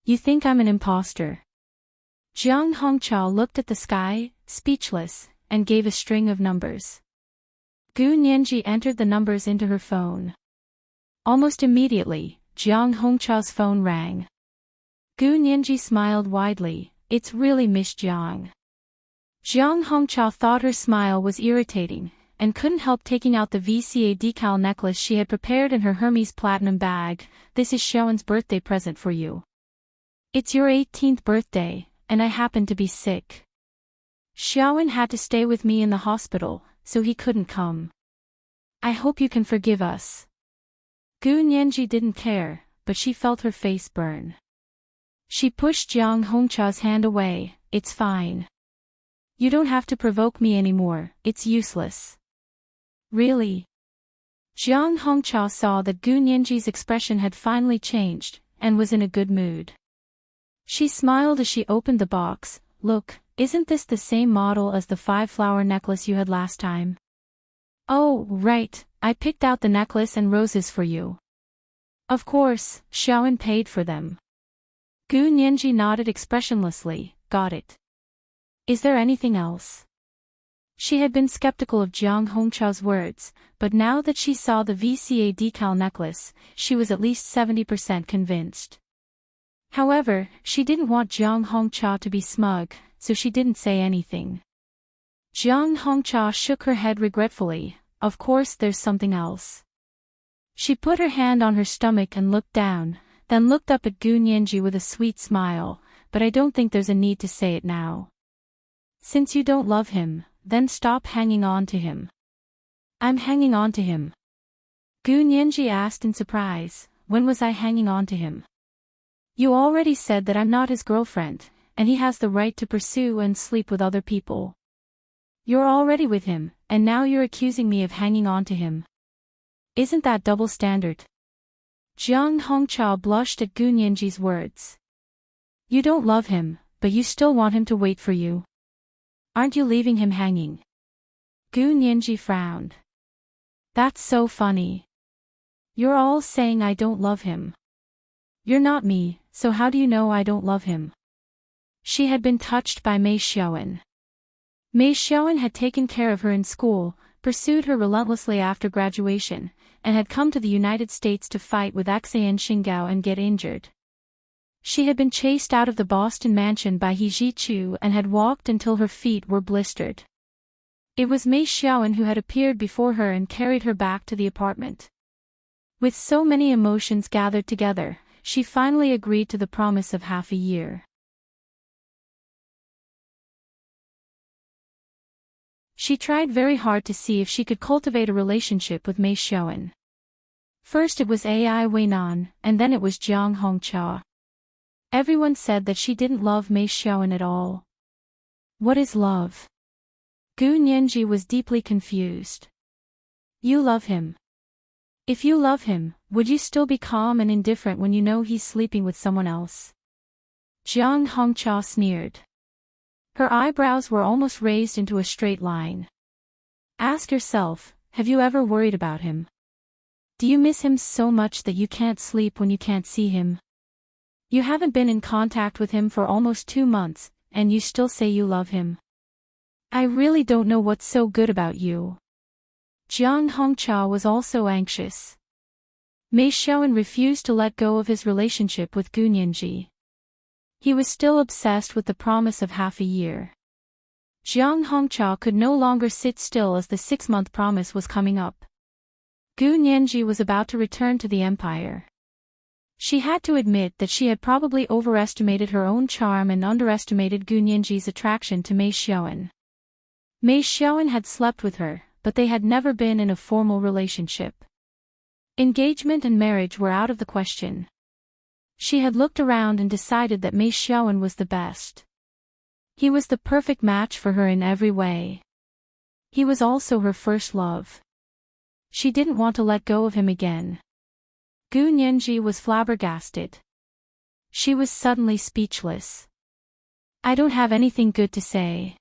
S1: You think I'm an imposter. Jiang Hongcha looked at the sky, speechless, and gave a string of numbers. Gu Nianji entered the numbers into her phone. Almost immediately, Jiang Hongcha's phone rang. Gu Nianji smiled widely. It's really Miss Jiang. Jiang Hongcha thought her smile was irritating, and couldn't help taking out the VCA decal necklace she had prepared in her Hermes platinum bag. This is Xiaoan's birthday present for you. It's your 18th birthday, and I happen to be sick. Xiaoan had to stay with me in the hospital, so he couldn't come. I hope you can forgive us. Gu Nianji didn't care, but she felt her face burn. She pushed Jiang Hongcha's hand away. It's fine. You don't have to provoke me anymore, it's useless. Really? Jiang Hongcha saw that Gu Nianji's expression had finally changed, and was in a good mood. She smiled as she opened the box. Look, isn't this the same model as the 5-flower necklace you had last time? Oh, right, I picked out the necklace and roses for you. Of course, Xiaoan paid for them. Gu Nianji nodded expressionlessly. Got it. Is there anything else? She had been skeptical of Jiang Hongcha's words, but now that she saw the VCA decal necklace, she was at least 70% convinced. However, she didn't want Jiang Hongcha to be smug, so she didn't say anything. Jiang Hongcha shook her head regretfully. Of course there's something else. She put her hand on her stomach and looked down, then looked up at Gu Nianji with a sweet smile, but I don't think there's a need to say it now. Since you don't love him, then stop hanging on to him. I'm hanging on to him. Gu Nianji asked in surprise. When was I hanging on to him? You already said that I'm not his girlfriend, and he has the right to pursue and sleep with other people. You're already with him, and now you're accusing me of hanging on to him. Isn't that double standard? Jiang Hongcha blushed at Gu Nianji's words. You don't love him, but you still want him to wait for you. Aren't you leaving him hanging? Gu Nianji frowned. That's so funny. You're all saying I don't love him. You're not me, so how do you know I don't love him? She had been touched by Mei Xiaoan. Mei Xiaoan had taken care of her in school, pursued her relentlessly after graduation, and had come to the United States to fight with Xian Xingao and get injured. She had been chased out of the Boston mansion by He Zhichu and had walked until her feet were blistered. It was Mei Xiaoan who had appeared before her and carried her back to the apartment. With so many emotions gathered together, she finally agreed to the promise of half a year. She tried very hard to see if she could cultivate a relationship with Mei Xiaoan. First it was Ai Weinan, and then it was Jiang Hongqia. Everyone said that she didn't love Mei Xiaoan at all. What is love? Gu Nianji was deeply confused. You love him. If you love him, would you still be calm and indifferent when you know he's sleeping with someone else? Jiang Hongqia sneered. Her eyebrows were almost raised into a straight line. Ask yourself, have you ever worried about him? Do you miss him so much that you can't sleep when you can't see him? You haven't been in contact with him for almost 2 months, and you still say you love him. I really don't know what's so good about you. Jiang Hongqia was also anxious. Mei Xiaoan refused to let go of his relationship with Gu Nianji. He was still obsessed with the promise of half a year. Jiang Hongqia could no longer sit still as the 6-month promise was coming up. Gu Nianji was about to return to the empire. She had to admit that she had probably overestimated her own charm and underestimated Gu Nianji's attraction to Mei Xiaoan. Mei Xiaoan had slept with her, but they had never been in a formal relationship. Engagement and marriage were out of the question. She had looked around and decided that Mei Xiaoan was the best. He was the perfect match for her in every way. He was also her first love. She didn't want to let go of him again. Gu Nianji was flabbergasted. She was suddenly speechless. I don't have anything good to say.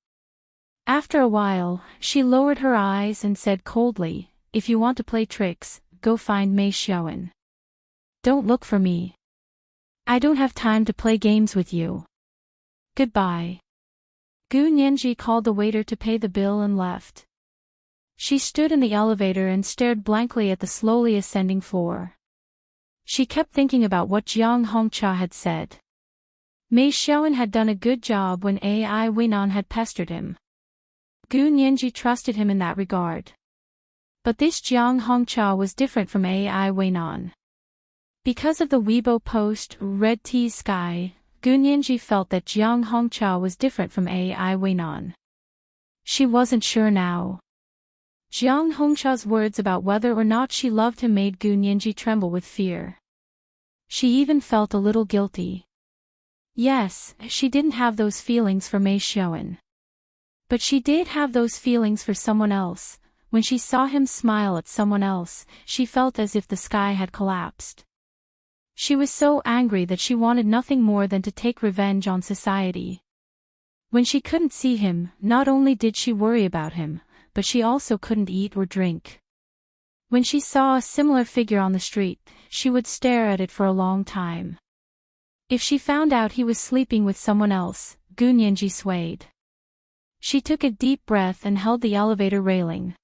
S1: After a while, she lowered her eyes and said coldly, if you want to play tricks, go find Mei Xiaoan. Don't look for me. I don't have time to play games with you. Goodbye. Gu Nianji called the waiter to pay the bill and left. She stood in the elevator and stared blankly at the slowly ascending floor. She kept thinking about what Jiang Hongqia had said. Mei Xiaoan had done a good job when Ai Weinan had pestered him. Gu Nianji trusted him in that regard. But this Jiang Hongqia was different from Ai Weinan. Because of the Weibo post, Red Tea's Sky, Gu Nianji felt that Jiang Hongqia was different from Ai Weinan. She wasn't sure now. Jiang Hongqia's words about whether or not she loved him made Gu Nianji tremble with fear. She even felt a little guilty. Yes, she didn't have those feelings for Mei Xiaoan. But she did have those feelings for someone else. When she saw him smile at someone else, she felt as if the sky had collapsed. She was so angry that she wanted nothing more than to take revenge on society. When she couldn't see him, not only did she worry about him, but she also couldn't eat or drink. When she saw a similar figure on the street, she would stare at it for a long time. If she found out he was sleeping with someone else, Gu Nianji swayed. She took a deep breath and held the elevator railing.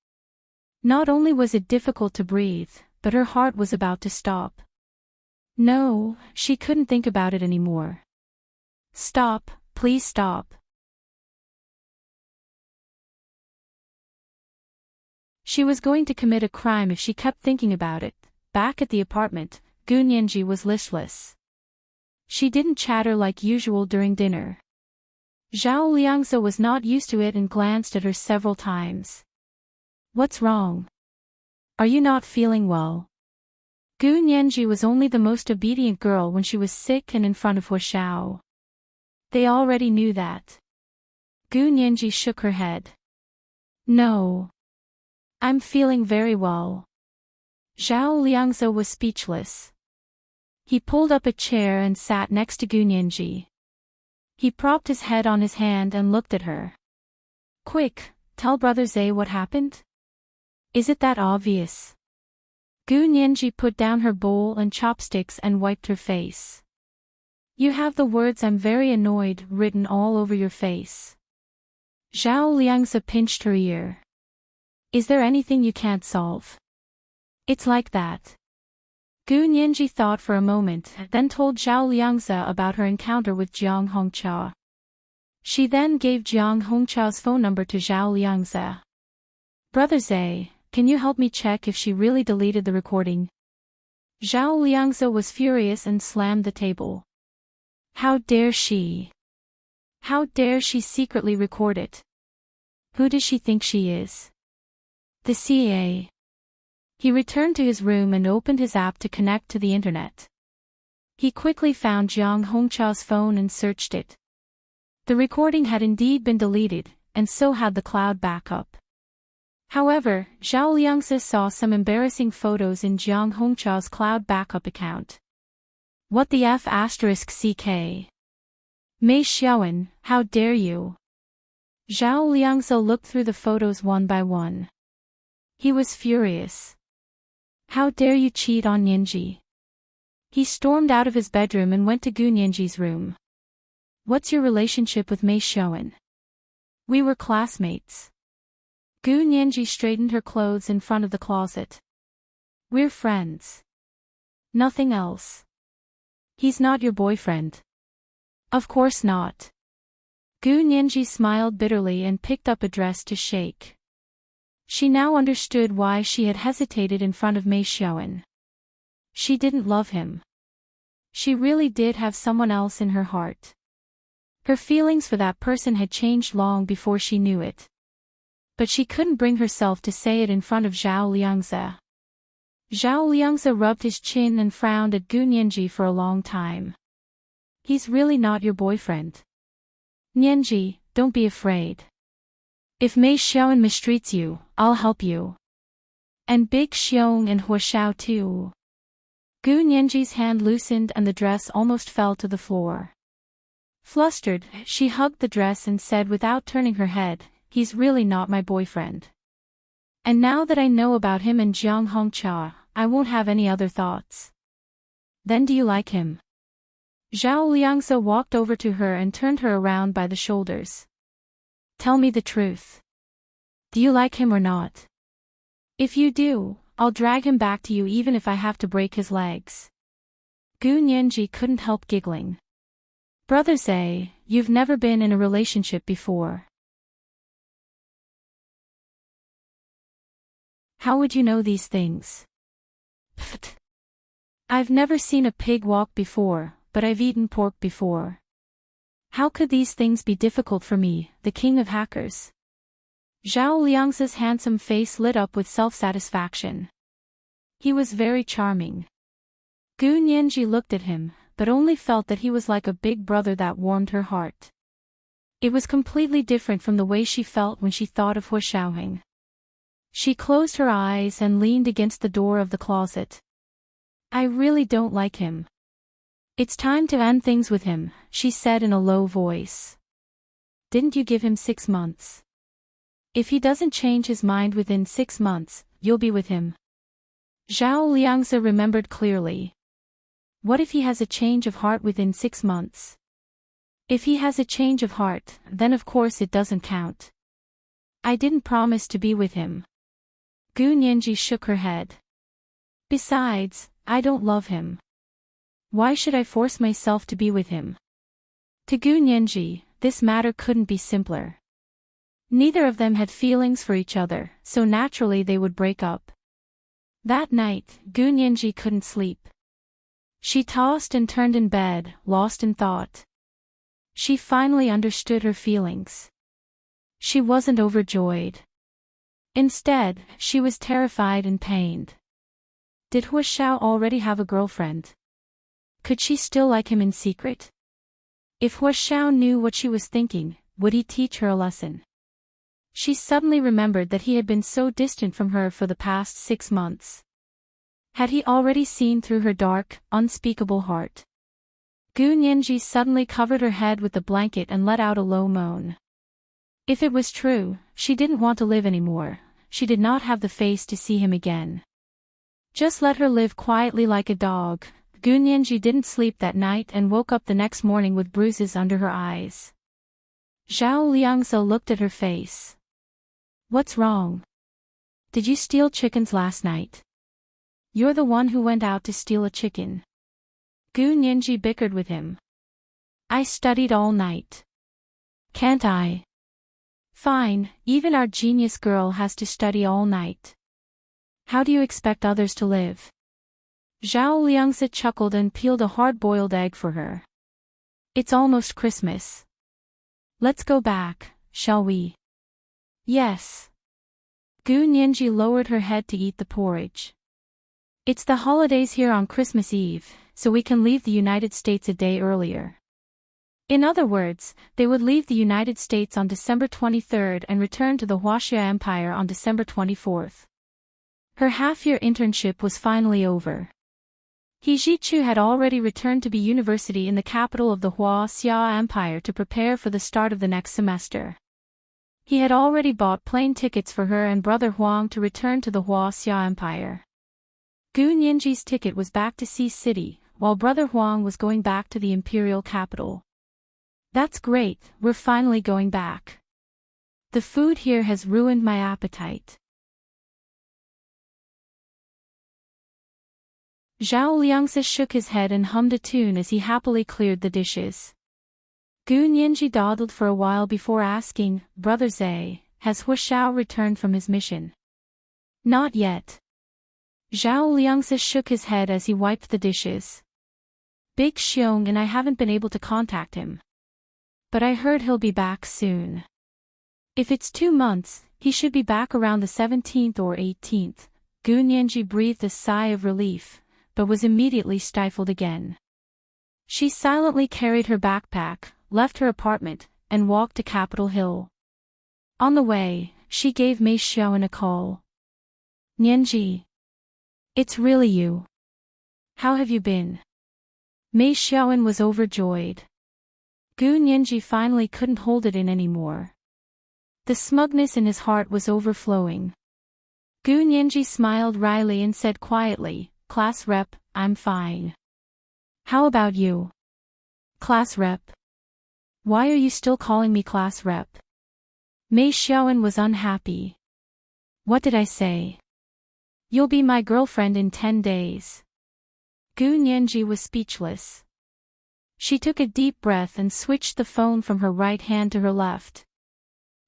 S1: Not only was it difficult to breathe, but her heart was about to stop. No, she couldn't think about it anymore. Stop, please stop. She was going to commit a crime if she kept thinking about it. Back at the apartment, Gu Nianji was listless. She didn't chatter like usual during dinner. Zhao Liangzi was not used to it and glanced at her several times. What's wrong? Are you not feeling well? Gu Nianji was only the most obedient girl when she was sick and in front of Hu Xiao. They already knew that. Gu Nianji shook her head. No. I'm feeling very well. Zhao Liangzi was speechless. He pulled up a chair and sat next to Gu Nianji. He propped his head on his hand and looked at her. Quick, tell Brother Zhe what happened? Is it that obvious? Gu Nianji put down her bowl and chopsticks and wiped her face. You have the words "I'm very annoyed" written all over your face. Zhao Liangzi pinched her ear. Is there anything you can't solve? It's like that. Gu Nianji thought for a moment, then told Zhao Liangzi about her encounter with Jiang Hongqia. She then gave Jiang Hongqia's phone number to Zhao Liangzi. Brother Zhe, can you help me check if she really deleted the recording? Zhao Liangzi was furious and slammed the table. How dare she? How dare she secretly record it? Who does she think she is? The CA. He returned to his room and opened his app to connect to the internet. He quickly found Jiang Hongqiao's phone and searched it. The recording had indeed been deleted, and so had the cloud backup. However, Zhao Liangzi saw some embarrassing photos in Jiang Hongqiao's cloud backup account. What the F***, CK? Mei Xiaowen, how dare you? Zhao Liangzi looked through the photos one by one. He was furious. How dare you cheat on Nianji? He stormed out of his bedroom and went to Gu Nianji's room. What's your relationship with Mei Xiaowen? We were classmates. Gu Nianji straightened her clothes in front of the closet. We're friends. Nothing else. He's not your boyfriend. Of course not. Gu Nianji smiled bitterly and picked up a dress to shake. She now understood why she had hesitated in front of Mei Xiaowen. She didn't love him. She really did have someone else in her heart. Her feelings for that person had changed long before she knew it. But she couldn't bring herself to say it in front of Zhao Liangzi. Zhao Liangzi rubbed his chin and frowned at Gu Nianji for a long time. He's really not your boyfriend. Nianji, don't be afraid. If Mei Xiaowen mistreats you, I'll help you. And Big Xiong and Hua Xiao too. Gu Nianji's hand loosened and the dress almost fell to the floor. Flustered, she hugged the dress and said without turning her head, he's really not my boyfriend. And now that I know about him and Jiang Hongqia, I won't have any other thoughts. Then do you like him? Zhao Liangzi walked over to her and turned her around by the shoulders. Tell me the truth. Do you like him or not? If you do, I'll drag him back to you even if I have to break his legs. Gu Nianji couldn't help giggling. Brother say, you've never been in a relationship before. How would you know these things? Pfft. I've never seen a pig walk before, but I've eaten pork before. How could these things be difficult for me, the king of hackers? Zhao Liangzi's handsome face lit up with self-satisfaction. He was very charming. Gu Nianji looked at him, but only felt that he was like a big brother that warmed her heart. It was completely different from the way she felt when she thought of Hua Xiaoheng. She closed her eyes and leaned against the door of the closet. I really don't like him. It's time to end things with him, she said in a low voice. Didn't you give him 6 months? If he doesn't change his mind within 6 months, you'll be with him. Zhao Liangzi remembered clearly. What if he has a change of heart within 6 months? If he has a change of heart, then of course it doesn't count. I didn't promise to be with him. Gu Nianji shook her head. Besides, I don't love him. Why should I force myself to be with him? To Gu Nianji, this matter couldn't be simpler. Neither of them had feelings for each other, so naturally they would break up. That night, Gu Nianji couldn't sleep. She tossed and turned in bed, lost in thought. She finally understood her feelings. She wasn't overjoyed. Instead, she was terrified and pained. Did Hua Xiao already have a girlfriend? Could she still like him in secret? If Hua Xiao knew what she was thinking, would he teach her a lesson? She suddenly remembered that he had been so distant from her for the past 6 months. Had he already seen through her dark, unspeakable heart? Gu Nianji suddenly covered her head with the blanket and let out a low moan. If it was true, she didn't want to live anymore. She did not have the face to see him again. Just let her live quietly like a dog. Gu Nianji didn't sleep that night and woke up the next morning with bruises under her eyes. Zhao Liangzi looked at her face. What's wrong? Did you steal chickens last night? You're the one who went out to steal a chicken. Gu Nianji bickered with him. I studied all night. Can't I? Fine, even our genius girl has to study all night. How do you expect others to live? Zhao Liangzi chuckled and peeled a hard-boiled egg for her. It's almost Christmas. Let's go back, shall we? Yes. Gu Nianji lowered her head to eat the porridge. It's the holidays here on Christmas Eve, so we can leave the United States a day earlier. In other words, they would leave the United States on December 23rd and return to the Huaxia Empire on December 24th. Her half-year internship was finally over. He Zhichu had already returned to be university in the capital of the Huaxia Empire to prepare for the start of the next semester. He had already bought plane tickets for her and brother Huang to return to the Huaxia Empire. Gu Nianji's ticket was back to Sea City, while brother Huang was going back to the imperial capital. That's great, we're finally going back. The food here has ruined my appetite. Zhao Liangzi shook his head and hummed a tune as he happily cleared the dishes. Gu Nianji dawdled for a while before asking, Brother Zhe, has Huashao returned from his mission? Not yet. Zhao Liangzi shook his head as he wiped the dishes. Big Xiong and I haven't been able to contact him. But I heard he'll be back soon. If it's 2 months, he should be back around the 17th or 18th. Gu Nianji breathed a sigh of relief, but was immediately stifled again. She silently carried her backpack, left her apartment, and walked to Capitol Hill. On the way, she gave Mei Xiaoan a call. Nianji. It's really you. How have you been? Mei Xiaoan was overjoyed. Gu Nianji finally couldn't hold it in anymore. The smugness in his heart was overflowing. Gu Nianji smiled wryly and said quietly, Class rep, I'm fine. How about you? Class rep? Why are you still calling me class rep? Mei Xiaoan was unhappy. What did I say? You'll be my girlfriend in 10 days. Gu Nianji was speechless. She took a deep breath and switched the phone from her right hand to her left.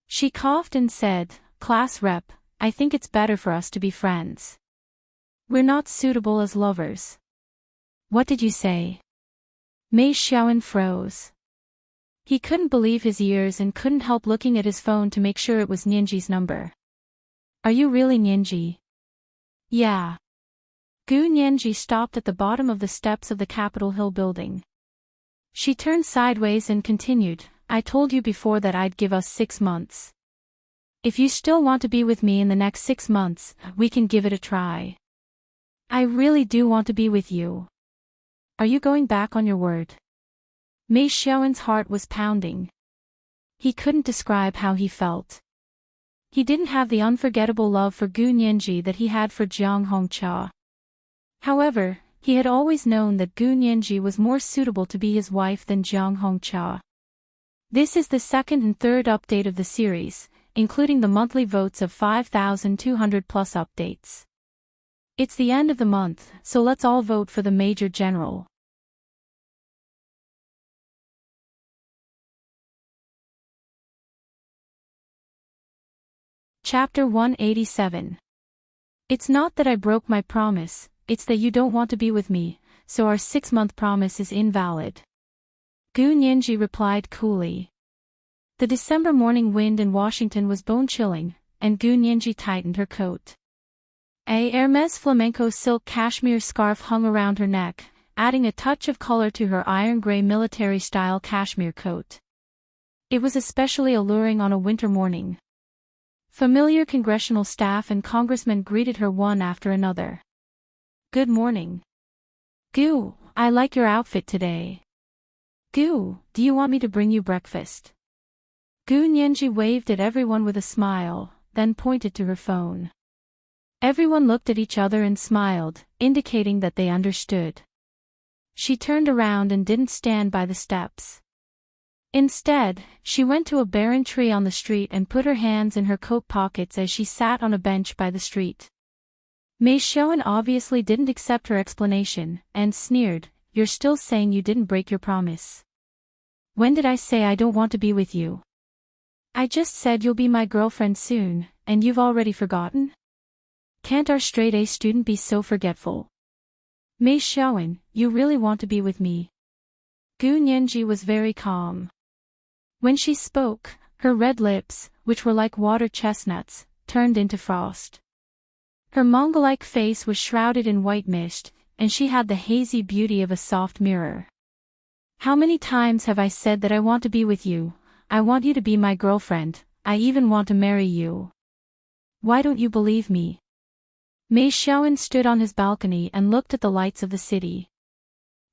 S1: She coughed and said, Class rep, I think it's better for us to be friends. We're not suitable as lovers. What did you say? Mei Xiaoan froze. He couldn't believe his ears and couldn't help looking at his phone to make sure it was Nianji's number. Are you really Nianji? Yeah. Gu Nianji stopped at the bottom of the steps of the Capitol Hill building. She turned sideways and continued, I told you before that I'd give us 6 months. If you still want to be with me in the next 6 months, we can give it a try. I really do want to be with you. Are you going back on your word? Mei Xiaoan's heart was pounding. He couldn't describe how he felt. He didn't have the unforgettable love for Gu Nianji that he had for Jiang Hongqia. However, he had always known that Gu Nianji was more suitable to be his wife than Jiang Hongqia. This is the second and third update of the series, including the monthly votes of 5,200 plus updates. It's the end of the month, so let's all vote for the Major General. Chapter 187. It's not that I broke my promise, it's that you don't want to be with me, so our 6-month promise is invalid. Gu Nianji replied coolly. The December morning wind in Washington was bone-chilling, and Gu Nianji tightened her coat. A Hermes flamenco silk cashmere scarf hung around her neck, adding a touch of color to her iron-gray military-style cashmere coat. It was especially alluring on a winter morning. Familiar congressional staff and congressmen greeted her one after another. Good morning. Gu, I like your outfit today. Gu, do you want me to bring you breakfast? Gu Nianji waved at everyone with a smile, then pointed to her phone. Everyone looked at each other and smiled, indicating that they understood. She turned around and didn't stand by the steps. Instead, she went to a barren tree on the street and put her hands in her coat pockets as she sat on a bench by the street. Mei Xiaoan obviously didn't accept her explanation, and sneered, You're still saying you didn't break your promise. When did I say I don't want to be with you? I just said you'll be my girlfriend soon, and you've already forgotten? Can't our straight-A student be so forgetful? Mei Xiaowen, you really want to be with me? Gu Nianji was very calm. When she spoke, her red lips, which were like water chestnuts, turned into frost. Her Mongol-like face was shrouded in white mist, and she had the hazy beauty of a soft mirror. How many times have I said that I want to be with you? I want you to be my girlfriend, I even want to marry you. Why don't you believe me? Mei Xiaowen stood on his balcony and looked at the lights of the city.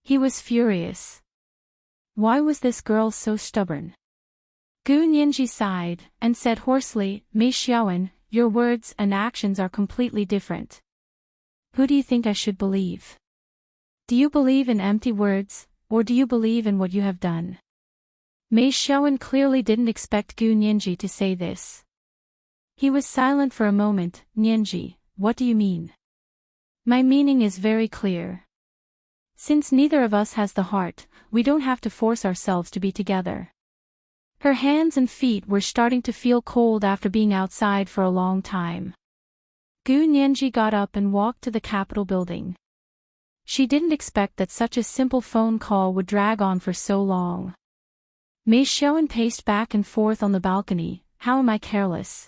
S1: He was furious. Why was this girl so stubborn? Gu Nianji sighed, and said hoarsely, Mei Xiaowen, your words and actions are completely different. Who do you think I should believe? Do you believe in empty words, or do you believe in what you have done? Mei Xiaowen clearly didn't expect Gu Nianji to say this. He was silent for a moment. Nianji, what do you mean? My meaning is very clear. Since neither of us has the heart, we don't have to force ourselves to be together. Her hands and feet were starting to feel cold after being outside for a long time. Gu Nianji got up and walked to the Capitol building. She didn't expect that such a simple phone call would drag on for so long. Mei Xiaowen paced back and forth on the balcony. How am I careless?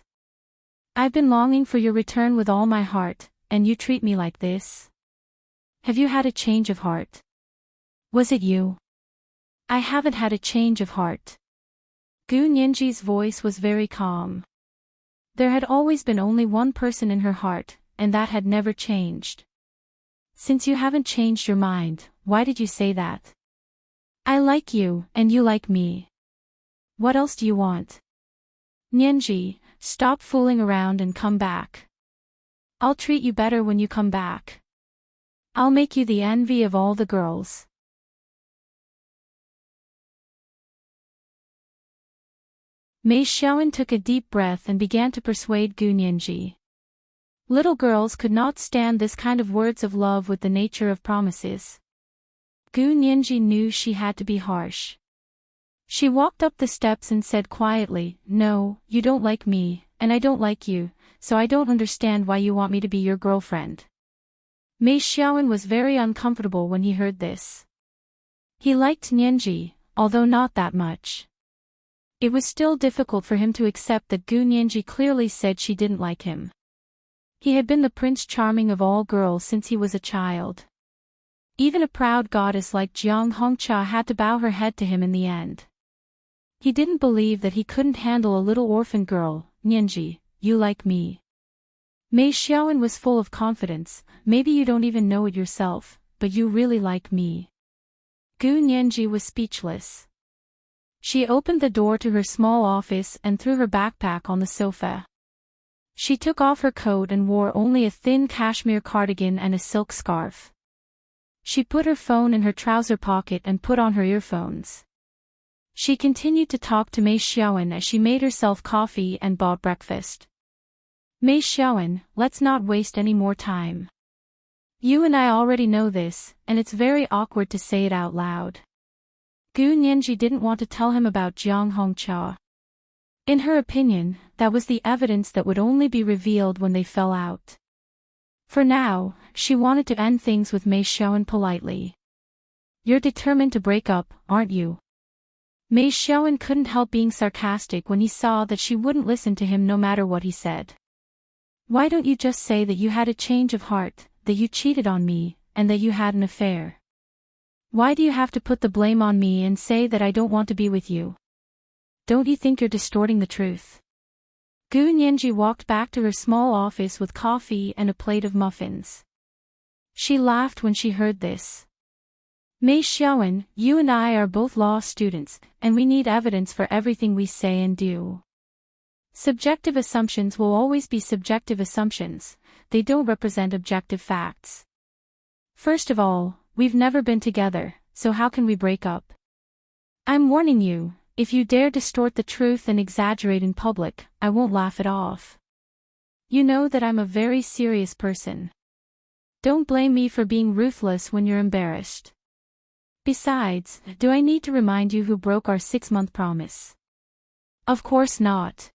S1: I've been longing for your return with all my heart, and you treat me like this? Have you had a change of heart? Was it you? I haven't had a change of heart. Gu Nianji's voice was very calm. There had always been only one person in her heart, and that had never changed. Since you haven't changed your mind, why did you say that? I like you, and you like me. What else do you want? Nianji, stop fooling around and come back. I'll treat you better when you come back. I'll make you the envy of all the girls. Mei Xiaowen took a deep breath and began to persuade Gu Nianji. Little girls could not stand this kind of words of love with the nature of promises. Gu Nianji knew she had to be harsh. She walked up the steps and said quietly, No, you don't like me, and I don't like you, so I don't understand why you want me to be your girlfriend. Mei Xiaowen was very uncomfortable when he heard this. He liked Nianji, although not that much. It was still difficult for him to accept that Gu Nianji clearly said she didn't like him. He had been the Prince Charming of all girls since he was a child. Even a proud goddess like Jiang Hongcha had to bow her head to him in the end. He didn't believe that he couldn't handle a little orphan girl. Nianji, you like me. Mei Xiaowen was full of confidence. Maybe you don't even know it yourself, but you really like me. Gu Nianji was speechless. She opened the door to her small office and threw her backpack on the sofa. She took off her coat and wore only a thin cashmere cardigan and a silk scarf. She put her phone in her trouser pocket and put on her earphones. She continued to talk to Mei Xiaowen as she made herself coffee and bought breakfast. Mei Xiaowen, let's not waste any more time. You and I already know this, and it's very awkward to say it out loud. Gu Nianji didn't want to tell him about Jiang Hongcha. In her opinion, that was the evidence that would only be revealed when they fell out. For now, she wanted to end things with Mei Xiaowen politely. You're determined to break up, aren't you? Mei Xiaowen couldn't help being sarcastic when he saw that she wouldn't listen to him no matter what he said. Why don't you just say that you had a change of heart, that you cheated on me, and that you had an affair? Why do you have to put the blame on me and say that I don't want to be with you? Don't you think you're distorting the truth? Gu Nianji walked back to her small office with coffee and a plate of muffins. She laughed when she heard this. Mei Xiaowen, you and I are both law students, and we need evidence for everything we say and do. Subjective assumptions will always be subjective assumptions, they don't represent objective facts. First of all, we've never been together, so how can we break up? I'm warning you, if you dare distort the truth and exaggerate in public, I won't laugh it off. You know that I'm a very serious person. Don't blame me for being ruthless when you're embarrassed. Besides, do I need to remind you who broke our 6-month promise? Of course not.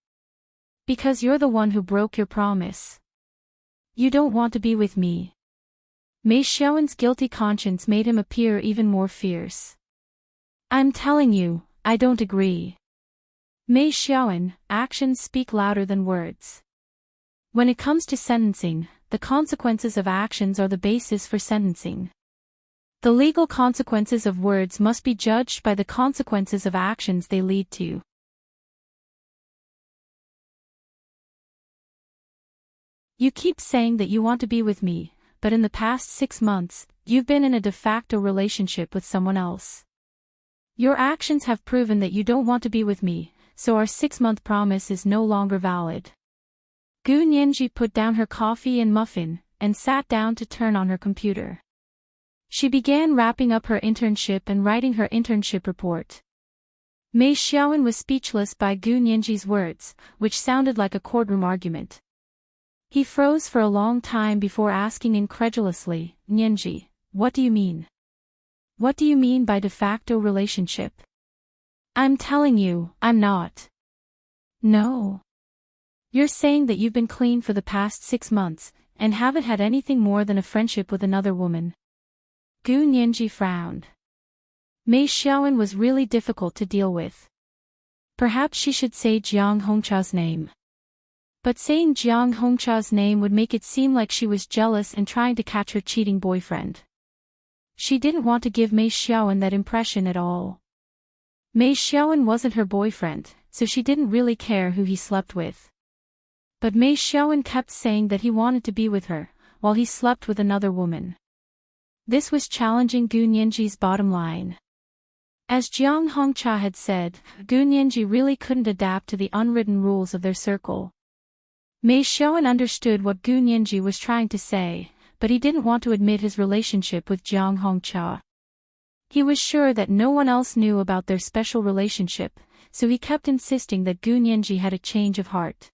S1: Because you're the one who broke your promise. You don't want to be with me. Mei Xiaowen's guilty conscience made him appear even more fierce. I'm telling you, I don't agree. Mei Xiaowen, actions speak louder than words. When it comes to sentencing, the consequences of actions are the basis for sentencing. The legal consequences of words must be judged by the consequences of actions they lead to. You keep saying that you want to be with me, but in the past 6 months, you've been in a de facto relationship with someone else. Your actions have proven that you don't want to be with me, so our 6-month promise is no longer valid. Gu Nianji put down her coffee and muffin, and sat down to turn on her computer. She began wrapping up her internship and writing her internship report. Mei Xiaowen was speechless by Gu Nianji's words, which sounded like a courtroom argument. He froze for a long time before asking incredulously, Nianji, what do you mean? What do you mean by de facto relationship? I'm telling you, I'm not. No. You're saying that you've been clean for the past 6 months, and haven't had anything more than a friendship with another woman. Gu Nianji frowned. Mei Xiaowen was really difficult to deal with. Perhaps she should say Jiang Hongcha's name. But saying Jiang Hongcha's name would make it seem like she was jealous and trying to catch her cheating boyfriend. She didn't want to give Mei Xiaowen that impression at all. Mei Xiaowen wasn't her boyfriend, so she didn't really care who he slept with. But Mei Xiaowen kept saying that he wanted to be with her, while he slept with another woman. This was challenging Gu Nianji's bottom line. As Jiang Hongcha had said, Gu Nianji really couldn't adapt to the unwritten rules of their circle. Mei Xiaowen understood what Gu Nianji was trying to say, but he didn't want to admit his relationship with Jiang Hongcha. He was sure that no one else knew about their special relationship, so he kept insisting that Gu Nianji had a change of heart.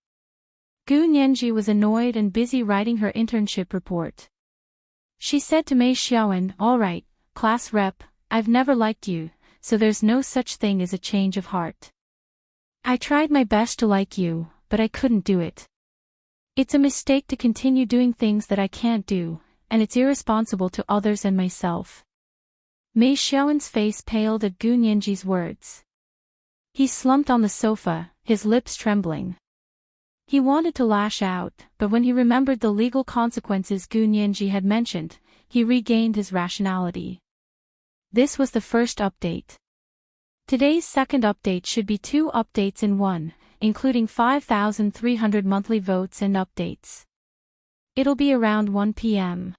S1: Gu Nianji was annoyed and busy writing her internship report. She said to Mei Xiaowen, all right, class rep, I've never liked you, so there's no such thing as a change of heart. I tried my best to like you, but I couldn't do it. It's a mistake to continue doing things that I can't do, and it's irresponsible to others and myself. Mei Xiaowen's face paled at Gu Nianji's words. He slumped on the sofa, his lips trembling. He wanted to lash out, but when he remembered the legal consequences Gu Nianji had mentioned, he regained his rationality. This was the first update. Today's second update should be 2 updates in one, including 5,300 monthly votes and updates. It'll be around 1 p.m.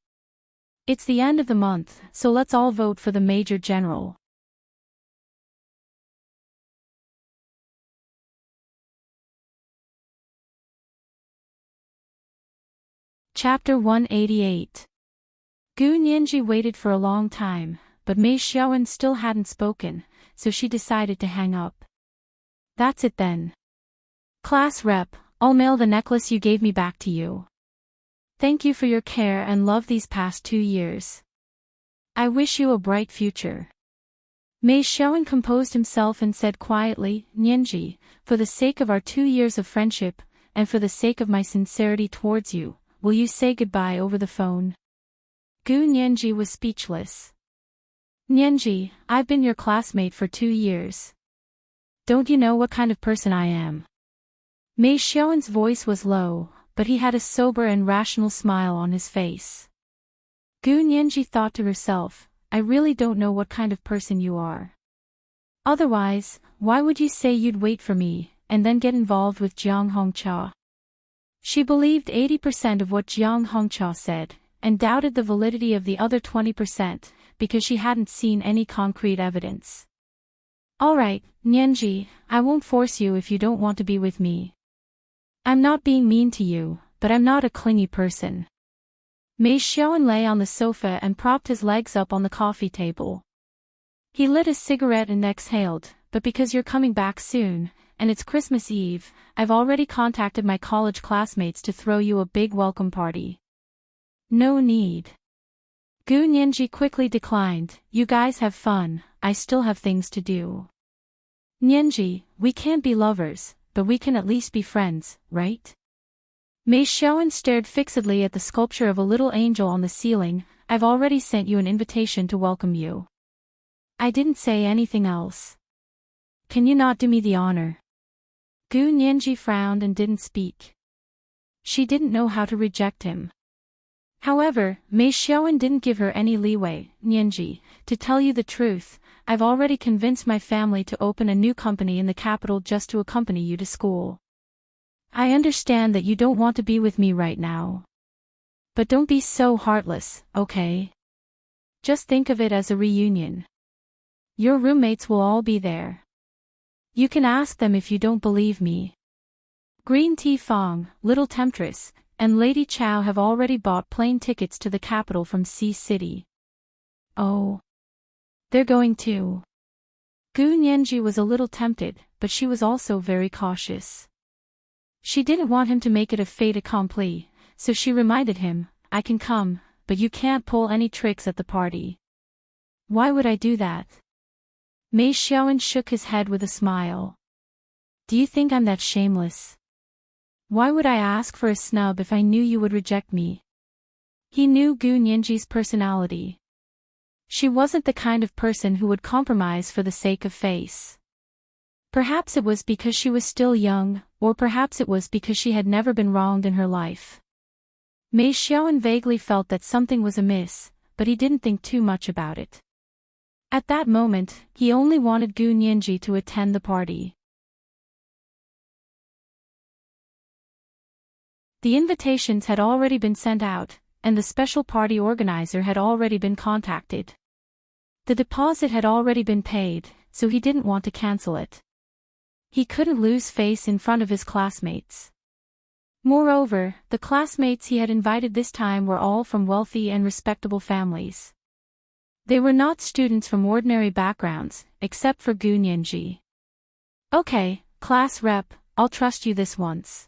S1: It's the end of the month, so let's all vote for the Major General. Chapter 188. Gu Nianji waited for a long time, but Mei Xiaowen still hadn't spoken, so she decided to hang up. That's it then. Class rep, I'll mail the necklace you gave me back to you. Thank you for your care and love these past 2 years. I wish you a bright future. Mei Xiaowen composed himself and said quietly, Nianji, for the sake of our 2 years of friendship, and for the sake of my sincerity towards you, will you say goodbye over the phone? Gu Nianji was speechless. Nianji, I've been your classmate for 2 years. Don't you know what kind of person I am? Mei Xiaowen's voice was low, but he had a sober and rational smile on his face. Gu Nianji thought to herself, I really don't know what kind of person you are. Otherwise, why would you say you'd wait for me, and then get involved with Jiang Hongcha? She believed 80% of what Jiang Hongcha said, and doubted the validity of the other 20%, because she hadn't seen any concrete evidence. Alright, Nianji, I won't force you if you don't want to be with me. I'm not being mean to you, but I'm not a clingy person. Mei Xiaowen lay on the sofa and propped his legs up on the coffee table. He lit a cigarette and exhaled, but because you're coming back soon, and it's Christmas Eve, I've already contacted my college classmates to throw you a big welcome party. No need. Gu Nianji quickly declined, you guys have fun, I still have things to do. Nianji, we can't be lovers, but we can at least be friends, right? Mei Xiaowen stared fixedly at the sculpture of a little angel on the ceiling, I've already sent you an invitation to welcome you. I didn't say anything else. Can you not do me the honor? Gu Nianji frowned and didn't speak. She didn't know how to reject him. However, Mei Xiaoan didn't give her any leeway. Nianji, to tell you the truth, I've already convinced my family to open a new company in the capital just to accompany you to school. I understand that you don't want to be with me right now. But don't be so heartless, okay? Just think of it as a reunion. Your roommates will all be there. You can ask them if you don't believe me. Green Tea Fong, Little Temptress, and Lady Chow have already bought plane tickets to the capital from Sea City. Oh. They're going too. Gu Nianji was a little tempted, but she was also very cautious. She didn't want him to make it a fait accompli, so she reminded him, I can come, but you can't pull any tricks at the party. Why would I do that? Mei Xiaoan shook his head with a smile. Do you think I'm that shameless? Why would I ask for a snub if I knew you would reject me? He knew Gu Nianji's personality. She wasn't the kind of person who would compromise for the sake of face. Perhaps it was because she was still young, or perhaps it was because she had never been wronged in her life. Mei Xiaoan vaguely felt that something was amiss, but he didn't think too much about it. At that moment, he only wanted Gu Nianji to attend the party. The invitations had already been sent out, and the special party organizer had already been contacted. The deposit had already been paid, so he didn't want to cancel it. He couldn't lose face in front of his classmates. Moreover, the classmates he had invited this time were all from wealthy and respectable families. They were not students from ordinary backgrounds, except for Gu Nianji. Okay, class rep, I'll trust you this once.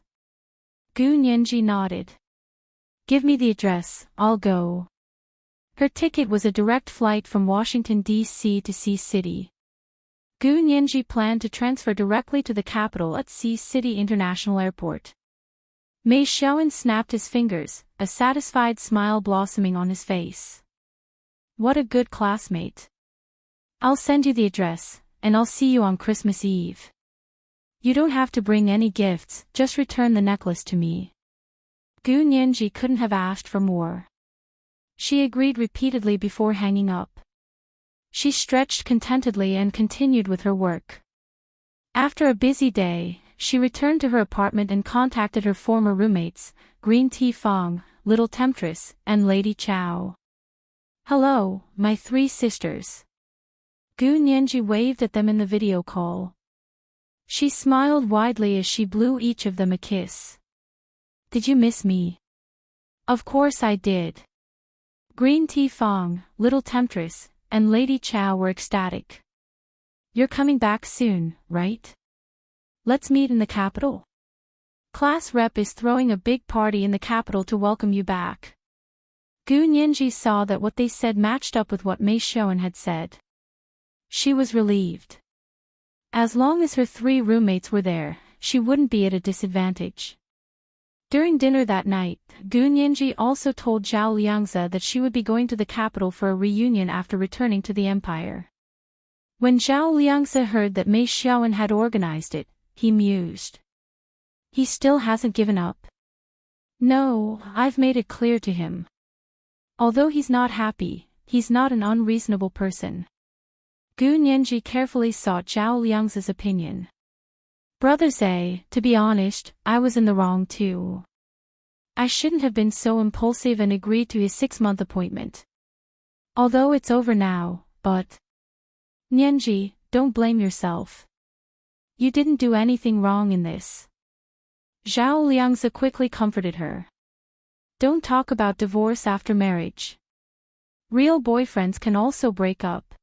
S1: Gu Nianji nodded. Give me the address, I'll go. Her ticket was a direct flight from Washington, D.C. to Sea City. Gu Nianji planned to transfer directly to the capital at Sea City International Airport. Mei Xiaoan snapped his fingers, a satisfied smile blossoming on his face. What a good classmate. I'll send you the address, and I'll see you on Christmas Eve. You don't have to bring any gifts, just return the necklace to me. Gu Nianji couldn't have asked for more. She agreed repeatedly before hanging up. She stretched contentedly and continued with her work. After a busy day, she returned to her apartment and contacted her former roommates, Green Tea Fong, Little Temptress, and Lady Chow. Hello, my three sisters. Gu Nianji waved at them in the video call. She smiled widely as she blew each of them a kiss. Did you miss me? Of course I did. Green Tea Fong, Little Temptress, and Lady Chow were ecstatic. You're coming back soon, right? Let's meet in the capital. Class rep is throwing a big party in the capital to welcome you back. Gu Nianji saw that what they said matched up with what Mei Xiaoan had said. She was relieved. As long as her three roommates were there, she wouldn't be at a disadvantage. During dinner that night, Gu Nianji also told Zhao Liangzi that she would be going to the capital for a reunion after returning to the empire. When Zhao Liangzi heard that Mei Xiaoan had organized it, he mused. He still hasn't given up. No, I've made it clear to him. Although he's not happy, he's not an unreasonable person. Gu Nianji carefully sought Zhao Liangzi's opinion. Brother Zhe, to be honest, I was in the wrong too. I shouldn't have been so impulsive and agreed to his 6-month appointment. Although it's over now, but... Nianji, don't blame yourself. You didn't do anything wrong in this. Zhao Liangzi quickly comforted her. Don't talk about divorce after marriage. Real boyfriends can also break up.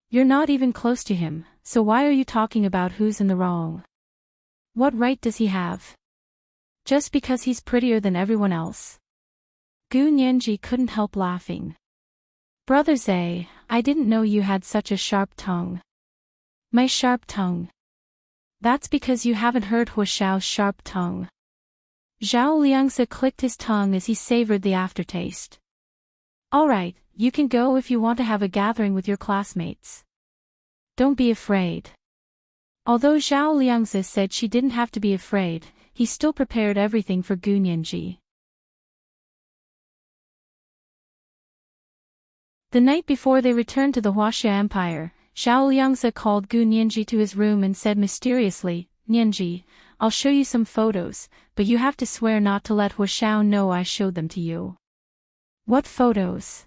S1: You're not even close to him, so why are you talking about who's in the wrong? What right does he have? Just because he's prettier than everyone else. Gu Nianji couldn't help laughing. Brother Zhe, I didn't know you had such a sharp tongue. My sharp tongue. That's because you haven't heard Hua Xiao's sharp tongue. Zhao Liangzi clicked his tongue as he savored the aftertaste. Alright, you can go if you want to have a gathering with your classmates. Don't be afraid. Although Zhao Liangzi said she didn't have to be afraid, he still prepared everything for Gu Nianji. The night before they returned to the Huaxia Empire, Zhao Liangzi called Gu Nianji to his room and said mysteriously, "Nianji, I'll show you some photos, but you have to swear not to let Huaxiao know I showed them to you." "What photos?"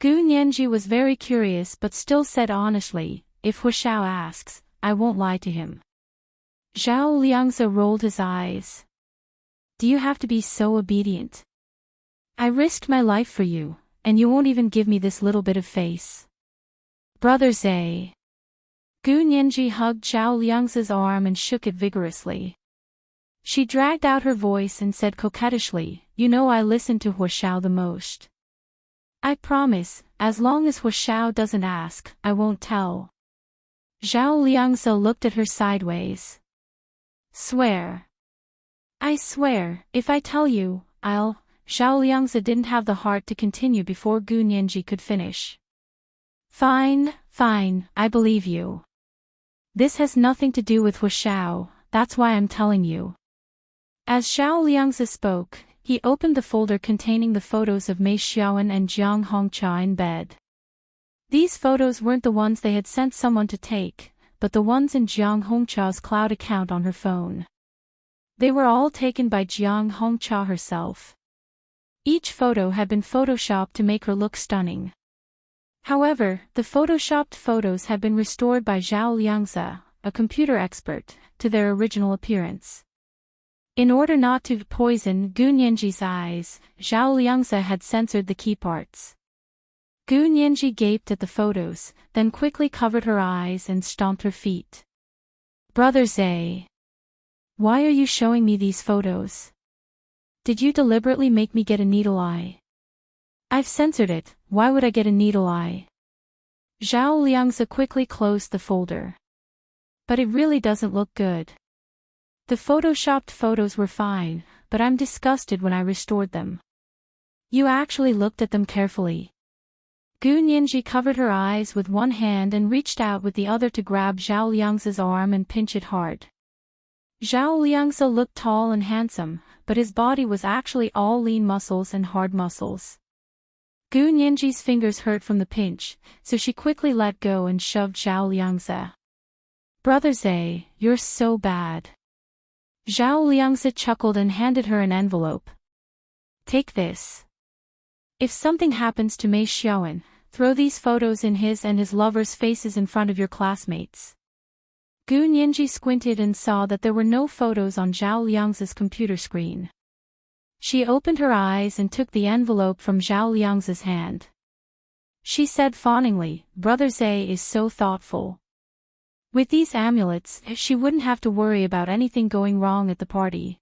S1: Gu Nianji was very curious but still said honestly, "If Huaxiao asks, I won't lie to him." Zhao Liangzi rolled his eyes. "Do you have to be so obedient? I risked my life for you, and you won't even give me this little bit of face." "Brother Zhe." Gu Nianji hugged Zhao Liangzi's arm and shook it vigorously. She dragged out her voice and said coquettishly, "You know I listen to Huaxiao the most. I promise, as long as Huaxiao doesn't ask, I won't tell." Zhao Liangzi looked at her sideways. "Swear." "I swear, if I tell you, I'll..." Zhao Liangzi didn't have the heart to continue before Gu Nianji could finish. "Fine, fine, I believe you. This has nothing to do with Huaxiao, that's why I'm telling you." As Zhao Liangzi spoke, he opened the folder containing the photos of Mei Xiaoan and Jiang Hongqia in bed. These photos weren't the ones they had sent someone to take, but the ones in Jiang Hongqia's cloud account on her phone. They were all taken by Jiang Hongqia herself. Each photo had been photoshopped to make her look stunning. However, the photoshopped photos had been restored by Zhao Liangzi, a computer expert, to their original appearance. In order not to poison Gu Nianji's eyes, Zhao Liangzi had censored the key parts. Gu Nianji gaped at the photos, then quickly covered her eyes and stomped her feet. "Brother Zhe, why are you showing me these photos? Did you deliberately make me get a needle eye?" "I've censored it, why would I get a needle eye?" Zhao Liangzi quickly closed the folder. "But it really doesn't look good. The photoshopped photos were fine, but I'm disgusted when I restored them." "You actually looked at them carefully." Gu Nianji covered her eyes with one hand and reached out with the other to grab Zhao Liangzi's arm and pinch it hard. Zhao Liangzi looked tall and handsome, but his body was actually all lean muscles and hard muscles. Gu Nianji's fingers hurt from the pinch, so she quickly let go and shoved Zhao Liangzi. "Brother Zhe, you're so bad." Zhao Liangzi chuckled and handed her an envelope. "Take this. If something happens to Mei Xiaoan, throw these photos in his and his lover's faces in front of your classmates." Gu Nianji squinted and saw that there were no photos on Zhao Liangzi's computer screen. She opened her eyes and took the envelope from Zhao Liangzi's hand. She said fawningly, "Brother Zhe is so thoughtful. With these amulets, she wouldn't have to worry about anything going wrong at the party."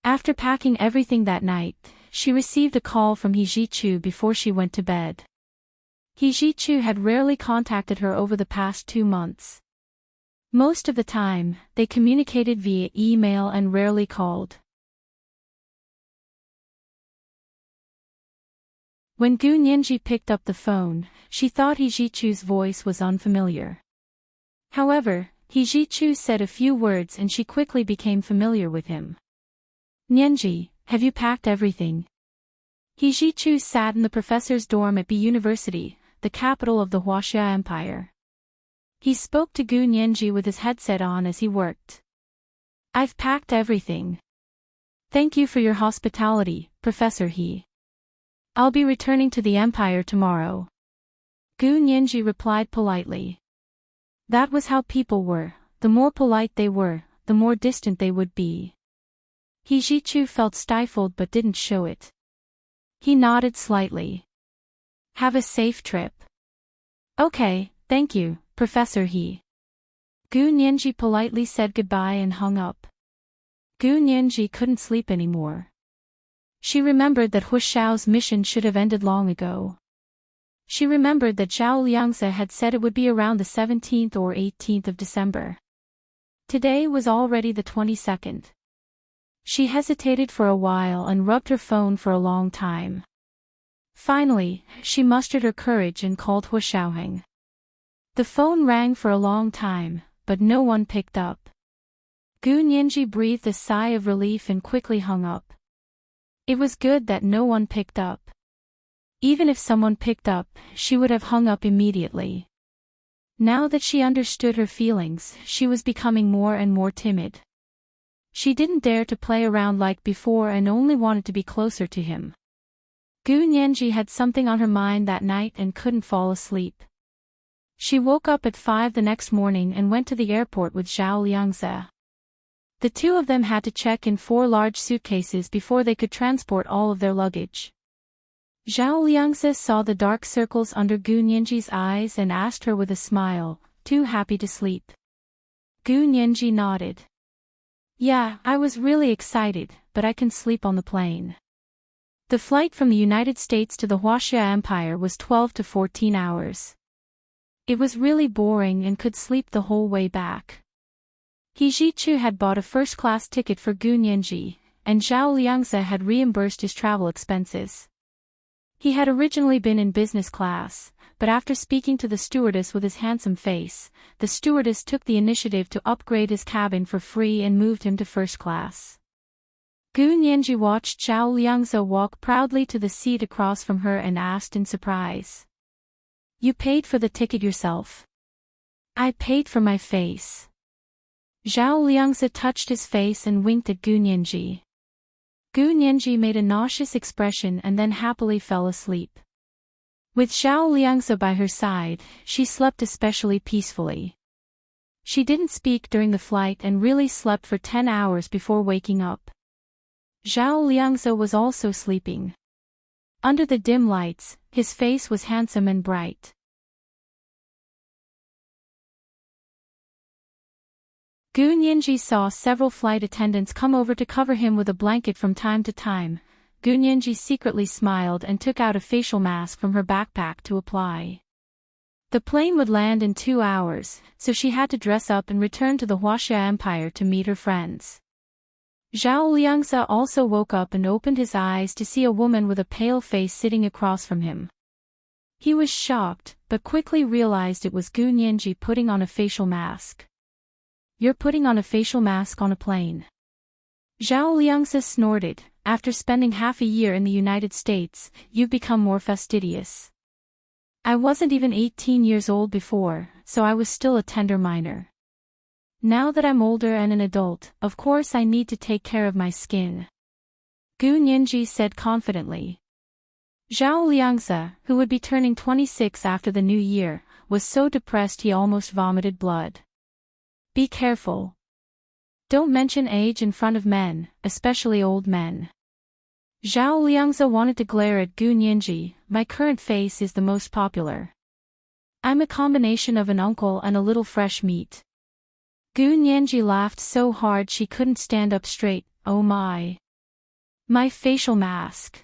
S1: After packing everything that night, she received a call from He Zhichu before she went to bed. He Zhichu had rarely contacted her over the past 2 months. Most of the time, they communicated via email and rarely called. When Gu Nianji picked up the phone, she thought He Zhichu's voice was unfamiliar. However, He Zhichu said a few words and she quickly became familiar with him. "Nianji, have you packed everything?" He Zhichu sat in the professor's dorm at B University, the capital of the Huaxia Empire. He spoke to Gu Nianji with his headset on as he worked. "I've packed everything. Thank you for your hospitality, Professor He. I'll be returning to the Empire tomorrow." Gu Nianji replied politely. That was how people were, the more polite they were, the more distant they would be. He Zhichu felt stifled but didn't show it. He nodded slightly. "Have a safe trip." "Okay, thank you, Professor He." Gu Nianji politely said goodbye and hung up. Gu Nianji couldn't sleep anymore. She remembered that Huaxiao's mission should have ended long ago. She remembered that Zhao Liangzi had said it would be around the 17th or 18th of December. Today was already the 22nd. She hesitated for a while and rubbed her phone for a long time. Finally, she mustered her courage and called Hua Xiaoheng. The phone rang for a long time, but no one picked up. Gu Nianji breathed a sigh of relief and quickly hung up. It was good that no one picked up. Even if someone picked up, she would have hung up immediately. Now that she understood her feelings, she was becoming more and more timid. She didn't dare to play around like before and only wanted to be closer to him. Gu Nianji had something on her mind that night and couldn't fall asleep. She woke up at 5 the next morning and went to the airport with Zhao Liangze. The two of them had to check in 4 large suitcases before they could transport all of their luggage. Zhao Liangze saw the dark circles under Gu Nianji's eyes and asked her with a smile, "Too happy to sleep?" Gu Nianji nodded. "Yeah, I was really excited, but I can sleep on the plane." The flight from the United States to the Huaxia Empire was 12 to 14 hours. It was really boring and could sleep the whole way back. He Zhichu had bought a first-class ticket for Gu Nianji, and Zhao Liangze had reimbursed his travel expenses. He had originally been in business class, but after speaking to the stewardess with his handsome face, the stewardess took the initiative to upgrade his cabin for free and moved him to first class. Gu Nianji watched Zhao Liangze walk proudly to the seat across from her and asked in surprise. "You paid for the ticket yourself?" "I paid for my face." Zhao Liangze touched his face and winked at Gu Nianji. Gu Nianji made a nauseous expression and then happily fell asleep. With Zhao Liangze by her side, she slept especially peacefully. She didn't speak during the flight and really slept for 10 hours before waking up. Zhao Liangze was also sleeping. Under the dim lights, his face was handsome and bright. Gu Nianji saw several flight attendants come over to cover him with a blanket from time to time. Gu Nianji secretly smiled and took out a facial mask from her backpack to apply. The plane would land in 2 hours, so she had to dress up and return to the Huaxia Empire to meet her friends. Zhao Liangze also woke up and opened his eyes to see a woman with a pale face sitting across from him. He was shocked, but quickly realized it was Gu Nianji putting on a facial mask. "You're putting on a facial mask on a plane?" Zhao Liangze snorted. "After spending half a year in the United States, you've become more fastidious. I wasn't even 18 years old before, so I was still a tender minor. Now that I'm older and an adult, of course I need to take care of my skin," Gu Nianji said confidently. Zhao Liangze, who would be turning 26 after the new year, was so depressed he almost vomited blood. "Be careful. Don't mention age in front of men, especially old men." Zhao Liangze wanted to glare at Gu Nianji. "My current face is the most popular. I'm a combination of an uncle and a little fresh meat." Gu Nianji laughed so hard she couldn't stand up straight. "Oh my. My facial mask.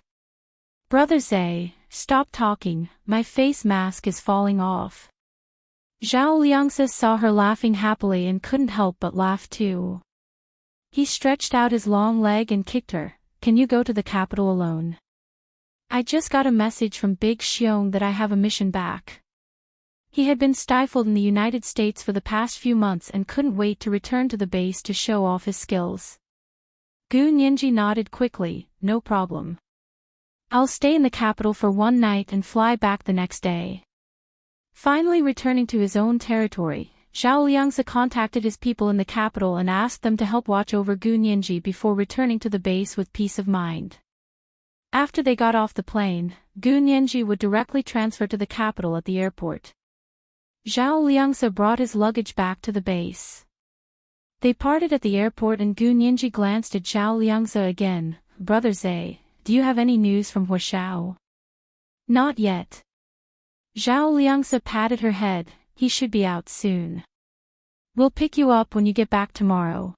S1: Brother Zay, stop talking, my face mask is falling off." Zhao Liangze saw her laughing happily and couldn't help but laugh too. He stretched out his long leg and kicked her. "Can you go to the capital alone? I just got a message from Big Xiong that I have a mission back." He had been stifled in the United States for the past few months and couldn't wait to return to the base to show off his skills. Gu Nianji nodded quickly. "No problem. I'll stay in the capital for 1 night and fly back the next day." Finally returning to his own territory, Zhao Liangze contacted his people in the capital and asked them to help watch over Gu Nianji before returning to the base with peace of mind. After they got off the plane, Gu Nianji would directly transfer to the capital at the airport. Zhao Liangze brought his luggage back to the base. They parted at the airport and Gu Nianji glanced at Zhao Liangze again. "Brother Zay, do you have any news from Huaxiao?" "Not yet." Zhao Liangze patted her head. "He should be out soon. We'll pick you up when you get back tomorrow."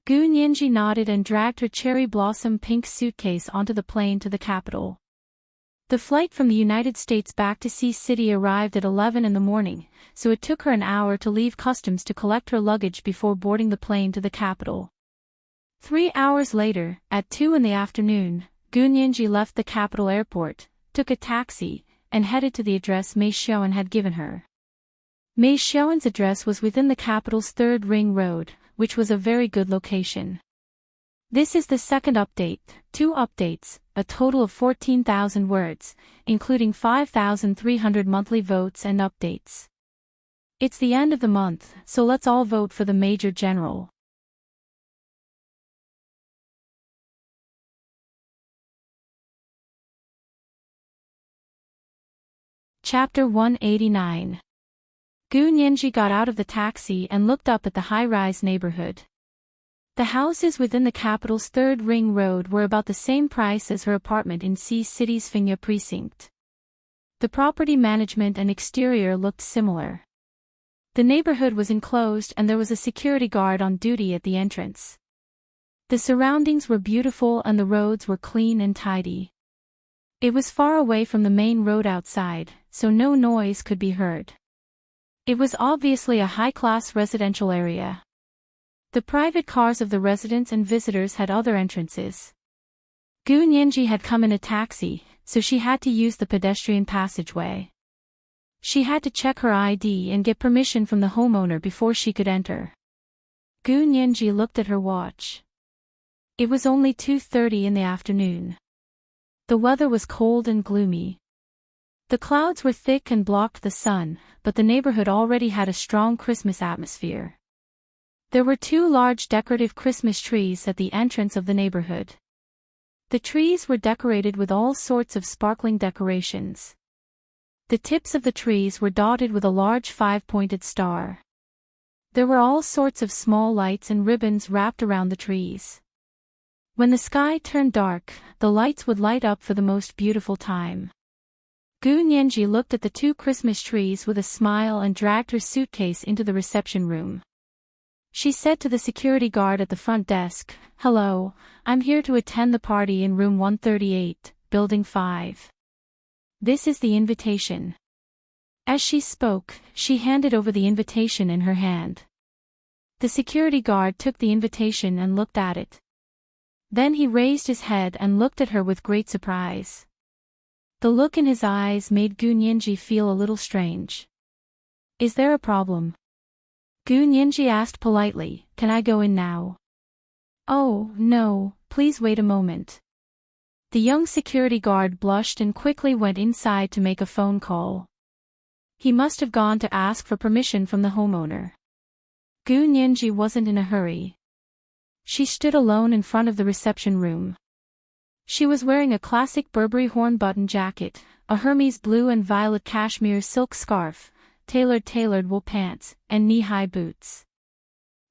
S1: Gu Nianji nodded and dragged her cherry blossom pink suitcase onto the plane to the capital. The flight from the United States back to Sea City arrived at 11 in the morning, so it took her an hour to leave customs to collect her luggage before boarding the plane to the capital. 3 hours later, at 2 in the afternoon, Gu Nianji left the capital airport. took a taxi, and headed to the address Mei Xiaoan had given her. Mei Xiaoan's address was within the capital's 3rd Ring Road, which was a very good location. This is the second update, 2 updates, a total of 14,000 words, including 5,300 monthly votes and updates. It's the end of the month, so let's all vote for the Major General. Chapter 189. Gu Nianji got out of the taxi and looked up at the high-rise neighborhood. The houses within the capital's 3rd Ring Road were about the same price as her apartment in Xi City's Fingya precinct. The property management and exterior looked similar. The neighborhood was enclosed and there was a security guard on duty at the entrance. The surroundings were beautiful and the roads were clean and tidy. It was far away from the main road outside, so no noise could be heard. It was obviously a high-class residential area. The private cars of the residents and visitors had other entrances. Gu Nianji had come in a taxi, so she had to use the pedestrian passageway. She had to check her ID and get permission from the homeowner before she could enter. Gu Nianji looked at her watch. It was only 2:30 in the afternoon. The weather was cold and gloomy. The clouds were thick and blocked the sun, but the neighborhood already had a strong Christmas atmosphere. There were 2 large decorative Christmas trees at the entrance of the neighborhood. The trees were decorated with all sorts of sparkling decorations. The tips of the trees were dotted with a large 5-pointed star. There were all sorts of small lights and ribbons wrapped around the trees. When the sky turned dark, the lights would light up for the most beautiful time. Gu Nianji looked at the 2 Christmas trees with a smile and dragged her suitcase into the reception room. She said to the security guard at the front desk, "Hello, I'm here to attend the party in room 138, building 5. This is the invitation." As she spoke, she handed over the invitation in her hand. The security guard took the invitation and looked at it. Then he raised his head and looked at her with great surprise. The look in his eyes made Gu Nianji feel a little strange. "Is there a problem?" Gu Nianji asked politely, "Can I go in now?" "Oh, no, please wait a moment." The young security guard blushed and quickly went inside to make a phone call. He must have gone to ask for permission from the homeowner. Gu Nianji wasn't in a hurry. She stood alone in front of the reception room. She was wearing a classic Burberry horn-button jacket, a Hermes blue and violet cashmere silk scarf, tailored wool pants, and knee-high boots.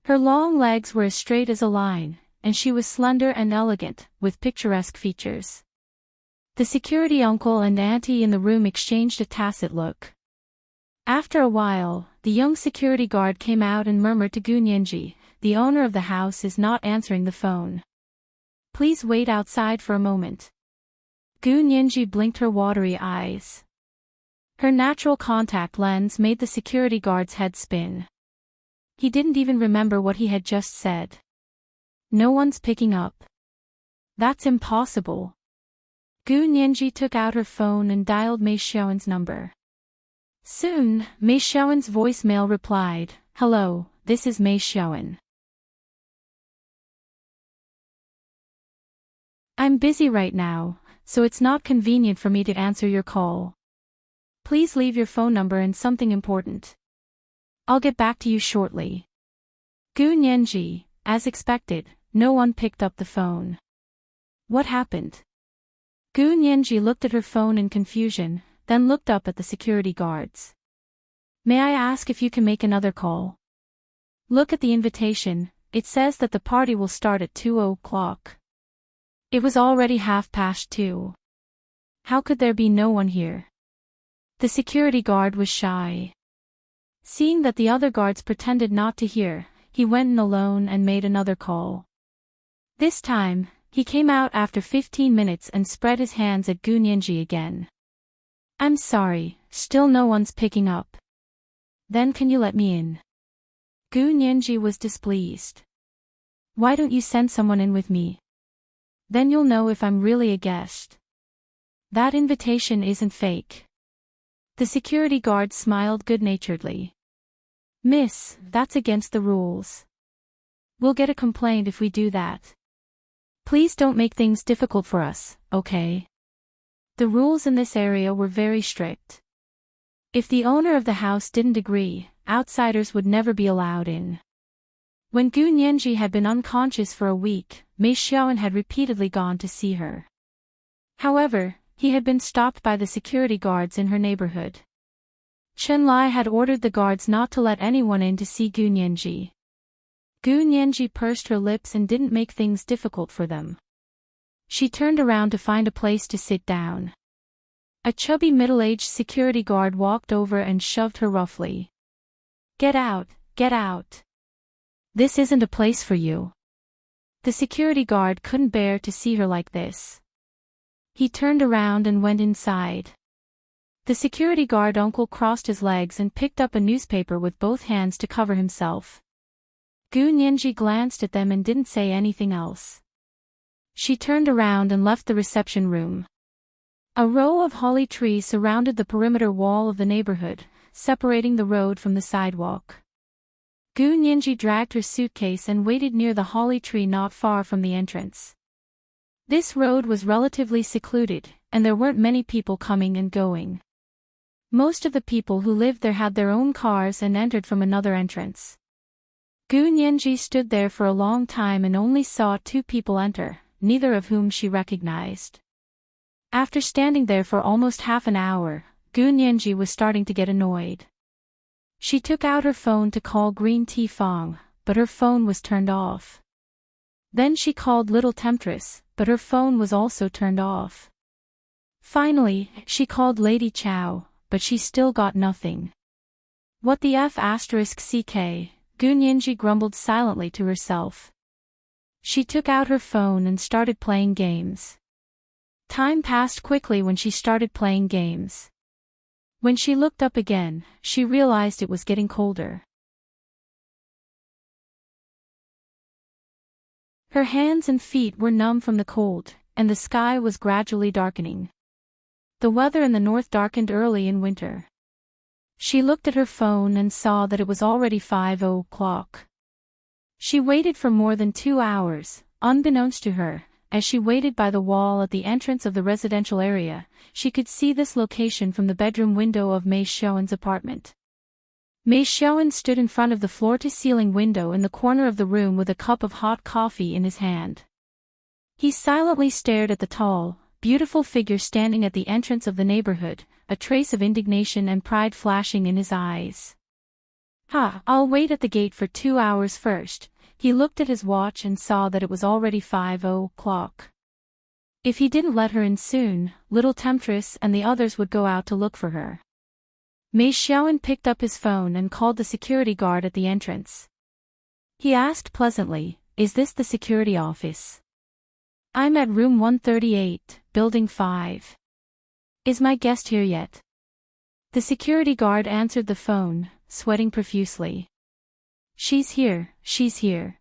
S1: Her long legs were as straight as a line, and she was slender and elegant, with picturesque features. The security uncle and auntie in the room exchanged a tacit look. After a while, the young security guard came out and murmured to Gu Nianji, "The owner of the house is not answering the phone. Please wait outside for a moment." Gu Nianji blinked her watery eyes. Her natural contact lens made the security guard's head spin. He didn't even remember what he had just said. "No one's picking up. That's impossible." Gu Nianji took out her phone and dialed Mei Xiaoan's number. Soon, Mei Xiaoan's voicemail replied, "Hello, this is Mei Xiaoan. I'm busy right now, so it's not convenient for me to answer your call. Please leave your phone number and something important. I'll get back to you shortly." Gu Nianji, as expected, no one picked up the phone. What happened? Gu Nianji looked at her phone in confusion, then looked up at the security guards. "May I ask if you can make another call? Look at the invitation, it says that the party will start at 2:00. It was already 2:30. How could there be no one here?" The security guard was shy. Seeing that the other guards pretended not to hear, he went in alone and made another call. This time, he came out after 15 minutes and spread his hands at Gu Nianji again. "I'm sorry, still no one's picking up. Then can you let me in?" Gu Nianji was displeased. "Why don't you send someone in with me? Then you'll know if I'm really a guest." That invitation isn't fake. The security guard smiled good-naturedly. Miss, that's against the rules. We'll get a complaint if we do that. Please don't make things difficult for us, okay? The rules in this area were very strict. If the owner of the house didn't agree, outsiders would never be allowed in. When Gu Nianji had been unconscious for a week, Mei Xiaoan had repeatedly gone to see her. However, he had been stopped by the security guards in her neighborhood. Chen Lai had ordered the guards not to let anyone in to see Gu Nianji. Gu Nianji pursed her lips and didn't make things difficult for them. She turned around to find a place to sit down. A chubby middle-aged security guard walked over and shoved her roughly. Get out, get out. This isn't a place for you. The security guard couldn't bear to see her like this. He turned around and went inside. The security guard uncle crossed his legs and picked up a newspaper with both hands to cover himself. Gu Nianji glanced at them and didn't say anything else. She turned around and left the reception room. A row of holly trees surrounded the perimeter wall of the neighborhood, separating the road from the sidewalk. Gu Nianji dragged her suitcase and waited near the holly tree not far from the entrance. This road was relatively secluded, and there weren't many people coming and going. Most of the people who lived there had their own cars and entered from another entrance. Gu Nianji stood there for a long time and only saw 2 people enter, neither of whom she recognized. After standing there for almost half an hour, Gu Nianji was starting to get annoyed. She took out her phone to call Green Tea Fong, but her phone was turned off. Then she called Little Temptress, but her phone was also turned off. Finally, she called Lady Chow, but she still got nothing. What the F***ck, Gu Nianji grumbled silently to herself. She took out her phone and started playing games. Time passed quickly when she started playing games. When she looked up again, she realized it was getting colder. Her hands and feet were numb from the cold, and the sky was gradually darkening. The weather in the north darkened early in winter. She looked at her phone and saw that it was already 5 o'clock. She waited for more than 2 hours, unbeknownst to her. As she waited by the wall at the entrance of the residential area, she could see this location from the bedroom window of Mei Xiaoan's apartment. Mei Xiaoan stood in front of the floor-to-ceiling window in the corner of the room with a cup of hot coffee in his hand. He silently stared at the tall, beautiful figure standing at the entrance of the neighborhood, a trace of indignation and pride flashing in his eyes. I'll wait at the gate for 2 hours first. He looked at his watch and saw that it was already 5 o'clock. If he didn't let her in soon, Little Temptress and the others would go out to look for her. Mei Xiaoan picked up his phone and called the security guard at the entrance. He asked pleasantly, "Is this the security office?" "I'm at room 138, building 5. Is my guest here yet?" The security guard answered the phone, sweating profusely. She's here.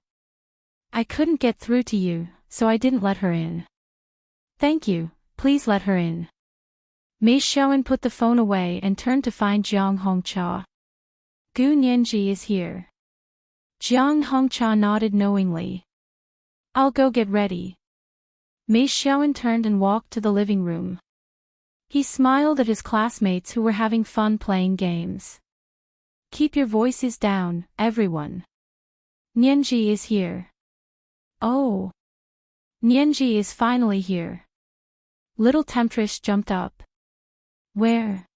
S1: I couldn't get through to you, so I didn't let her in." "Thank you, please let her in." Mei Xiaoan put the phone away and turned to find Jiang Hongcha. "Gu Nianji is here." Jiang Hongcha nodded knowingly. "I'll go get ready." Mei Xiaoan turned and walked to the living room. He smiled at his classmates who were having fun playing games. "Keep your voices down, everyone. Nianji is here." "Oh. Nianji is finally here." Little Temptress jumped up. Where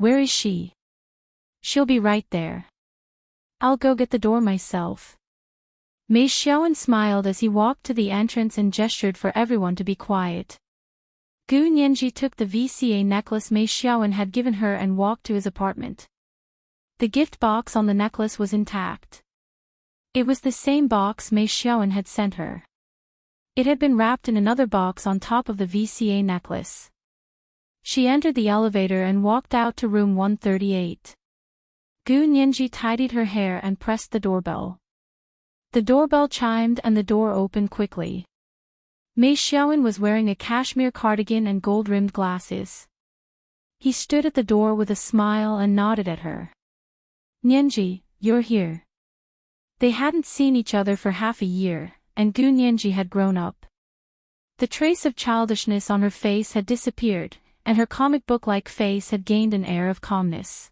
S1: is she?" "She'll be right there. I'll go get the door myself." Mei Xiaoan smiled as he walked to the entrance and gestured for everyone to be quiet. Gu Nianji took the VCA necklace Mei Xiaoan had given her and walked to his apartment. The gift box on the necklace was intact. It was the same box Mei Xiaoan had sent her. It had been wrapped in another box on top of the VCA necklace. She entered the elevator and walked out to room 138. Gu Nianji tidied her hair and pressed the doorbell. The doorbell chimed and the door opened quickly. Mei Xiaowen was wearing a cashmere cardigan and gold-rimmed glasses. He stood at the door with a smile and nodded at her. Nianji, you're here. They hadn't seen each other for half a year, and Gu Nianji had grown up. The trace of childishness on her face had disappeared, and her comic book-like face had gained an air of calmness.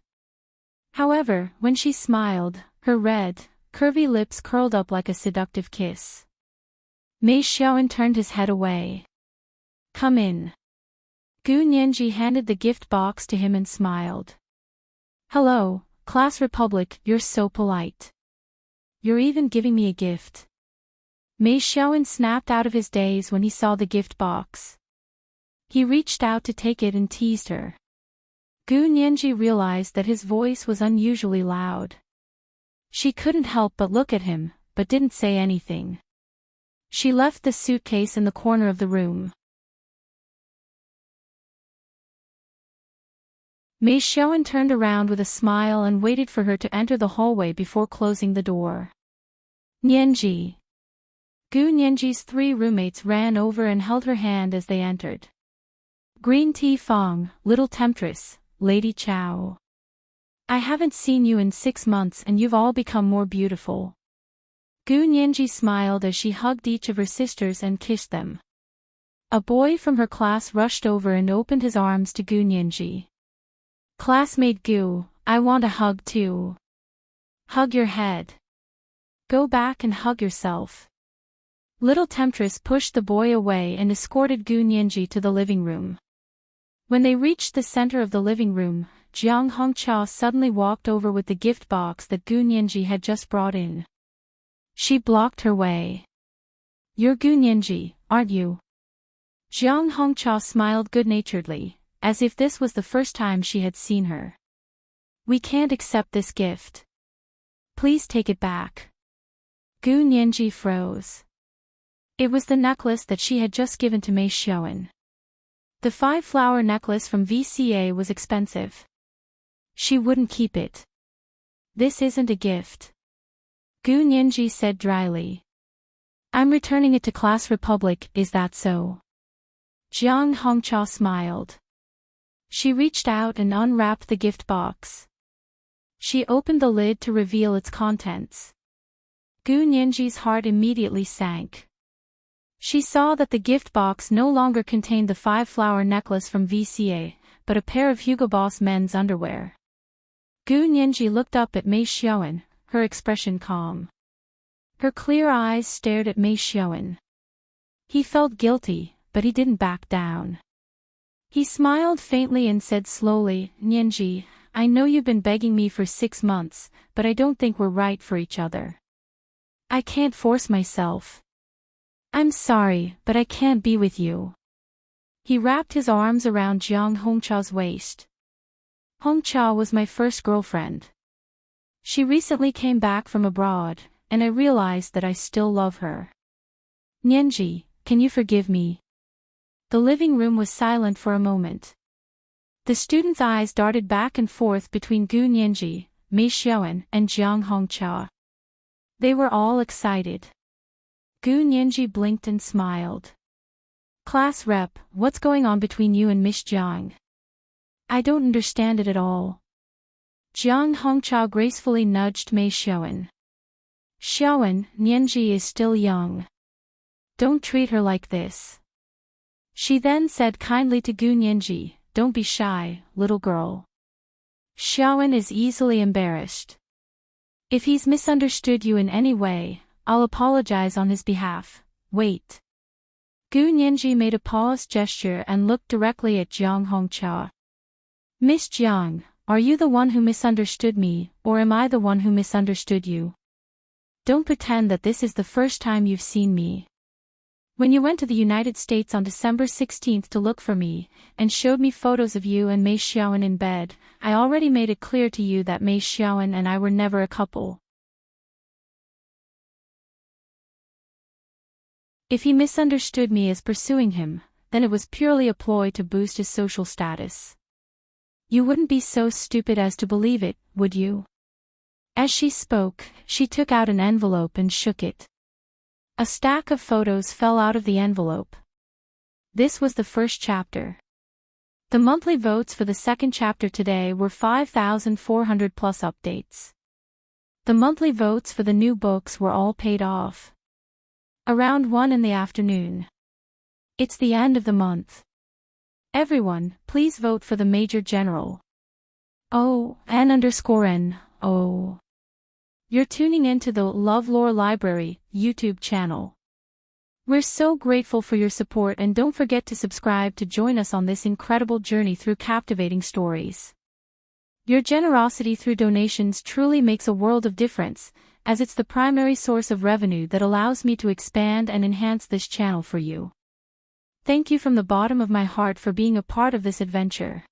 S1: However, when she smiled, her red, curvy lips curled up like a seductive kiss. Mei Xiaowen turned his head away. Come in. Gu Nianji handed the gift box to him and smiled. Hello, Class Republic, you're so polite. You're even giving me a gift. Mei Xiaowen snapped out of his daze when he saw the gift box. He reached out to take it and teased her. Gu Nianji realized that his voice was unusually loud. She couldn't help but look at him, but didn't say anything. She left the suitcase in the corner of the room. Mei Xiaowen turned around with a smile and waited for her to enter the hallway before closing the door. Nianji. Gu Nianji's 3 roommates ran over and held her hand as they entered. Green Tea Fong, Little Temptress, Lady Chow. I haven't seen you in 6 months and you've all become more beautiful. Gu Nianji smiled as she hugged each of her sisters and kissed them. A boy from her class rushed over and opened his arms to Gu Nianji. Classmate Gu, I want a hug too. Hug your head. Go back and hug yourself. Little Temptress pushed the boy away and escorted Gu Nianji to the living room. When they reached the center of the living room, Jiang Hongqia suddenly walked over with the gift box that Gu Nianji had just brought in. She blocked her way. You're Gu Nianji, aren't you? Jiang Hongqia smiled good-naturedly, as if this was the first time she had seen her. We can't accept this gift. Please take it back. Gu Nianji froze. It was the necklace that she had just given to Mei Xiaowen. The 5-flower necklace from VCA was expensive. She wouldn't keep it. This isn't a gift. Gu Nianji said dryly. I'm returning it to Class Republic, is that so? Jiang Hongqia smiled. She reached out and unwrapped the gift box. She opened the lid to reveal its contents. Gu Nianji's heart immediately sank. She saw that the gift box no longer contained the 5-flower necklace from VCA, but a pair of Hugo Boss men's underwear. Gu Nianji looked up at Mei Xiaowen, her expression calm. Her clear eyes stared at Mei Xiaowen. He felt guilty, but he didn't back down. He smiled faintly and said slowly, Nianji, I know you've been begging me for 6 months, but I don't think we're right for each other. I can't force myself. I'm sorry, but I can't be with you. He wrapped his arms around Jiang Hongqia's waist. Hongqia was my first girlfriend. She recently came back from abroad, and I realized that I still love her. Nianji, can you forgive me? The living room was silent for a moment. The students' eyes darted back and forth between Gu Nianji, Mei Xiaowen, and Jiang Hongqia. They were all excited. Gu Nianji blinked and smiled. Class rep, what's going on between you and Miss Jiang? I don't understand it at all. Jiang Hongqia gracefully nudged Mei Xiaowen. Xiaowen, Nianji is still young. Don't treat her like this. She then said kindly to Gu Nianji, don't be shy, little girl. Xiaowen is easily embarrassed. If he's misunderstood you in any way, I'll apologize on his behalf. Wait. Gu Nianji made a paused gesture and looked directly at Jiang Hongqia. Miss Jiang, are you the one who misunderstood me, or am I the one who misunderstood you? Don't pretend that this is the first time you've seen me. When you went to the United States on December 16th to look for me, and showed me photos of you and Mei Xiaowen in bed, I already made it clear to you that Mei Xiaowen and I were never a couple. If he misunderstood me as pursuing him, then it was purely a ploy to boost his social status. You wouldn't be so stupid as to believe it, would you? As she spoke, she took out an envelope and shook it. A stack of photos fell out of the envelope. This was the first chapter. The monthly votes for the second chapter today were 5,400 plus updates. The monthly votes for the new books were all paid off. Around 1 in the afternoon. It's the end of the month. Everyone, please vote for the Major General. Oh, N_N. Oh. You're tuning in to the LoveLore Library YouTube channel. We're so grateful for your support, and don't forget to subscribe to join us on this incredible journey through captivating stories. Your generosity through donations truly makes a world of difference, as it's the primary source of revenue that allows me to expand and enhance this channel for you. Thank you from the bottom of my heart for being a part of this adventure.